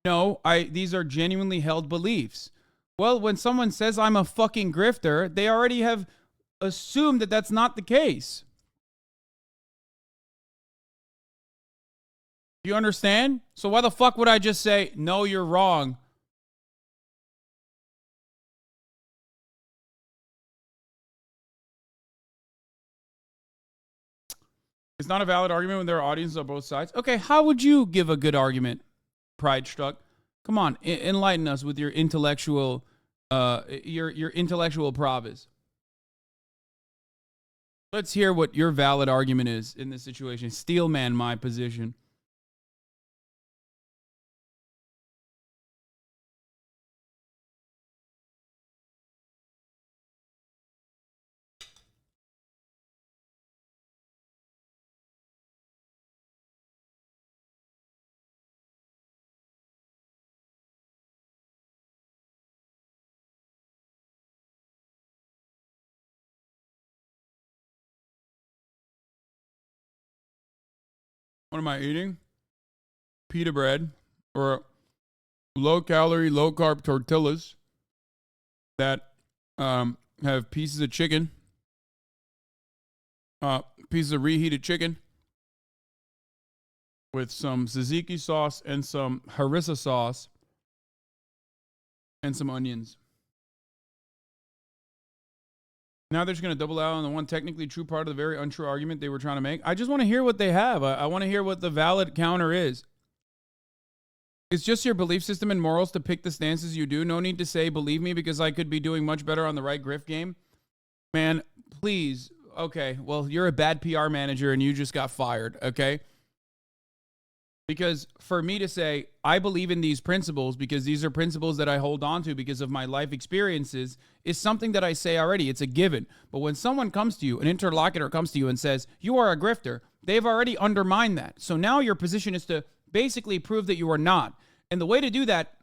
no, these are genuinely held beliefs. Well, when someone says I'm a fucking grifter, they already have assumed that that's not the case. You understand? So why the fuck would I just say, no, you're wrong? It's not a valid argument when there are audiences on both sides. Okay, how would you give a good argument, Pride Struck? Come on, enlighten us with your intellectual intellectual prowess. Let's hear what your valid argument is in this situation. Steelman my position. What am I eating? Pita bread or low-calorie, low-carb tortillas that have pieces of chicken, pieces of reheated chicken with some tzatziki sauce and some harissa sauce and some onions. Now they're just going to double out on the one technically true part of the very untrue argument they were trying to make. I just want to hear what they have. I want to hear what the valid counter is. It's just your belief system and morals to pick the stances you do. No need to say, believe me, because I could be doing much better on the right grift game. Man, please. Okay, well, you're a bad PR manager and you just got fired, okay? Because for me to say, I believe in these principles because these are principles that I hold on to because of my life experiences is something that I say already. It's a given. But when someone comes to you, an interlocutor comes to you and says, you are a grifter, they've already undermined that. So now your position is to basically prove that you are not. And the way to do that,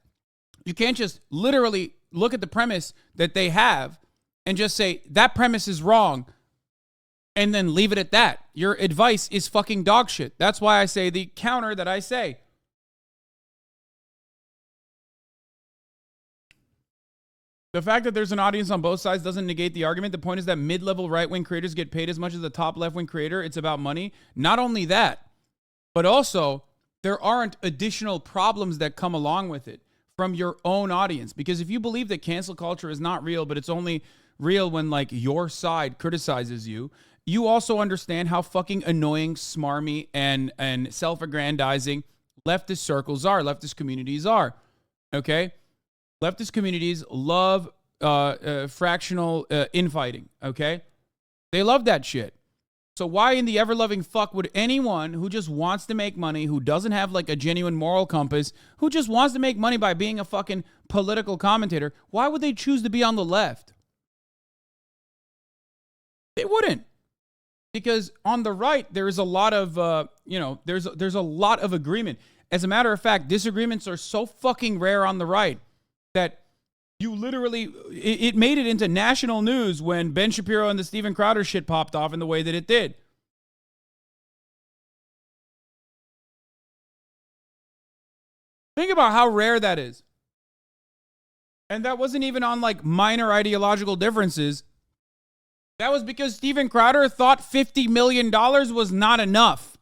you can't just literally look at the premise that they have and just say, that premise is wrong, and then leave it at that. Your advice is fucking dog shit. That's why I say the counter that I say. The fact that there's an audience on both sides doesn't negate the argument. The point is that mid-level right-wing creators get paid as much as the top left-wing creator. It's about money. Not only that, but also there aren't additional problems that come along with it from your own audience. Because if you believe that cancel culture is not real, but it's only real when like your side criticizes you, you also understand how fucking annoying, smarmy, and self-aggrandizing leftist circles are, leftist communities are, okay? Leftist communities love fractional infighting, okay? They love that shit. So why in the ever-loving fuck would anyone who just wants to make money, who doesn't have like a genuine moral compass, who just wants to make money by being a fucking political commentator, why would they choose to be on the left? They wouldn't. Because on the right, there is a lot of, there's a lot of agreement. As a matter of fact, disagreements are so fucking rare on the right that you literally, it made it into national news when Ben Shapiro and the Steven Crowder shit popped off in the way that it did. Think about how rare that is. And that wasn't even on like minor ideological differences. That was because Steven Crowder thought $50 million was not enough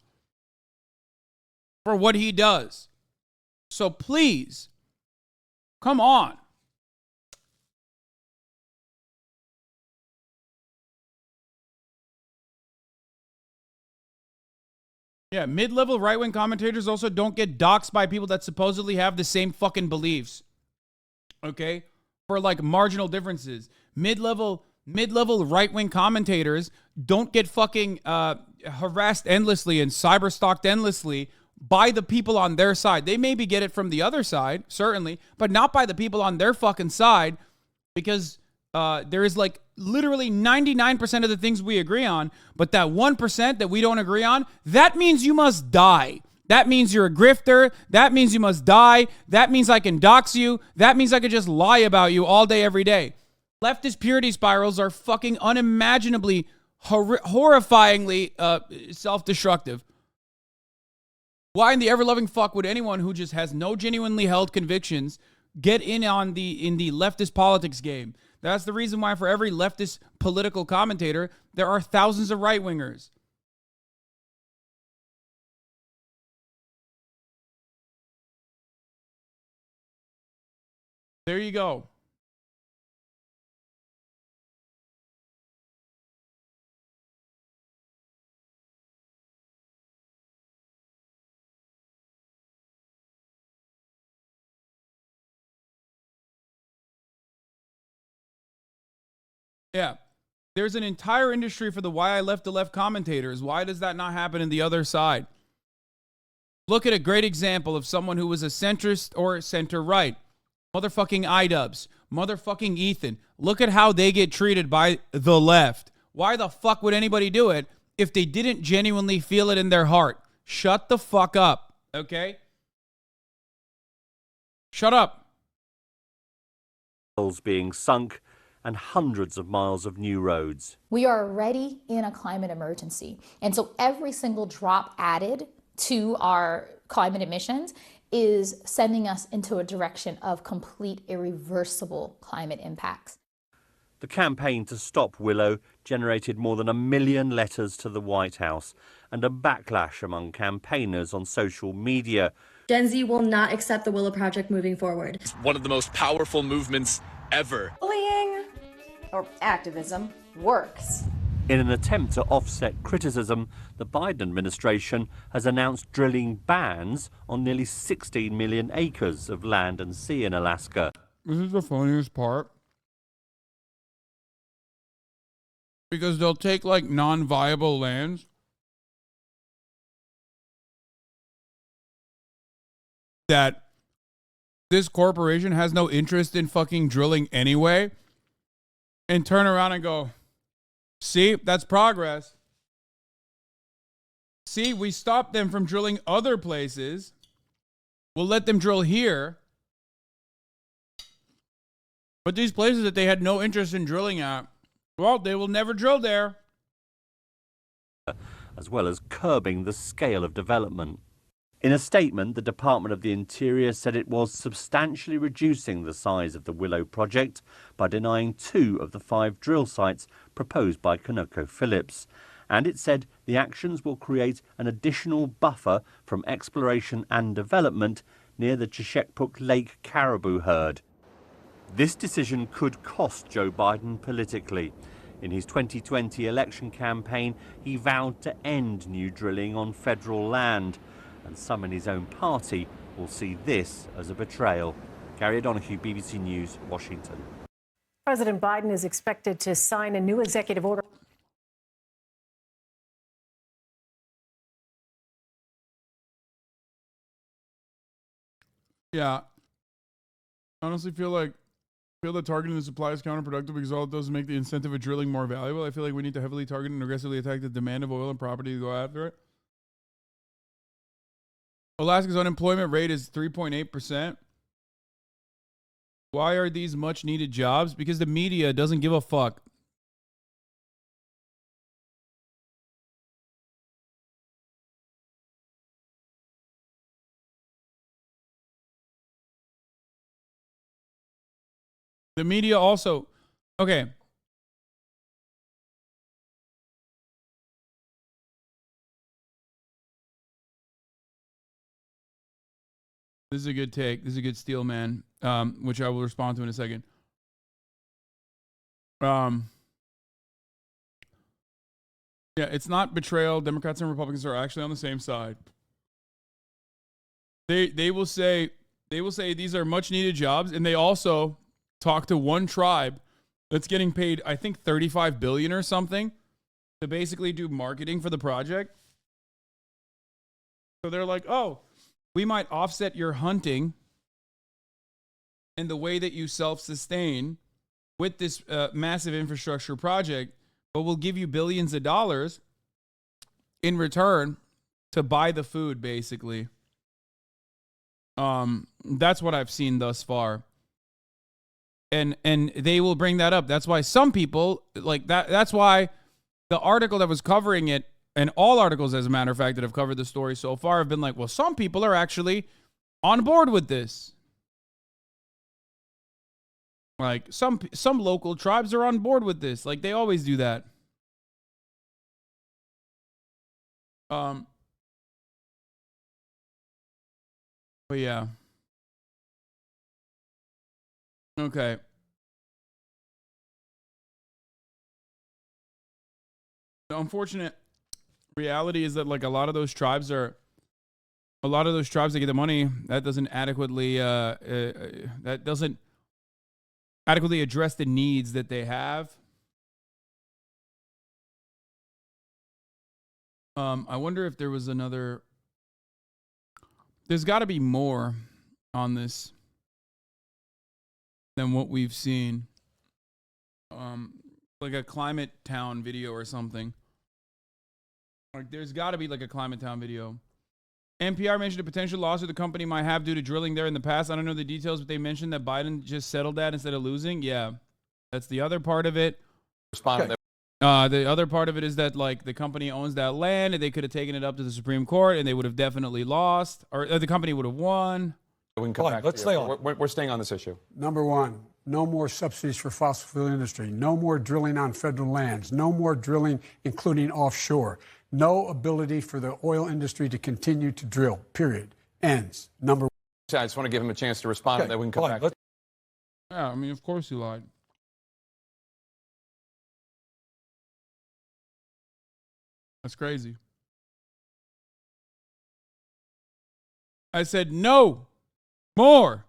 for what he does. So please, come on. Yeah, mid-level right-wing commentators also don't get doxxed by people that supposedly have the same fucking beliefs. Okay? For like marginal differences. Mid-level right-wing commentators don't get fucking harassed endlessly and cyber-stalked endlessly by the people on their side. They maybe get it from the other side, certainly, but not by the people on their fucking side, because there is like literally 99% of the things we agree on, but that 1% that we don't agree on, that means you must die. That means you're a grifter. That means you must die. That means I can dox you. That means I could just lie about you all day, every day. Leftist purity spirals are fucking unimaginably, horrifyingly self-destructive. Why in the ever-loving fuck would anyone who just has no genuinely held convictions get in the leftist politics game? That's the reason why for every leftist political commentator, there are thousands of right-wingers. There you go. Yeah. There's an entire industry for the why I left the left commentators. Why does that not happen in the other side? Look at a great example of someone who was a centrist or center-right. Motherfucking iDubbbz. Motherfucking Ethan. Look at how they get treated by the left. Why the fuck would anybody do it if they didn't genuinely feel it in their heart? Shut the fuck up, okay? Shut up. Being sunk and hundreds of miles of new roads. We are already in a climate emergency. And so every single drop added to our climate emissions is sending us into a direction of complete irreversible climate impacts. The campaign to stop Willow generated more than 1 million letters to the White House and a backlash among campaigners on social media. Gen Z will not accept the Willow Project moving forward. It's one of the most powerful movements ever. Bullying or activism works. In an attempt to offset criticism, the Biden administration has announced drilling bans on nearly 16 million acres of land and sea in Alaska. This is the funniest part. Because they'll take like non-viable lands that this corporation has no interest in fucking drilling anyway and turn around and go, see, that's progress. See, we stopped them from drilling other places. We'll let them drill here. But these places that they had no interest in drilling at, well, they will never drill there. As well as curbing the scale of development. In a statement, the Department of the Interior said it was substantially reducing the size of the Willow project by denying 2 of the 5 drill sites proposed by ConocoPhillips. And it said the actions will create an additional buffer from exploration and development near the Chesapeake Lake caribou herd. This decision could cost Joe Biden politically. In his 2020 election campaign, he vowed to end new drilling on federal land. And some in his own party will see this as a betrayal. Gary O'Donoghue, BBC News, Washington. President Biden is expected to sign a new executive order. Yeah. I honestly feel that targeting the supply is counterproductive because all it does is make the incentive of drilling more valuable. I feel like we need to heavily target and aggressively attack the demand of oil and property to go after it. Alaska's unemployment rate is 3.8%. Why are these much needed jobs? Because the media doesn't give a fuck. The media also, okay. This is a good take. This is a good steal, man, which I will respond to in a second. Yeah, it's not betrayal. Democrats and Republicans are actually on the same side. They will say these are much needed jobs, and they also talk to one tribe that's getting paid, I think, $35 billion or something to basically do marketing for the project. So they're like, oh, we might offset your hunting and the way that you self-sustain with this massive infrastructure project, but we'll give you billions of dollars in return to buy the food, basically. That's what I've seen thus far. And they will bring that up. That's why some people, like that, that's why the article that was covering it, and all articles, as a matter of fact, that have covered the story so far have been like, well, some people are actually on board with this. Like, some local tribes are on board with this. Like, they always do that. But yeah. Okay. The unfortunate reality is that like a lot of those tribes that get the money, that doesn't adequately address the needs that they have. I wonder if there was another. There's got to be more on this than what we've seen. Like a Climate Town video or something. Like, there's got to be like a Climate Town video. NPR mentioned a potential lawsuit the company might have due to drilling there in the past. I don't know the details, but they mentioned that Biden just settled that instead of losing. Yeah, that's the other part of it. Okay. The other part of it is that like the company owns that land, and they could have taken it up to the Supreme Court, and they would have definitely lost, or the company would have won. We can come back. Let's stay on. We're staying on this issue. Number one, no more subsidies for fossil fuel industry. No more drilling on federal lands. No more drilling, including offshore. No ability for the oil industry to continue to drill, period. Ends. Number one. I just want to give him a chance to respond, and then we can come back. Yeah, I mean, of course he lied. That's crazy. I said no more.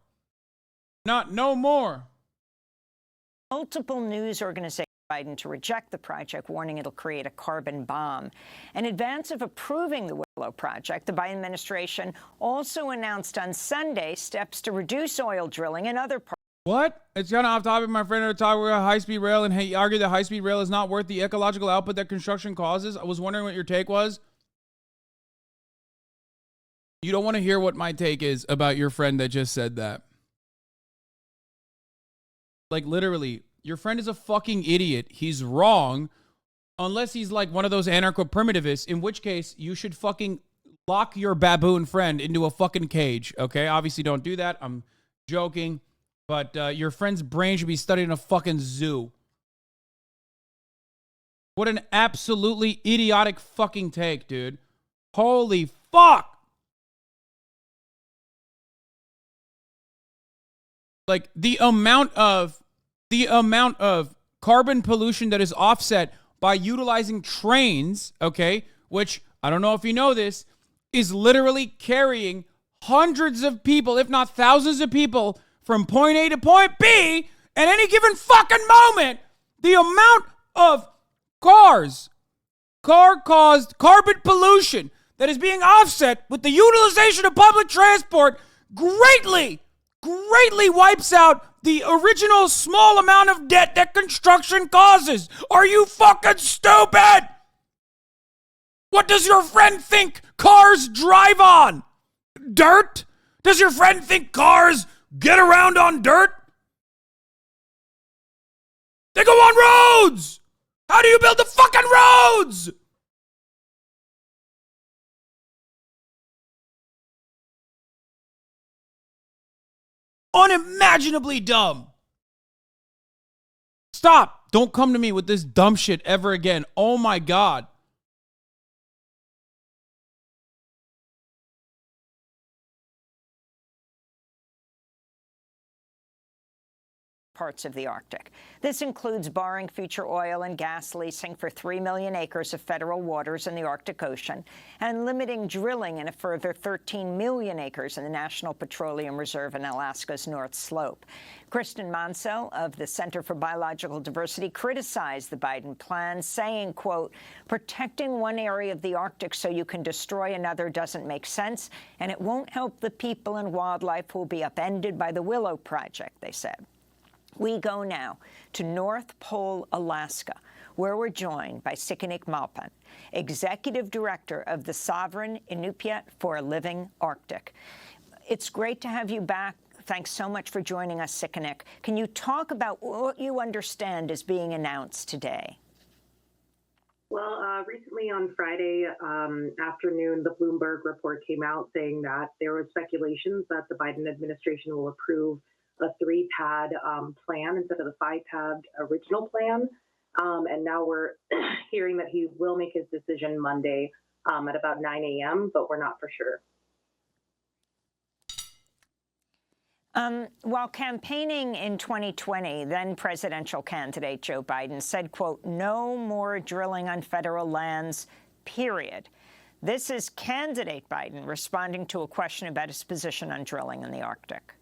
Not no more. Multiple news organizations Biden to reject the project, warning it'll create a carbon bomb. In advance of approving the Willow project, the Biden administration also announced on Sunday steps to reduce oil drilling in other parts. What? It's kind of off topic. My friend had talked about high-speed rail, and he argued that high-speed rail is not worth the ecological output that construction causes. I was wondering what your take was. You don't want to hear what my take is about your friend that just said that. Like, literally, your friend is a fucking idiot. He's wrong. Unless he's like one of those anarcho-primitivists, in which case you should fucking lock your baboon friend into a fucking cage, okay? Obviously, don't do that. I'm joking. But your friend's brain should be studied in a fucking zoo. What an absolutely idiotic fucking take, dude. Holy fuck! Like, the amount of carbon pollution that is offset by utilizing trains, okay, which, I don't know if you know this, is literally carrying hundreds of people, if not thousands of people, from point A to point B at any given fucking moment. The amount of car-caused carbon pollution that is being offset with the utilization of public transport greatly wipes out the original small amount of debt that construction causes. Are you fucking stupid? What does your friend think cars drive on? Dirt? Does your friend think cars get around on dirt? They go on roads! How do you build the fucking roads? Unimaginably dumb. Stop. Don't come to me with this dumb shit ever again. Oh my God. Parts of the Arctic. This includes barring future oil and gas leasing for 3 million acres of federal waters in the Arctic Ocean and limiting drilling in a further 13 million acres in the National Petroleum Reserve in Alaska's North Slope. Kristen Mansell of the Center for Biological Diversity criticized the Biden plan, saying, quote, protecting one area of the Arctic so you can destroy another doesn't make sense, and it won't help the people and wildlife who will be upended by the Willow project, they said. We go now to North Pole, Alaska, where we're joined by Sikanik Malpan, Executive Director of the Sovereign Inupiat for a Living Arctic. It's great to have you back. Thanks so much for joining us, Sikanik. Can you talk about what you understand is being announced today? Well, recently on Friday afternoon, the Bloomberg report came out saying that there were speculations that the Biden administration will approve a 3-pad plan instead of the 5-pad original plan. And now we're hearing that he will make his decision Monday at about 9 a.m., but we're not for sure. While campaigning in 2020, then presidential candidate Joe Biden said, quote, no more drilling on federal lands, period. This is candidate Biden responding to a question about his position on drilling in the Arctic.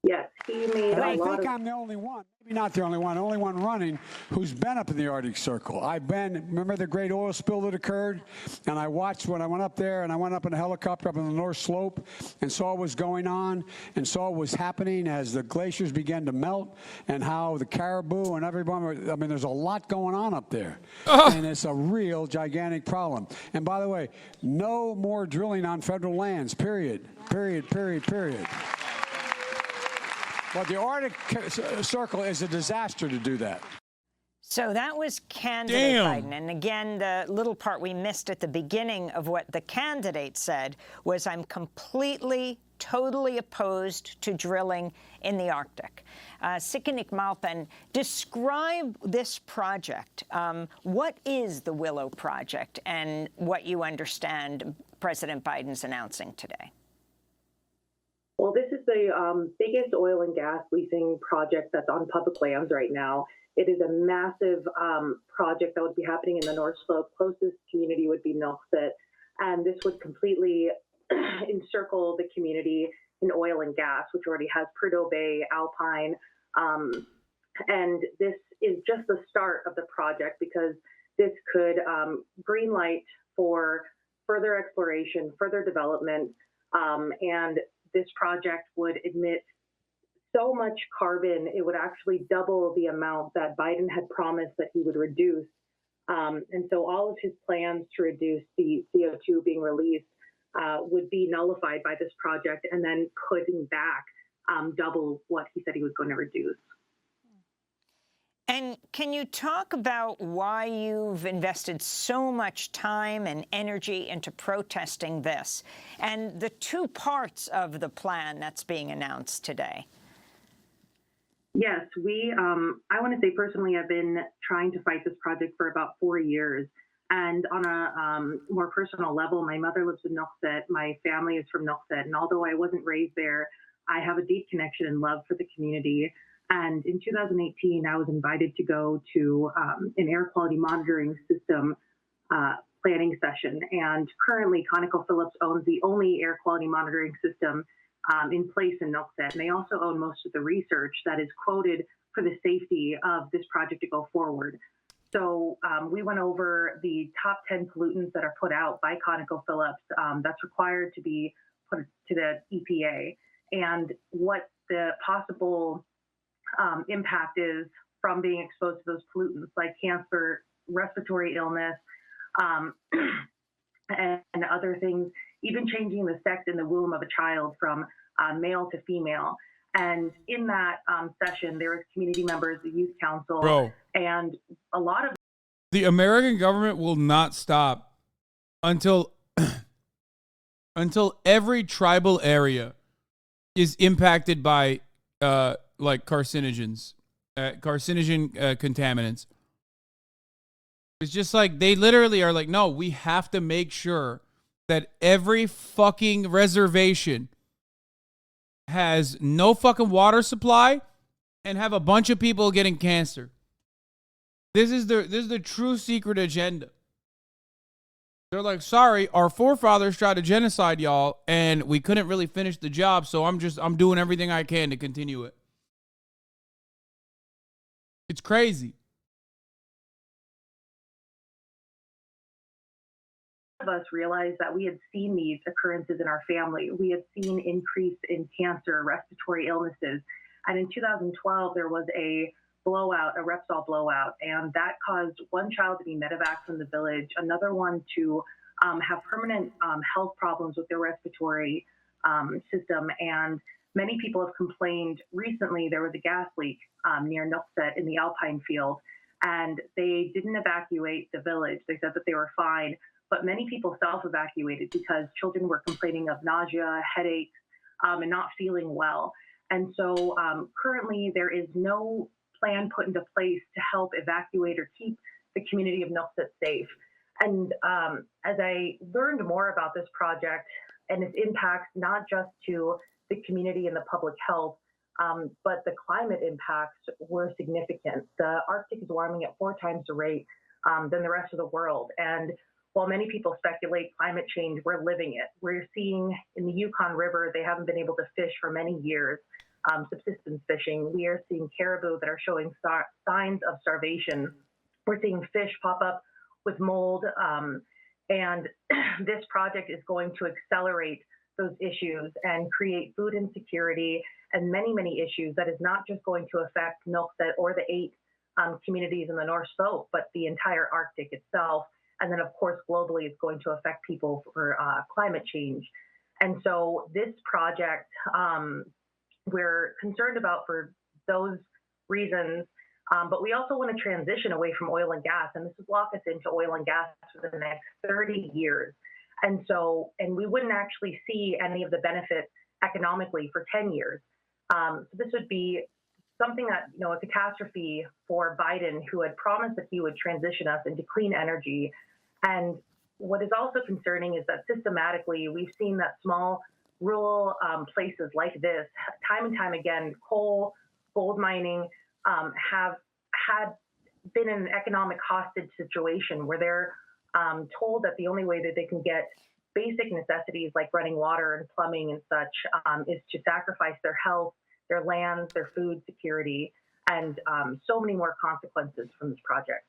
Yes, he made I think I'm the only one, maybe not the only one running who's been up in the Arctic Circle. Remember the great oil spill that occurred? And I watched when I went up there, and I went up in a helicopter up in the North Slope and saw what was going on and saw what was happening as the glaciers began to melt and how the caribou and everyone, I mean, there's a lot going on up there. And it's a real gigantic problem. And by the way, no more drilling on federal lands, period. Period, period, period. Well, the Arctic Circle is a disaster to do that. So that was candidate Biden. And again, the little part we missed at the beginning of what the candidate said was, I'm completely, totally opposed to drilling in the Arctic. Sikanik Malpan, describe this project. What is the Willow Project and what you understand President Biden's announcing today? Well, this is the biggest oil and gas leasing project that's on public lands right now. It is a massive project that would be happening in the North Slope. Closest community would be Nuxit, and this would completely encircle the community in oil and gas, which already has Prudhoe Bay, Alpine, and this is just the start of the project because this could green light for further exploration, further development, and this project would emit so much carbon, it would actually double the amount that Biden had promised that he would reduce. And so all of his plans to reduce the CO2 being released would be nullified by this project and then putting back double what he said he was going to reduce. And can you talk about why you've invested so much time and energy into protesting this and the two parts of the plan that's being announced today? Yes, I want to say personally, I've been trying to fight this project for about 4 years. And on a more personal level, my mother lives in Nuxit. My family is from Nuxit. And although I wasn't raised there, I have a deep connection and love for the community. And in 2018, I was invited to go to an air quality monitoring system planning session. And currently, ConocoPhillips owns the only air quality monitoring system in place in Nuxit. And they also own most of the research that is quoted for the safety of this project to go forward. So we went over the top 10 pollutants that are put out by ConocoPhillips that's required to be put to the EPA and what the possible impact is from being exposed to those pollutants like cancer, respiratory illness, and other things, even changing the sex in the womb of a child from male to female. And in that session, there was community members, the youth council, and a lot of the American government will not stop until every tribal area is impacted by like carcinogen contaminants. It's just like they literally are like, no, we have to make sure that every fucking reservation has no fucking water supply and have a bunch of people getting cancer. This is the true secret agenda. They're like, sorry, our forefathers tried to genocide y'all and we couldn't really finish the job, so I'm doing everything I can to continue it. It's crazy. Of us realized that we had seen these occurrences in our family. We had seen increase in cancer, respiratory illnesses. And in 2012, there was a blowout, a Repsol blowout, and that caused one child to be medevac from the village, another one to have permanent health problems with their respiratory system. And many people have complained recently there was a gas leak near Nuxit in the Alpine field, and they didn't evacuate the village. They said that they were fine, but many people self-evacuated because children were complaining of nausea, headaches, and not feeling well. And so currently there is no plan put into place to help evacuate or keep the community of Nuxit safe. And as I learned more about this project and its impacts, not just to the community and the public health, but the climate impacts were significant. The Arctic is warming at 4 times the rate than the rest of the world. And while many people speculate climate change, we're living it. We're seeing in the Yukon River, they haven't been able to fish for many years, subsistence fishing. We are seeing caribou that are showing signs of starvation. We're seeing fish pop up with mold. And this project is going to accelerate those issues and create food insecurity and many, many issues that is not just going to affect Nuxit or the 8 communities in the North Slope, but the entire Arctic itself. And then, of course, globally, it's going to affect people for climate change. And so this project, we're concerned about for those reasons, but we also want to transition away from oil and gas. And this would lock us into oil and gas for the next 30 years. And so, and we wouldn't actually see any of the benefits economically for 10 years. So this would be something that, you know, a catastrophe for Biden, who had promised that he would transition us into clean energy. And what is also concerning is that systematically we've seen that small rural places like this, time and time again, coal, gold mining, have had been in an economic hostage situation where they're told that the only way that they can get basic necessities like running water and plumbing and such is to sacrifice their health, their lands, their food security, and so many more consequences from this project.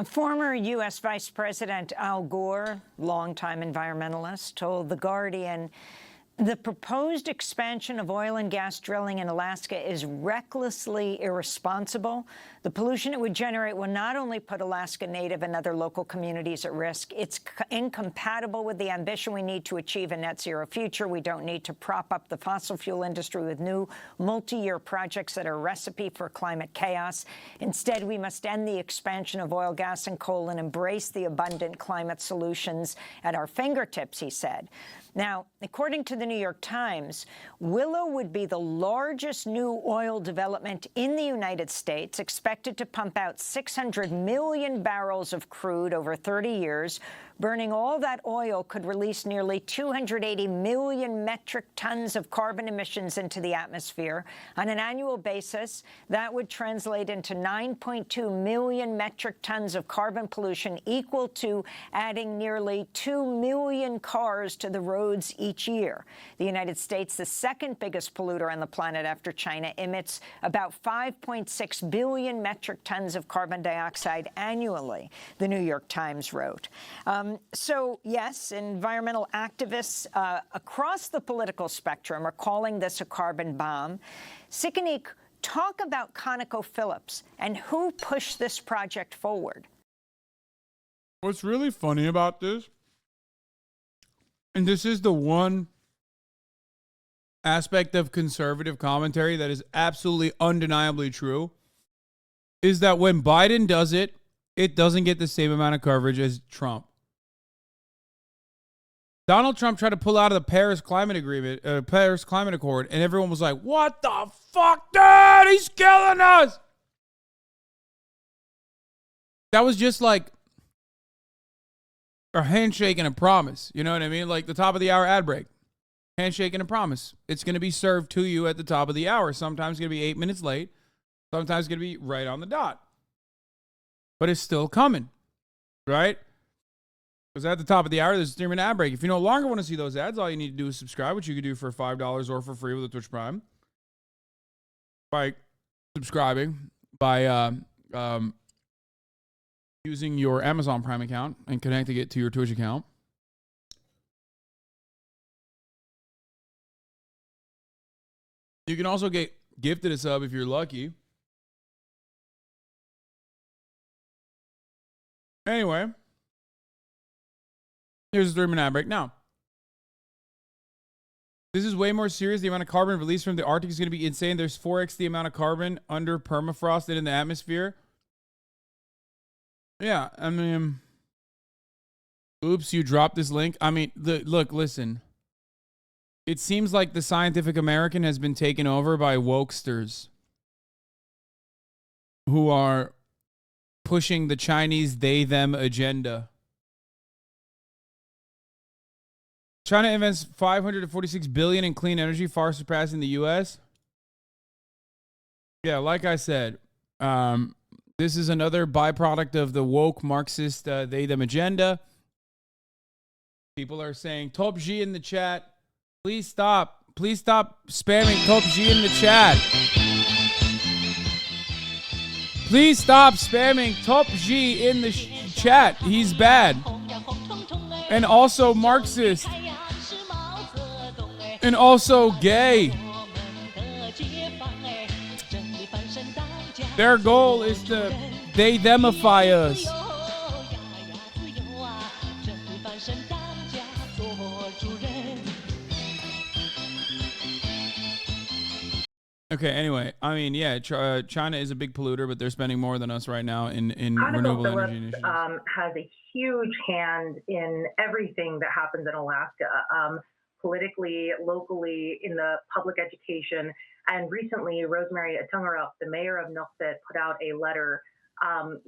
Former U.S. Vice President Al Gore, longtime environmentalist, told The Guardian, the proposed expansion of oil and gas drilling in Alaska is recklessly irresponsible. The pollution it would generate will not only put Alaska Native and other local communities at risk, it's incompatible with the ambition we need to achieve a net zero future. We don't need to prop up the fossil fuel industry with new multi-year projects that are a recipe for climate chaos. Instead, we must end the expansion of oil, gas, and coal and embrace the abundant climate solutions at our fingertips, he said. Now, according to the New York Times, Willow would be the largest new oil development in the United States, expected to pump out 600 million barrels of crude over 30 years. Burning all that oil could release nearly 280 million metric tons of carbon emissions into the atmosphere. On an annual basis, that would translate into 9.2 million metric tons of carbon pollution, equal to adding nearly 2 million cars to the roads each year. The United States, the second biggest polluter on the planet after China, emits about 5.6 billion metric tons of carbon dioxide annually, the New York Times wrote. So, yes, environmental activists across the political spectrum are calling this a carbon bomb. Sikanik, talk about ConocoPhillips and who pushed this project forward. What's really funny about this, and this is the one aspect of conservative commentary that is absolutely undeniably true, is that when Biden does it, it doesn't get the same amount of coverage as Trump. Donald Trump tried to pull out of the Paris Climate Agreement, Paris Climate Accord, and everyone was like, what the fuck, dude? He's killing us. That was just like a handshake and a promise. You know what I mean? Like the top of the hour ad break. Handshake and a promise. It's going to be served to you at the top of the hour. Sometimes it's going to be 8 minutes late. Sometimes it's going to be right on the dot. But it's still coming, right? Because at the top of the hour, there's a 3-minute ad break. If you no longer want to see those ads, all you need to do is subscribe, which you can do for $5 or for free with a Twitch Prime. By subscribing, by using your Amazon Prime account and connecting it to your Twitch account. You can also get gifted a sub if you're lucky. Anyway. Here's a 3-minute ad break. Now, this is way more serious. The amount of carbon released from the Arctic is going to be insane. There's 4x the amount of carbon under permafrost and in the atmosphere. Yeah, I mean, oops, you dropped this link. I mean, look, listen. It seems like the Scientific American has been taken over by wokesters who are pushing the Chinese they-them agenda. China invests $546 billion in clean energy, far surpassing the U.S. Yeah, like I said, this is another byproduct of the woke Marxist they-them agenda. People are saying, Top G in the chat. Please stop. Please stop spamming Top G in the chat. Please stop spamming Top G in the chat. He's bad. And also Marxist. And also gay. Their goal is to they-themify us. Okay, anyway, I mean, yeah, China is a big polluter, but they're spending more than us right now in renewable energy initiatives. Has a huge hand in everything that happens in Alaska, politically, locally, in the public education. And recently, Rosemary Atungarup, the mayor of Nuxet, put out a letter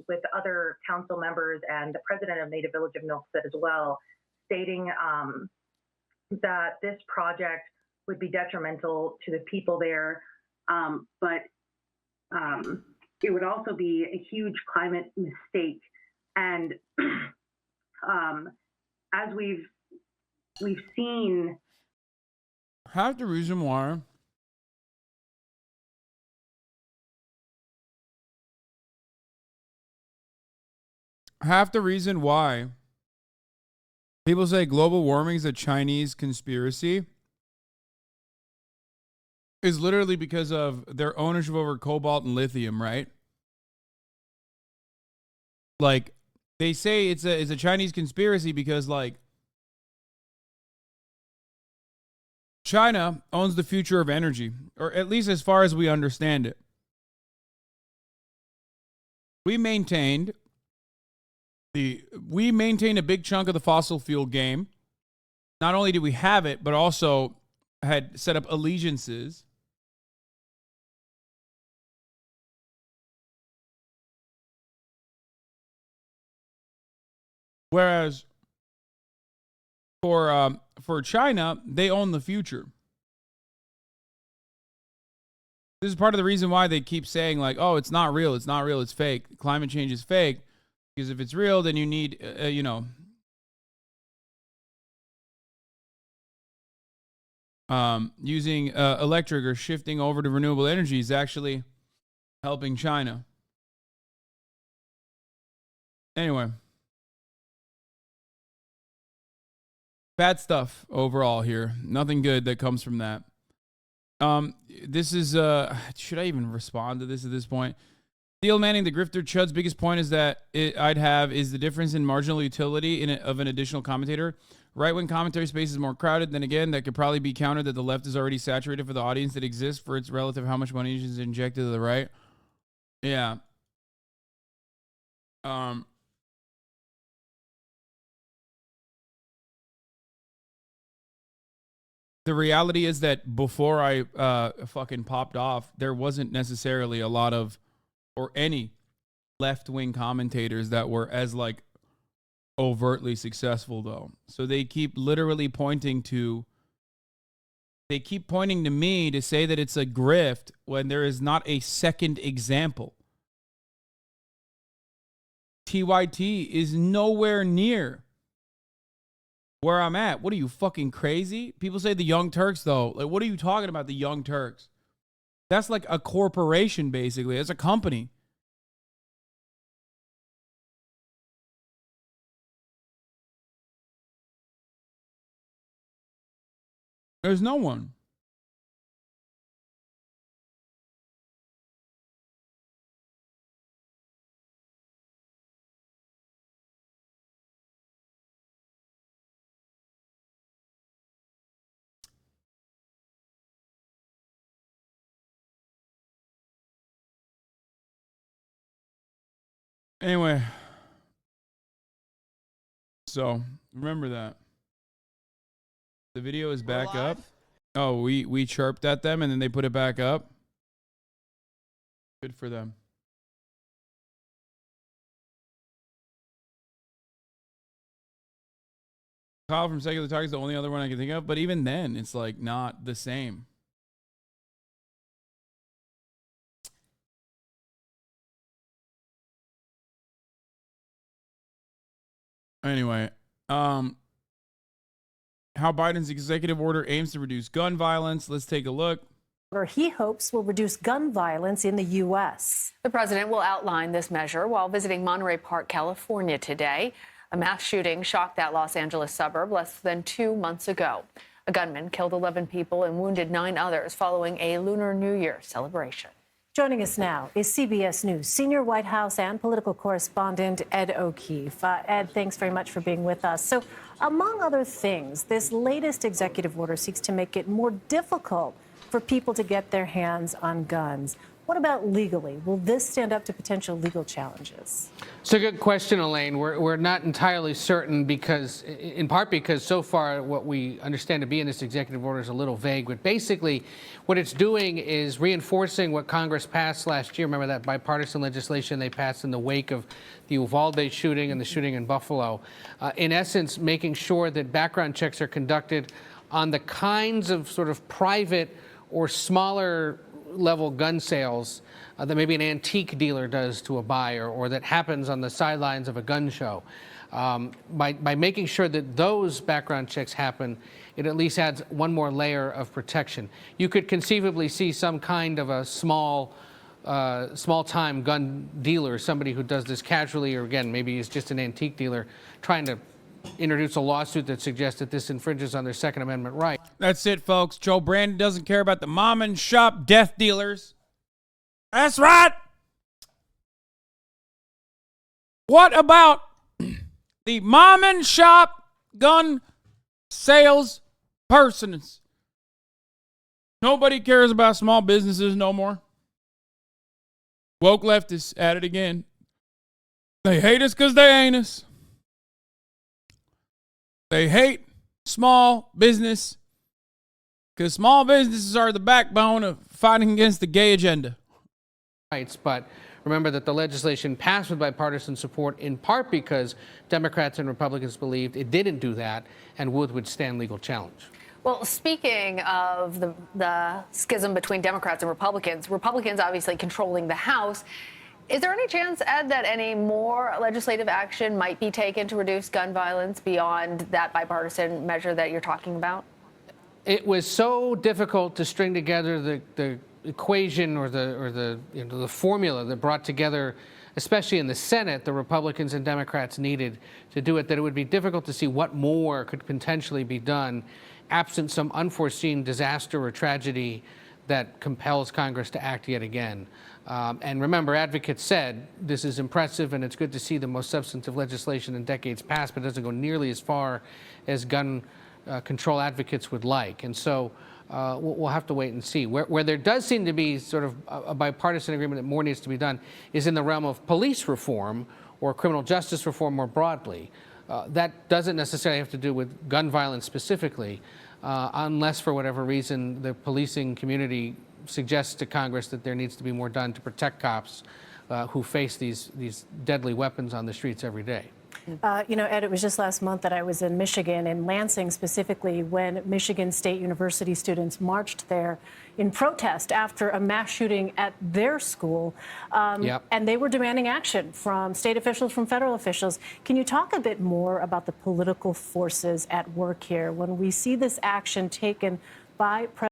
with other council members and the president of Native Village of Nuxet as well, stating that this project would be detrimental to the people there. But it would also be a huge climate mistake. And as we've seen, half the reason why people say global warming is a Chinese conspiracy is literally because of their ownership over cobalt and lithium, right? Like, they say it's a Chinese conspiracy because, like, China owns the future of energy, or at least as far as we understand it. We maintained a big chunk of the fossil fuel game. Not only did we have it, but also had set up allegiances. Whereas for China, they own the future. This is part of the reason why they keep saying, like, oh, it's not real, it's fake. Climate change is fake. Because if it's real, then you need, using electric or shifting over to renewable energy is actually helping China. Anyway. Bad stuff overall here. Nothing good that comes from that. This is, should I even respond to this at this point? Steel Manning, the grifter Chud's biggest point is that is the difference in marginal utility of an additional commentator. Right-wing commentary space is more crowded. Then again, that could probably be countered that the left is already saturated for the audience that exists for its relative how much money is injected to the right. Yeah. The reality is that before I fucking popped off, there wasn't necessarily a lot of, or any left-wing commentators that were as, like, overtly successful, though. So they keep literally pointing to me to say that it's a grift when there is not a second example. TYT is nowhere near where I'm at. What are you, fucking crazy? People say the Young Turks, though. Like, what are you talking about, the Young Turks? That's like a corporation, basically. It's a company. There's no one. Anyway, so remember that. The video is back up. Oh, we chirped at them and then they put it back up. Good for them. Kyle from Secular Talk is the only other one I can think of, but even then, it's like not the same. Anyway, how Biden's executive order aims to reduce gun violence. Let's take a look. He hopes will reduce gun violence in the U.S. The president will outline this measure while visiting Monterey Park, California today. A mass shooting shocked that Los Angeles suburb less than 2 months ago. A gunman killed 11 people and wounded 9 others following a Lunar New Year celebration. Joining us now is CBS News senior White House and political correspondent Ed O'Keefe. Ed, thanks very much for being with us. So, among other things, this latest executive order seeks to make it more difficult for people to get their hands on guns. What about legally? Will this stand up to potential legal challenges? It's a good question, Elaine. We're not entirely certain because, in part because so far what we understand to be in this executive order is a little vague. But basically, what it's doing is reinforcing what Congress passed last year. Remember that bipartisan legislation they passed in the wake of the Uvalde shooting and the shooting in Buffalo. In essence, making sure that background checks are conducted on the kinds of sort of private or smaller level gun sales that maybe an antique dealer does to a buyer, or that happens on the sidelines of a gun show. By making sure that those background checks happen, it at least adds one more layer of protection. You could conceivably see some kind of a small-time gun dealer, somebody who does this casually, or again, maybe is just an antique dealer, trying to introduce a lawsuit that suggests that this infringes on their Second Amendment right. That's it, folks. Joe Brandon doesn't care about the mom and shop death dealers. That's right. What about the mom and shop gun sales persons? Nobody cares about small businesses no more. Woke leftists at it again. They hate us because they ain't us. They hate small business because small businesses are the backbone of fighting against the gay agenda. Rights, but remember that the legislation passed with bipartisan support in part because Democrats and Republicans believed it didn't do that and would withstand legal challenge. Well, speaking of the schism between Democrats and Republicans obviously controlling the House, is there any chance, Ed, that any more legislative action might be taken to reduce gun violence beyond that bipartisan measure that you're talking about? It was so difficult to string together the equation or the formula that brought together, especially in the Senate, the Republicans and Democrats needed to do it, that it would be difficult to see what more could potentially be done absent some unforeseen disaster or tragedy that compels Congress to act yet again. And remember, advocates said this is impressive and it's good to see the most substantive legislation in decades past, but it doesn't go nearly as far as gun control advocates would like. And so we'll have to wait and see. Where there does seem to be sort of a bipartisan agreement that more needs to be done is in the realm of police reform or criminal justice reform more broadly. That doesn't necessarily have to do with gun violence specifically, unless for whatever reason the policing community suggests to Congress that there needs to be more done to protect cops who face these deadly weapons on the streets every day. Ed, it was just last month that I was in Michigan, in Lansing specifically, when Michigan State University students marched there in protest after a mass shooting at their school. And they were demanding action from state officials, from federal officials. Can you talk a bit more about the political forces at work here when we see this action taken by President?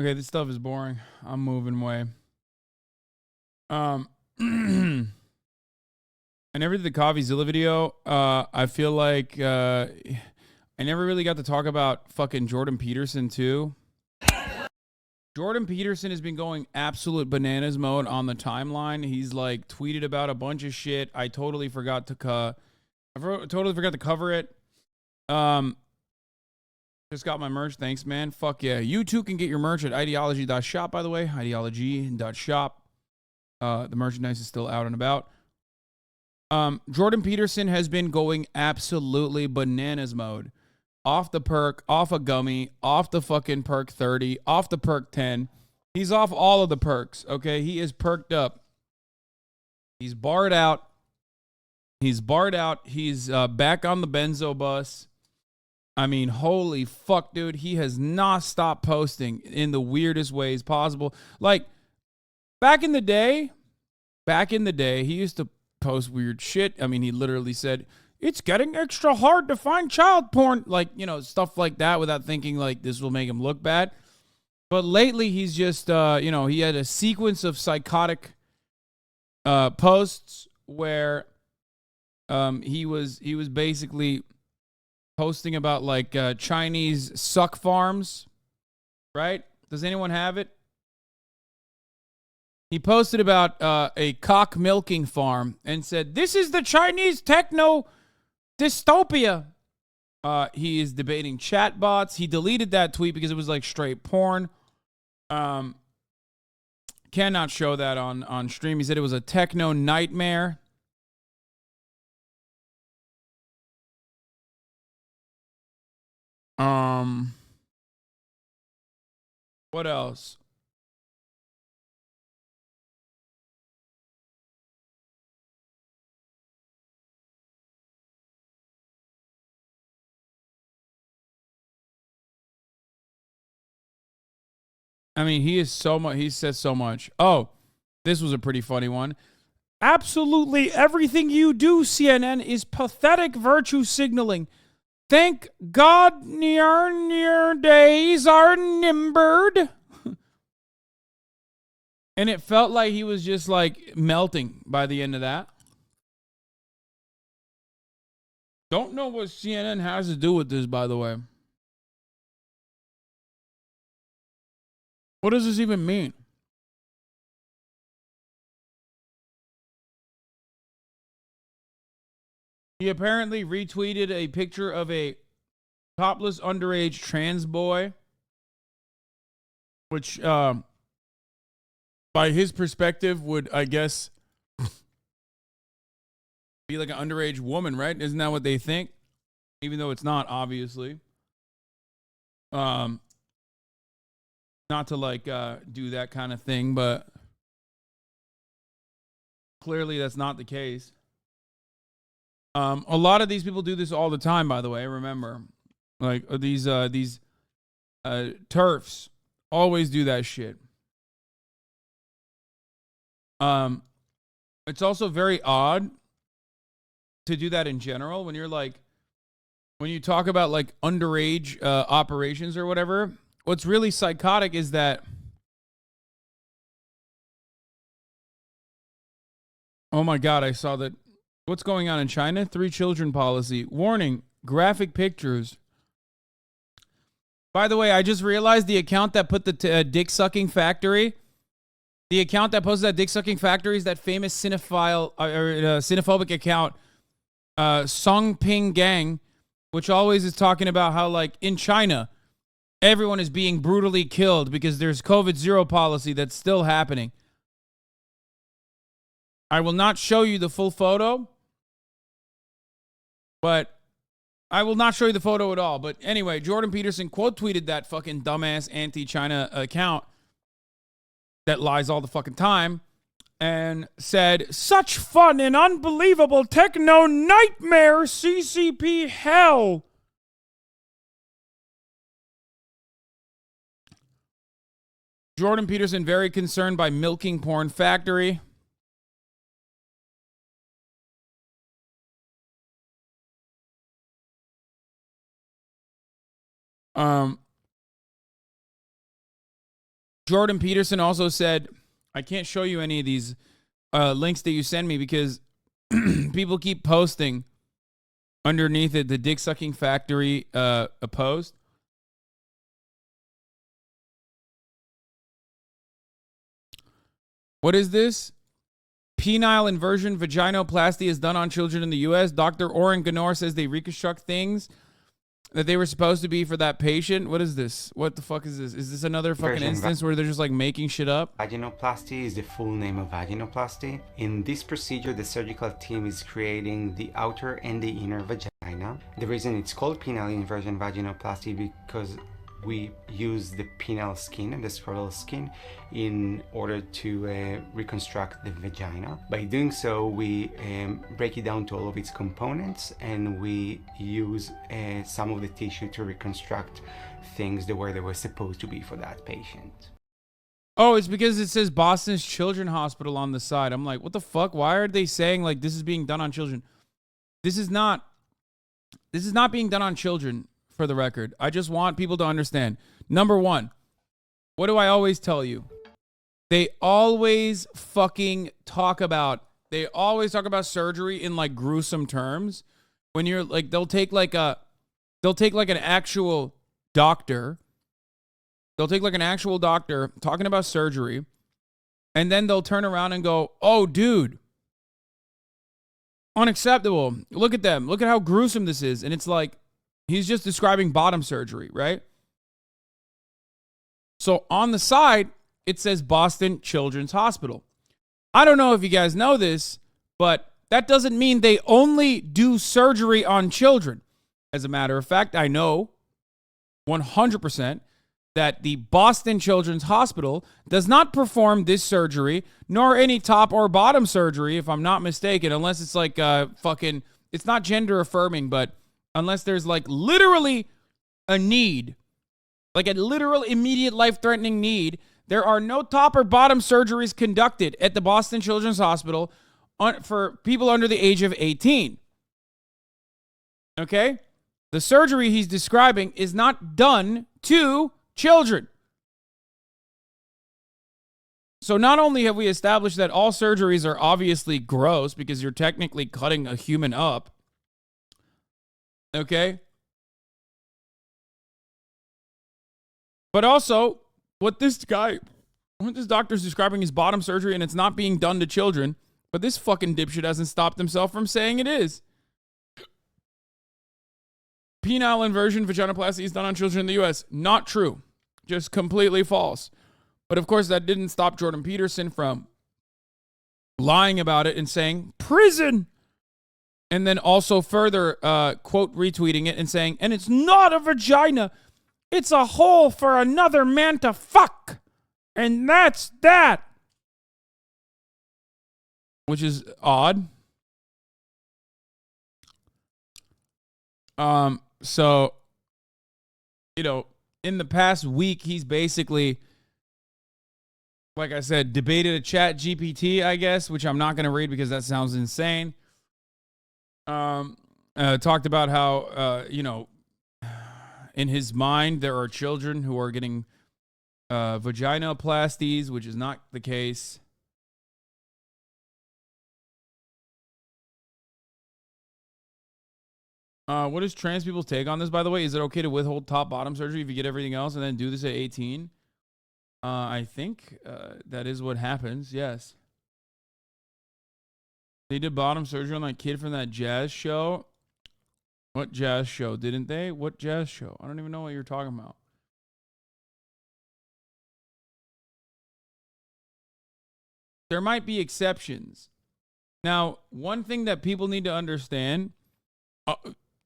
Okay, this stuff is boring. I'm moving away. I never did the CoffeeZilla video. I feel like I never really got to talk about fucking Jordan Peterson too. Jordan Peterson has been going absolute bananas mode on the timeline. He's like tweeted about a bunch of shit. I totally forgot to cover it. Just got my merch. Thanks, man. Fuck yeah. You too can get your merch at ideology.shop, by the way. Ideology.shop. The merchandise is still out and about. Jordan Peterson has been going absolutely bananas mode. Off the perk, off a gummy, off the fucking perk 30, off the perk 10. He's off all of the perks, okay? He is perked up. He's barred out. He's back on the benzo bus. I mean, holy fuck, dude. He has not stopped posting in the weirdest ways possible. Like, back in the day, he used to post weird shit. I mean, he literally said, it's getting extra hard to find child porn. Like, stuff like that without thinking, like, this will make him look bad. But lately, he's just, he had a sequence of psychotic posts where he was basically posting about, like, Chinese suck farms, right? Does anyone have it? He posted about a cock milking farm and said, this is the Chinese techno dystopia. He is debating chatbots. He deleted that tweet because it was like straight porn. Cannot show that on stream. He said it was a techno nightmare. What else? I mean, he is so much. He says so much. Oh, this was a pretty funny one. Absolutely everything you do, CNN, is pathetic virtue signaling. Thank God near days are numbered. And it felt like he was just like melting by the end of that. Don't know what CNN has to do with this, by the way. What does this even mean? He apparently retweeted a picture of a topless underage trans boy, which, by his perspective, would, I guess, be like an underage woman, right? Isn't that what they think? Even though it's not, obviously. Not to like do that kind of thing, but clearly that's not the case. A lot of these people do this all the time, by the way. Remember, like these TERFs always do that shit. It's also very odd to do that in general when you're like, when you talk about like underage operations or whatever. What's really psychotic is that, oh my God, I saw that. What's going on in China? 3 children policy. Warning, graphic pictures. By the way, I just realized the account that put the dick-sucking factory, the account that posted that dick-sucking factory is that famous cinephobic account, Song Ping Gang, which always is talking about how, like, in China, everyone is being brutally killed because there's COVID-0 policy that's still happening. I will not show you the full photo, but I will not show you the photo at all. But anyway, Jordan Peterson quote tweeted that fucking dumbass anti-China account that lies all the fucking time and said, "Such fun and unbelievable techno nightmare, CCP hell." Jordan Peterson very concerned by milking porn factory. Jordan Peterson also said, I can't show you any of these links that you send me because people keep posting underneath it the dick sucking factory post. What is this? Penile inversion vaginoplasty is done on children in the U.S. Dr. Oren Ganor says they reconstruct things that they were supposed to be for that patient. What is this? What the fuck is this? Is this another fucking instance where they're just like making shit up? Vaginoplasty is the full name of vaginoplasty. In this procedure, the surgical team is creating the outer and the inner vagina. The reason it's called penile inversion vaginoplasty because we use the penile skin and the scrotal skin in order to reconstruct the vagina. By doing so, we break it down to all of its components and we use some of the tissue to reconstruct things the way they were supposed to be for that patient. Oh, it's because it says Boston's Children's Hospital on the side. I'm like, what the fuck? Why are they saying like this is being done on children? This is not being done on children. For the record, I just want people to understand. Number one, what do I always tell you? They always fucking talk about surgery in like gruesome terms. When you're like, they'll take like an actual doctor. They'll take like an actual doctor talking about surgery. And then they'll turn around and go, oh, dude, unacceptable. Look at them. Look at how gruesome this is. And it's like, he's just describing bottom surgery, right? So on the side, it says Boston Children's Hospital. I don't know if you guys know this, but that doesn't mean they only do surgery on children. As a matter of fact, I know 100% that the Boston Children's Hospital does not perform this surgery, nor any top or bottom surgery, if I'm not mistaken, unless it's like it's not gender affirming, but unless there's like literally a need like a literal immediate life-threatening need, there are no top or bottom surgeries conducted at the Boston Children's Hospital for people under the age of 18. Okay? The surgery he's describing is not done to children. So not only have we established that all surgeries are obviously gross because you're technically cutting a human up, okay? But also, what this doctor's describing is bottom surgery and it's not being done to children, but this fucking dipshit hasn't stopped himself from saying it is. Penile inversion vaginoplasty is done on children in the U.S. Not true. Just completely false. But of course, that didn't stop Jordan Peterson from lying about it and saying, prison! And then also further, quote, retweeting it and saying, and it's not a vagina. It's a hole for another man to fuck. And that's that. Which is odd. So, you know, in the past week, he's basically, like I said, debated a chat GPT, I guess, which I'm not going to read because that sounds insane. Talked about how, you know, in his mind, there are children who are getting vaginoplasties, which is not the case. What is trans people's take on this, by the way? Is it okay to withhold top-bottom surgery if you get everything else and then do this at 18? I think that is what happens, yes. They did bottom surgery on that kid from that jazz show. What jazz show? Didn't they? What jazz show? I don't even know what you're talking about. There might be exceptions. Now, one thing that people need to understand,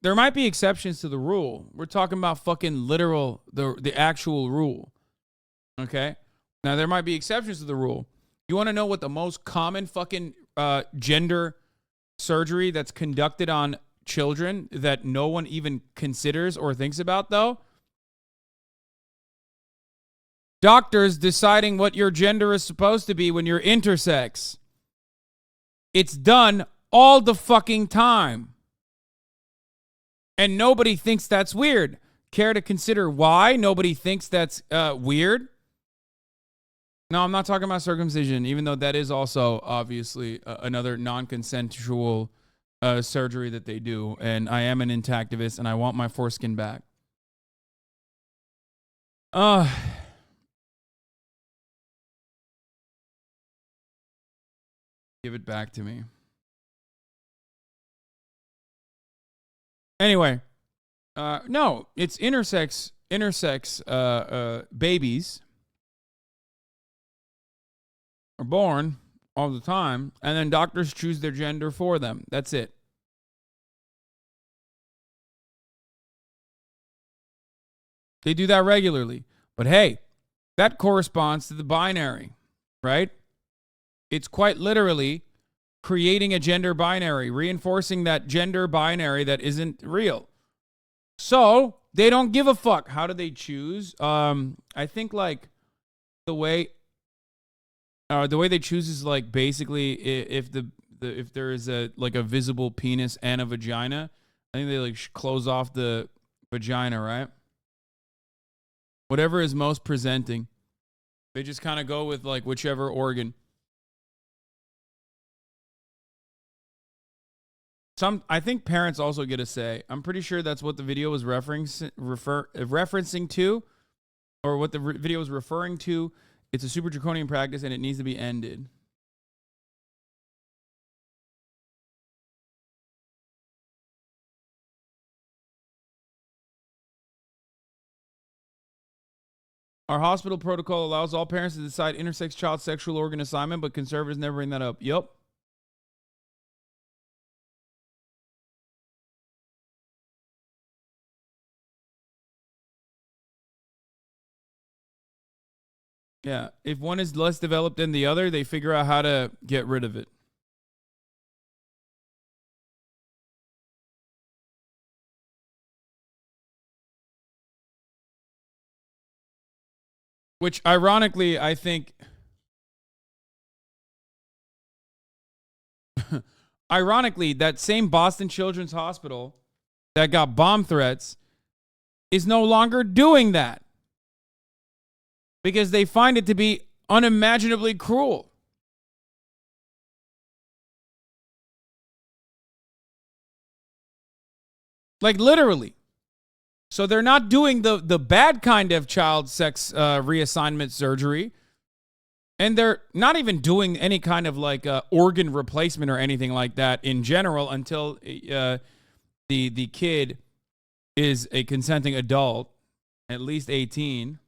there might be exceptions to the rule. We're talking about fucking literal, the actual rule. Okay? Now, there might be exceptions to the rule. You want to know what the most common fucking gender surgery that's conducted on children that no one even considers or thinks about, though? Doctors deciding what your gender is supposed to be when you're intersex. It's done all the fucking time. And nobody thinks that's weird. Care to consider why nobody thinks that's weird? No, I'm not talking about circumcision, even though that is also obviously another non-consensual surgery that they do. And I am an intactivist, and I want my foreskin back. Give it back to me. Anyway, no, it's intersex babies are born all the time, and then doctors choose their gender for them. That's it. They do that regularly. But hey, that corresponds to the binary, right? It's quite literally creating a gender binary, reinforcing that gender binary that isn't real. So they don't give a fuck. How do they choose? I think like the way they choose is like basically if there is a like a visible penis and a vagina, I think they like close off the vagina, right? Whatever is most presenting, they just kind of go with like whichever organ. I think parents also get a say. I'm pretty sure that's what the video was referencing to, or what the video was referring to. It's a super draconian practice, and it needs to be ended. Our hospital protocol allows all parents to decide intersex child sexual organ assignment, but conservatives never bring that up. Yup. Yeah, if one is less developed than the other, they figure out how to get rid of it. Which, ironically, I think... ironically, that same Boston Children's Hospital that got bomb threats is no longer doing that. Because they find it to be unimaginably cruel. Like, literally. So they're not doing the bad kind of child sex reassignment surgery. And they're not even doing any kind of like organ replacement or anything like that in general until the kid is a consenting adult, at least 18.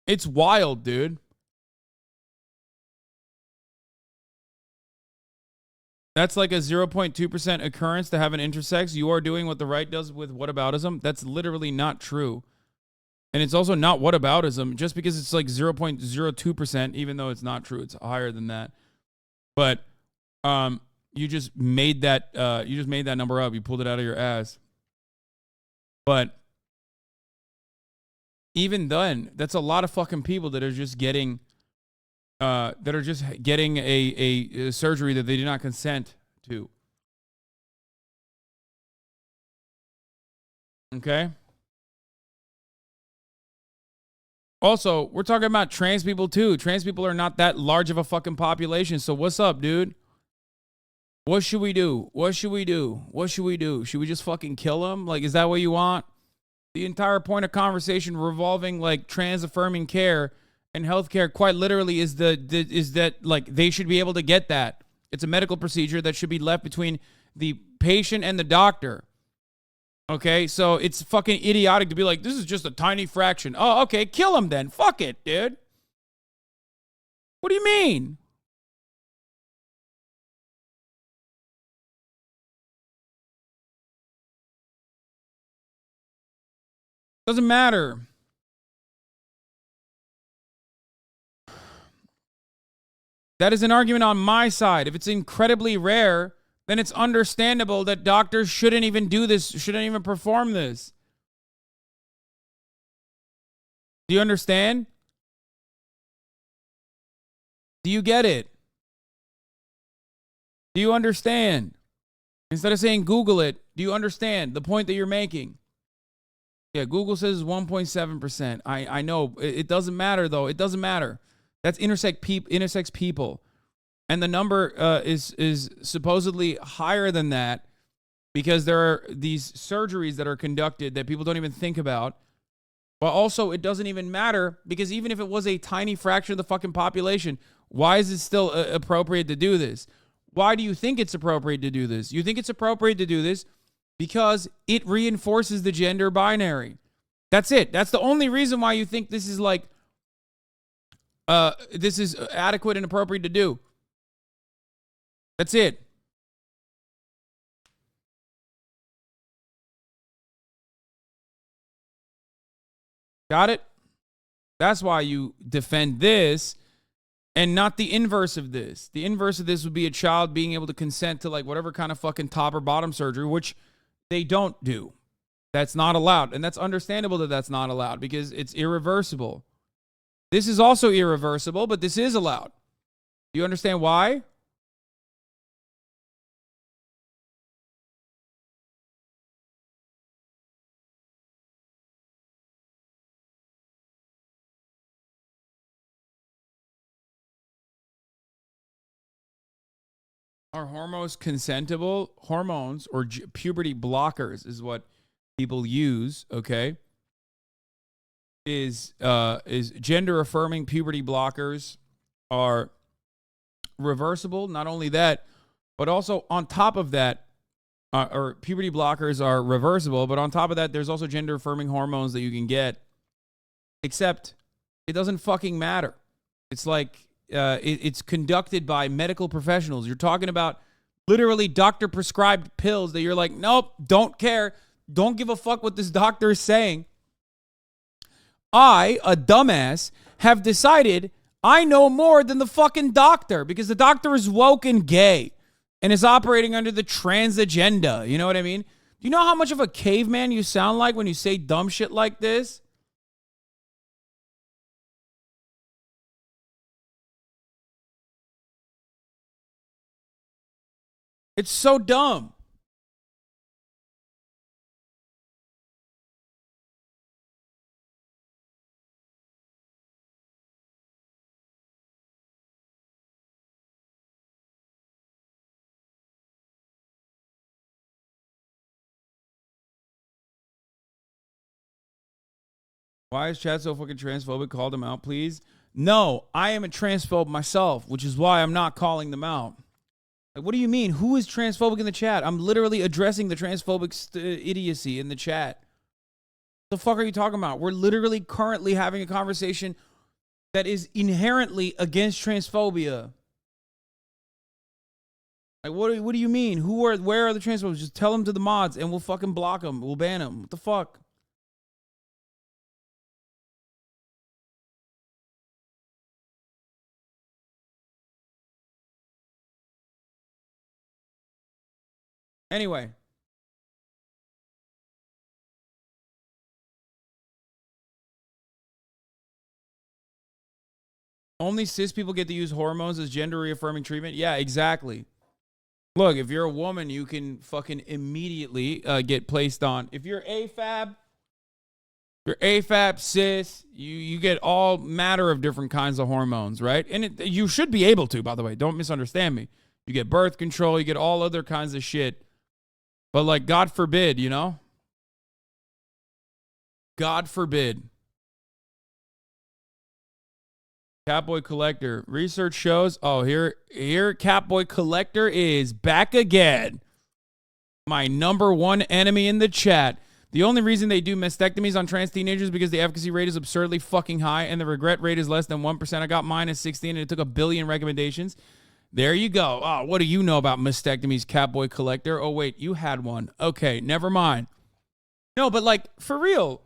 It's wild, dude. That's like a 0.2% occurrence to have an intersex. You are doing what the right does with whataboutism. That's literally not true. And it's also not whataboutism just because it's like 0.02%, even though it's not true. It's higher than that. But you just made that number up. You pulled it out of your ass. But even then, that's a lot of fucking people that are just getting a surgery that they did not consent to. Okay? Also, we're talking about trans people too. Trans people are not that large of a fucking population. So what's up, dude? What should we do? What should we do? What should we do? Should we just fucking kill them? Like, is that what you want? The entire point of conversation revolving like trans affirming care and healthcare quite literally is that like they should be able to get that. It's a medical procedure that should be left between the patient and the doctor. Okay, so it's fucking idiotic to be like, this is just a tiny fraction. Oh, okay, kill him then. Fuck it, dude. What do you mean? Doesn't matter. That is an argument on my side. If it's incredibly rare, then it's understandable that doctors shouldn't even do this, shouldn't even perform this. Do you understand? Do you get it? Do you understand? Instead of saying Google it, do you understand the point that you're making? Yeah, Google says 1.7%. I know. It doesn't matter, though. It doesn't matter. That's intersex people. And the number is supposedly higher than that because there are these surgeries that are conducted that people don't even think about. But also, it doesn't even matter because even if it was a tiny fraction of the fucking population, why is it still appropriate to do this? Why do you think it's appropriate to do this? You think it's appropriate to do this because it reinforces the gender binary. That's it. That's the only reason why you think this is like, this is adequate and appropriate to do. That's it. Got it? That's why you defend this and not the inverse of this. The inverse of this would be a child being able to consent to like whatever kind of fucking top or bottom surgery, which they don't do. That's not allowed. And that's understandable that that's not allowed because it's irreversible. This is also irreversible, but this is allowed. Do you understand why? Are hormones consentable? Hormones or puberty blockers is what people use, okay? Is gender affirming puberty blockers are reversible. Not only that, but also on top of that, or puberty blockers are reversible, but on top of that, there's also gender affirming hormones that you can get, except it doesn't fucking matter. It's like, it's conducted by medical professionals. You're talking about literally doctor prescribed pills that you're like, nope, don't care. Don't give a fuck what this doctor is saying. I, a dumbass, have decided I know more than the fucking doctor because the doctor is woke and gay and is operating under the trans agenda. You know what I mean? Do you know how much of a caveman you sound like when you say dumb shit like this? It's so dumb. Why is Chad so fucking transphobic? Call them out, please. No, I am a transphobe myself, which is why I'm not calling them out. Like, what do you mean? Who is transphobic in the chat? I'm literally addressing the transphobic idiocy in the chat. The fuck are you talking about? We're literally currently having a conversation that is inherently against transphobia. Like, what do you mean? Where are the transphobes? Just tell them to the mods and we'll fucking block them. We'll ban them. What the fuck? Anyway. Only cis people get to use hormones as gender reaffirming treatment? Yeah, exactly. Look, if you're a woman, you can fucking immediately get placed on. If you're AFAB, cis, you get all matter of different kinds of hormones, right? And you should be able to, by the way. Don't misunderstand me. You get birth control, you get all other kinds of shit. But like, God forbid, you know? God forbid. Catboy Collector. Research shows, oh, here Catboy Collector is back again. My number one enemy in the chat. The only reason they do mastectomies on trans teenagers is because the efficacy rate is absurdly fucking high and the regret rate is less than 1%. I got mine at 16 and it took 1 billion recommendations. There you go. Oh, what do you know about mastectomies, Catboy Collector? Oh, wait, you had one. Okay, never mind. No, but like, for real,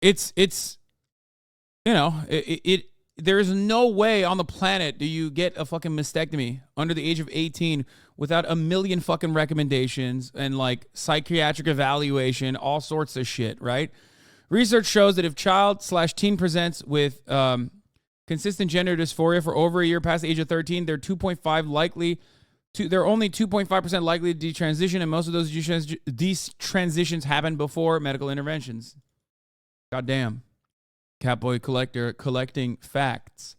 it's you know, there's no way on the planet do you get a fucking mastectomy under the age of 18 without 1 million fucking recommendations and like psychiatric evaluation, all sorts of shit, right? Research shows that if child/teen presents with consistent gender dysphoria for over a year past the age of 13, they're only 2.5% likely to detransition, and most of those detransitions happen before medical interventions. Goddamn. Catboy Collector collecting facts.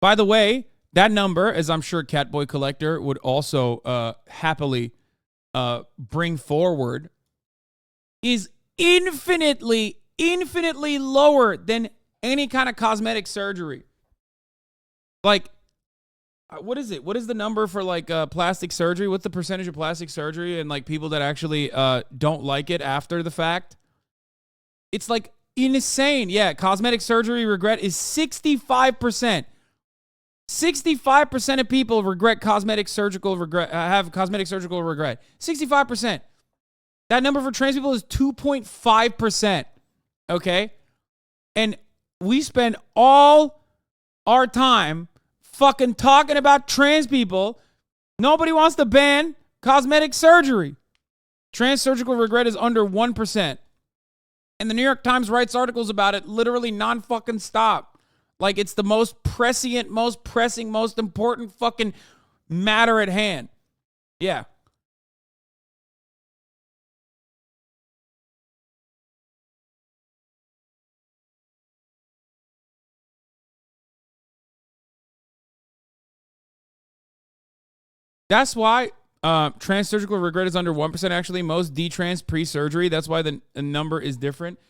By the way, that number, as I'm sure Catboy Collector would also happily bring forward, is infinitely lower than any kind of cosmetic surgery. Like, what is it? What is the number for like plastic surgery? What's the percentage of plastic surgery and like people that actually don't like it after the fact? It's like insane. Yeah, cosmetic surgery regret is 65%. 65% of people regret cosmetic surgical regret, have cosmetic surgical regret. 65%. That number for trans people is 2.5%. Okay? And we spend all our time fucking talking about trans people. Nobody wants to ban cosmetic surgery. Trans surgical regret is under 1%. And the New York Times writes articles about it literally non-fucking stop. Like it's the most prescient, most pressing, most important fucking matter at hand. Yeah. That's why trans surgical regret is under 1%. Actually, most detrans pre-surgery. That's why the number is different.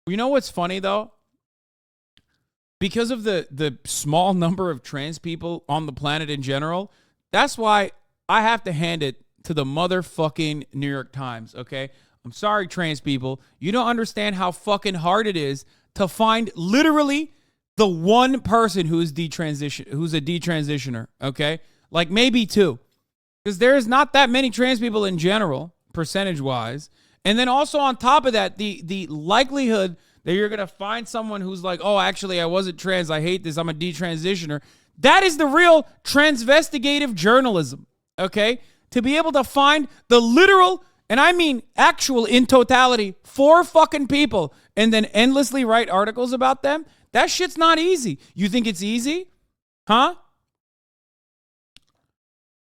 You know what's funny though? Because of the small number of trans people on the planet in general, that's why I have to hand it to the motherfucking New York Times, okay? I'm sorry, trans people. You don't understand how fucking hard it is to find literally the one person who's a detransitioner, okay? Like maybe two. Because there's not that many trans people in general, percentage-wise. And then also on top of that, the likelihood that you're going to find someone who's like, oh, actually, I wasn't trans. I hate this. I'm a detransitioner. That is the real transvestigative journalism, okay? To be able to find the literal, and I mean actual in totality, 4 fucking people and then endlessly write articles about them, that shit's not easy. You think it's easy? Huh?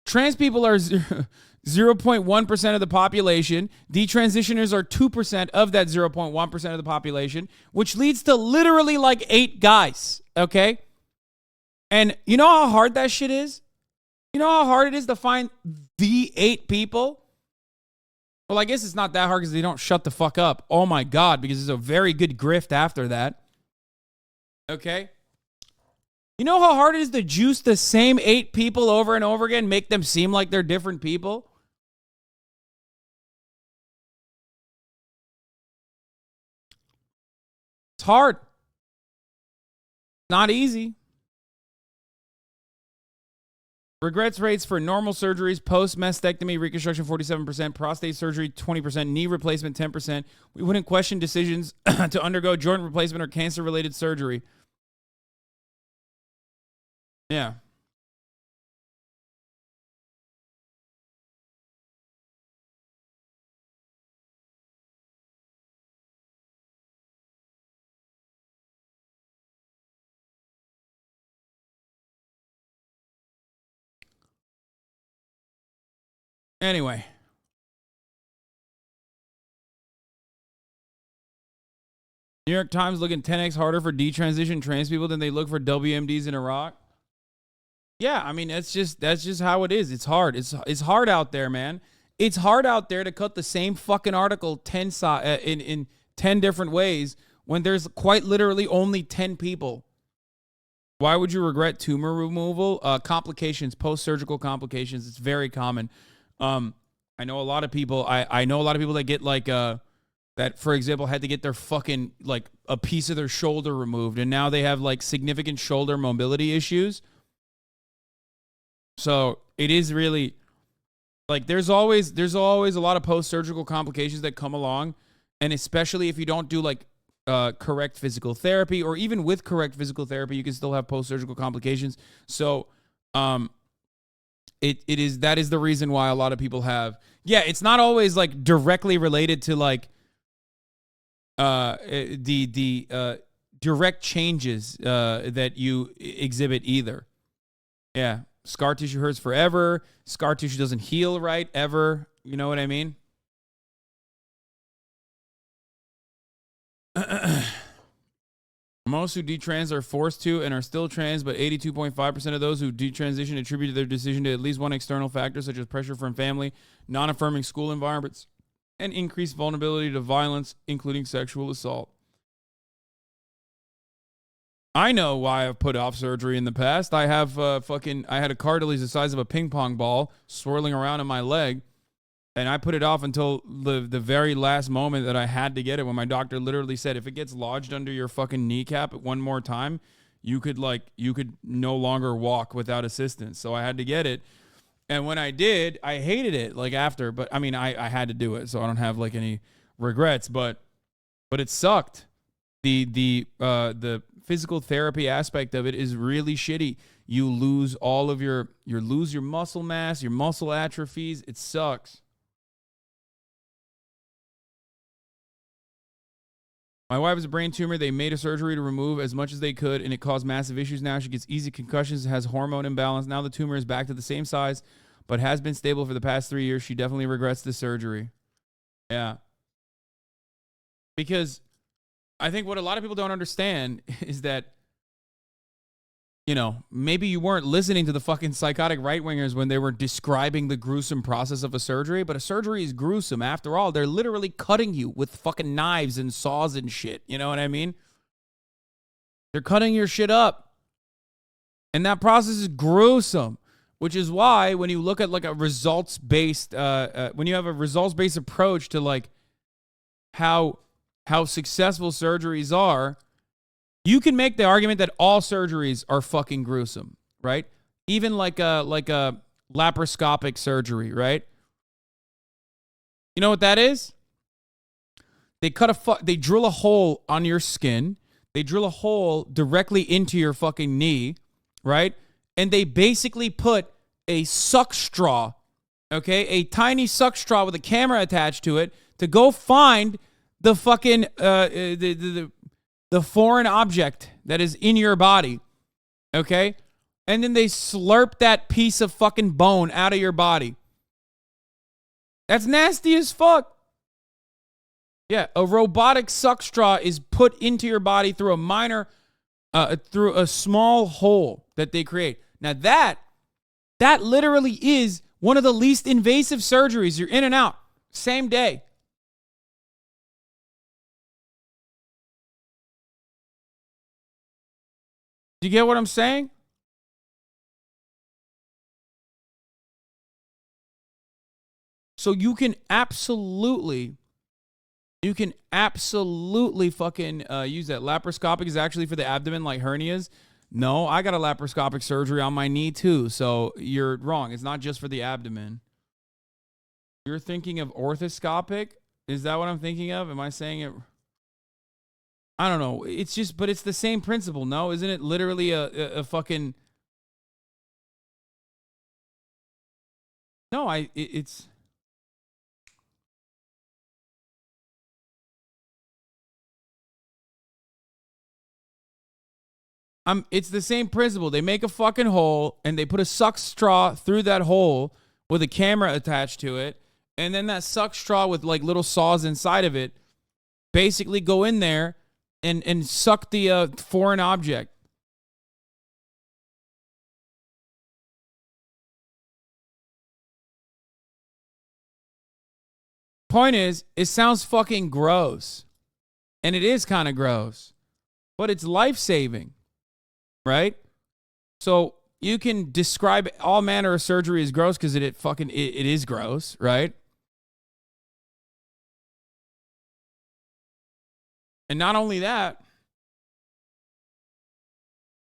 Trans people are 0.1% of the population. Detransitioners are 2% of that 0.1% of the population, which leads to literally like 8 guys, okay? And you know how hard that shit is? You know how hard it is to find the 8 people? Well, I guess it's not that hard because they don't shut the fuck up. Oh my God, because there's a very good grift after that. Okay? You know how hard it is to juice the same 8 people over and over again, make them seem like they're different people? It's hard. Not easy. Regrets rates for normal surgeries, post-mastectomy, reconstruction 47%, prostate surgery 20%, knee replacement 10%. We wouldn't question decisions to undergo joint replacement or cancer-related surgery. Yeah. Anyway. New York Times looking 10x harder for detransition trans people than they look for WMDs in Iraq. Yeah, I mean, that's just how it is. It's hard. It's hard out there, man. It's hard out there to cut the same fucking article in 10 different ways when there's quite literally only 10 people. Why would you regret tumor removal? Complications, post-surgical complications. It's very common. I know a lot of people. I know a lot of people that get like that, for example, had to get their fucking like a piece of their shoulder removed, and now they have like significant shoulder mobility issues. So it is really like there's always a lot of post-surgical complications that come along, and especially if you don't do like correct physical therapy, or even with correct physical therapy, you can still have post-surgical complications. So that is the reason why a lot of people have. Yeah, it's not always like directly related to like the direct changes that you exhibit either. Yeah. Scar tissue hurts forever. Scar tissue doesn't heal right ever. You know what I mean? Most who detrans are forced to and are still trans, but 82.5% of those who detransition attribute their decision to at least one external factor, such as pressure from family, non-affirming school environments, and increased vulnerability to violence, including sexual assault. I know why I've put off surgery in the past. I have I had a cartilage the size of a ping pong ball swirling around in my leg, and I put it off until the very last moment that I had to get it, when my doctor literally said, if it gets lodged under your fucking kneecap one more time, you could no longer walk without assistance. So I had to get it. And when I did, I hated it like after, but I mean, I had to do it, so I don't have like any regrets, but it sucked. The physical therapy aspect of it is really shitty. You lose all of your muscle mass, your muscle atrophies. It sucks. My wife has a brain tumor. They made a surgery to remove as much as they could, and it caused massive issues now. She gets easy concussions, has hormone imbalance. Now the tumor is back to the same size, but has been stable for the past 3 years. She definitely regrets the surgery. Yeah. Because I think what a lot of people don't understand is that, you know, maybe you weren't listening to the fucking psychotic right-wingers when they were describing the gruesome process of a surgery, but a surgery is gruesome. After all, they're literally cutting you with fucking knives and saws and shit. You know what I mean? They're cutting your shit up. And that process is gruesome, which is why when you look at like a results-based, when you have a results-based approach to like how successful surgeries are, you can make the argument that all surgeries are fucking gruesome, right? Even like a laparoscopic surgery, right? You know what that is? They they drill a hole on your skin. They drill a hole directly into your fucking knee, right? And they basically put a suck straw, okay? A tiny suck straw with a camera attached to it to go find the fucking the foreign object that is in your body, okay? And then they slurp that piece of fucking bone out of your body. That's nasty as fuck. Yeah, a robotic suck straw is put into your body through through a small hole that they create. Now that literally is one of the least invasive surgeries. You're in and out, same day. Do you get what I'm saying? So you can absolutely fucking use that. Laparoscopic is actually for the abdomen, like hernias. No, I got a laparoscopic surgery on my knee too, so you're wrong. It's not just for the abdomen. You're thinking of orthoscopic? Is that what I'm thinking of? Am I saying it? I don't know. It's just, but it's the same principle, no? Isn't it literally a fucking... No, it's... It's the same principle. They make a fucking hole and they put a suck straw through that hole with a camera attached to it. And then that suck straw with like little saws inside of it basically go in there and suck the foreign object. Point is, it sounds fucking gross. And it is kind of gross. But it's life-saving. Right? So you can describe all manner of surgery as gross because it is gross, right? And not only that,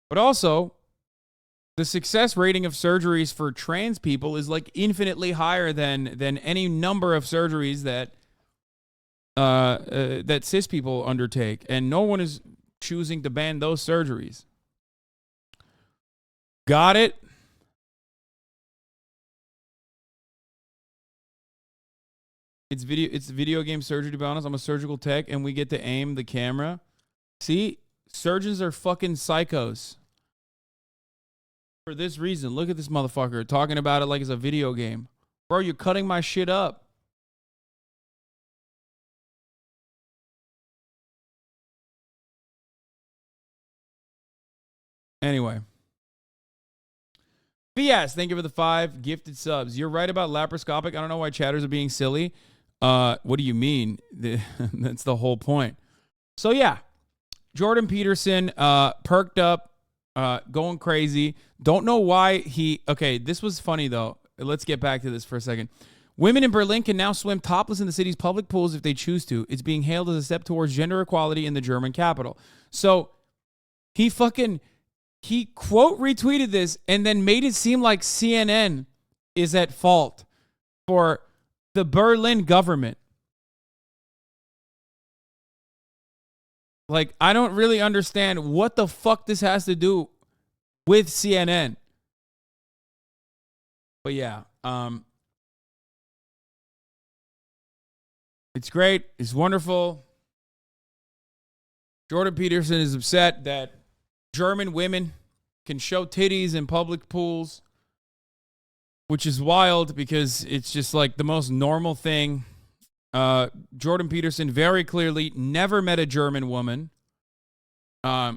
but also the success rating of surgeries for trans people is like infinitely higher than any number of surgeries that that cis people undertake, and no one is choosing to ban those surgeries. Got it? It's video game surgery, to be honest. I'm a surgical tech, and we get to aim the camera. See? Surgeons are fucking psychos. For this reason, look at this motherfucker talking about it like it's a video game. Bro, you're cutting my shit up. Anyway. BS, thank you for the 5 gifted subs. You're right about laparoscopic. I don't know why chatters are being silly. What do you mean? That's the whole point. So yeah, Jordan Peterson perked up, going crazy. Don't know why okay, this was funny though. Let's get back to this for a second. Women in Berlin can now swim topless in the city's public pools if they choose to. It's being hailed as a step towards gender equality in the German capital. So he quote retweeted this and then made it seem like CNN is at fault for the Berlin government. Like, I don't really understand what the fuck this has to do with CNN. But yeah, it's great. It's wonderful. Jordan Peterson is upset that German women can show titties in public pools, which is wild because it's just like the most normal thing. Jordan Peterson very clearly never met a German woman. I,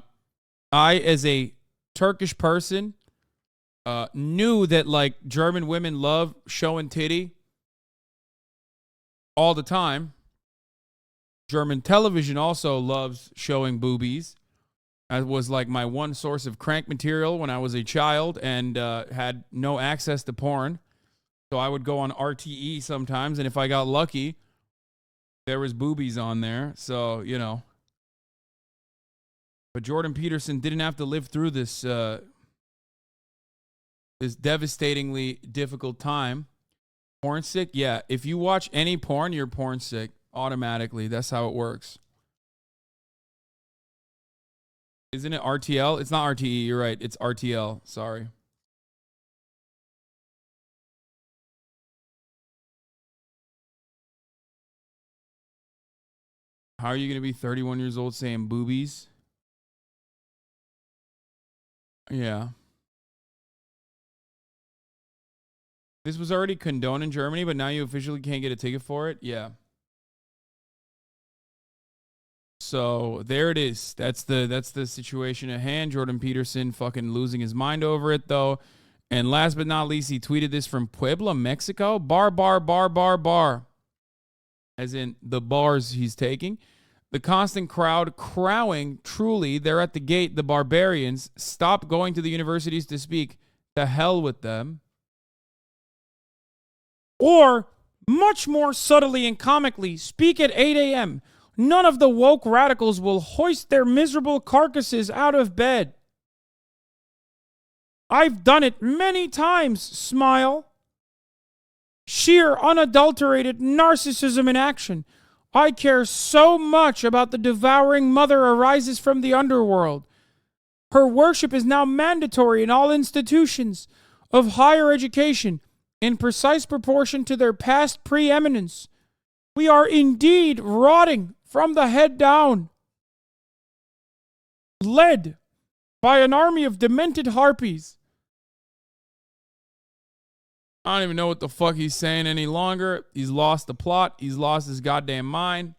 as a Turkish person, knew that like German women love showing titty all the time. German television also loves showing boobies. That was like my one source of crank material when I was a child and had no access to porn. So I would go on RTE sometimes, and if I got lucky, there was boobies on there. So, you know. But Jordan Peterson didn't have to live through this this devastatingly difficult time. Porn sick? Yeah. If you watch any porn, you're porn sick. automatically. That's how it works. Isn't it RTL? It's not RTE. You're right. It's RTL. Sorry. How are you going to be 31 years old saying boobies? Yeah. This was already condoned in Germany, but now you officially can't get a ticket for it? Yeah. So there it is. That's the situation at hand. Jordan Peterson fucking losing his mind over it, though. And last but not least, he tweeted this from Puebla, Mexico. Bar, bar, bar, bar, bar. As in the bars he's taking. The constant crowd crowing, truly, they're at the gate, the barbarians. Stop going to the universities to speak. To hell with them. Or, much more subtly and comically, speak at 8 a.m. None of the woke radicals will hoist their miserable carcasses out of bed. I've done it many times, smile. Sheer, unadulterated narcissism in action. I care so much about the devouring mother arises from the underworld. Her worship is now mandatory in all institutions of higher education in precise proportion to their past preeminence. We are indeed rotting from the head down, led by an army of demented harpies. I don't even know what the fuck he's saying any longer. He's lost the plot. He's lost his goddamn mind.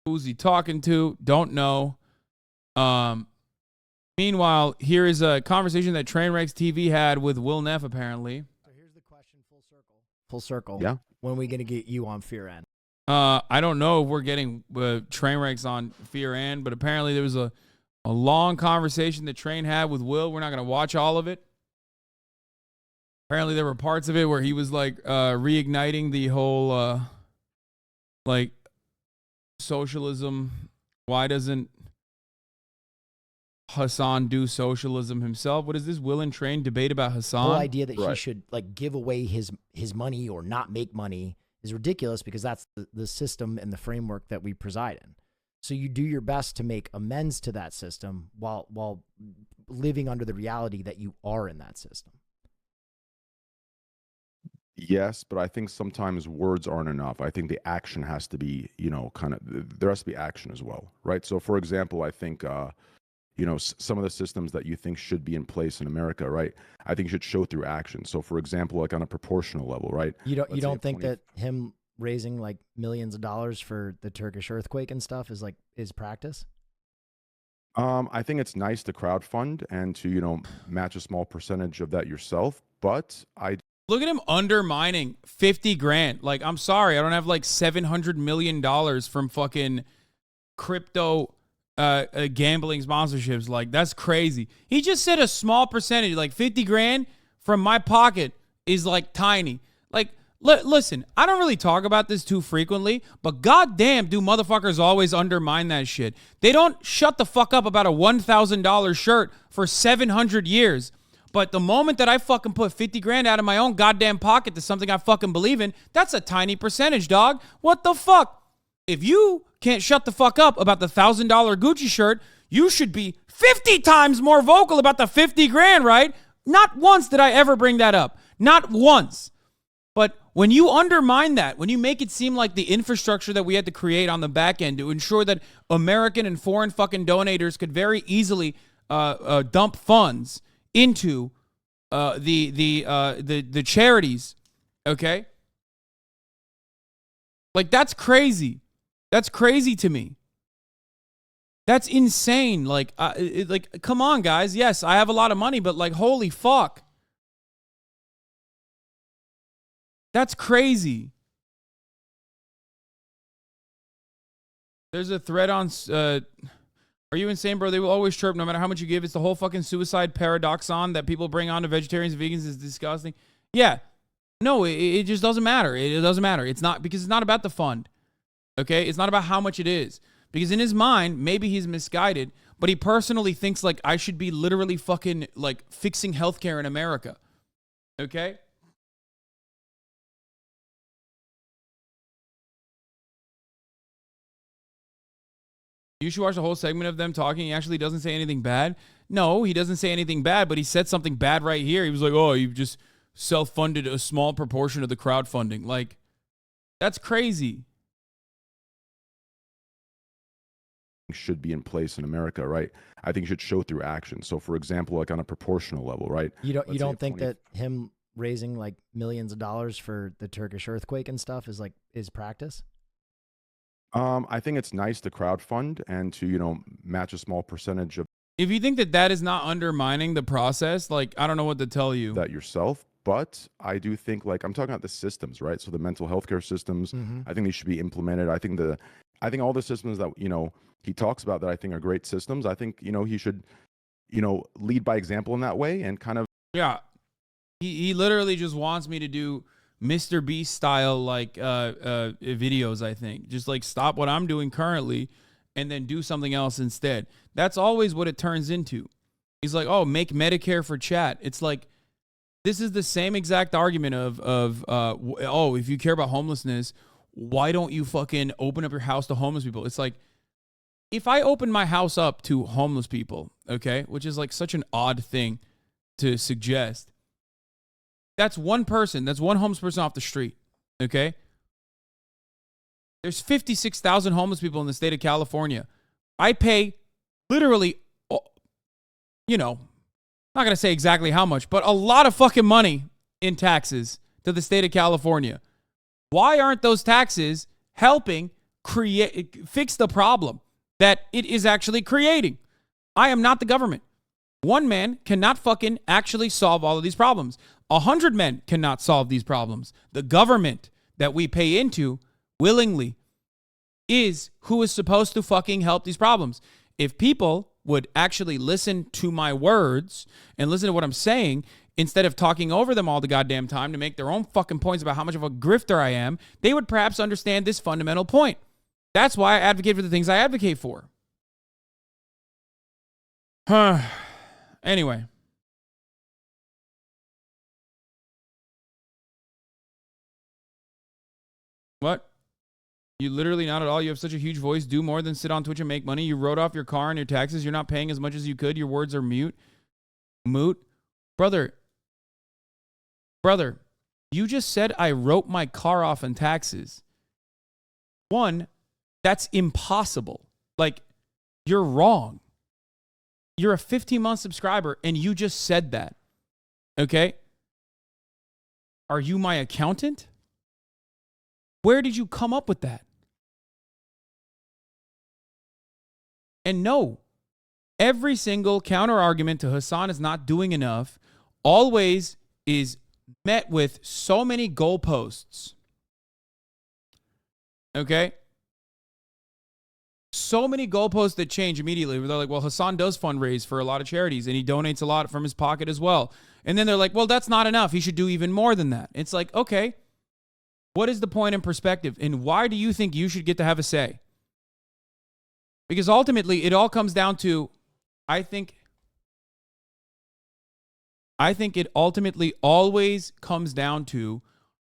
Who's he talking to? Don't know. Meanwhile, here is a conversation that Trainwrecks TV had with Will Neff, apparently. So here's the question full circle. Yeah. When are we going to get you on Fear End? I don't know if we're getting Trainwrecks on Fear End, but apparently there was a long conversation that Train had with Will. We're not going to watch all of it. Apparently there were parts of it where he was like reigniting the whole like socialism. Why doesn't Hassan do socialism himself? What is this Will and Train debate about Hassan? The whole idea that he should like give away his money or not make money is ridiculous because that's the system and the framework that we preside in. So you do your best to make amends to that system while living under the reality that you are in that system. Yes, but I think sometimes words aren't enough. I think the action has to be, there has to be action as well, right? So, for example, I think, some of the systems that you think should be in place in America, right? I think should show through action. So, for example, like on a proportional level, right? You don't think that him raising like millions of dollars for the Turkish earthquake and stuff is practice? I think it's nice to crowdfund and to, match a small percentage of that yourself, but Look at him undermining 50 grand. Like, I'm sorry, I don't have like $700 million from fucking crypto gambling sponsorships. Like, that's crazy. He just said a small percentage, like 50 grand from my pocket is like tiny. Like, listen, I don't really talk about this too frequently, but goddamn do motherfuckers always undermine that shit. They don't shut the fuck up about a $1,000 shirt for 700 years. But the moment that I fucking put 50 grand out of my own goddamn pocket to something I fucking believe in, that's a tiny percentage, dog. What the fuck? If you can't shut the fuck up about the $1,000 Gucci shirt, you should be 50 times more vocal about the 50 grand, right? Not once did I ever bring that up. Not once. But when you undermine that, when you make it seem like the infrastructure that we had to create on the back end to ensure that American and foreign fucking donators could very easily dump funds into the charities, okay? Like, that's crazy. That's crazy to me. That's insane. Like, come on, guys. Yes, I have a lot of money, but like, holy fuck. That's crazy. There's a thread on... Are you insane, bro? They will always chirp no matter how much you give. It's the whole fucking suicide paradoxon that people bring on to vegetarians and vegans is disgusting. Yeah. No, it just doesn't matter. It doesn't matter. It's not, because it's not about the fund. Okay? It's not about how much it is. Because in his mind, maybe he's misguided, but he personally thinks like I should be literally fucking like fixing healthcare in America. Okay? You should watch the whole segment of them talking. He actually doesn't say anything bad. No, he doesn't say anything bad, but he said something bad right here. He was like, oh, you've just self-funded a small proportion of the crowdfunding. Like, that's crazy. Should be in place in America, right? I think it should show through action. So, for example, like on a proportional level, right? You don't think that him raising like millions of dollars for the Turkish earthquake and stuff is practice? I think it's nice to crowdfund and to, match a small percentage of. If you think that is not undermining the process, like, I don't know what to tell you. That yourself. But I do think, like, I'm talking about the systems, right? So the mental health care systems, I think they should be implemented. I think all the systems that, he talks about that I think are great systems. I think, he should, lead by example in that way and kind of. Yeah. He literally just wants me to do Mr. Beast style, like, videos, I think. Just, like, stop what I'm doing currently and then do something else instead. That's always what it turns into. He's like, oh, make Medicare for chat. It's like, this is the same exact argument of if you care about homelessness, why don't you fucking open up your house to homeless people? It's like, if I open my house up to homeless people, okay, which is like such an odd thing to suggest, that's one person, that's one homeless person off the street, okay? There's 56,000 homeless people in the state of California. I pay literally, not going to say exactly how much, but a lot of fucking money in taxes to the state of California. Why aren't those taxes helping fix the problem that it is actually creating? I am not the government. One man cannot fucking actually solve all of these problems. 100 men cannot solve these problems. The government that we pay into willingly is who is supposed to fucking help these problems. If people would actually listen to my words and listen to what I'm saying instead of talking over them all the goddamn time to make their own fucking points about how much of a grifter I am, they would perhaps understand this fundamental point. That's why I advocate for the things I advocate for. Anyway. What? You literally not at all. You have such a huge voice. Do more than sit on Twitch and make money. You wrote off your car and your taxes. You're not paying as much as you could. Your words are moot. Brother, you just said I wrote my car off in taxes. One, that's impossible. Like, you're wrong. You're a 15-month subscriber and you just said that. Okay? Are you my accountant? Where did you come up with that? And no, every single counter argument to Hassan is not doing enough always is met with so many goalposts. Okay? So many goalposts that change immediately. Where they're like, well, Hassan does fundraise for a lot of charities and he donates a lot from his pocket as well. And then they're like, well, that's not enough. He should do even more than that. It's like, okay, what is the point in perspective? And why do you think you should get to have a say? Because ultimately, it all comes down to, I think it ultimately always comes down to,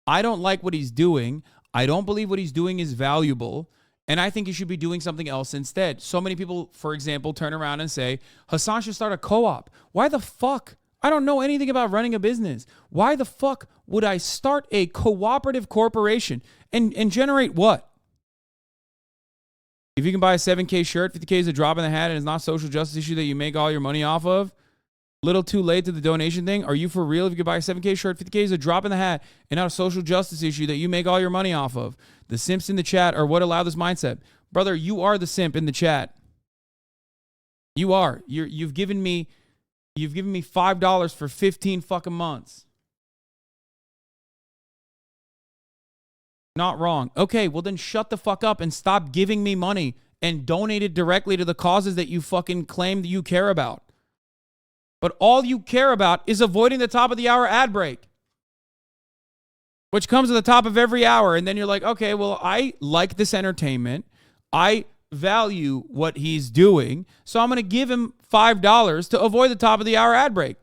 I don't like what he's doing. I don't believe what he's doing is valuable. And I think he should be doing something else instead. So many people, for example, turn around and say, Hassan should start a co-op. Why the fuck? I don't know anything about running a business. Why the fuck would I start a cooperative corporation and generate what? If you can buy a 7K shirt, 50K is a drop in the hat and it's not a social justice issue that you make all your money off of, little too late to the donation thing. Are you for real? If you can buy a 7K shirt, 50K is a drop in the hat and not a social justice issue that you make all your money off of. The simps in the chat are what allow this mindset. Brother, you are the simp in the chat. You are. You've given me $5 for 15 fucking months. Not wrong. Okay, well then shut the fuck up and stop giving me money and donate it directly to the causes that you fucking claim that you care about. But all you care about is avoiding the top of the hour ad break, which comes at the top of every hour. And then you're like, okay, well, I like this entertainment. I value what he's doing. So I'm going to give him $5 to avoid the top of the hour ad break.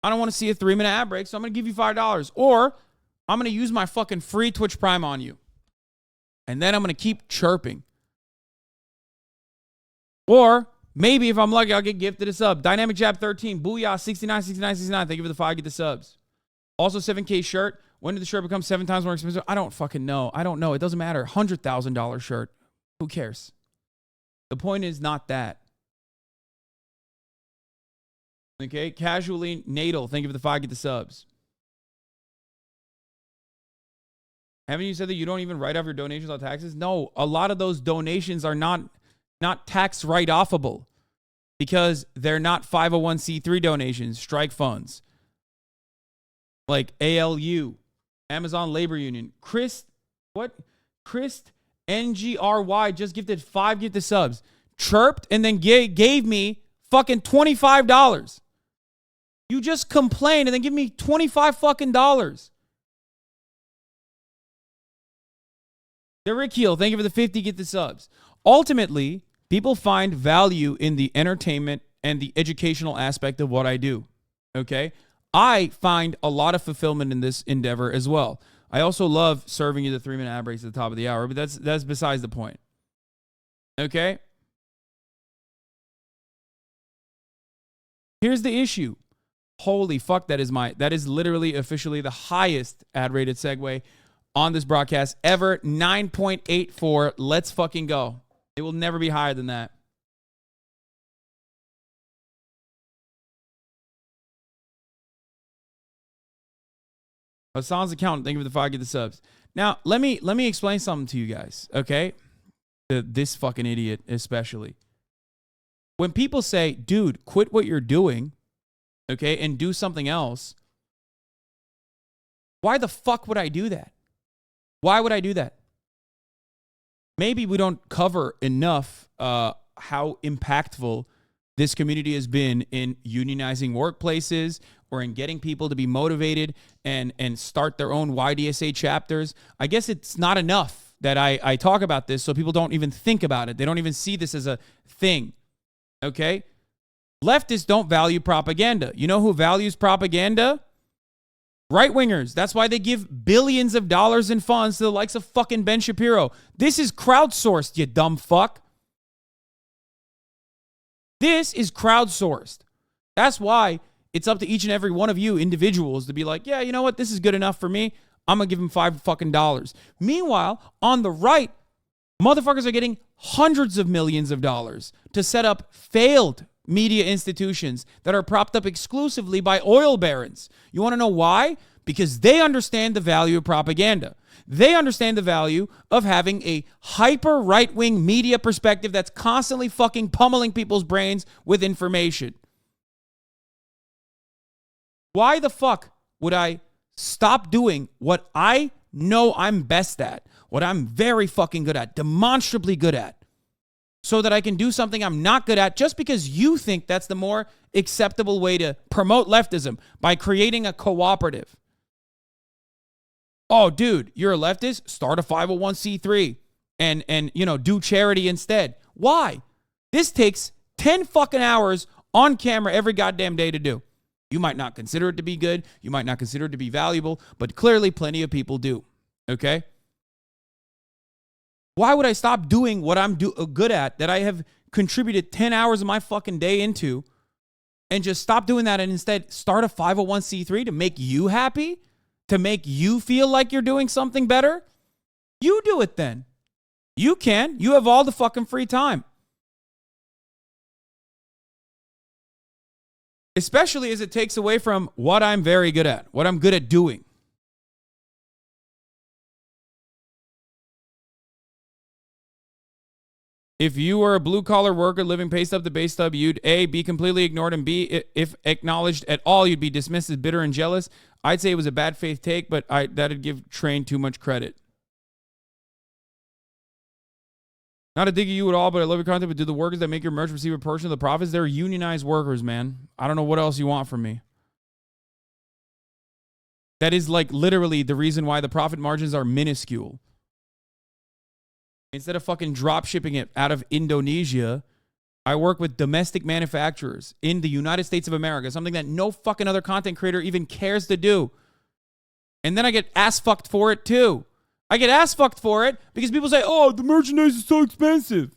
I don't want to see a 3-minute ad break, so I'm going to give you $5. Or I'm going to use my fucking free Twitch Prime on you. And then I'm going to keep chirping. Or maybe if I'm lucky, I'll get gifted a sub. Dynamic Jab 13. Booyah 69. Thank you for the 5. Get the subs. Also 7K shirt. When did the shirt become 7 times more expensive? I don't fucking know. I don't know. It doesn't matter. $100,000 shirt. Who cares? The point is not that. Okay. Casually Natal. Thank you for the 5. Get the subs. Haven't you said that you don't even write off your donations on taxes? No, a lot of those donations are not tax write-offable because they're not 501c3 donations, strike funds. Like ALU, Amazon Labor Union. Chris NGRY just gifted 5 gifted subs. Chirped and then gave me fucking $25. You just complain and then give me $25 fucking dollars. Derek Heel, thank you for the 50, get the subs. Ultimately, people find value in the entertainment and the educational aspect of what I do, okay? I find a lot of fulfillment in this endeavor as well. I also love serving you the 3-minute ad breaks at the top of the hour, but that's besides the point, okay? Here's the issue. Holy fuck, that is literally officially the highest ad-rated segue on this broadcast ever. 9.84. Let's fucking go. It will never be higher than that. Hassan's account, thank you for the 5, get the subs. Now, let me explain something to you guys, okay? This fucking idiot especially. When people say, dude, quit what you're doing, okay, and do something else, why the fuck would I do that? Why would I do that? Maybe we don't cover enough how impactful this community has been in unionizing workplaces or in getting people to be motivated and start their own YDSA chapters. I guess it's not enough that I talk about this so people don't even think about it. They don't even see this as a thing, okay? Leftists don't value propaganda. You know who values propaganda? Right-wingers. That's why they give billions of dollars in funds to the likes of fucking Ben Shapiro. This is crowdsourced, you dumb fuck. This is crowdsourced. That's why it's up to each and every one of you individuals to be like, yeah, you know what? This is good enough for me. I'm going to give him $5 fucking dollars. Meanwhile, on the right, motherfuckers are getting hundreds of millions of dollars to set up failed media institutions that are propped up exclusively by oil barons. You want to know why? Because they understand the value of propaganda. They understand the value of having a hyper right-wing media perspective that's constantly fucking pummeling people's brains with information. Why the fuck would I stop doing what I know I'm best at, what I'm very fucking good at, demonstrably good at, so that I can do something I'm not good at just because you think that's the more acceptable way to promote leftism by creating a cooperative? Oh, dude, you're a leftist? Start a 501c3 and do charity instead. Why? This takes 10 fucking hours on camera every goddamn day to do. You might not consider it to be good. You might not consider it to be valuable, but clearly plenty of people do. Okay? Why would I stop doing what I'm good at that I have contributed 10 hours of my fucking day into and just stop doing that and instead start a 501c3 to make you happy? To make you feel like you're doing something better? You do it then. You can. You have all the fucking free time. Especially as it takes away from what I'm very good at, what I'm good at doing. If you were a blue-collar worker living pay stub to pay stub, you'd A, be completely ignored, and B, if acknowledged at all, you'd be dismissed as bitter and jealous. I'd say it was a bad faith take, but that'd give Train too much credit. Not a dig at you at all, but I love your content, but do the workers that make your merch receive a portion of the profits? They're unionized workers, man. I don't know what else you want from me. That is like literally the reason why the profit margins are minuscule. Instead of fucking drop shipping it out of Indonesia, I work with domestic manufacturers in the United States of America, something that no fucking other content creator even cares to do. And then I get ass fucked for it too. I get ass fucked for it because people say, oh, the merchandise is so expensive.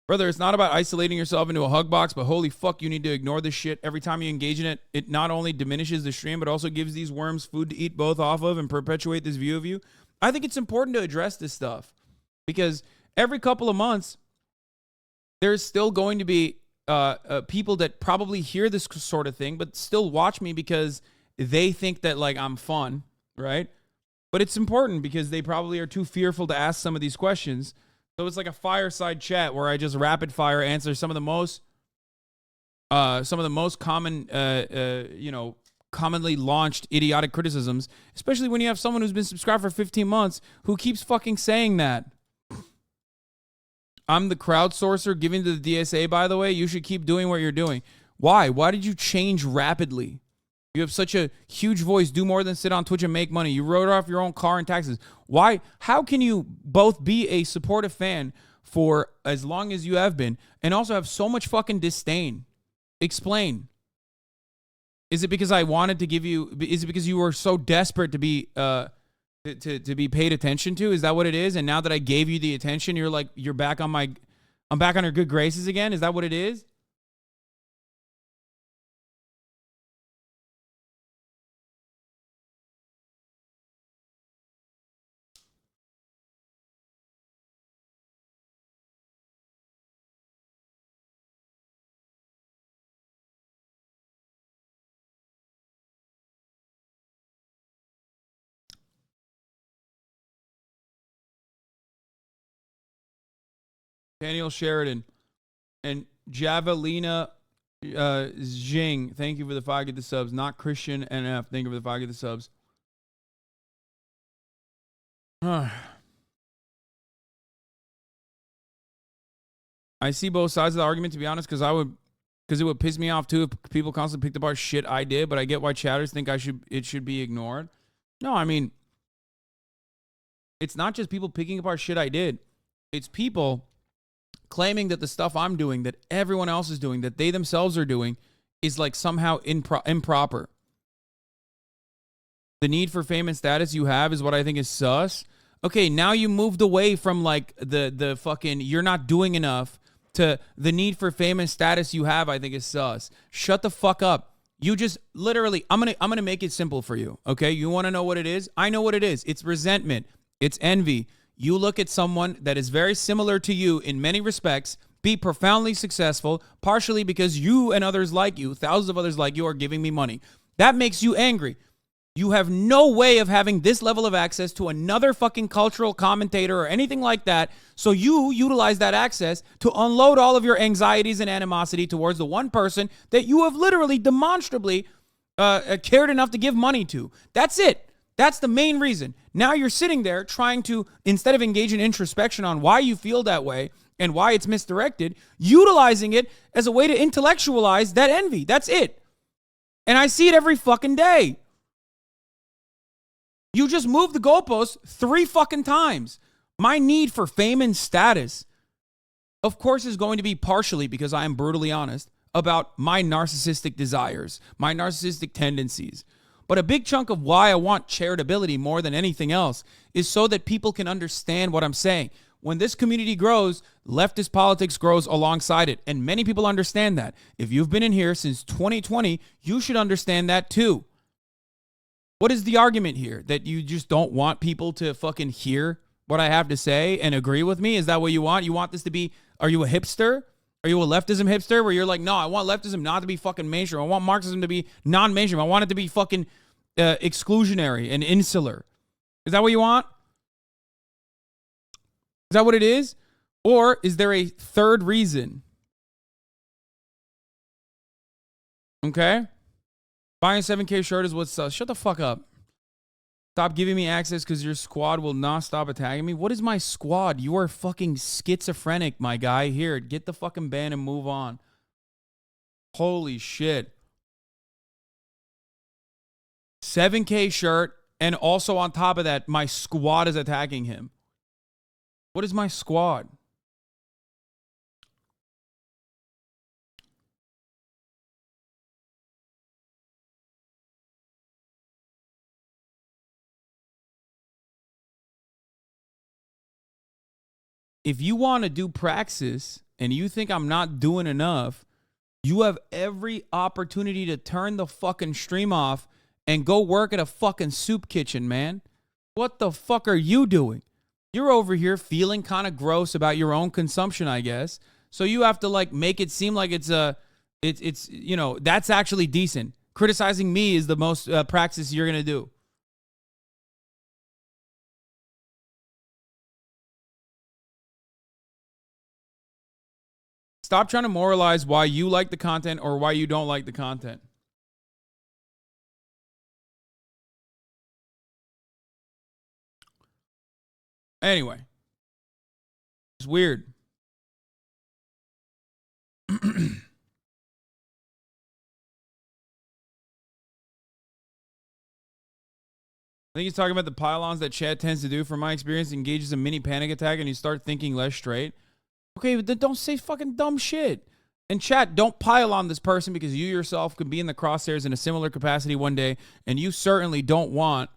Brother, it's not about isolating yourself into a hug box, but holy fuck, you need to ignore this shit. Every time you engage in it, it not only diminishes the stream, but also gives these worms food to eat both off of and perpetuate this view of you. I think it's important to address this stuff because every couple of months, there's still going to be people that probably hear this sort of thing, but still watch me because they think that like I'm fun, right? But it's important because they probably are too fearful to ask some of these questions. So it's like a fireside chat where I just rapid fire answer some of the most common, commonly launched idiotic criticisms, especially when you have someone who's been subscribed for 15 months who keeps fucking saying that. I'm the crowdsourcer giving to the DSA, by the way. You should keep doing what you're doing. Why? Why did you change rapidly? You have such a huge voice. Do more than sit on Twitch and make money. You wrote off your own car and taxes. Why? How can you both be a supportive fan for as long as you have been and also have so much fucking disdain? Explain. Is it because I wanted to give you? Is it because you were so desperate to be to be paid attention to? Is that what it is? And now that I gave you the attention, you're like I'm back on your good graces again. Is that what it is? Daniel Sheridan and Javelina Zhing, thank you for the 5 get the subs. Not Christian NF, thank you for the 5 get the subs. I see both sides of the argument, to be honest, because it would piss me off too if people constantly picked apart shit I did, but I get why chatters think it should be ignored. No, I mean, it's not just people picking apart shit I did. It's people claiming that the stuff I'm doing, that everyone else is doing, that they themselves are doing, is like somehow improper. The need for fame and status you have is what I think is sus. Okay, now you moved away from like the fucking you're not doing enough to the need for fame and status you have, I think is sus. Shut the fuck up. You just literally, I'm gonna make it simple for you. Okay, you want to know what it is? I know what it is. It's resentment. It's envy. You look at someone that is very similar to you in many respects, be profoundly successful, partially because you and others like you, thousands of others like you, are giving me money. That makes you angry. You have no way of having this level of access to another fucking cultural commentator or anything like that, so you utilize that access to unload all of your anxieties and animosity towards the one person that you have literally demonstrably cared enough to give money to. That's it. That's the main reason. Now you're sitting there trying to, instead of engage in introspection on why you feel that way and why it's misdirected, utilizing it as a way to intellectualize that envy. That's it. And I see it every fucking day. You just moved the goalposts 3 fucking times. My need for fame and status, of course, is going to be partially, because I am brutally honest, about my narcissistic desires, my narcissistic tendencies. But a big chunk of why I want charitability more than anything else is so that people can understand what I'm saying. When this community grows, leftist politics grows alongside it. And many people understand that. If you've been in here since 2020, you should understand that too. What is the argument here? That you just don't want people to fucking hear what I have to say and agree with me? Is that what you want? You want this to be, are you a hipster? Are you a leftism hipster where you're like, no, I want leftism not to be fucking mainstream. I want Marxism to be non-mainstream. I want it to be fucking exclusionary and insular. Is that what you want? Is that what it is? Or is there a third reason? Okay? Buying a 7K shirt is what's sus. Shut the fuck up. Stop giving me access because your squad will not stop attacking me. What is my squad? You are fucking schizophrenic, my guy. Here, get the fucking ban and move on. Holy shit. 7K shirt, and also on top of that, my squad is attacking him. What is my squad? If you want to do praxis and you think I'm not doing enough, you have every opportunity to turn the fucking stream off and go work at a fucking soup kitchen, man. What the fuck are you doing? You're over here feeling kind of gross about your own consumption, I guess. So you have to like make it seem like it's you know, that's actually decent. Criticizing me is the most practice you're going to do. Stop trying to moralize why you like the content or why you don't like the content. Anyway, it's weird. I think he's talking about the pylons that Chad tends to do. From my experience, engages a mini panic attack and you start thinking less straight. Okay, but then don't say fucking dumb shit. And chat, don't pile on this person because you yourself could be in the crosshairs in a similar capacity one day, and you certainly don't want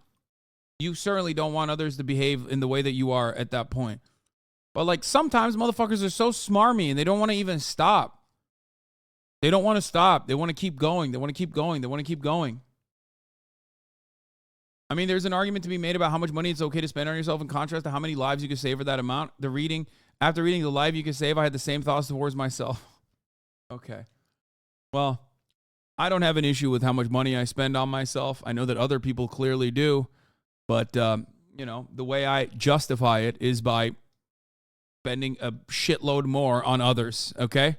others to behave in the way that you are at that point. But like sometimes motherfuckers are so smarmy and they don't want to even stop. They don't want to stop. They want to keep going. They want to keep going. They want to keep going. I mean, there's an argument to be made about how much money it's okay to spend on yourself in contrast to how many lives you could save for that amount. After reading The Life You Could Save, I had the same thoughts towards myself. Okay. Well, I don't have an issue with how much money I spend on myself. I know that other people clearly do. But, you know, the way I justify it is by spending a shitload more on others. Okay?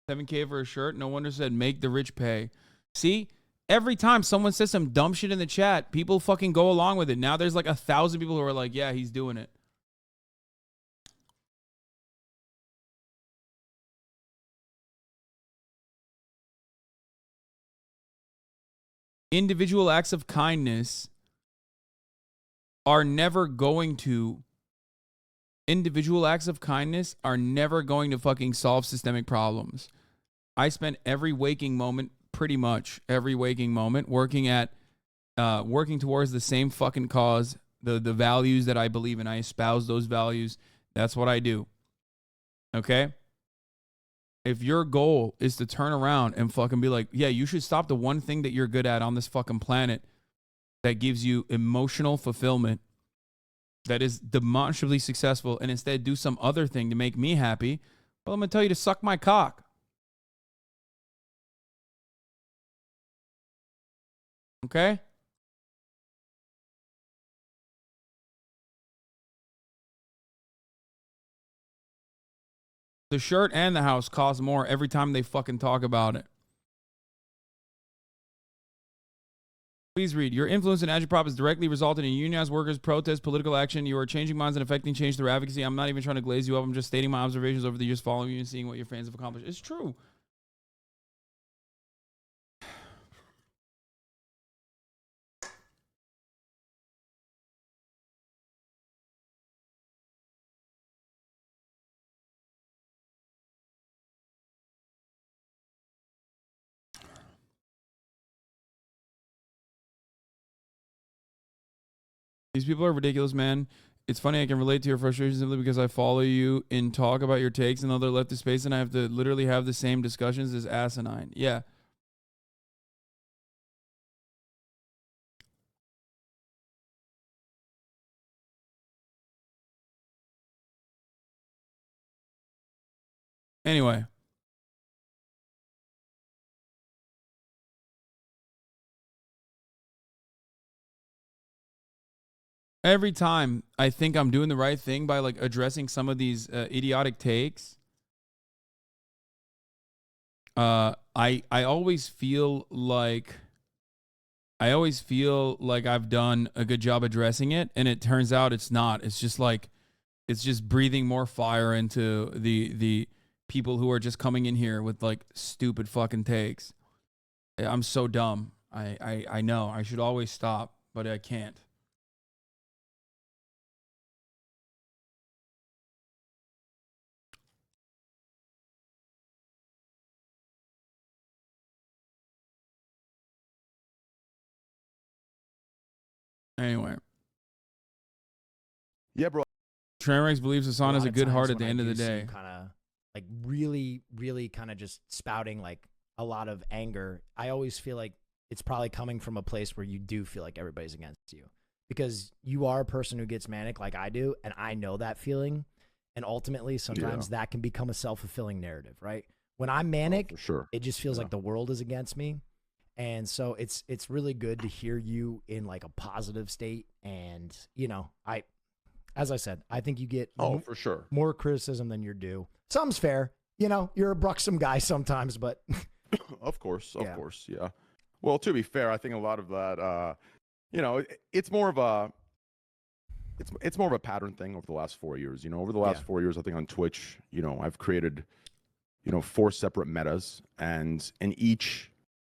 $7K for a shirt. No wonder said make the rich pay. See, every time someone says some dumb shit in the chat, people fucking go along with it. Now there's like 1,000 people who are like, yeah, he's doing it. Individual acts of kindness are never going to fucking solve systemic problems. I spent every waking moment, pretty much every waking moment, working towards the same fucking cause, the values that I believe in. I espouse those values. That's what I do. Okay? If your goal is to turn around and fucking be like, yeah, you should stop the one thing that you're good at on this fucking planet that gives you emotional fulfillment, that is demonstrably successful, and instead do some other thing to make me happy, well, I'm going to tell you to suck my cock. Okay? The shirt and the house cost more every time they fucking talk about it. Please read. Your influence in agitprop has directly resulted in unionized workers, protests, political action. You are changing minds and affecting change through advocacy. I'm not even trying to glaze you up. I'm just stating my observations over the years following you and seeing what your fans have accomplished. It's true. These people are ridiculous, man. It's funny, I can relate to your frustration simply because I follow you and talk about your takes and other leftist space, and I have to literally have the same discussions as asinine. Yeah. Anyway. Every time I think I'm doing the right thing by like addressing some of these idiotic takes, I always feel like I've done a good job addressing it, and it turns out it's not. It's just breathing more fire into the people who are just coming in here with like stupid fucking takes. I'm so dumb. I know I should always stop, but I can't. Anyway. Yeah, bro. Trainwrecks believes Hassan has a good heart at the end of the day. Kind of like really, really kind of just spouting like a lot of anger. I always feel like it's probably coming from a place where you do feel like everybody's against you, because you are a person who gets manic like I do, and I know that feeling. And ultimately, sometimes that can become a self-fulfilling narrative, right? When I'm manic, for sure. It just feels like the world is against me. And so it's really good to hear you in like a positive state. And, you know, as I said, I think you get for sure more criticism than you're due. Some's fair. You know, you're a buxom guy sometimes, but of course, yeah. Well, to be fair, I think a lot of that, you know, it's more of a pattern thing over the last 4 years. You know, over the last 4 years, I think on Twitch, you know, I've created, you know, 4 separate metas, and in each,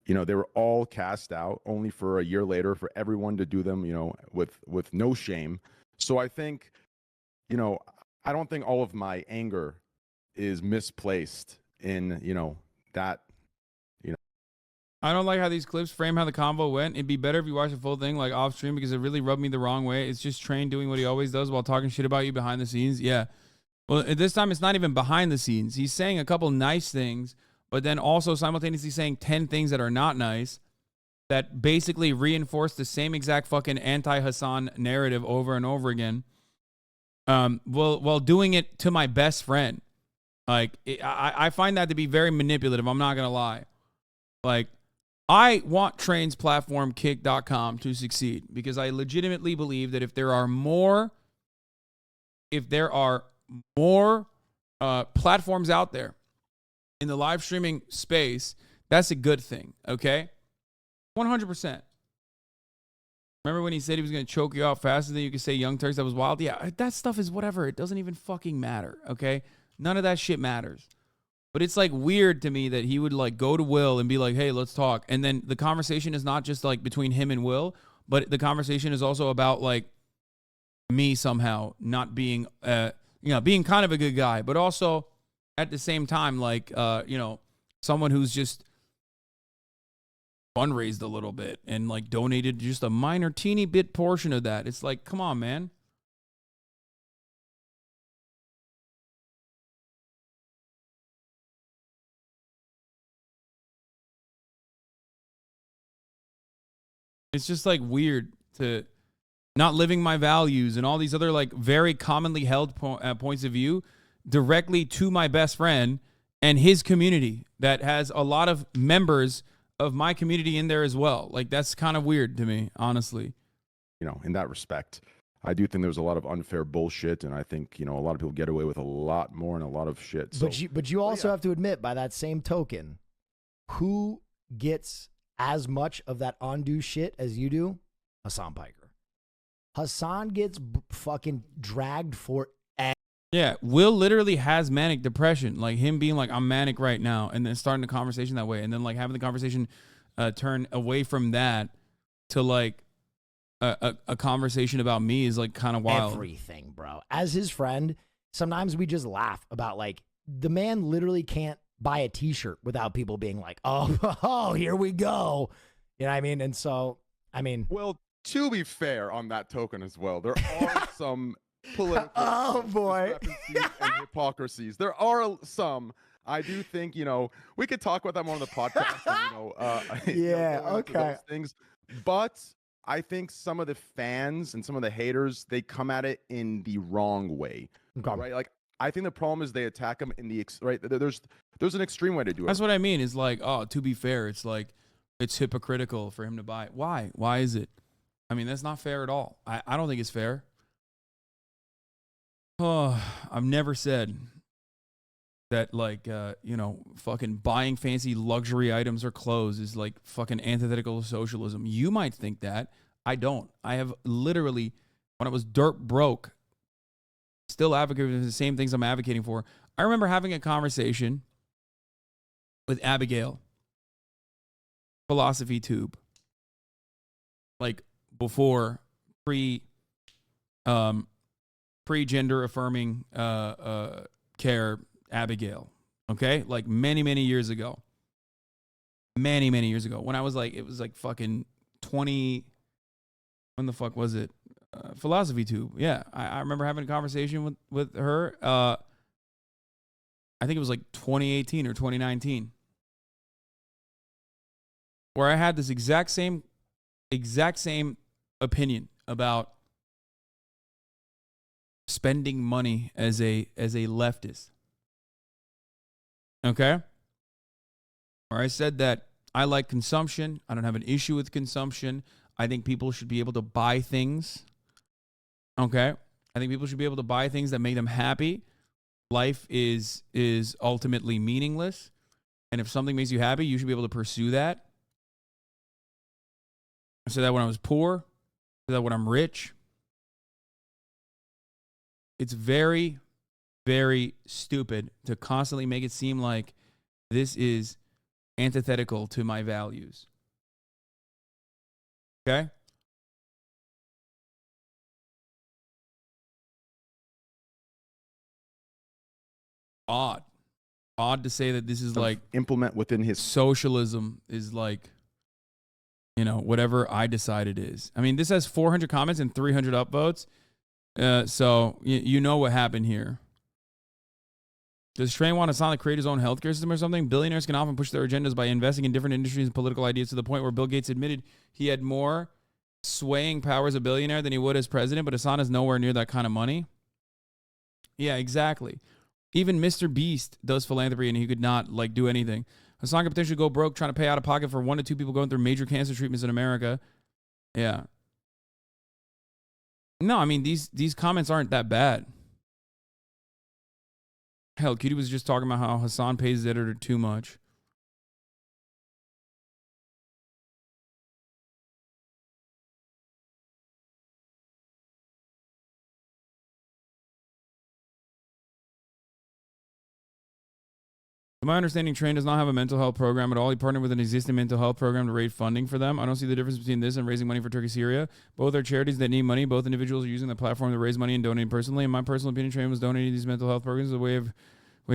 you know, they were all cast out only for a year later for everyone to do them, you know, with no shame. So I think, you know, I don't think all of my anger is misplaced in, you know, that, you know. I don't like how these clips frame how the convo went. It'd be better if you watch the full thing like off stream, because it really rubbed me the wrong way. It's just Train doing what he always does while talking shit about you behind the scenes. Yeah. Well, this time it's not even behind the scenes. He's saying a couple nice things, but then also simultaneously saying 10 things that are not nice that basically reinforce the same exact fucking anti-Hassan narrative over and over again. While doing it to my best friend. Like, I find that to be very manipulative. I'm not going to lie. Like, I want Train's platform, kick.com, to succeed, because I legitimately believe that if there are more platforms out there in the live streaming space, that's a good thing, okay? 100%. Remember when he said he was going to choke you out faster than you could say Young Turks? That was wild. Yeah, that stuff is whatever. It doesn't even fucking matter, okay? None of that shit matters. But it's like weird to me that he would like go to Will and be like, hey, let's talk. And then the conversation is not just like between him and Will, but the conversation is also about like me somehow not being, being kind of a good guy, but also at the same time, like, someone who's just fundraised a little bit and like donated just a minor teeny bit portion of that. It's like, come on, man. It's just like weird to not living my values and all these other like very commonly held points of view directly to my best friend and his community that has a lot of members of my community in there as well. Like, that's kind of weird to me, honestly. You know, in that respect, I do think there's a lot of unfair bullshit, and I think, you know, a lot of people get away with a lot more and a lot of shit. So. But you also have to admit, by that same token, who gets as much of that undue shit as you do? Hassan Piker. Hassan gets fucking dragged for. Yeah, Will literally has manic depression. Like him being like, I'm manic right now, and then starting the conversation that way, and then like having the conversation turn away from that to like a conversation about me is like kind of wild. Everything, bro. As his friend, sometimes we just laugh about like the man literally can't buy a t-shirt without people being like, oh, here we go. You know what I mean? And so, I mean. Well, to be fair on that token as well, there are some political discrepancies and hypocrisies. There are some. I do think, you know, we could talk about that more on the podcast. And, those things. But I think some of the fans and some of the haters, they come at it in the wrong way. Right? Like, I think the problem is they attack them in the right. There's an extreme way to do it. That's what I mean. Is like, oh, to be fair, it's like it's hypocritical for him to buy it. Why? Why is it? I mean, that's not fair at all. I don't think it's fair. Oh, I've never said that like fucking buying fancy luxury items or clothes is like fucking antithetical to socialism. You might think that. I don't. I have literally, when I was dirt broke, still advocating for the same things I'm advocating for. I remember having a conversation with Abigail, Philosophy Tube, like before pre-gender affirming care Abigail, okay? Like many years ago. Many years ago. When I was like, it was like fucking 20, when the fuck was it? Philosophy Tube. Yeah, I remember having a conversation with her. I think it was like 2018 or 2019, where I had this exact same opinion about spending money as a leftist. Okay? Where I said that I like consumption. I don't have an issue with consumption. I think people should be able to buy things. Okay? I think people should be able to buy things that make them happy. Life is ultimately meaningless. And if something makes you happy, you should be able to pursue that. I said that when I was poor. I said that when I'm rich. It's very, very stupid to constantly make it seem like this is antithetical to my values. Okay? Odd to say that this is like implement within his socialism is like, you know, whatever I decide it is. I mean, this has 400 comments and 300 upvotes. So you know what happened here. Does Train want Hassan to create his own healthcare system or something? Billionaires can often push their agendas by investing in different industries and political ideas to the point where Bill Gates admitted he had more swaying power as a billionaire than he would as president, but Hassan is nowhere near that kind of money. Yeah, exactly. Even Mr. Beast does philanthropy and he could not like do anything. Hassan could potentially go broke trying to pay out of pocket for 1 to 2 people going through major cancer treatments in America. Yeah. No, I mean, these comments aren't that bad. Hell, Cutie was just talking about how Hassan pays his editor too much. To my understanding, Train does not have a mental health program at all. He partnered with an existing mental health program to raise funding for them. I don't see the difference between this and raising money for Turkey, Syria. Both are charities that need money. Both individuals are using the platform to raise money and donating personally. In my personal opinion, Train was donating these mental health programs as a way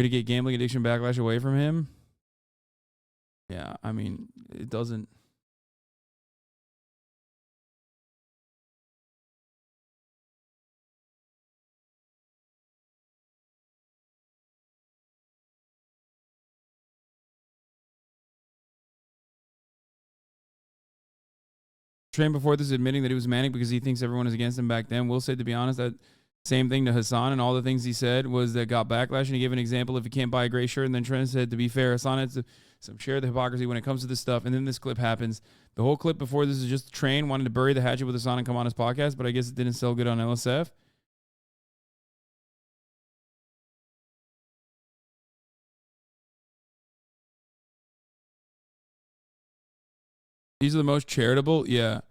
to get gambling addiction backlash away from him. Yeah, I mean, it doesn't. Train before this admitting that he was manic because he thinks everyone is against him back then. Will said, to be honest, that same thing to Hassan, and all the things he said was that got backlash. And he gave an example: if you can't buy a gray shirt, and then Trent said, to be fair, Hassan had some share of the hypocrisy when it comes to this stuff. And then this clip happens. The whole clip before this is just Train wanted to bury the hatchet with Hassan and come on his podcast, but I guess it didn't sell good on LSF. These are the most charitable. Yeah.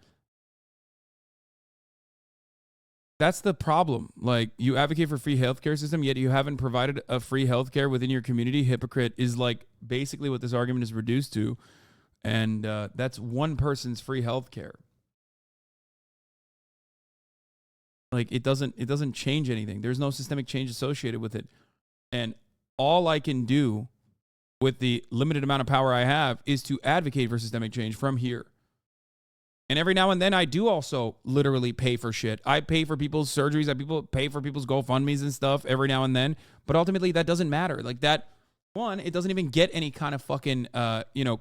That's the problem. Like, you advocate for free healthcare system, yet you haven't provided a free healthcare within your community. Hypocrite is like basically what this argument is reduced to. And that's one person's free healthcare. Like, it doesn't change anything. There's no systemic change associated with it. And all I can do with the limited amount of power I have is to advocate for systemic change from here. And every now and then I do also literally pay for shit. I pay for people's surgeries. I pay for people's GoFundMes and stuff every now and then. But ultimately that doesn't matter. Like, that one, it doesn't even get any kind of fucking,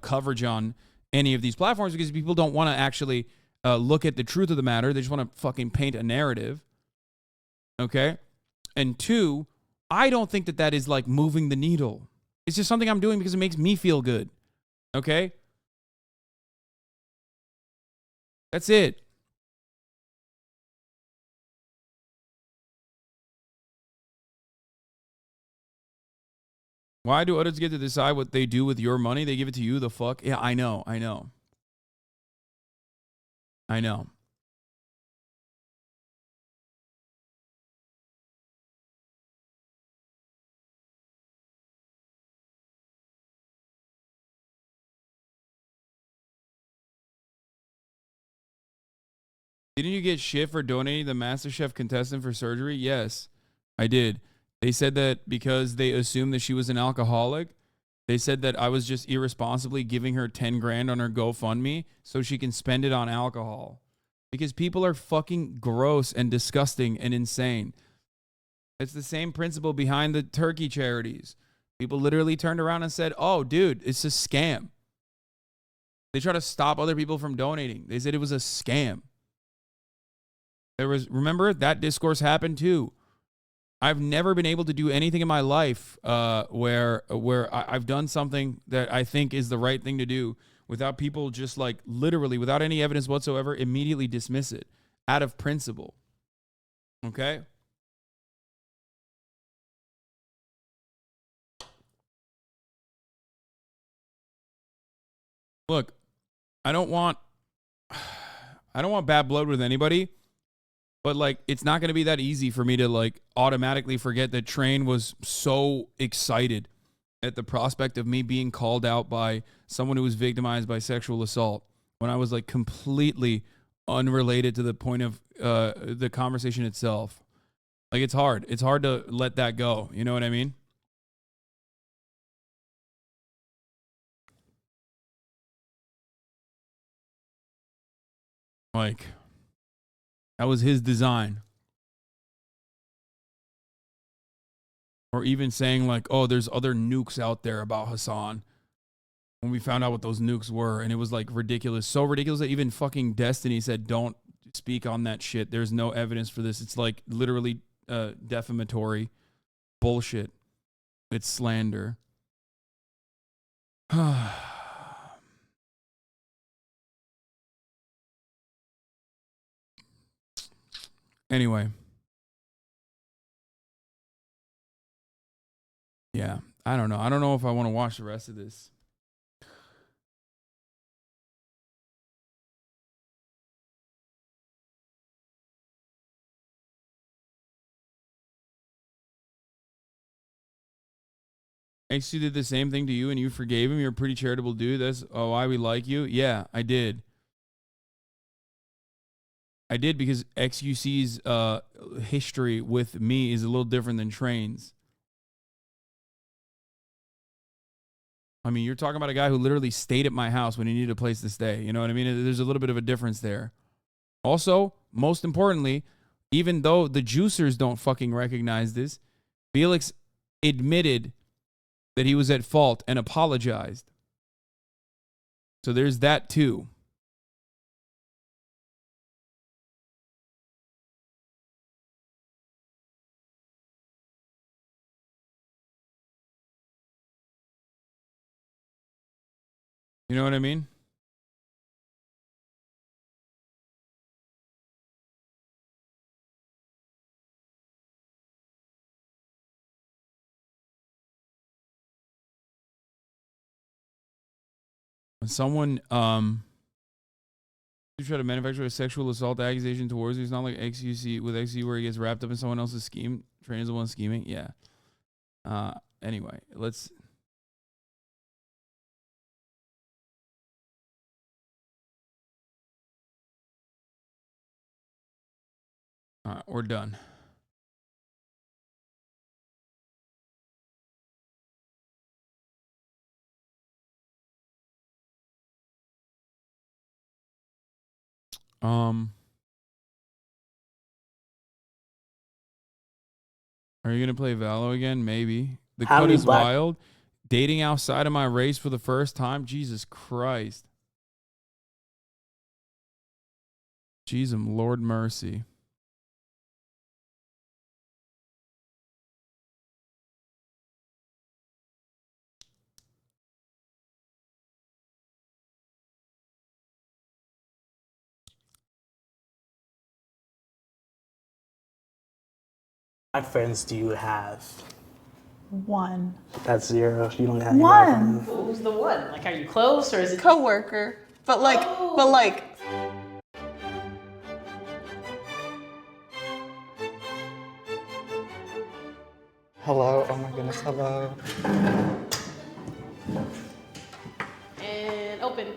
coverage on any of these platforms because people don't want to actually look at the truth of the matter. They just want to fucking paint a narrative. Okay? And two, I don't think that is like moving the needle. It's just something I'm doing because it makes me feel good. Okay? That's it. Why do others get to decide what they do with your money? They give it to you, the fuck? Yeah, I know. Didn't you get shit for donating the MasterChef contestant for surgery? Yes, I did. They said that because they assumed that she was an alcoholic, they said that I was just irresponsibly giving her 10 grand on her GoFundMe so she can spend it on alcohol. Because people are fucking gross and disgusting and insane. It's the same principle behind the turkey charities. People literally turned around and said, oh, dude, it's a scam. They try to stop other people from donating. They said it was a scam. Remember, that discourse happened too. I've never been able to do anything in my life where I've done something that I think is the right thing to do without people just like literally, without any evidence whatsoever, immediately dismiss it out of principle. Okay? Look, I don't want bad blood with anybody, but like it's not going to be that easy for me to like automatically forget that Train was so excited at the prospect of me being called out by someone who was victimized by sexual assault when I was like completely unrelated to the point of the conversation itself. Like it's hard to let that go. You know what I mean? Like, that was his design. Or even saying like, oh, there's other nukes out there about Hassan. When we found out what those nukes were, and it was like ridiculous. So ridiculous that even fucking Destiny said, don't speak on that shit. There's no evidence for this. It's like literally defamatory bullshit. It's slander. Anyway. Yeah, I don't know. I don't know if I want to watch the rest of this. XU did the same thing to you and you forgave him. You're a pretty charitable dude. That's why we like you. Yeah, I did. I did because XUC's history with me is a little different than Train's. I mean, you're talking about a guy who literally stayed at my house when he needed a place to stay. You know what I mean? There's a little bit of a difference there. Also, most importantly, even though the juicers don't fucking recognize this, Felix admitted that he was at fault and apologized. So there's that too. You know what I mean? When someone you try to manufacture a sexual assault accusation towards you, it's not like XUC with XUC where he gets wrapped up in someone else's scheme. Train is the one scheming. Yeah. Anyway, let's. All right, we're done. Are you gonna play Valo again? Maybe. The cut is wild. Dating outside of my race for the first time. Jesus Christ. Jesus, Lord mercy. How many friends do you have? One. That's zero. You don't have any One. Who's the one? Like, are you close or is it Coworker. But like, Hello. Oh my goodness. Hello. And open.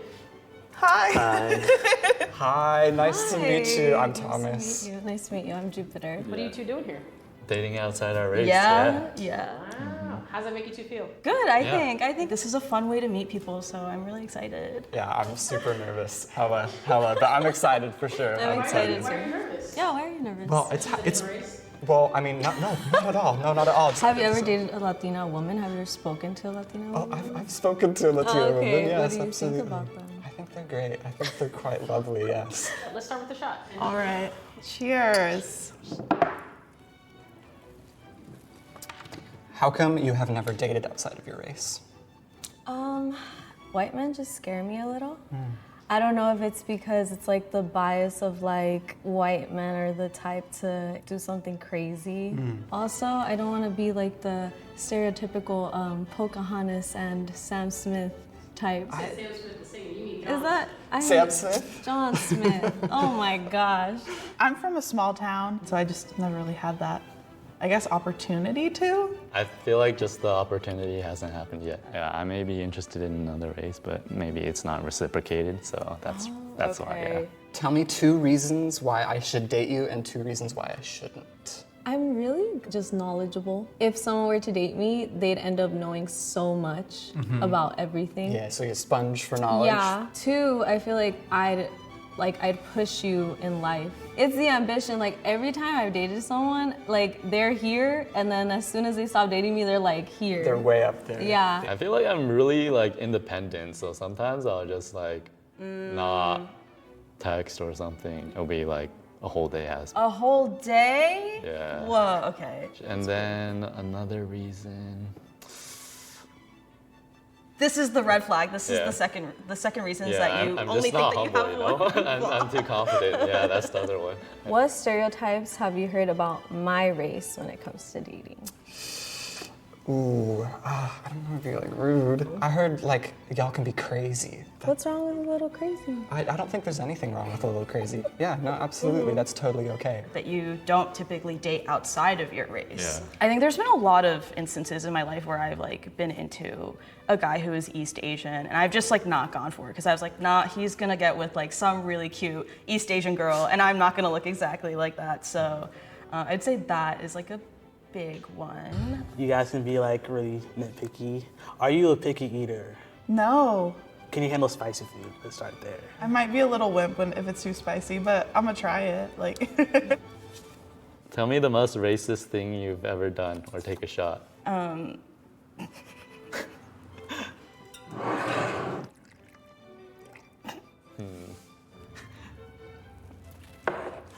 Hi. Hi. Hi. Nice to meet you. I'm Thomas. Nice to meet you. Nice to meet you. I'm Jupiter. What are you two doing here? Dating outside our race. Yeah. Wow. How's that make you two feel? Good, I think. I think this is a fun way to meet people, so I'm really excited. Yeah, I'm super nervous. Hella, but I'm excited for sure. I'm excited. Why are you nervous? Yeah, why are you nervous? Well, well, I mean, not at all. No, not at all. Have you ever dated a Latina woman? Have you ever spoken to a Latina woman? I've spoken to a Latina woman, yes, What do you absolutely. think about them? I think they're great. I think they're quite lovely, yes. Let's start with the shot. All right. Cheers. How come you have never dated outside of your race? White men just scare me a little. I don't know if it's because it's like the bias of like white men are the type to do something crazy. Also, I don't want to be like the stereotypical Pocahontas and Sam Smith type. Sam Smith the singer. You mean Is that Sam Smith? John Smith. Oh my gosh. I'm from a small town, so I just never really had that, I guess, opportunity to. I feel like just the opportunity hasn't happened yet. Yeah, I may be interested in another race, but maybe it's not reciprocated, so that's why, yeah. Tell me 2 reasons why I should date you and 2 reasons why I shouldn't. I'm really just knowledgeable. If someone were to date me, they'd end up knowing so much about everything. Yeah, so you're a sponge for knowledge. Yeah. 2, I feel like I'd push you in life. It's the ambition. Like every time I've dated someone, like they're here, and then as soon as they stop dating me, they're like here. They're way up there. Yeah. I feel like I'm really like independent, so sometimes I'll just like not text or something. It'll be like a whole day has. A whole day? Yeah. Whoa, okay. And then another reason. This is the red flag. This is Yeah. the second reason is Yeah, that you I'm only just not think that you humble, have you one. know? I'm too confident. Yeah, that's the other one. What stereotypes have you heard about my race when it comes to dating? Ooh, I don't want to be like rude. I heard like y'all can be crazy. What's wrong with a little crazy? I don't think there's anything wrong with a little crazy. Yeah, no, absolutely, that's totally okay. That you don't typically date outside of your race. Yeah. I think there's been a lot of instances in my life where I've like been into a guy who is East Asian, and I've just like not gone for it because I was like, nah, he's gonna get with like some really cute East Asian girl, and I'm not gonna look exactly like that. So I'd say that is like a big one. You guys can be like really nitpicky. Are you a picky eater? No. Can you handle spicy food? Let's start there. I might be a little wimp if it's too spicy, but I'm gonna try it. Like. Tell me the most racist thing you've ever done, or take a shot.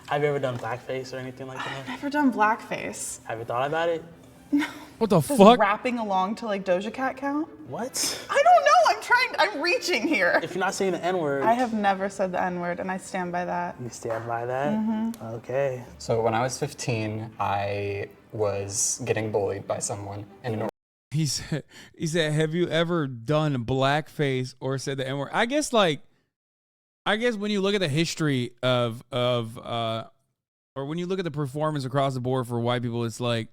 Have you ever done blackface or anything like that? I've never done blackface. Have you thought about it? What the Does fuck? rapping along to like Doja Cat count? What? I don't know. I'm reaching here. If you're not saying the N-word. I have never said the N-word, and I stand by that. You stand by that? Mhm. Okay. So when I was 15, I was getting bullied by someone in an He said, have you ever done blackface or said the N-word? I guess when you look at the history of or when you look at the performance across the board for white people, it's like,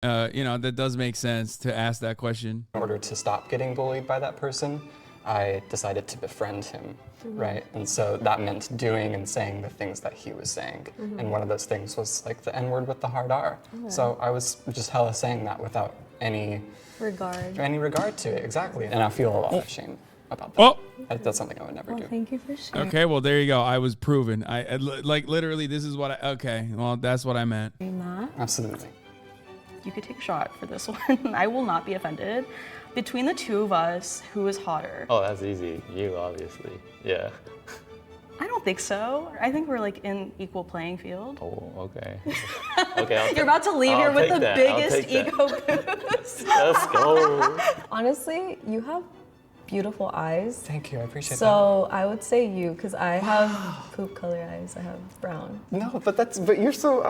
that does make sense to ask that question. In order to stop getting bullied by that person, I decided to befriend him, right? And so that meant doing and saying the things that he was saying. And one of those things was like the N-word with the hard R. Okay. So I was just hella saying that without any regard to it, exactly. And I feel a lot of shame about that. That's something I would never do. Thank you for sharing. Okay, well, there you go. I was proven. I like literally, this is what that's what I meant. Are you not? Absolutely. You could take a shot for this one. I will not be offended. Between the two of us, who is hotter? Oh, that's easy. You, obviously. Yeah. I don't think so. I think we're like in equal playing field. Oh, okay. Okay. You're about to leave here with the biggest ego boost. Let's go. Honestly, you have beautiful eyes. Thank you, I appreciate that. So I would say you, because I have poop color eyes. I have brown. No, but you're so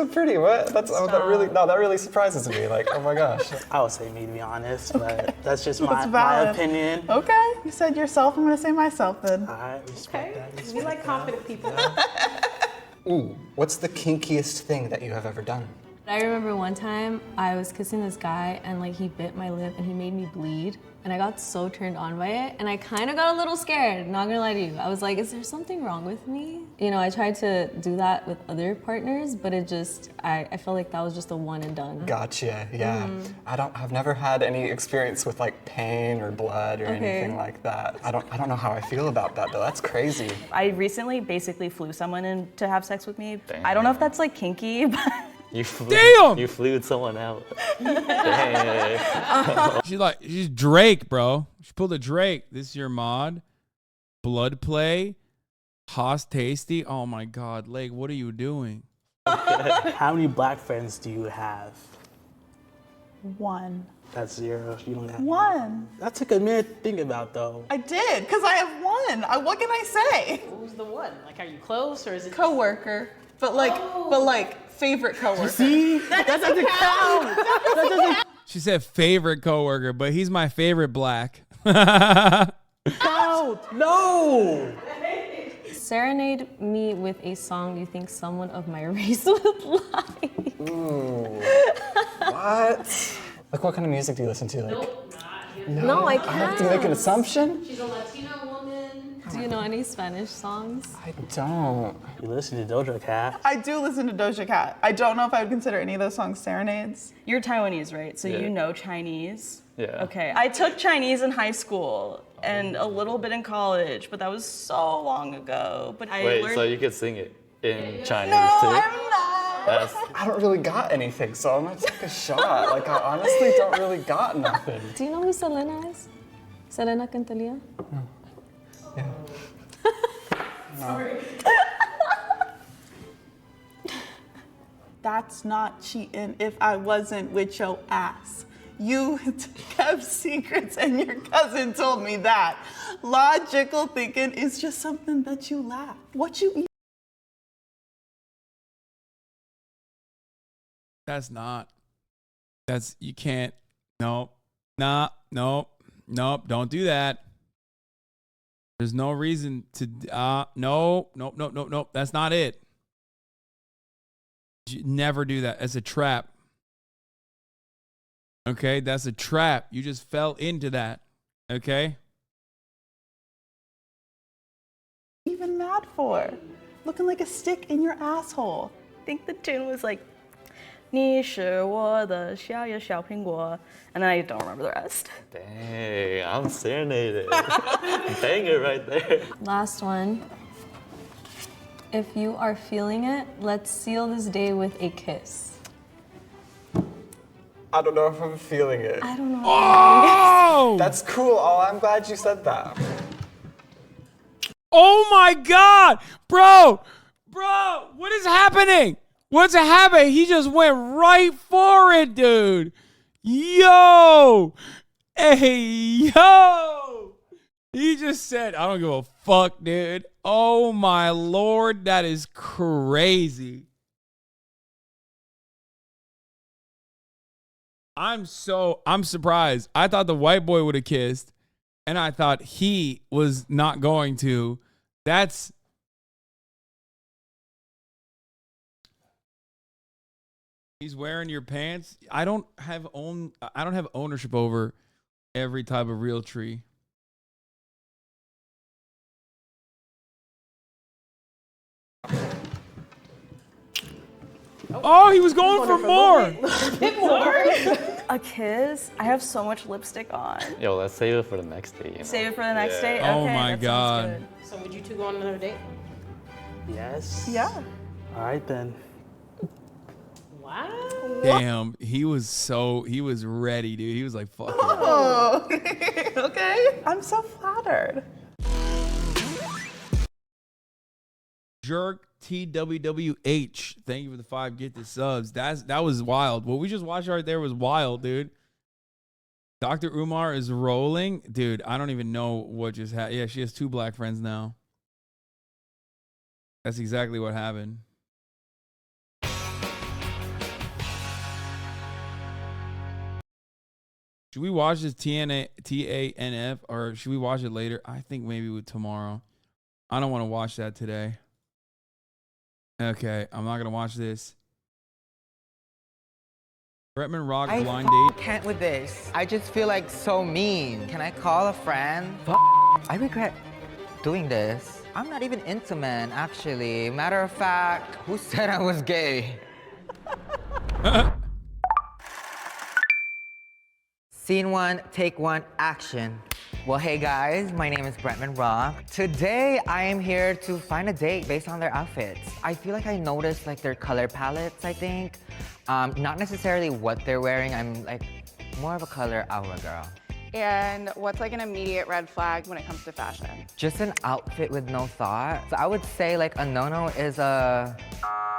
pretty. What? That really surprises me. Like, oh my gosh. I would say me, to be honest, but that's just That's my valid. opinion. Okay, you said yourself. I'm gonna say myself then. I respect that. We like confident people. Ooh, what's the kinkiest thing that you have ever done? I remember one time I was kissing this guy and like he bit my lip and he made me bleed. And I got so turned on by it and I kind of got a little scared, not gonna lie to you. I was like, is there something wrong with me? You know, I tried to do that with other partners, but it just, I felt like that was just a one and done. Gotcha, yeah. I've never had any experience with like pain or blood or anything like that. I don't know how I feel about that though, that's crazy. I recently basically flew someone in to have sex with me. Damn. I don't know if that's like kinky, but You flew, Damn! You flew someone out. She's Drake, bro. She pulled a Drake. This is your mod. Blood play. Haas tasty. Oh my God, Lake, what are you doing? How many black friends do you have? 1. That's 0. You don't have 1. That took a minute to think about though. I did, because I have 1. What can I say? What was the one? Like, are you close or is it Coworker. But like favorite coworker. See? That doesn't count. That doesn't She said favorite coworker, but he's my favorite black. count. No. Serenade me with a song you think someone of my race would like. Ooh. What? Like what kind of music do you listen to? Like, Nope. No, I can't. I have to make an assumption? She's a Latina woman. Do you know any Spanish songs? I don't. You listen to Doja Cat. I do listen to Doja Cat. I don't know if I would consider any of those songs serenades. you're Taiwanese, right? So Yeah. you know Chinese. Yeah. Okay. I took Chinese in high school and a little bit in college, but that was so long ago. But I Wait, learned. so you could sing it in Chinese No, too? I'm not. That's, I don't really got anything, so I'm gonna take a shot. Like I honestly don't really got nothing. Do you know who Selena is? Selena Quintanilla? Yeah. Sorry. That's not cheating if I wasn't with your ass. You kept secrets and your cousin told me that. Logical thinking is just something that you lack. What you eat. That's not. That's, you can't. Nope. Nah, nope. Nope. Don't do that. There's no reason to, no, nope, nope, nope, nope. That's not it. You never do that. It's a trap. Okay, that's a trap. You just fell into that. Okay? Even mad for? Looking like a stick in your asshole. I think the tune was like, 你是我的小野小苹果, and then I don't remember the rest. dang, I'm serenaded. Dang it right there. Last one. If you are feeling it, let's seal this day with a kiss. I don't know if I'm feeling it. I don't know. Oh! That's cool. Oh, I'm glad you said that. Oh my God! Bro, what is happening? What's happening? He just went right for it, dude. Yo! Hey, yo! He just said, I don't give a fuck, dude. Oh my Lord, that is crazy. I'm surprised. I thought the white boy would have kissed, and I thought he was not going to. That's, he's wearing your pants. I don't have ownership over every type of real tree. Oh, he was going for more. A kiss? I have so much lipstick on. Yo, let's save it for the next day. You know? Save it for the next day? Oh Okay, my that sounds God. good. So would you two go on another date? Yes. Yeah. All right then. Wow. Damn, he was ready, dude. He was like, fuck it. Oh, okay. I'm so flattered. Jerk TWWH. Thank you for the 5 gifted subs. That was wild. What we just watched right there was wild, dude. Dr. Umar is rolling. Dude, I don't even know what just happened. Yeah, she has 2 black friends now. That's exactly what happened. Should we watch this TANF or should we watch it later? I think maybe with tomorrow. I don't want to watch that today. Okay, I'm not going to watch this. Bretman Rock I blind date. can't with this. I just feel like so mean. Can I call a friend? I regret doing this. I'm not even into men, actually. Matter of fact, who said I was gay? Scene 1, take 1, action. Well, hey guys, my name is Bretman Rock. Today, I am here to find a date based on their outfits. I feel like I noticed like their color palettes, I think. Not necessarily what they're wearing. I'm like more of a color aura girl. And what's like an immediate red flag when it comes to fashion? Just an outfit with no thought. So I would say like a no-no is a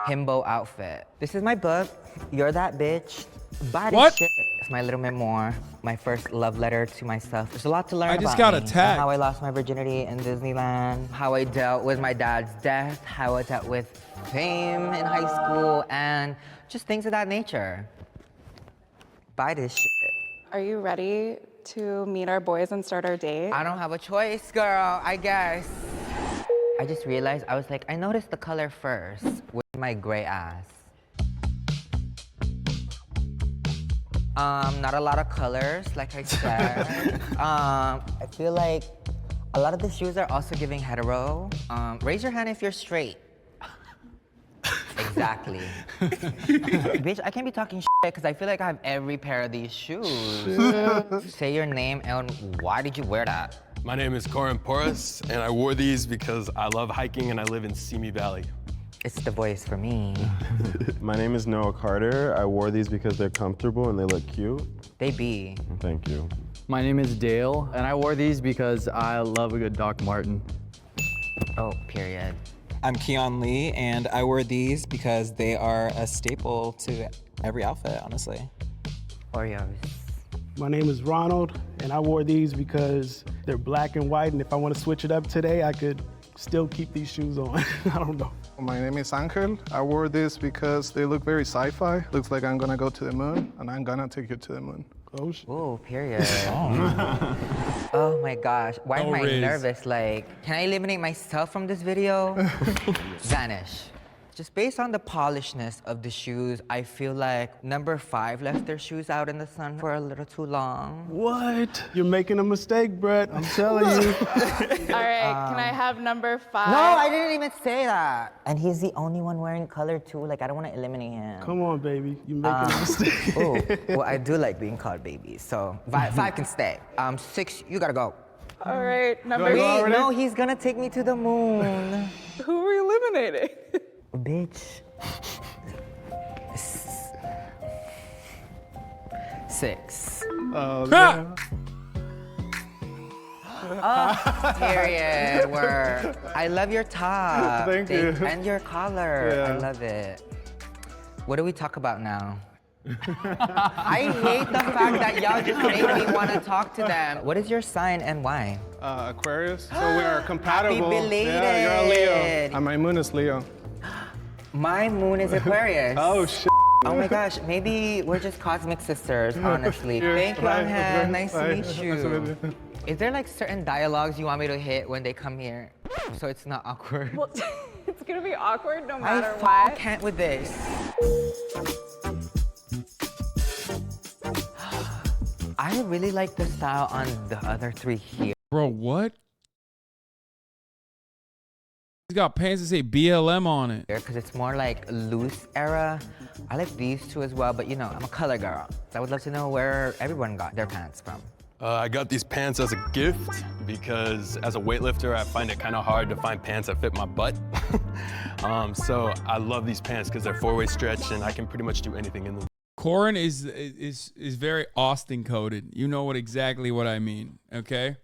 himbo outfit. This is my book, You're That Bitch. Buy this shit. It's my little memoir, my first love letter to myself. There's a lot to learn about I just got me. attacked. How I lost my virginity in Disneyland, how I dealt with my dad's death, how I dealt with fame in high school, and just things of that nature. Buy this shit. Are you ready to meet our boys and start our date? I don't have a choice, girl, I guess. I just realized, I was like, I noticed the color first with my gray ass. Not a lot of colors, like I said. I feel like a lot of the shoes are also giving hetero. Raise your hand if you're straight. Exactly. Bitch, I can't be talking shit because I feel like I have every pair of these shoes. Say your name and why did you wear that? My name is Corin Porras, and I wore these because I love hiking and I live in Simi Valley. It's the voice for me. My name is Noah Carter. I wore these because they're comfortable and they look cute. They be. Thank you. My name is Dale, and I wore these because I love a good Doc Martin. Oh, period. I'm Keon Lee, and I wore these because they are a staple to every outfit, honestly. Oreos. My name is Ronald, and I wore these because they're black and white, and if I want to switch it up today, I could still keep these shoes on. I don't know. My name is Angel. I wore this because they look very sci-fi. Looks like I'm gonna go to the moon, and I'm gonna take you to the moon. Oh, shit. Oh, period. Oh my gosh, why am I nervous? Like, can I eliminate myself from this video? Vanish. Just based on the polishness of the shoes, I feel like number 5 left their shoes out in the sun for a little too long. What? You're making a mistake, Brett. I'm telling you. All right, can I have number 5? No, I didn't even say that. And he's the only one wearing color too. Like, I don't want to eliminate him. Come on, baby. You're making a mistake. Oh, well, I do like being called baby, so 5 can stay. 6, you gotta go. All right, number Wait, no, he's gonna take me to the moon. Who are we eliminating? Bitch. 6. Oh, yeah. Oh, period. Word. I love your top. Thank you. And your collar. Yeah. I love it. What do we talk about now? I hate the fact that y'all just made me want to talk to them. What is your sign and why? Aquarius, so we are compatible. Happy belated. Yeah, you're a Leo. And my moon is Leo. My moon is Aquarius. Oh, shit. Oh my gosh, maybe we're just cosmic sisters, honestly. Yeah, Thank you, bye. Angel. Nice to Bye. meet you. Nice to meet you. Is there like certain dialogues you want me to hit when they come here so it's not awkward? Well, it's gonna be awkward no I matter what. can't with this. I really like the style on the other 3 here. Bro, what? He's got pants that say BLM on it. Because it's more like loose era. I like these 2 as well, but you know, I'm a color girl. So I would love to know where everyone got their pants from. I got these pants as a gift because as a weightlifter, I find it kind of hard to find pants that fit my butt. So I love these pants because they're 4-way stretch and I can pretty much do anything in them. Corin is very Austin coded. You know exactly what I mean, okay?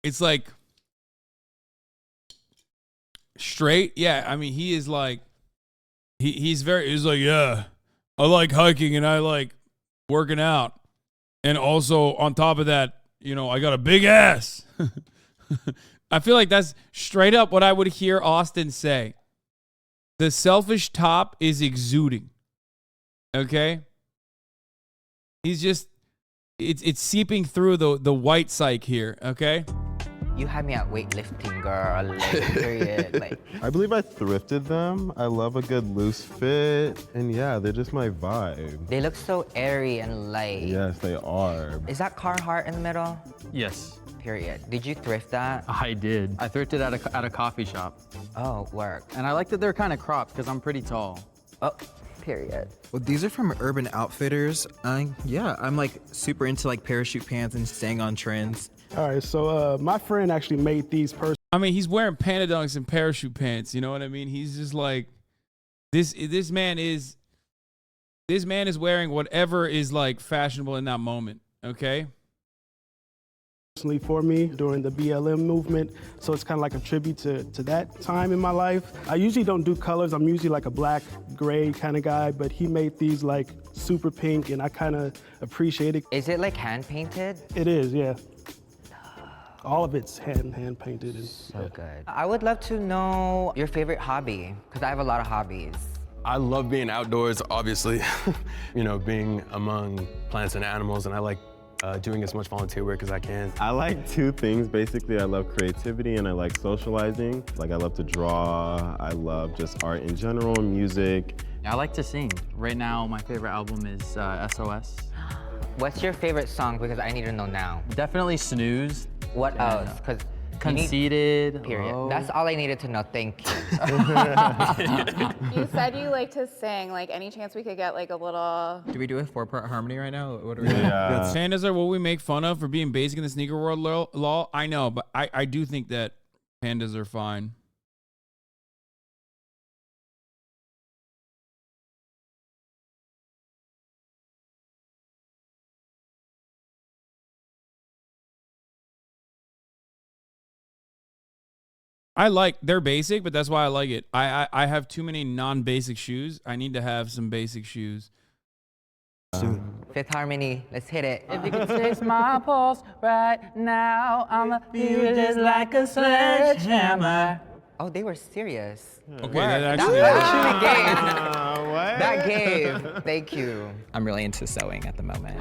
It's like straight. Yeah, I mean, he is like he's like, yeah, I like hiking and I like working out. And also on top of that, you know, I got a big ass. I feel like that's straight up what I would hear Austin say. The selfish top is exuding. Okay? He's just it's seeping through the white psyche here, okay? You had me at weightlifting, girl. Like, period. Like, I believe I thrifted them. I love a good loose fit. And yeah, they're just my vibe. they look so airy and light. Yes, they are. Is that Carhartt in the middle? Yes, Period. Did you thrift that? I did. I thrifted at a coffee shop. Oh, work. And I like that they're kind of cropped because I'm pretty tall. Oh, period. Well, these are from Urban Outfitters. Yeah, I'm like super into like parachute pants and staying on trends. All right, so my friend actually made these I mean, he's wearing panda dunks and parachute pants. You know what I mean? He's just like, this man is wearing whatever is like fashionable in that moment. Okay. personally for me during the BLM movement. So it's kind of like a tribute to that time in my life. I usually don't do colors. I'm usually like a black, gray kind of guy, but he made these like super pink and I kind of appreciate it. Is it like hand painted? It is, yeah. All of it's hand painted. And, so good. I would love to know your favorite hobby, because I have a lot of hobbies. I love being outdoors, obviously. You know, being among plants and animals, and I like doing as much volunteer work as I can. I like two things, basically. I love creativity and I like socializing. Like, I love to draw. I love just art in general, music. I like to sing. Right now, my favorite album is SOS. What's your favorite song? Because I need to know now. Definitely Snooze. What else? Because Conceited. Period. Oh. That's all I needed to know. Thank you. You said you like to sing. Like, any chance we could get like a little... Do we do a 4-part harmony right now? What are we Yeah. Pandas are what we make fun of for being basic in the sneaker world, lol. I know, but I do think that pandas are fine. They're basic, but that's why I like it. I have too many non-basic shoes. I need to have some basic shoes. Fifth Harmony, let's hit it. If you could taste my pulse right now, I'ma feel it just like a sledgehammer. Oh, they were serious. Okay, that That gave. Thank you. I'm really into sewing at the moment.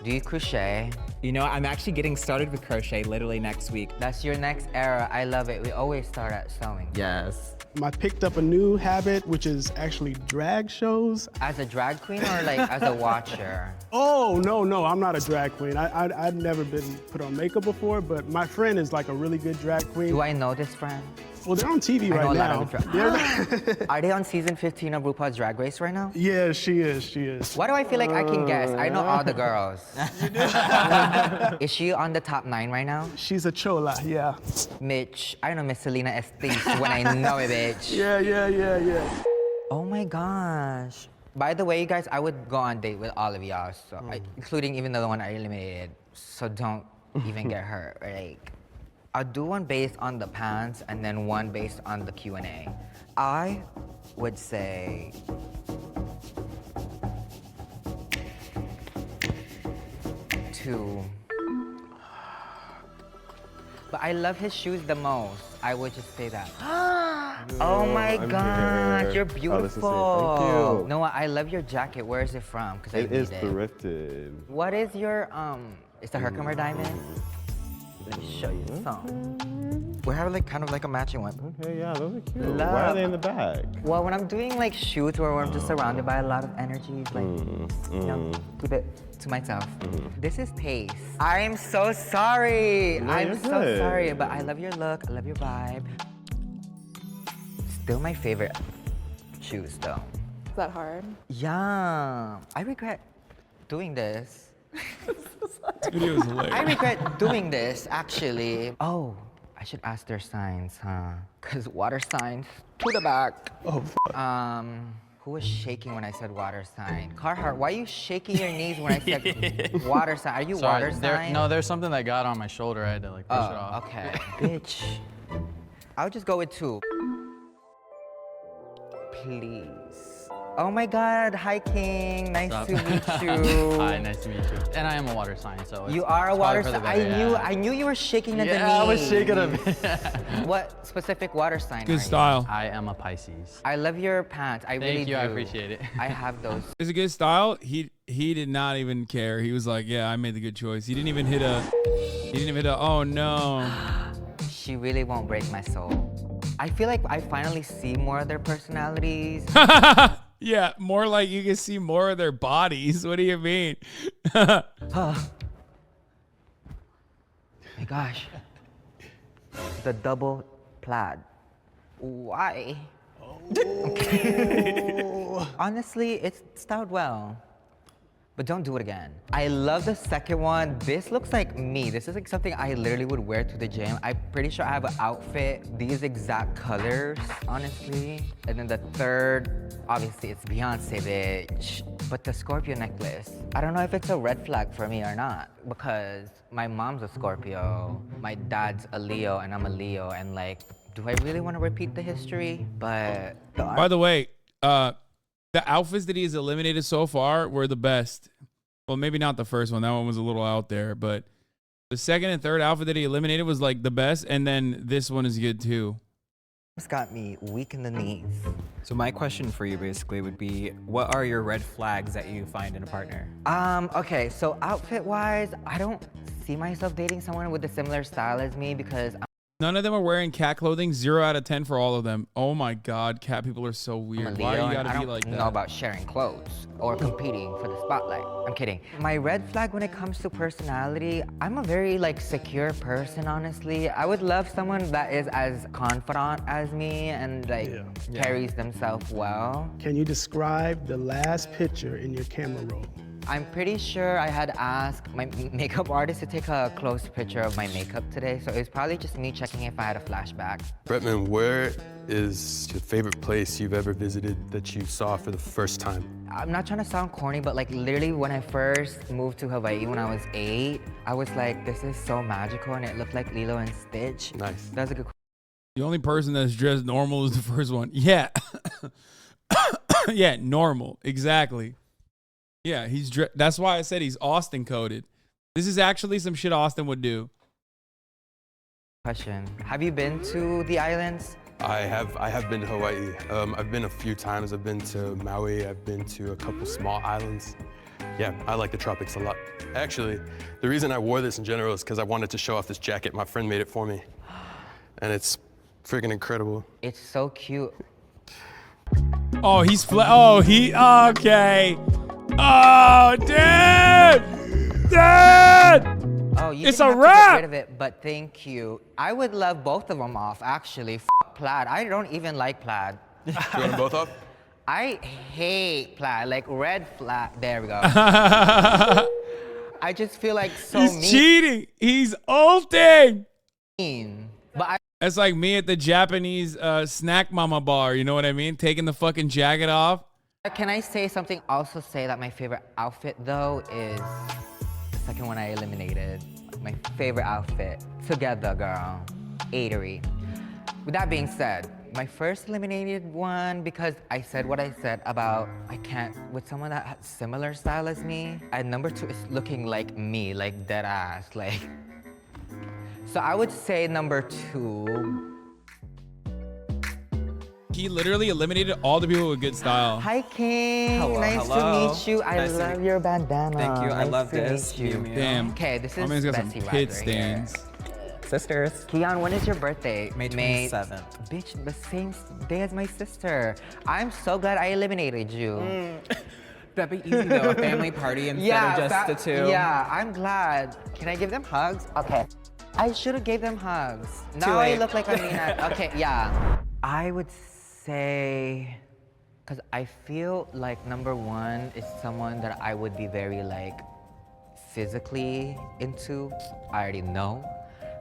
Do you crochet? You know, I'm actually getting started with crochet literally next week. That's your next era. I love it. We always start at sewing. Yes. I picked up a new habit, which is actually drag shows. As a drag queen or like as a watcher? Oh, no, I'm not a drag queen. I've never been put on makeup before, but my friend is like a really good drag queen. Do I know this friend? Well, they're on TV I know right a now. lot of Are they on season 15 of RuPaul's Drag Race right now? Yeah, she is. Why do I feel like I can guess? I know all the girls. Is she on the top 9 right now? She's a chola, yeah. Mitch, I know Miss Selena Estes when I know it, bitch. Yeah. Oh my gosh. By the way, you guys, I would go on date with all of y'all, so including even the one I eliminated. So don't even get hurt. Like, I'll do one based on the pants and then one based on the Q&A. I would say two. But I love his shoes the most. I would just say that. Oh my gosh, you're beautiful. Thank you. Noah, I love your jacket. Where is it from? Because I It need is it. thrifted. What is your, is the Herkimer diamond? Let me show you some. We have like kind of like a matching one. Okay, yeah, those are cute. Love. Why are they in the bag? Well, when I'm doing like shoots where I'm just surrounded by a lot of energies, like, you know, keep it to myself. This is Pace. I'm so sorry. No, I'm you're so good. sorry, but I love your look. I love your vibe. Still my favorite shoes though. Is that hard? Yeah. I regret doing this. This video is hilarious. I regret doing this, actually. Oh, I should ask their signs, huh? Because water signs, to the back. Oh, who was shaking when I said water sign? Carhartt, why are you shaking your knees when I said water sign? Are you water sign? No, there's something that got on my shoulder. I had to like push it off. Okay. Bitch. I'll just go with 2. Please. Oh my God, hi King, nice to meet you. Hi, nice to meet you. And I am a water sign, so You are a water sign. sign. I knew you were shaking at the knees. Yeah, I was shaking a bit. What specific water sign Good are style. I am a Pisces. I love your pants. I really Thank you, do. I appreciate it. I have those. It's a good style. He did not even care. He was like, yeah, I made the good choice. He didn't even hit a, oh no. she really won't break my soul. I feel like I finally see more of their personalities. Yeah, more like you can see more of their bodies. What do you mean? Oh my gosh. The double plaid. Why? Honestly, it's styled well. But don't do it again. I love the second one. This looks like me. This is like something I literally would wear to the gym. I'm pretty sure I have an outfit, these exact colors, honestly. And then the third, obviously it's Beyonce, bitch. But the Scorpio necklace, I don't know if it's a red flag for me or not, because my mom's a Scorpio, my dad's a Leo, and I'm a Leo, and like, do I really want to repeat the history? But by the way, the outfits that he has eliminated so far were the best. Well, maybe not the first one. That one was a little out there. But the second and third outfit that he eliminated was like the best. And then this one is good too. It's got me weak in the knees. So my question for you basically would be, what are your red flags that you find in a partner? Okay, so outfit-wise, I don't see myself dating someone with a similar style as me because None of them are wearing cat clothing. 0 out of 10 for all of them. Oh my God, cat people are so weird. Why you gotta be like that? I don't know about sharing clothes or competing for the spotlight. I'm kidding. My red flag when it comes to personality, I'm a very like secure person, honestly. I would love someone that is as confident as me and like carries themselves well. Can you describe the last picture in your camera roll? I'm pretty sure I had asked my makeup artist to take a close picture of my makeup today, so it was probably just me checking if I had a flashback. Bretman, where is your favorite place you've ever visited that you saw for the first time? I'm not trying to sound corny, but like literally when I first moved to Hawaii when I was 8, I was like, this is so magical, and it looked like Lilo and Stitch. Nice. That's a good question. The only person that's dressed normal is the first one. Yeah. Yeah, normal. Exactly. Yeah, that's why I said he's Austin coded. This is actually some shit Austin would do. Question. Have you been to the islands? I have been to Hawaii. I've been a few times. I've been to Maui. I've been to a couple small islands. Yeah, I like the tropics a lot. Actually, the reason I wore this in general is because I wanted to show off this jacket. My friend made it for me. And it's freaking incredible. It's so cute. Oh, he's okay. Oh, dude! Oh, you it's didn't a have wrap! to get rid of it, but thank you. I would love both of them off, actually. Plaid. I don't even like plaid. You want them both off? I hate plaid, like red flag. There we go. I just feel like so mean. He's cheating. He's ulting. But it's like me at the Japanese snack mama bar. You know what I mean? Taking the fucking jacket off. Can I say something? Also say that my favorite outfit though is the second one I eliminated. My favorite outfit. Together, girl. Atery. With that being said, my first eliminated one, because I said what I said about I can't with someone that has similar style as me. And number 2 is looking like me, like dead ass, like. So I would say number 2. He literally eliminated all the people with good style. Hi, King. Hello, nice hello. to meet you. I Nice to love meet- your bandana. Thank you. I Nice love to this. meet you. Mew, mew. Damn. Okay, this My is man's got some Betsy pit right here. stains. Sisters. Keon, when is your birthday? May 27th. Bitch, the same day as my sister. I'm so glad I eliminated you. That'd be easy though, a family party instead of just the two. Yeah, I'm glad. Can I give them hugs? Okay. I should have gave them hugs. Now I late. look like I mean okay, yeah. I would say, because I feel like number 1 is someone that I would be very like physically into. I already know.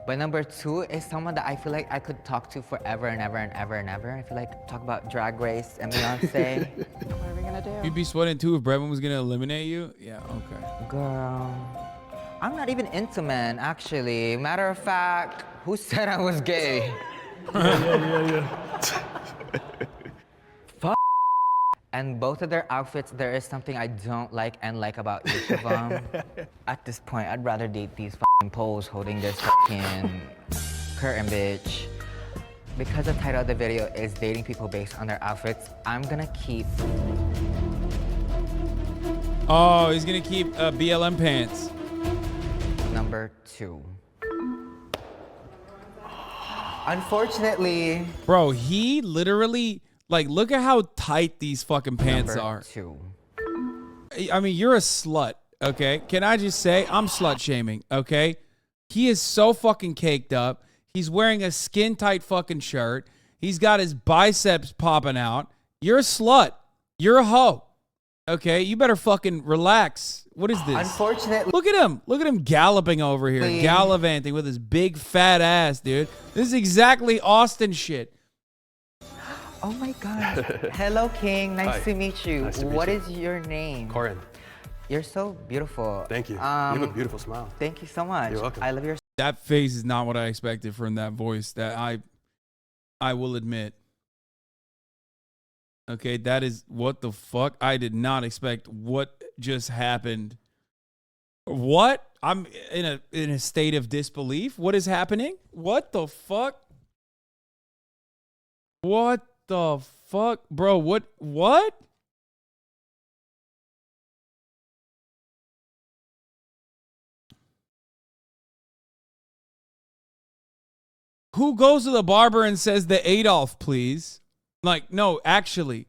But number 2 is someone that I feel like I could talk to forever and ever and ever and ever. I feel like talk about Drag Race and Beyonce. What are we gonna do? You'd be sweating too if Bretman was gonna eliminate you. Yeah, okay. Girl, I'm not even into men, actually. Matter of fact, who said I was gay? Fuck. And both of their outfits, there is something I don't like and like about each of them. At this point, I'd rather date these fucking poles holding this fucking curtain, bitch. Because the title of the video is dating people based on their outfits, I'm gonna keep. Oh, he's gonna keep BLM pants. Number 2. Unfortunately, bro, he literally, like, look at how tight these fucking pants are. 2. I mean, you're a slut, okay? Can I just say, I'm slut shaming, okay? He is so fucking caked up. He's wearing a skin tight fucking shirt. He's got his biceps popping out. You're a slut. You're a hoe. Okay, you better fucking relax. What is this? Unfortunately. Look at him. Look at him galloping over here, gallivanting with his big fat ass, dude. This is exactly Austin shit. Oh my God. Hello, King. Nice Hi. to meet you. Nice to meet What you. is your name? Corin. You're so beautiful. Thank you. You have a beautiful smile. Thank you so much. You're welcome. I love your. That face is not what I expected from that voice. That I will admit. Okay, that is what the fuck? I did not expect what just happened. What? I'm in a state of disbelief. What is happening? What the fuck? What the fuck? Bro, what? Who goes to the barber and says the Adolf, please? Like, no, actually.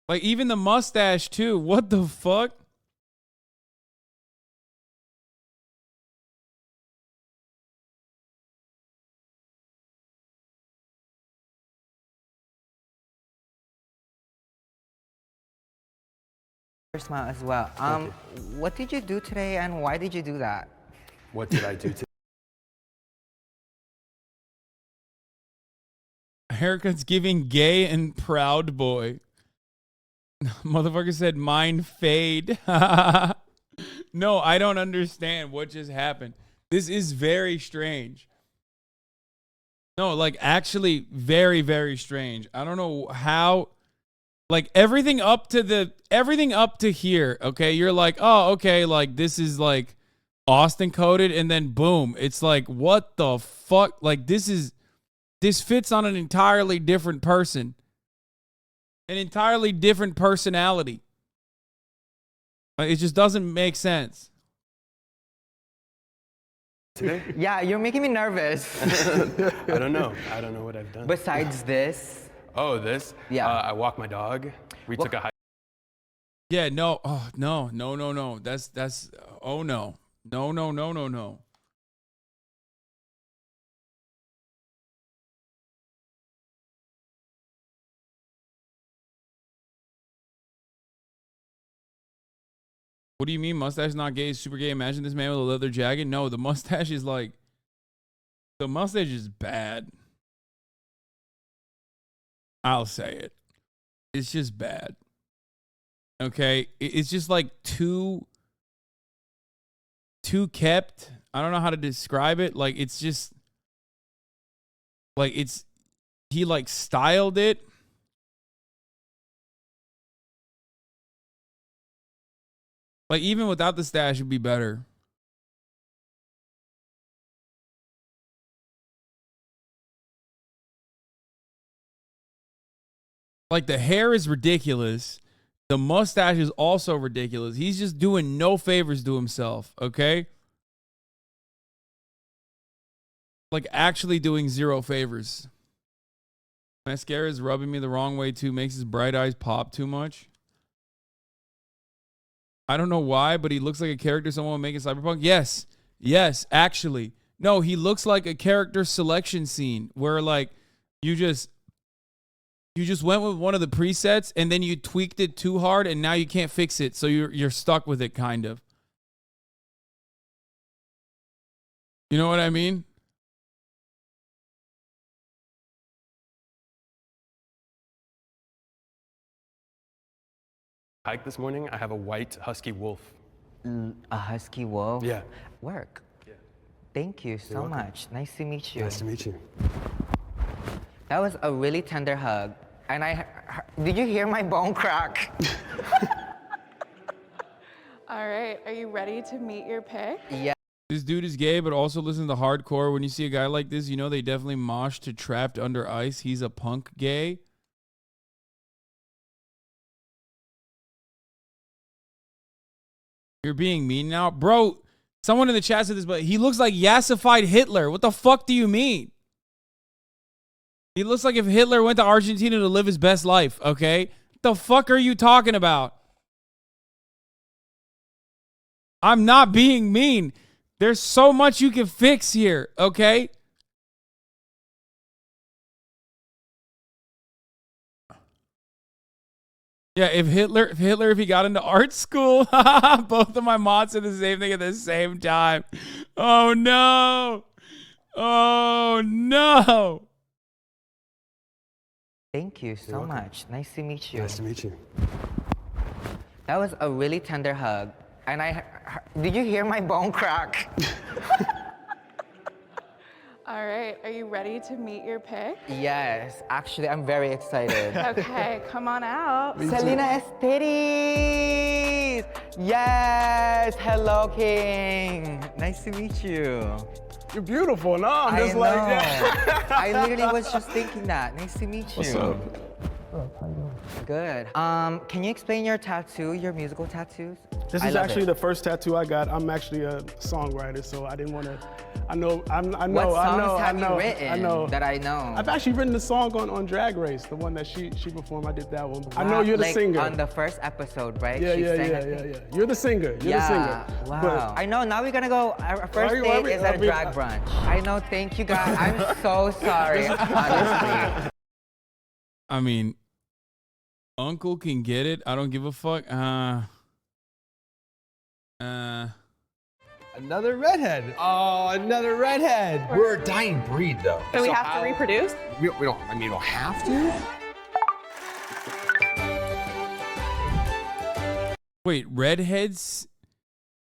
Like, even the mustache, too. What the fuck? Your smile as well. What did you do today, and why did you do that? What did I do today? Haircut's giving gay and proud boy. Motherfucker said mine fade. No, I don't understand what just happened. This is very strange. No, like actually very, very strange. I don't know how, like everything up to here, okay? You're like, oh, okay, like this is like Austin coded, and then boom, it's like, what the fuck? Like this fits on an entirely different person. An entirely different personality. It just doesn't make sense. Today? Yeah, you're making me nervous. I don't know. I don't know what I've done. Besides this. Oh, this? Yeah. I walked my dog. We took a hike. Yeah, no. Oh, no. That's oh no. No. What do you mean mustache not gay? Super gay. Imagine this man with a leather jacket. No, the mustache is like, the mustache is bad. I'll say it. It's just bad. Okay, it's just like too kept. I don't know how to describe it. Like it's just like he like styled it. Like, even without the stash, it'd be better. Like, the hair is ridiculous. The mustache is also ridiculous. He's just doing no favors to himself, okay? Like, actually doing zero favors. Mascara is rubbing me the wrong way, too. Makes his bright eyes pop too much. I don't know why, but he looks like a character someone would make in Cyberpunk. Yes, actually. No, he looks like a character selection scene where like you just went with one of the presets and then you tweaked it too hard and now you can't fix it, so you're stuck with it kind of. You know what I mean? Hike this morning. I have a white husky wolf. A husky wolf? Yeah. Work. Yeah. Thank you so much. Nice to meet you. Nice to meet you. That was a really tender hug. And did you hear my bone crack? All right, are you ready to meet your pick? Yeah. This dude is gay, but also listens to hardcore. When you see a guy like this, you know they definitely mosh to Trapped Under Ice. He's a punk gay. You're being mean now? Bro, someone in the chat said this, but he looks like yassified Hitler. What the fuck do you mean? He looks like if Hitler went to Argentina to live his best life, okay? The fuck are you talking about? I'm not being mean. There's so much you can fix here, okay? Yeah, if he got into art school, both of my mods said the same thing at the same time. Oh no. Oh no. Thank you so much. Nice to meet you. Nice to meet you. That was a really tender hug. And did you hear my bone crack? All right, are you ready to meet your pick? Yes, actually, I'm very excited. Okay, come on out. Selena Esteris! Yes! Hello, King. Nice to meet you. You're beautiful, no? I'm just like that. I literally was just thinking that. Nice to meet you. What's up? Good. Can you explain your tattoo, your musical tattoos? This is actually the first tattoo I got. I'm actually a songwriter, so I didn't want to. I know. What songs have you written that I know? I've actually written the song on Drag Race, the one that she performed. I did that one. I know you're the like singer. On the first episode, right? Yeah, She yeah, sang yeah, a- yeah, yeah. You're the singer. You're the singer. Wow. But I know. Now we're gonna go. Our first date is at a drag brunch. I know. Thank you, guys. I'm so sorry. Honestly. I mean, Uncle can get it. I don't give a fuck. Another redhead. Oh, another redhead. We're a dying breed, though. So we have to reproduce? We don't. I mean, we don't have to. Wait, redheads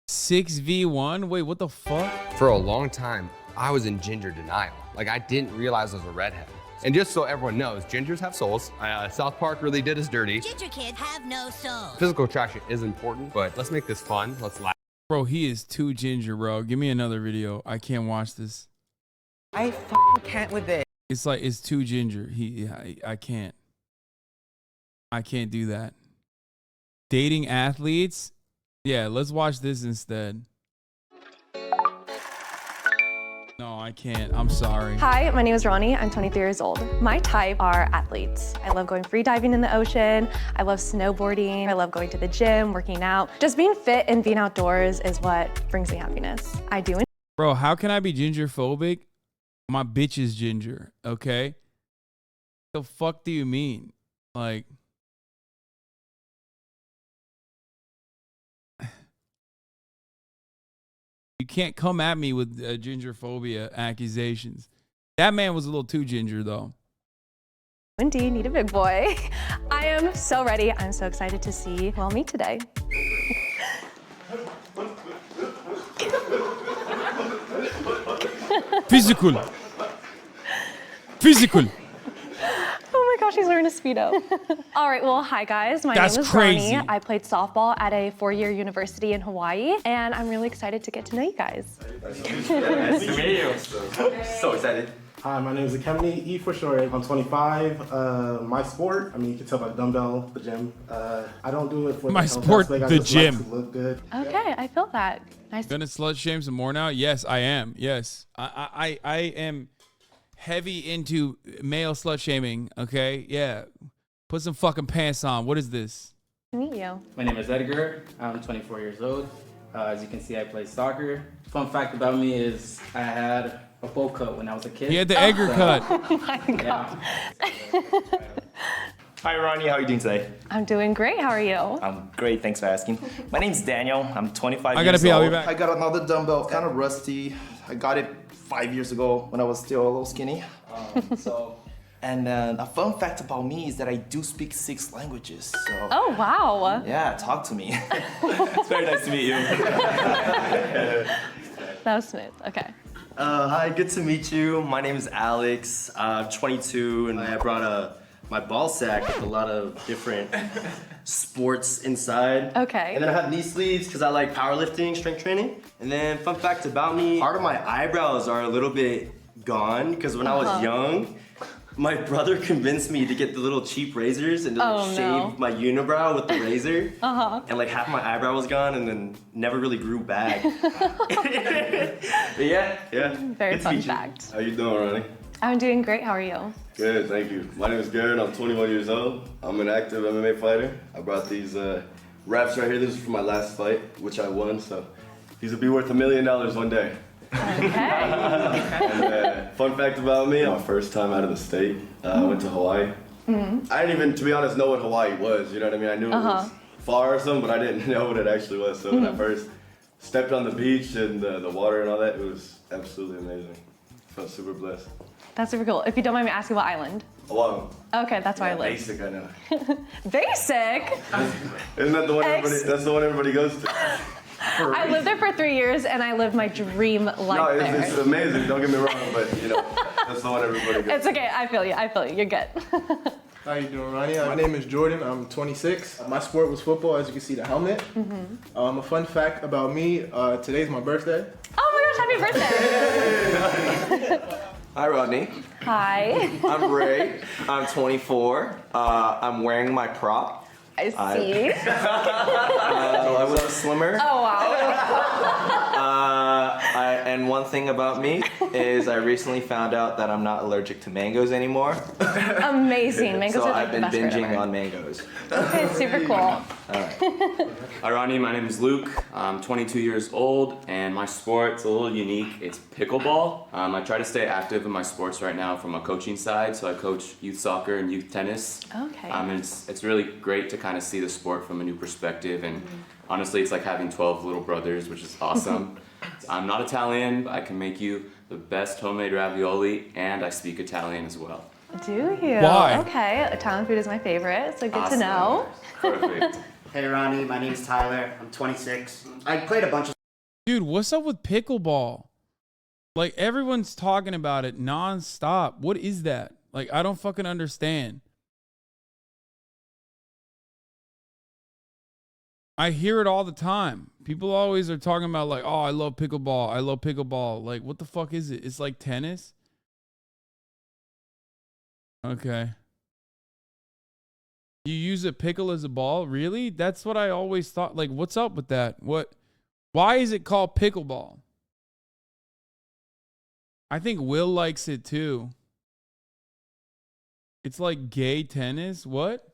6v1? Wait, what the fuck? For a long time, I was in ginger denial. Like, I didn't realize I was a redhead. And just so everyone knows, gingers have souls. South Park really did us dirty. Ginger kids have no soul. Physical attraction is important, but let's make this fun. Let's laugh. Bro, he is too ginger, bro. Give me another video. I can't watch this. I f***ing can't with it. It's like, it's too ginger. I can't. I can't do that. Dating athletes? Yeah, let's watch this instead. No, I can't. I'm sorry. Hi, my name is Ronnie. I'm 23 years old. My type are athletes. I love going free diving in the ocean. I love snowboarding. I love going to the gym, working out. Just being fit and being outdoors is what brings me happiness. I do. Bro, how can I be ginger phobic? My bitch is ginger, okay? The fuck do you mean? Like, you can't come at me with ginger phobia accusations. That man was a little too ginger, though. Indeed, need a big boy. I am so ready. I'm so excited to see who I'll meet today. Physical. Physical. Oh my gosh, he's wearing a Speedo. All right, well, hi guys. My That's name is crazy. Ronnie. I played softball at a 4-year university in Hawaii, and I'm really excited to get to know you guys. Nice to meet you. So excited. Hi, my name is Akemini, E for short. I'm 25. My sport, I mean, you can tell by the dumbbell, the gym. I don't do it for My the health sport, aspect. I the just gym. Like to look good. Okay, I feel that. Nice. Gonna slut shame some more now? Yes, I am. Yes. I am heavy into male slut shaming, okay? Yeah. Put some fucking pants on. What is this? To meet you. My name is Edgar. I'm 24 years old. As you can see, I play soccer. Fun fact about me is I had a bowl cut when I was a kid. He had the Edgar cut. Oh my god. Hi, Ronnie. How are you doing today? I'm doing great. How are you? I'm great. Thanks for asking. My name's Daniel. I'm 25 I gotta years pee. I'll old. be back. I got another dumbbell, kind of rusty. I got it 5 years ago when I was still a little skinny. And then a fun fact about me is that I do speak 6 languages. So Oh, wow. yeah, talk to me. It's very nice to meet you. That was smooth. Okay. Hi, good to meet you. My name is Alex. I'm 22, and I brought my ball sack with a lot of different sports inside. Okay. And then I have knee sleeves because I like powerlifting, strength training. And then fun fact about me, part of my eyebrows are a little bit gone because when I was young, my brother convinced me to get the little cheap razors and to shave my unibrow with the razor. And like half my eyebrow was gone and then never really grew back. But yeah. Very Good to fun meet you. fact. How you doing, Ronnie? I'm doing great. How are you? Good, thank you. My name is Garrett. I'm 21 years old. I'm an active MMA fighter. I brought these wraps right here. This is for my last fight, which I won, so these will be worth $1 million one day. Okay. And fun fact about me, my first time out of the state, I went to Hawaii. I didn't even, to be honest, know what Hawaii was, you know what I mean? I knew it was far or something, but I didn't know what it actually was. So when I first stepped on the beach and the water and all that, it was absolutely amazing. I felt super blessed. That's super cool. If you don't mind me asking, what island? Oahu. Okay, that's where I live. Basic, I know. Basic? Isn't that the one that's the one everybody goes to? I lived there for 3 years and I lived my dream life No, there. it's amazing, don't get me wrong, but you know, that's the one everybody goes to. It's okay, I feel you, you're good. How you doing, Ronnie? My name is Jordan. I'm 26. My sport was football, as you can see the helmet. A fun fact about me, today's my birthday. Oh my gosh, happy birthday! Hi, Rodney. Hi. I'm Ray. I'm 24. I'm wearing my prop. I see. I was a swimmer. Oh wow. And one thing about me is I recently found out that I'm not allergic to mangoes anymore. Amazing. Mangoes So are like I've the been best fruit binging ever. on mangoes. Okay, super cool. All right. Hi Ronnie, my name is Luke. I'm 22 years old and my sport's a little unique. It's pickleball. I try to stay active in my sports right now from a coaching side, so I coach youth soccer and youth tennis. Okay. And it's really great to kind of see the sport from a new perspective, and honestly it's like having 12 little brothers, which is awesome. I'm not Italian, but I can make you the best homemade ravioli and I speak Italian as well. Do you? Why? Okay, Italian food is my favorite, so good Awesome. to know. Perfect. Hey Ronnie, my name's Tyler. I'm 26. I played a bunch of Dude, what's up with pickleball? Like, everyone's talking about it nonstop. What is that? Like, I don't fucking understand. I hear it all the time. People always are talking about like, oh, I love pickleball. I love pickleball. Like, what the fuck is it? It's like tennis? Okay. You use a pickle as a ball? Really? That's what I always thought. Like, what's up with that? Why is it called pickleball? I think Will likes it too. It's like gay tennis? What?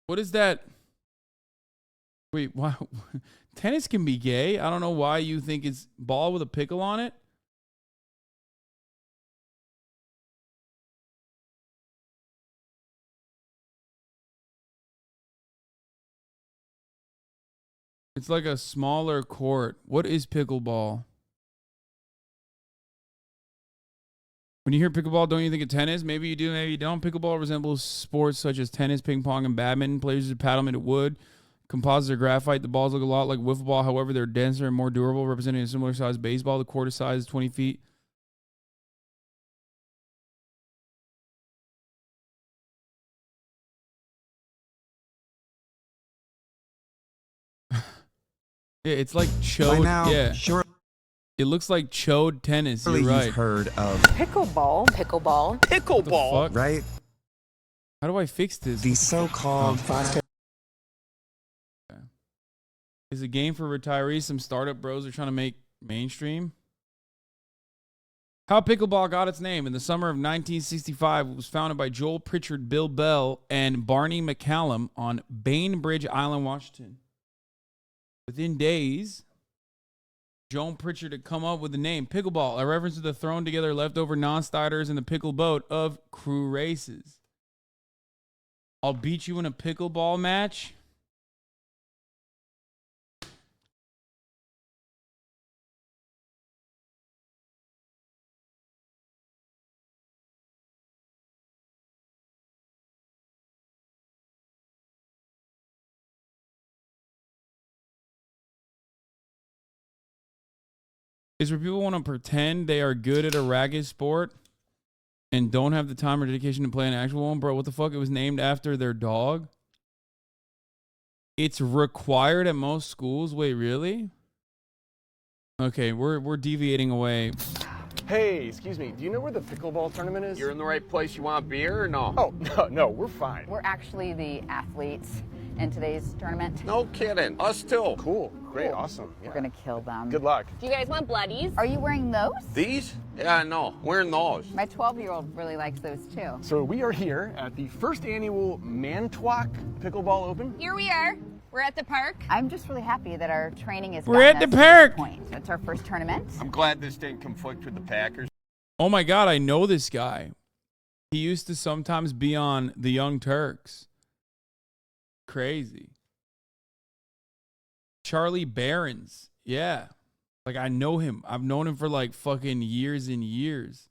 What is that? Wait, why? Tennis can be gay. I don't know why you think it's ball with a pickle on it. It's like a smaller court. What is pickleball? When you hear pickleball, don't you think of tennis? Maybe you do, maybe you don't. Pickleball resembles sports such as tennis, ping pong, and badminton. Players use paddle made of wood, composite, or graphite. The balls look a lot like wiffle ball. However, they're denser and more durable, representing a similar size baseball. The court size is 20 feet. Yeah, it's like chode. By now, yeah, sure. It looks like chode tennis. You're You've right. heard of Pickleball. Pickleball. Pickleball. right? How do I fix this? The so-called Is a game for retirees. Some startup bros are trying to make mainstream. How pickleball got its name. In the summer of 1965, it was founded by Joel Pritchard, Bill Bell, and Barney McCallum on Bainbridge Island, Washington. Within days, Joan Pritchard had come up with the name pickleball, a reference to the thrown together leftover non-starters in the pickle boat of crew races. I'll beat you in a pickleball match. Is where people want to pretend they are good at a racket sport and don't have the time or dedication to play an actual one. Bro, what the fuck? It was named after their dog. It's required at most schools. Wait, really? Okay, we're deviating away. Hey, excuse me, do you know where the pickleball tournament is? You're in the right place. You want a beer or no? Oh, no, we're fine. We're actually the athletes, in today's tournament. No kidding. Us too. Cool. Great. Awesome. We're gonna kill them. Good luck. Do you guys want bloodies? Are you wearing those? These? Yeah, no. Wearing those. My 12-year-old really likes those too. So we are here at the first annual Manitowoc Pickleball Open. Here we are. We're at the park. I'm just really happy that our training is. We're at the park. It's our first tournament. I'm glad this didn't conflict with the Packers. Oh my God, I know this guy. He used to sometimes be on the Young Turks. Crazy. Charlie Barons. Yeah. Like, I know him. I've known him for like fucking years and years.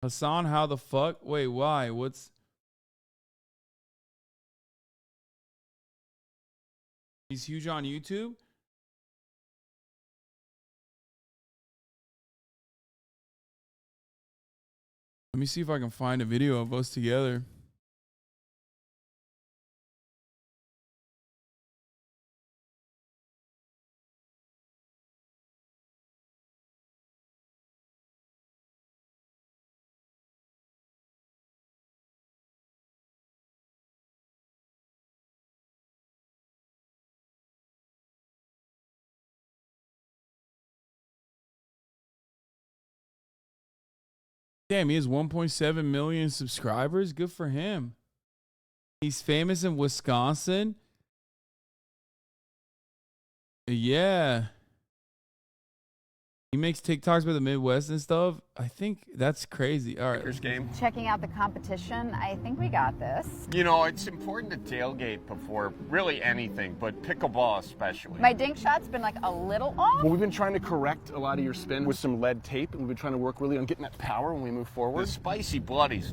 Hassan, how the fuck? Wait, why? He's huge on YouTube? Let me see if I can find a video of us together. Damn, he has 1.7 million subscribers. Good for him. He's famous in Wisconsin. Yeah. He makes TikToks by the Midwest and stuff. I think that's crazy. All right. Game. Checking out the competition. I think we got this. You know, it's important to tailgate before really anything, but pickleball especially. My dink shot's been like a little off. Well, we've been trying to correct a lot of your spin with some lead tape, and we've been trying to work really on getting that power when we move forward. The spicy bloodies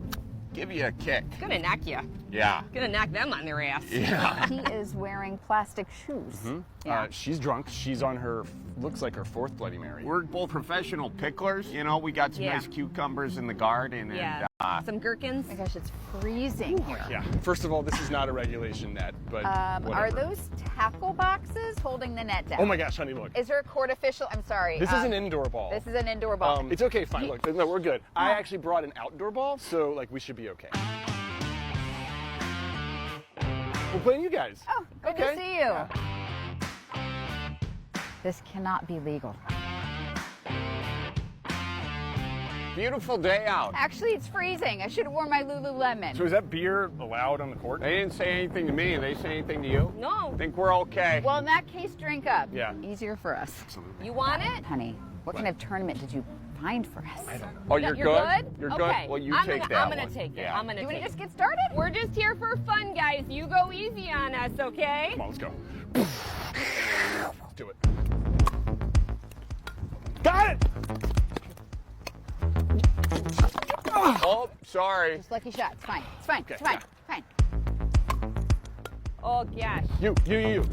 give you a kick. Gonna knock you. Yeah. Gonna knock them on their ass. Yeah. He is wearing plastic shoes. Mm-hmm. Yeah. She's drunk. She's on her, looks like her fourth Bloody Mary. We're both professional picklers. You know, we got some nice cucumbers in the garden. Yeah. And, some gherkins. Oh my gosh, it's freezing here. Yeah. First of all, this is not a regulation net, but Are whatever. those tackle boxes holding the net down? Oh my gosh, honey, look. Is there a court official? I'm sorry. This is an indoor ball. This is an indoor ball. It's okay, fine. Look, no, we're good. I actually brought an outdoor ball, so like we should be okay. We're playing you guys. Oh, good to see you. Yeah. This cannot be legal. Beautiful day out. Actually, it's freezing. I should have worn my Lululemon. So is that beer allowed on the court? They didn't say anything to me. Did they say anything to you? No. Think we're okay. Well, in that case, drink up. Yeah. Easier for us. Absolutely. You want it? Honey, what kind of tournament did you find for us? I don't know. Oh, you're good? You're good? Okay. Well, you take that I'm gonna one. take it. Yeah. I'm gonna. You want to just get started? We're just here for fun, guys. You go easy on us, okay? Come on, let's go. Let's do it. Got it! Oh, sorry. Just lucky shot. It's fine. It's fine. Okay, It's fine. yeah. Fine. Oh gosh. You.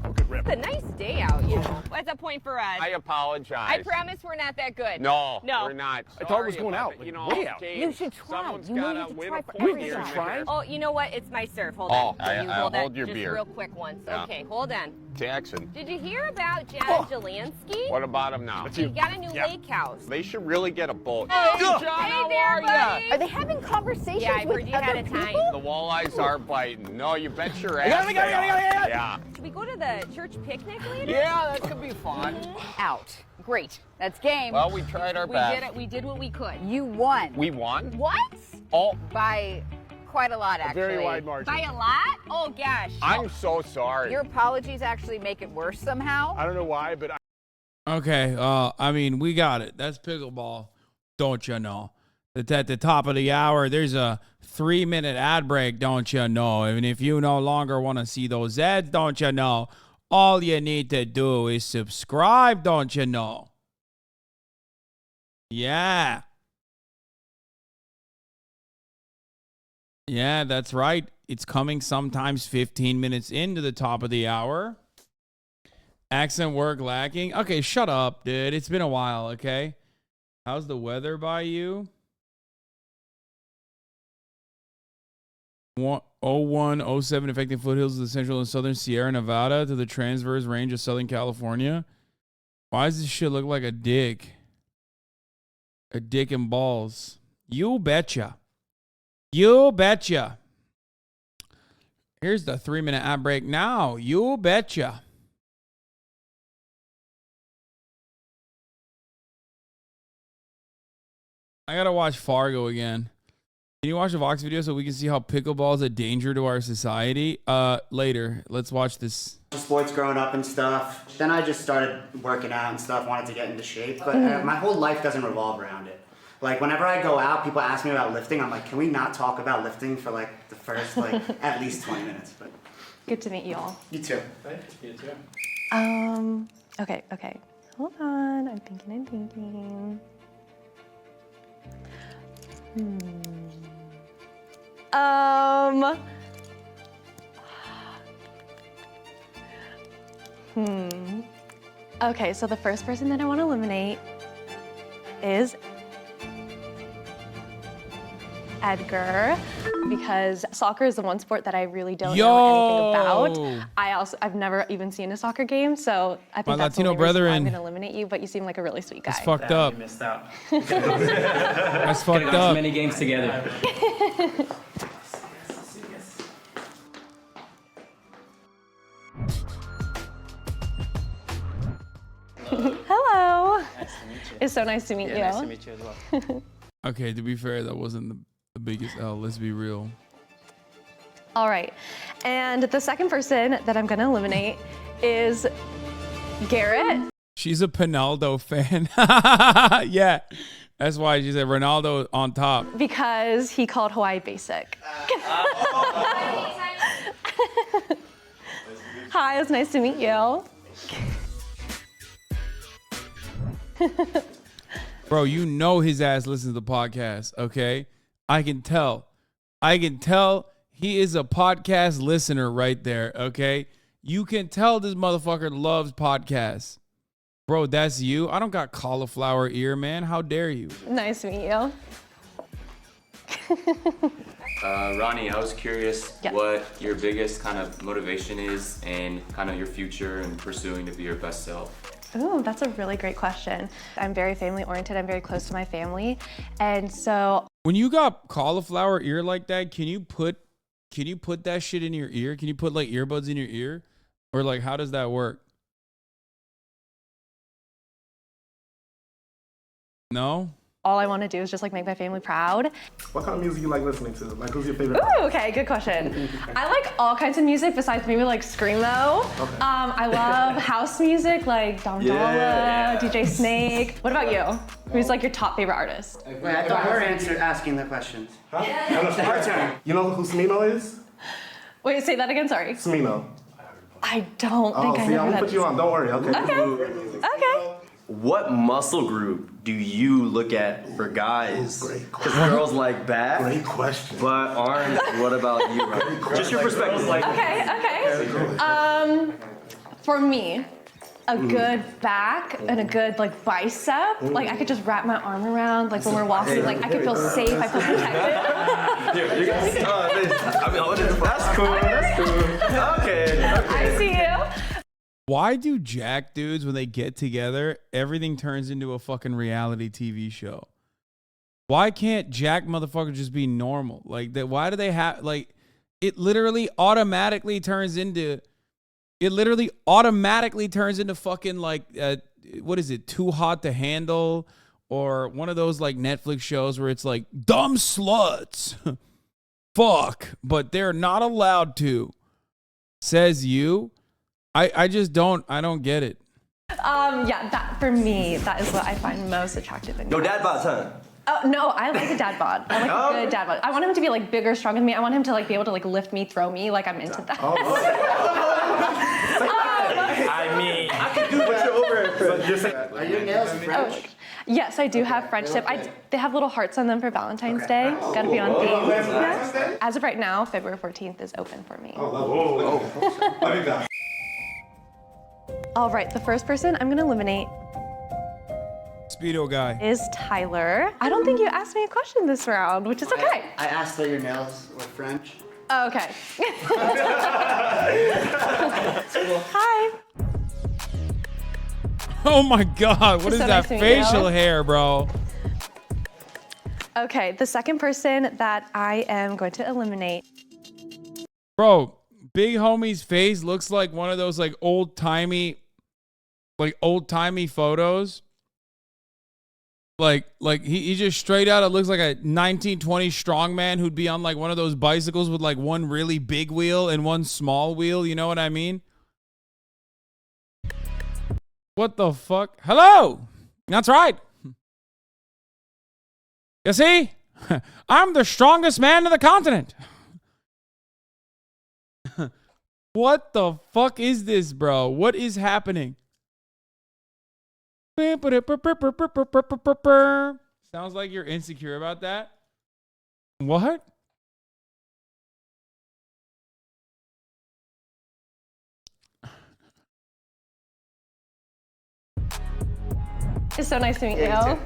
Oh, good rip. It's a nice day out. Yeah. What's the point for us? I apologize. I promise we're not that good. No, No. we're not. I thought it was Sorry going about out. that. Like, You know, way out. You should try. Someone's You know gotta you have to win try a for point every here shot. and there. Oh, you know what? It's my serve. Hold Oh, on. I- You I'll hold hold your just beer. real quick once. Yeah. Okay, hold on. Jackson. Did you hear about John Jelansky? What about him now? He got a new lake house. They should really get a boat. Hey, John, hey how there, are buddy. ya? Are they having conversations Yeah, I with heard you had other a time. people? The walleyes are biting. No, you bet your I ass. got it, got it, they got it, got are. it. Yeah. Should we go to the church picnic later? Yeah, that could be fun. Out. Great. That's game. Well, we tried our best. We did it. We did what we could. You won. We won? What? Oh. By quite a lot, actually. very wide margin. By a lot? Oh, gosh. I'm so sorry. Your apologies actually make it worse somehow. I don't know why, but Okay, I mean, we got it. That's pickleball, don't you know? That at the top of the hour, there's a 3-minute ad break, don't you know? And if you no longer want to see those ads, don't you know? All you need to do is subscribe, don't you know? Yeah. Yeah, that's right. It's coming sometimes 15 minutes into the top of the hour. Accent work lacking. Okay, shut up, dude. It's been a while, okay? How's the weather by you? 0107 affecting foothills of the central and southern Sierra Nevada to the transverse range of Southern California. Why does this shit look like a dick? A dick and balls. You betcha. You betcha. Here's the 3-minute ad break now. You betcha. I gotta watch Fargo again. Can you watch a Vox video so we can see how pickleball is a danger to our society? Later. Let's watch this. Sports growing up and stuff. Then I just started working out and stuff, wanted to get into shape. But my whole life doesn't revolve around it. Like, whenever I go out, people ask me about lifting. I'm like, can we not talk about lifting for, like, the first, like, at least 20 minutes? But Good to meet you all. you too. You too. Okay. Hold on. I'm thinking. Okay, so the first person that I want to eliminate is Edgar, because soccer is the one sport that I really don't know anything about. I've never even seen a soccer game, so I think that's the only reason why I'm going to eliminate you, but you seem like a really sweet guy. That's fucked up. You missed out. That's fucked Watch up. many games together. Hello. Nice to meet you. It's so nice to meet you. Nice to meet you as well. Okay, to be fair, that wasn't the biggest L. Let's be real. All right. And the second person that I'm going to eliminate is Garrett. She's a Pinaldo fan. Yeah. That's why she said Ronaldo on top. Because he called Hawaii basic. Hi, it's nice to meet you. Bro, you know his ass listens to the podcast, okay? I can tell. He is a podcast listener right there, okay? You can tell this motherfucker loves podcasts. Bro, that's you? I don't got cauliflower ear, man. How dare you? Nice to meet you. Ronnie, I was curious what your biggest kind of motivation is and kind of your future and pursuing to be your best self. Ooh, that's a really great question. I'm very family oriented. I'm very close to my family. And so when you got cauliflower ear like that, can you put that shit in your ear? Can you put like earbuds in your ear? Or like how does that work? No? all I want to do is just like make my family proud. What kind of music you like listening to? Like, who's your favorite? Ooh, okay, good question. I like all kinds of music besides maybe like screamo. Okay. I love house music like Dom Dolla, DJ Snake. What about you? Who's like your top favorite artist? Wait, I thought we were asking the questions. Huh? Our turn. You know who Smino is? Wait, say that again, sorry. Smino. I don't think I know I'm who gonna that put you is. on, don't worry, okay? Okay. What muscle group do you look at for guys? Because girls like back. Great question. But arms, what about you? Just your perspective. Okay. For me, a good back and a good like bicep, like I could just wrap my arm around, like when we're walking, like I could feel safe, I feel protected. That's cool. That's cool. Okay. I see you. Why do jack dudes, when they get together, everything turns into a fucking reality TV show? Why can't jack motherfuckers just be normal? Like that? Why do they have like? It literally automatically turns into fucking like what is it? Too Hot to Handle, or one of those like Netflix shows where it's like dumb sluts, fuck, but they're not allowed to. Says you. I just don't get it. Yeah, that for me, that is what I find most attractive in No guys. dad bod time. Oh no, I like a dad bod. I like a good dad bod. I want him to be like bigger, stronger than me. I want him to like be able to like lift me, throw me. Like I'm into that. I mean, I can do what you're over it. Are your nails French? Yes, I do have French tip. They have little hearts on them for Valentine's Day. Gotta be on theme. Yeah. As of right now, February 14th is open for me. All right, the first person I'm gonna eliminate Speedo guy is Tyler. I don't think you asked me a question this round, which is okay. I asked that your nails were French. Oh, okay. Hi. Oh my God, what is So that nice to meet facial you. hair, bro? Okay, the second person that I am going to eliminate. Bro, big homie's face looks like one of those like old-timey photos. Like he just straight out, it looks like a 1920 strongman who'd be on like one of those bicycles with like one really big wheel and one small wheel. You know what I mean? What the fuck? Hello! That's right. You see? I'm the strongest man in the continent. What the fuck is this, bro? What is happening? Sounds like you're insecure about that. What? It's so nice to meet you.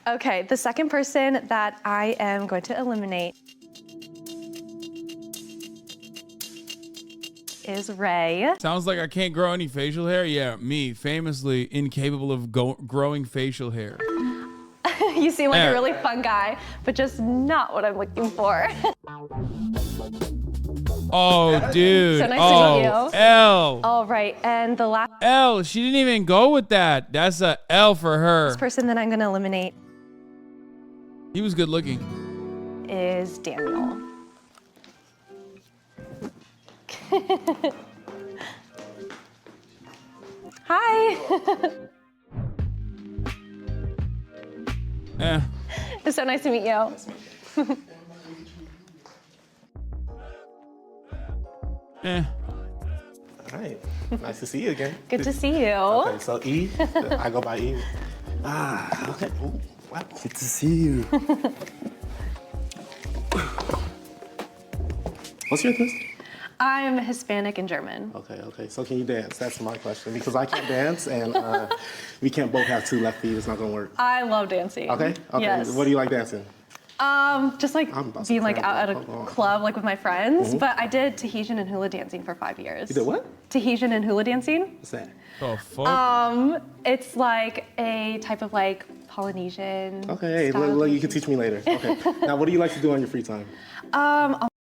Okay, the second person that I am going to eliminate is Ray. Sounds like I can't grow any facial hair. Yeah, me, famously incapable of growing facial hair. You seem like a really fun guy, but just not what I'm looking for. Oh, dude. So nice to meet you. L. All right, and the last L. She didn't even go with that. That's a L for her. person that I'm going to eliminate He was good looking. is Daniel. Hi. Yeah. It's so nice to meet you. Eh. All right. Nice to see you again. Good to see you. Okay, so E. I go by E. Okay. Ooh, wow. Good to see you. What's your ethnicity? I'm Hispanic and German. Okay. So can you dance? That's my question. Because I can't dance, and we can't both have two left feet. It's not gonna work. I love dancing. Okay. Yes. What do you like dancing? Just like being like out at a club like with my friends. Mhm. But I did Tahitian and hula dancing for 5 years. You did what? Tahitian and hula dancing. What's that? Oh fuck. It's like a type of like Polynesian. Okay, you can teach me later. Okay. Now, what do you like to do on your free time?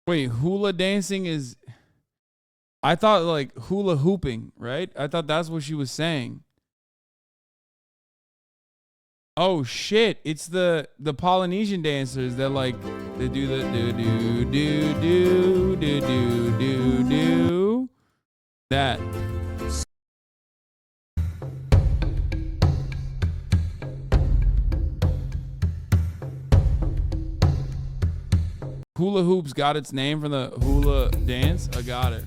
Wait, hula dancing is... I thought like hula hooping, right? I thought that's what she was saying. Oh shit, it's the Polynesian dancers that like they do the do do do do do do do do that. Hula hoops got its name from the hula dance. I got it.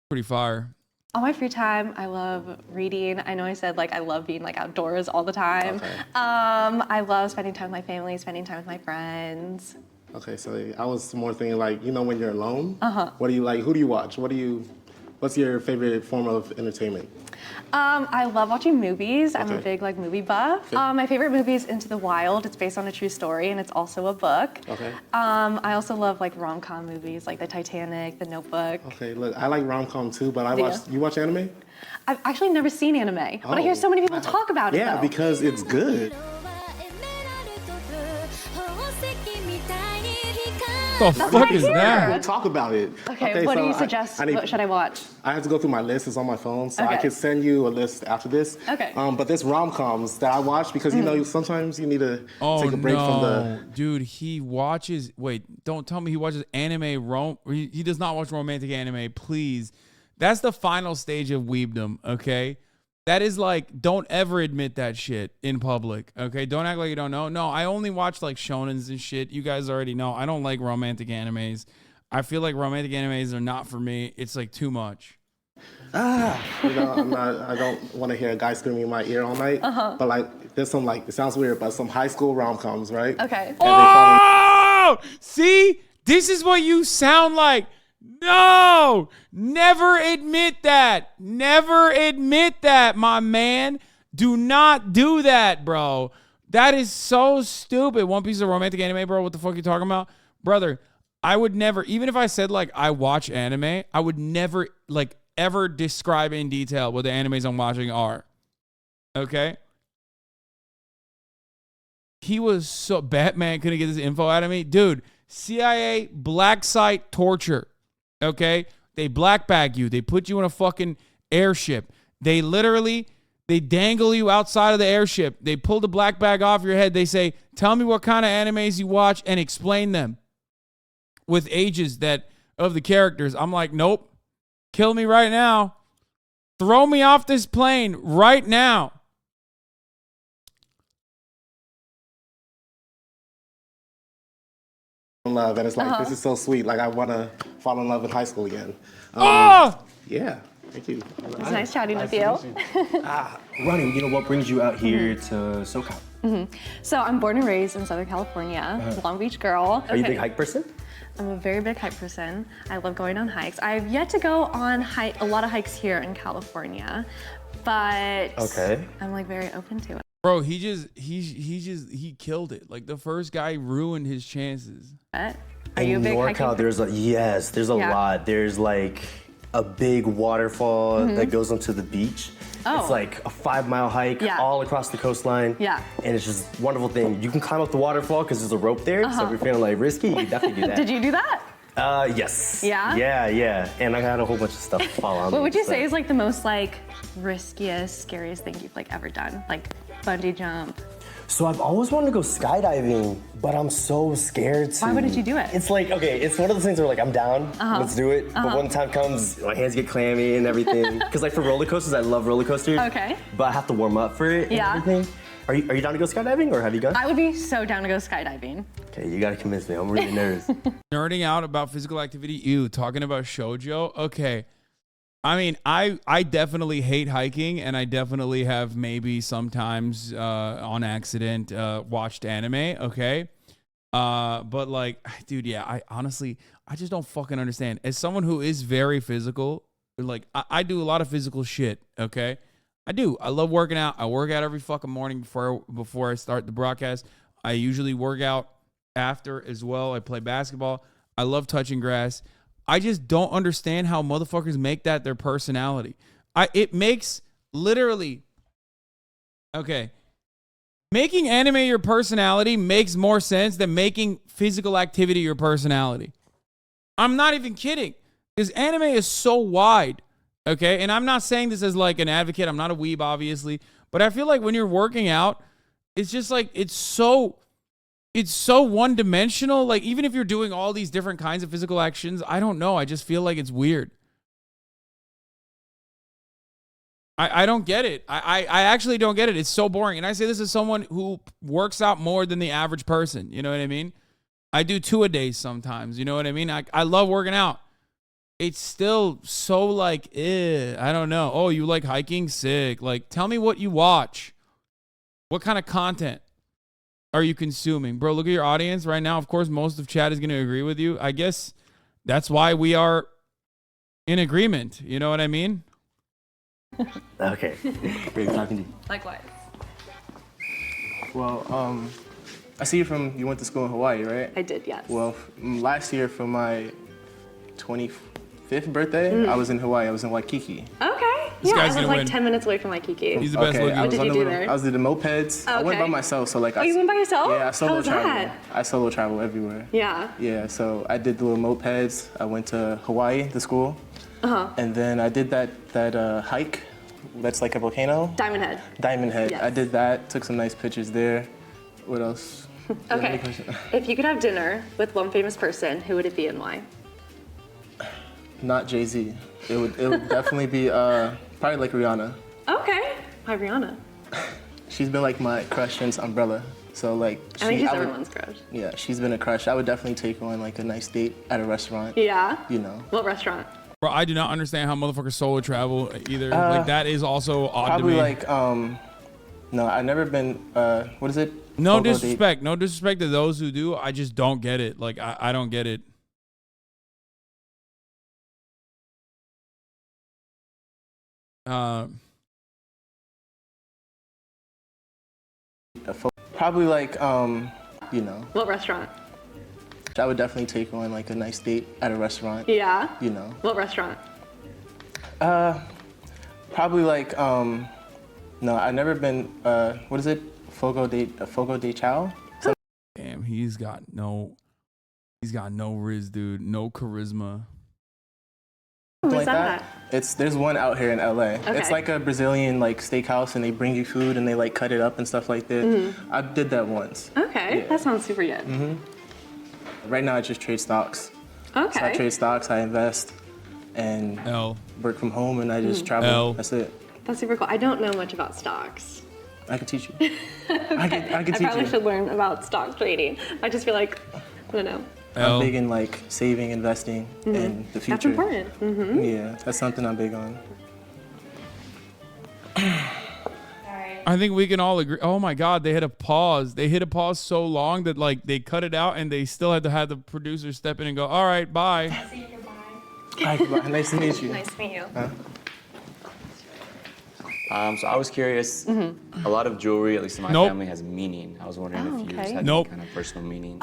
Pretty fire. On my free time, I love reading. I know I said like I love being like outdoors all the time. Okay. I love spending time with my family, spending time with my friends. Okay, so I was more thinking like, you know, when you're alone, Uh-huh. what do you like? Who do you watch? What's your favorite form of entertainment? I love watching movies. I'm a Okay. big like movie buff. Okay. My favorite movie is Into the Wild. It's based on a true story and it's also a book. Okay. I also love like rom-com movies like The Titanic, The Notebook. Okay, look, I like rom-com too, but Do you? you watch anime? I've actually never seen anime, but I hear Oh. so many people talk about it. Yeah, though. because it's good. The fuck is that? We'll talk about it. Okay, what do so you suggest? What should I watch? I have to go through my list. It's on my phone, so I Okay. can send you a list after this. Okay. But there's rom-coms that I watch because, you know, sometimes you need to Oh take a break from the... dude, he watches. Wait, don't tell me he watches anime. He does not watch romantic anime. Please, that's the final stage of weebdom. Okay, that is like, don't ever admit that shit in public. Okay, don't act like you don't know. No, I only watch like shonens and shit. You guys already know. I don't like romantic animes. I feel like romantic animes are not for me. It's like too much. You know, I don't want to hear a guy screaming in my ear all night. But like, there's some like, it sounds weird, but some high school rom-coms, right? Okay. Oh, see, this is what you sound like. No, never admit that. Never admit that, my man. Do not do that, bro. That is so stupid. One Piece of romantic anime, bro. What the fuck are you talking about? Brother, I would never, even if I said like I watch anime, I would never like ever describe in detail what the animes I'm watching are. Okay? He was so, Batman couldn't get this info out of me. Dude, CIA black site torture, okay? They black bag you. They put you in a fucking airship. They dangle you outside of the airship. They pull the black bag off your head. They say, tell me what kind of animes you watch and explain them with ages of the characters. I'm like, nope. Kill me right now. Throw me off this plane right now. Love, and it's like, this is so sweet. Like, I want to fall in love in high school again. Yeah, thank you. It's nice chatting with you. Ronnie, you know what brings you out here to SoCal? So I'm born and raised in Southern California, Long Beach girl. Are you a big hike person? I'm a very big hike person. I love going on hikes. I've yet to go on a lot of hikes here in California, but I'm like very open to it. Bro, he killed it. Like the first guy ruined his chances. Are you a big NorCal, there's a lot. There's like a big waterfall that goes onto the beach. It's like a 5-mile hike all across the coastline. Yeah. And it's just a wonderful thing. You can climb up the waterfall because there's a rope there. So if you're feeling like risky, you can definitely do that. Did you do that? Yes. Yeah? Yeah. And I got a whole bunch of stuff to follow on. What would you say is like the most like riskiest, scariest thing you've like ever done? Like bungee jump? So I've always wanted to go skydiving, but I'm so scared to. Why wouldn't you do it? It's like, okay, it's one of those things where like, I'm down, let's do it. But when the time comes, my hands get clammy and everything. Because like for roller coasters, I love roller coasters. Okay. But I have to warm up for it and everything. Are you down to go skydiving or have you gone? I would be so down to go skydiving. Okay, you gotta convince me, I'm really nervous. Nerding out about physical activity, talking about shoujo. Okay. I mean, I definitely hate hiking, and I definitely have maybe sometimes on accident watched anime, okay? But like, dude, yeah, I just don't fucking understand. As someone who is very physical, like I do a lot of physical shit, okay? I do. I love working out. I work out every fucking morning before I start the broadcast. I usually work out after as well. I play basketball. I love touching grass. I just don't understand how motherfuckers make that their personality. It makes literally, okay, making anime your personality makes more sense than making physical activity your personality. I'm not even kidding, because anime is so wide, okay? And I'm not saying this as like an advocate. I'm not a weeb, obviously. But I feel like when you're working out, it's just like, it's so one-dimensional. Like, even if you're doing all these different kinds of physical actions, I don't know. I just feel like it's weird. I don't get it. I actually don't get it. It's so boring. And I say this as someone who works out more than the average person. You know what I mean? I do 2-a-days sometimes. You know what I mean? I love working out. It's still so like, I don't know. Oh, you like hiking? Sick. Like, tell me what you watch. What kind of content are you consuming? Bro, look at your audience right now. Of course, most of chat is going to agree with you. I guess that's why we are in agreement. You know what I mean? Okay. Great talking to you. Likewise. Well, I see you went to school in Hawaii, right? I did, yes. Well, last year for my 25th birthday, I was in Hawaii. I was in Waikiki. Okay. This yeah, guy's I was gonna like win. 10 minutes away from Waikiki. He's the best looking. What did you do there? I was doing the mopeds. I went by myself, so like. You went by yourself? Yeah, I solo How was travel. that? I solo travel everywhere. Yeah. Yeah, so I did the little mopeds. I went to Hawaii, the school. And then I did that hike. That's like a volcano. Diamond Head. Diamond Head. Yes. I did that. Took some nice pictures there. What else? Okay. If you could have dinner with one famous person, who would it be and why? Not Jay-Z. It would definitely be probably like Rihanna. Okay. Why Rihanna? She's been like my crush since Umbrella. So like. I think she's everyone's crush. Yeah, she's been a crush. I would definitely take her on like a nice date at a restaurant. Yeah. You know. What restaurant? Bro, I do not understand how motherfuckers solo travel either. Like, that is also odd probably to me. Like no, I've never been. What is it? No Solo disrespect. date. No disrespect to those who do. I just don't get it. Like, I don't get it. Probably like you know. What restaurant? I would definitely take her on like a nice date at a restaurant. Yeah. You know. What restaurant? Probably like no, I've never been. What is it? Fogo de Chao. Damn, he's got no riz, dude. No charisma. Something like that. There's one out here in LA. Okay. It's like a Brazilian like steakhouse, and they bring you food and they like cut it up and stuff like that. I did that once. Okay, Yeah. that sounds super good. Right now I just trade stocks. Okay. So I trade stocks, I invest, and work from home, and I just travel. That's it. That's super cool. I don't know much about stocks. I can teach you. I can teach probably you. should learn about stock trading. I just feel like, I don't know. I'm big in like saving, investing, and the future. That's important. Yeah, that's something I'm big on. I think we can all agree. Oh my God, they hit a pause. They hit a pause so long that like they cut it out, and they still had to have the producer step in and go, "All right, bye." Hi, goodbye. Nice to meet you. Nice to meet you. So I was curious. A lot of jewelry, at least in my family, has meaning. I was wondering if you okay. had any kind of personal meaning.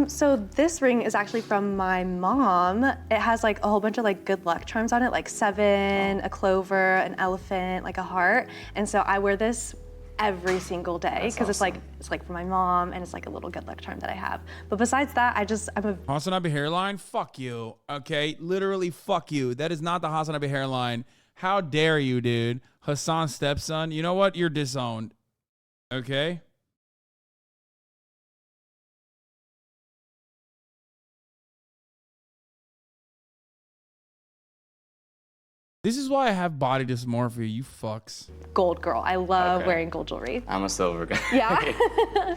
So this ring is actually from my mom. It has like a whole bunch of like good luck charms on it, like 7, a clover, an elephant, like a heart. And so I wear this every single day because it's like for my mom, and it's like a little good luck charm that I have. But besides that, I'm a Hasanabi hairline? Fuck you. Okay, literally fuck you. That is not the Hasanabi hairline. How dare you, dude? Hassan's stepson. You know what? You're disowned. Okay? This is why I have body dysmorphia, you fucks. gold girl. I love wearing gold jewelry. I'm a silver guy. Yeah?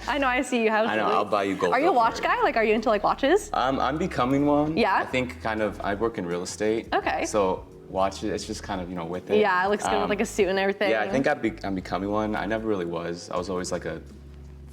I know, I see you have I know, jewelry. I'll buy you gold. Are you a watch guy? Like, are you into like watches? I'm becoming one. Yeah? I think I work in real estate. Okay. So watches, it's just kind of, with it. Yeah, it looks good with like a suit and everything. Yeah, I think I'm becoming one. I never really was. I was always like a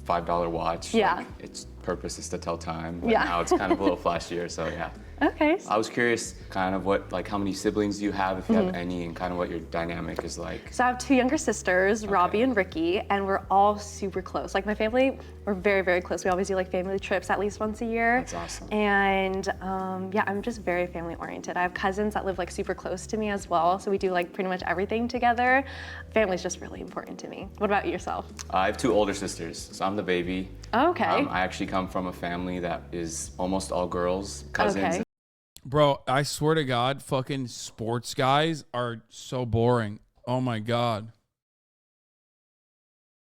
$5 watch. Yeah. Like, its purpose is to tell time. But Yeah. now it's kind of a little flashier, so yeah. Okay. I was curious kind of how many siblings do you have, if you have any, and kind of what your dynamic is like. So I have 2 younger sisters, Robbie and Ricky, and we're all super close. Like my family, we're very, very close. We always do like family trips at least once a year. That's awesome. And yeah, I'm just very family oriented. I have cousins that live like super close to me as well. So we do like pretty much everything together. Family's just really important to me. What about yourself? I have 2 older sisters, so I'm the baby. Okay. I actually come from a family that is almost all girls, cousins. Okay. Bro, I swear to God, fucking sports guys are so boring. Oh my God.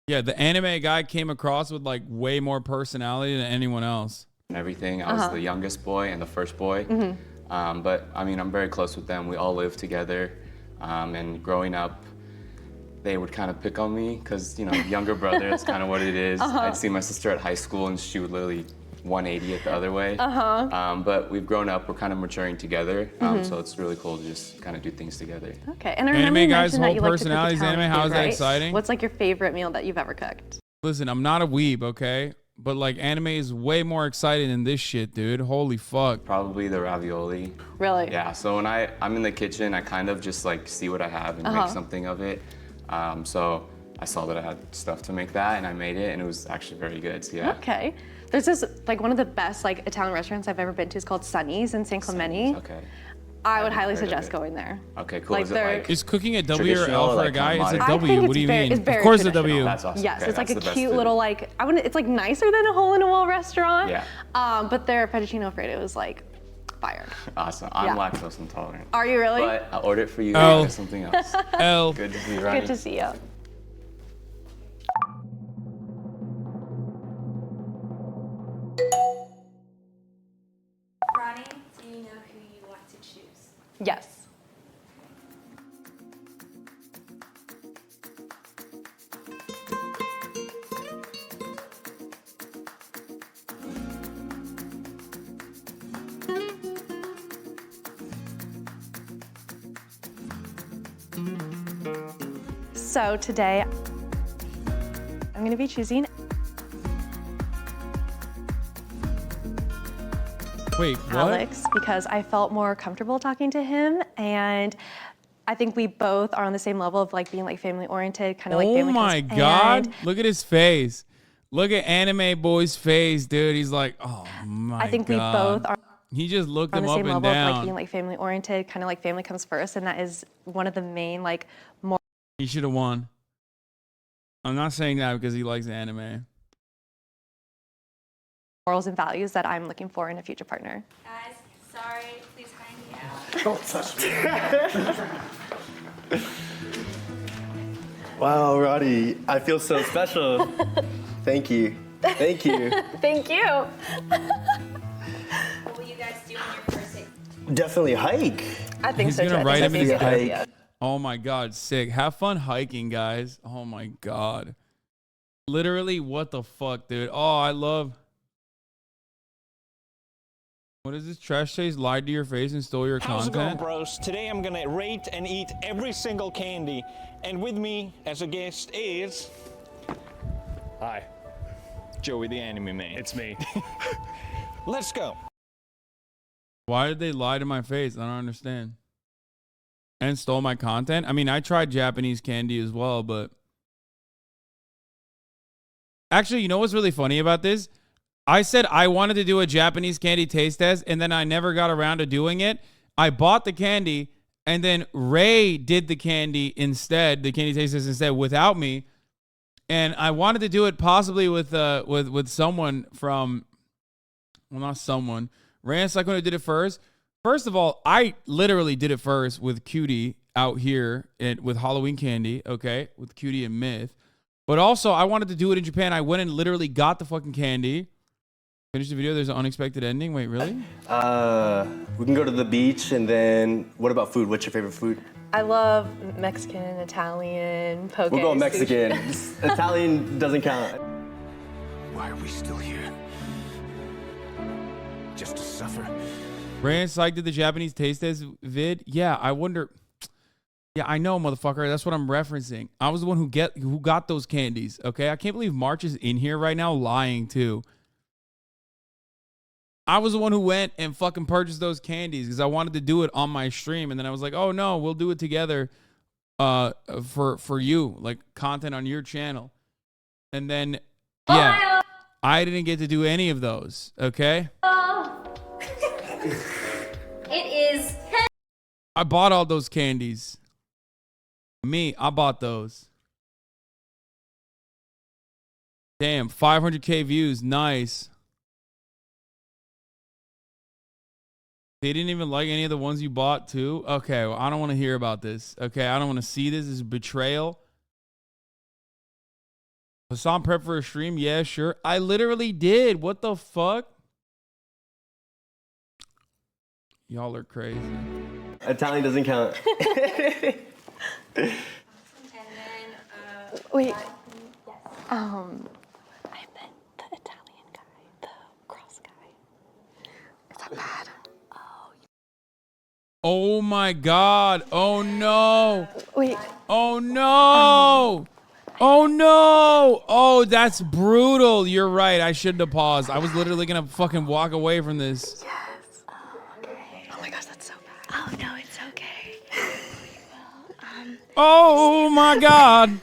Yeah, the anime guy came across with like way more personality than anyone else. And everything. I was the youngest boy and the first boy. But I mean, I'm very close with them. We all live together. And growing up, they would kind of pick on me because, younger brother, that's kind of what it is. I'd see my sister at high school and she would literally 180 it the other way. But we've grown up, we're kind of maturing together. So it's really cool to just kind of do things together. Okay, and I remember Anime you guys' mentioned that whole you like to cook personalities, Italian anime, how food, is that right? exciting? What's like your favorite meal that you've ever cooked? Listen, I'm not a weeb, okay? But like anime is way more exciting than this shit, dude. Holy fuck. Probably the ravioli. Really? Yeah, so when I'm in the kitchen, I kind of just like see what I have and make something of it. So I saw that I had stuff to make that and I made it and it was actually very good, so yeah. Okay. There's this, like one of the best like Italian restaurants I've ever been to is called Sunny's in San Clemente. Okay. I would highly heard of suggest it. going there. Okay, cool. Like Is it they're- like Is cooking a W or L for a guy? It's a I W. think What do you it's mean? very Of course a traditional. W. That's awesome. Yes, Okay, it's like a that's the best cute food. little like, it's like nicer than a hole-in-the-wall restaurant. Yeah. But their fettuccine alfredo is like fire. Awesome. I'm Yeah. lactose intolerant. Are you really? But I'll order it for you L. and get something else. L. Good to see you, Ronnie. Good to see you. Ronnie, do you know who you want to choose? Yes. So today, I'm going to be choosing. Wait, what? Alex, because I felt more comfortable talking to him, and I think we both are on the same level of like being like family oriented, kind of like Oh family. my close. God. And Look at his face. Look at anime boy's face, dude. He's like, oh my God. I think we both are He just looked on him the up same and level of like down. being like family oriented, kind of like family comes first, and that is one of the main like more. He should have won. I'm not saying that because he likes anime. Morals and values that I'm looking for in a future partner. Guys, sorry, please find me out. Don't touch me. Wow, Roddy, I feel so special. Thank you. Thank you. Thank you. What will you guys do on your first date? Definitely hike. I think He's so. gonna too. write I him think in that's his a good hike. idea. Oh my God, sick. Have fun hiking, guys. Oh my God. Literally, what the fuck, dude? Oh, I love. What is this? Trash Chase lied to your face and stole your How's it going, content? bros? Today I'm gonna rate and eat every single candy. And with me as a guest is... Hi. Joey the Anime Man. It's me. Let's go. Why did they lie to my face? I don't understand. And stole my content? I mean, I tried Japanese candy as well, but... Actually, you know what's really funny about this? I said I wanted to do a Japanese candy taste test, and then I never got around to doing it. I bought the candy, and then Ray did the candy instead, the candy taste test instead, without me. And I wanted to do it possibly with someone from, well, not someone. Ray and Psycho did it first. First of all, I literally did it first with Cutie out here with Halloween candy, okay, with Cutie and Myth. But also, I wanted to do it in Japan. I went and literally got the fucking candy. Finish the video. There's an unexpected ending. Wait, really? We can go to the beach, and then what about food? What's your favorite food? I love Mexican, Italian, poke. We'll go sushi. Mexican. Italian doesn't count. Why are we still here? Just to suffer? Ray and Psych did the Japanese taste test vid. Yeah, I wonder. Yeah, I know, motherfucker. That's what I'm referencing. I was the one who got those candies. Okay, I can't believe March is in here right now lying too. I was the one who went and fucking purchased those candies because I wanted to do it on my stream, and then I was like, oh no, we'll do it together, for you, like content on your channel, and then yeah, I didn't get to do any of those. Okay. It is. I bought all those candies. I bought those. Damn, 500K views. Nice. They didn't even like any of the ones you bought too? Okay, well, I don't want to hear about this. Okay, I don't want to see this. This is betrayal. Hassan prep for a stream? Yeah, sure. I literally did. What the fuck? Y'all are crazy. Italian doesn't count. Wait. I meant the Italian guy, the cross guy. Is that bad? Oh my God. Oh no. Wait. Oh no. Oh no. Oh, that's brutal. You're right. I shouldn't have paused. I was literally going to fucking walk away from this. Yes. Oh, okay. Oh my gosh, that's so bad. Oh no, it's okay. Oh my God.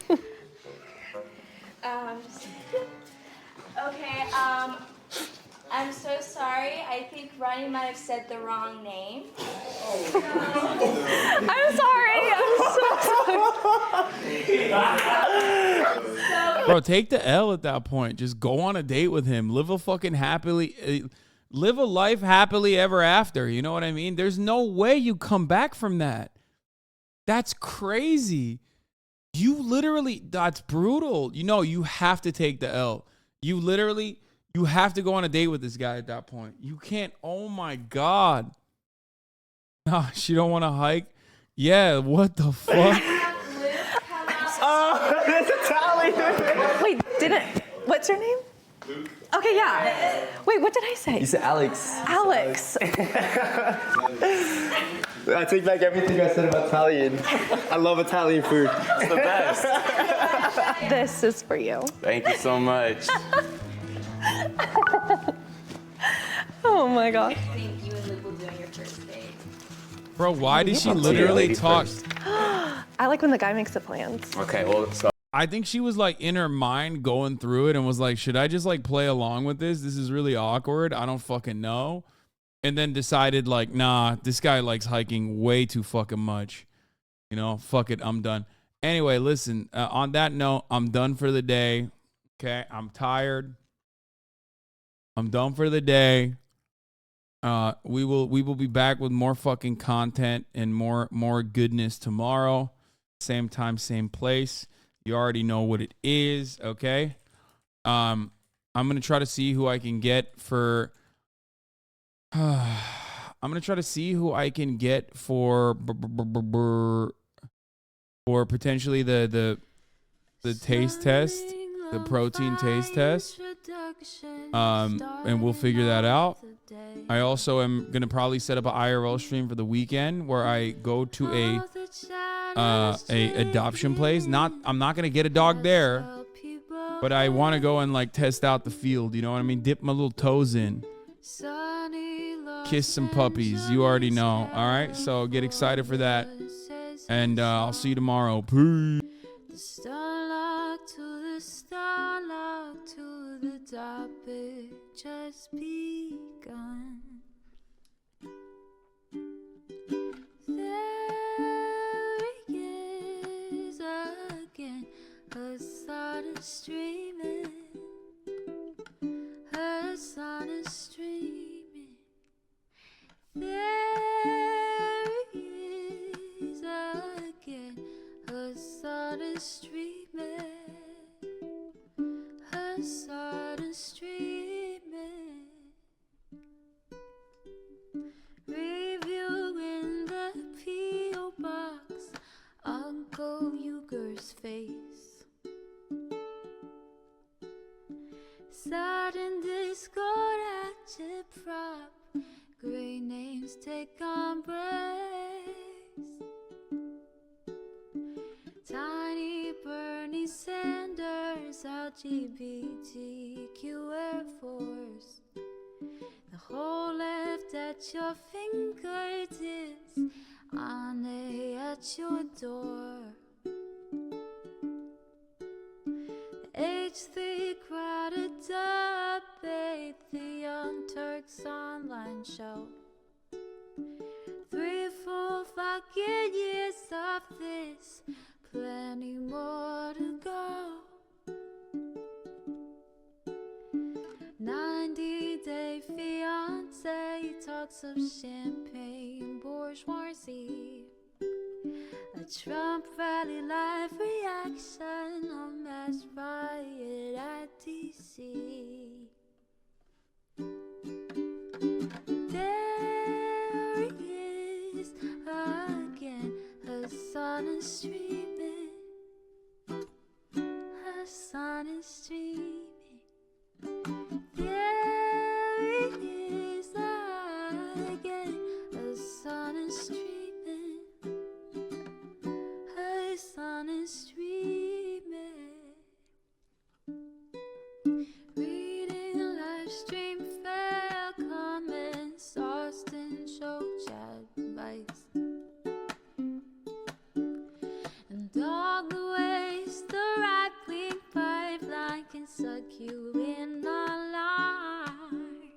Okay, I'm so sorry. I think Ronnie might have said the wrong name. I'm sorry. I'm so sorry. Bro, take the L at that point. Just go on a date with him. Live a life happily ever after. You know what I mean? There's no way you come back from that. That's crazy. That's brutal. You know, you have to take the L. You have to go on a date with this guy at that point. You can't, oh my God. No, she don't want to hike. Yeah, what the fuck? Oh, that's Italian. Wait, what's your name? Luke. Okay, yeah. Wait, what did I say? You said Alex. Alex. I take back everything I said about Italian. I love Italian food. It's the best. This is for you. Thank you so much. Oh my God. I think you and Luke will do on your first date. Bro, why did she literally talk? I like when the guy makes the plans. Okay, well, so I think she was like in her mind going through it and was like, should I just like play along with this? This is really awkward. I don't fucking know. And then decided like, nah, this guy likes hiking way too fucking much. You know, fuck it, I'm done. Anyway, listen, on that note, I'm done for the day. Okay, I'm tired. I'm done for the day. We will be back with more fucking content and more goodness tomorrow. Same time, same place. You already know what it is, okay? I'm gonna try to see who I can get for. I'm gonna try to see who I can get for potentially the taste test, the protein taste test. And we'll figure that out. I also am gonna probably set up an IRL stream for the weekend where I go to a adoption place. I'm not gonna get a dog there, but I want to go and like test out the field. You know what I mean? Dip my little toes in, kiss some puppies. You already know. All right, so get excited for that, and I'll see you tomorrow. Peace. The starlock to the starlock to the topic just begun. There he is again, her sun is streaming, her sun is streaming. There he is again, her sun is streaming, her sun is streaming. Reviewing the P.O. box, Uncle Uger's face. Sudden discord at your prop, great names take embrace. Tiny Bernie Sanders, LGBTQ Air Force. The whole left at your fingertips, Ane at your door. The H3 crowded debate, the Young Turks online show. 3 full fucking years of this, plenty more to go. 90-day fiance talks of champagne bourgeoisie. A Trump rally live reaction, a mass riot at DC. There he is again, her sun is streaming, her sun is streaming. There he is again, her sun is streaming, her sun is streaming. Reading a live stream, fair comments, Austin show chat advice. And all the ways the right-wing pipeline can suck you in online.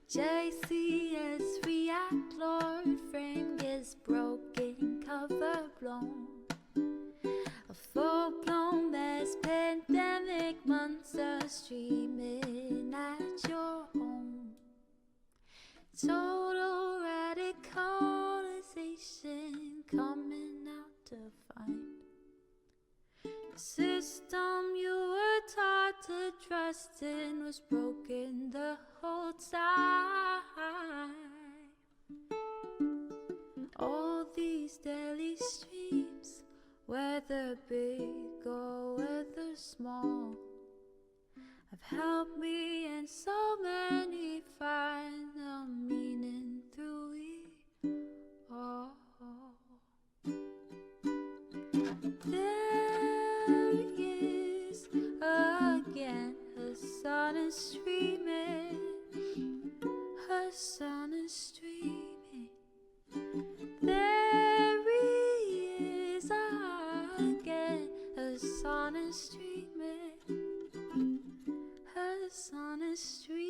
JCS react, Lord, frame gets broken, cover blown. A full-blown mass pandemic, monster streaming at your home. Total radicalization coming out to find. The system you were taught to trust in was broken the whole time. All these daily streams, whether big or whether small, have helped me and so many find the meaning through it all. There he is again, her sun is streaming, her sun is streaming. There he is again, her sun is streaming, her sun is streaming.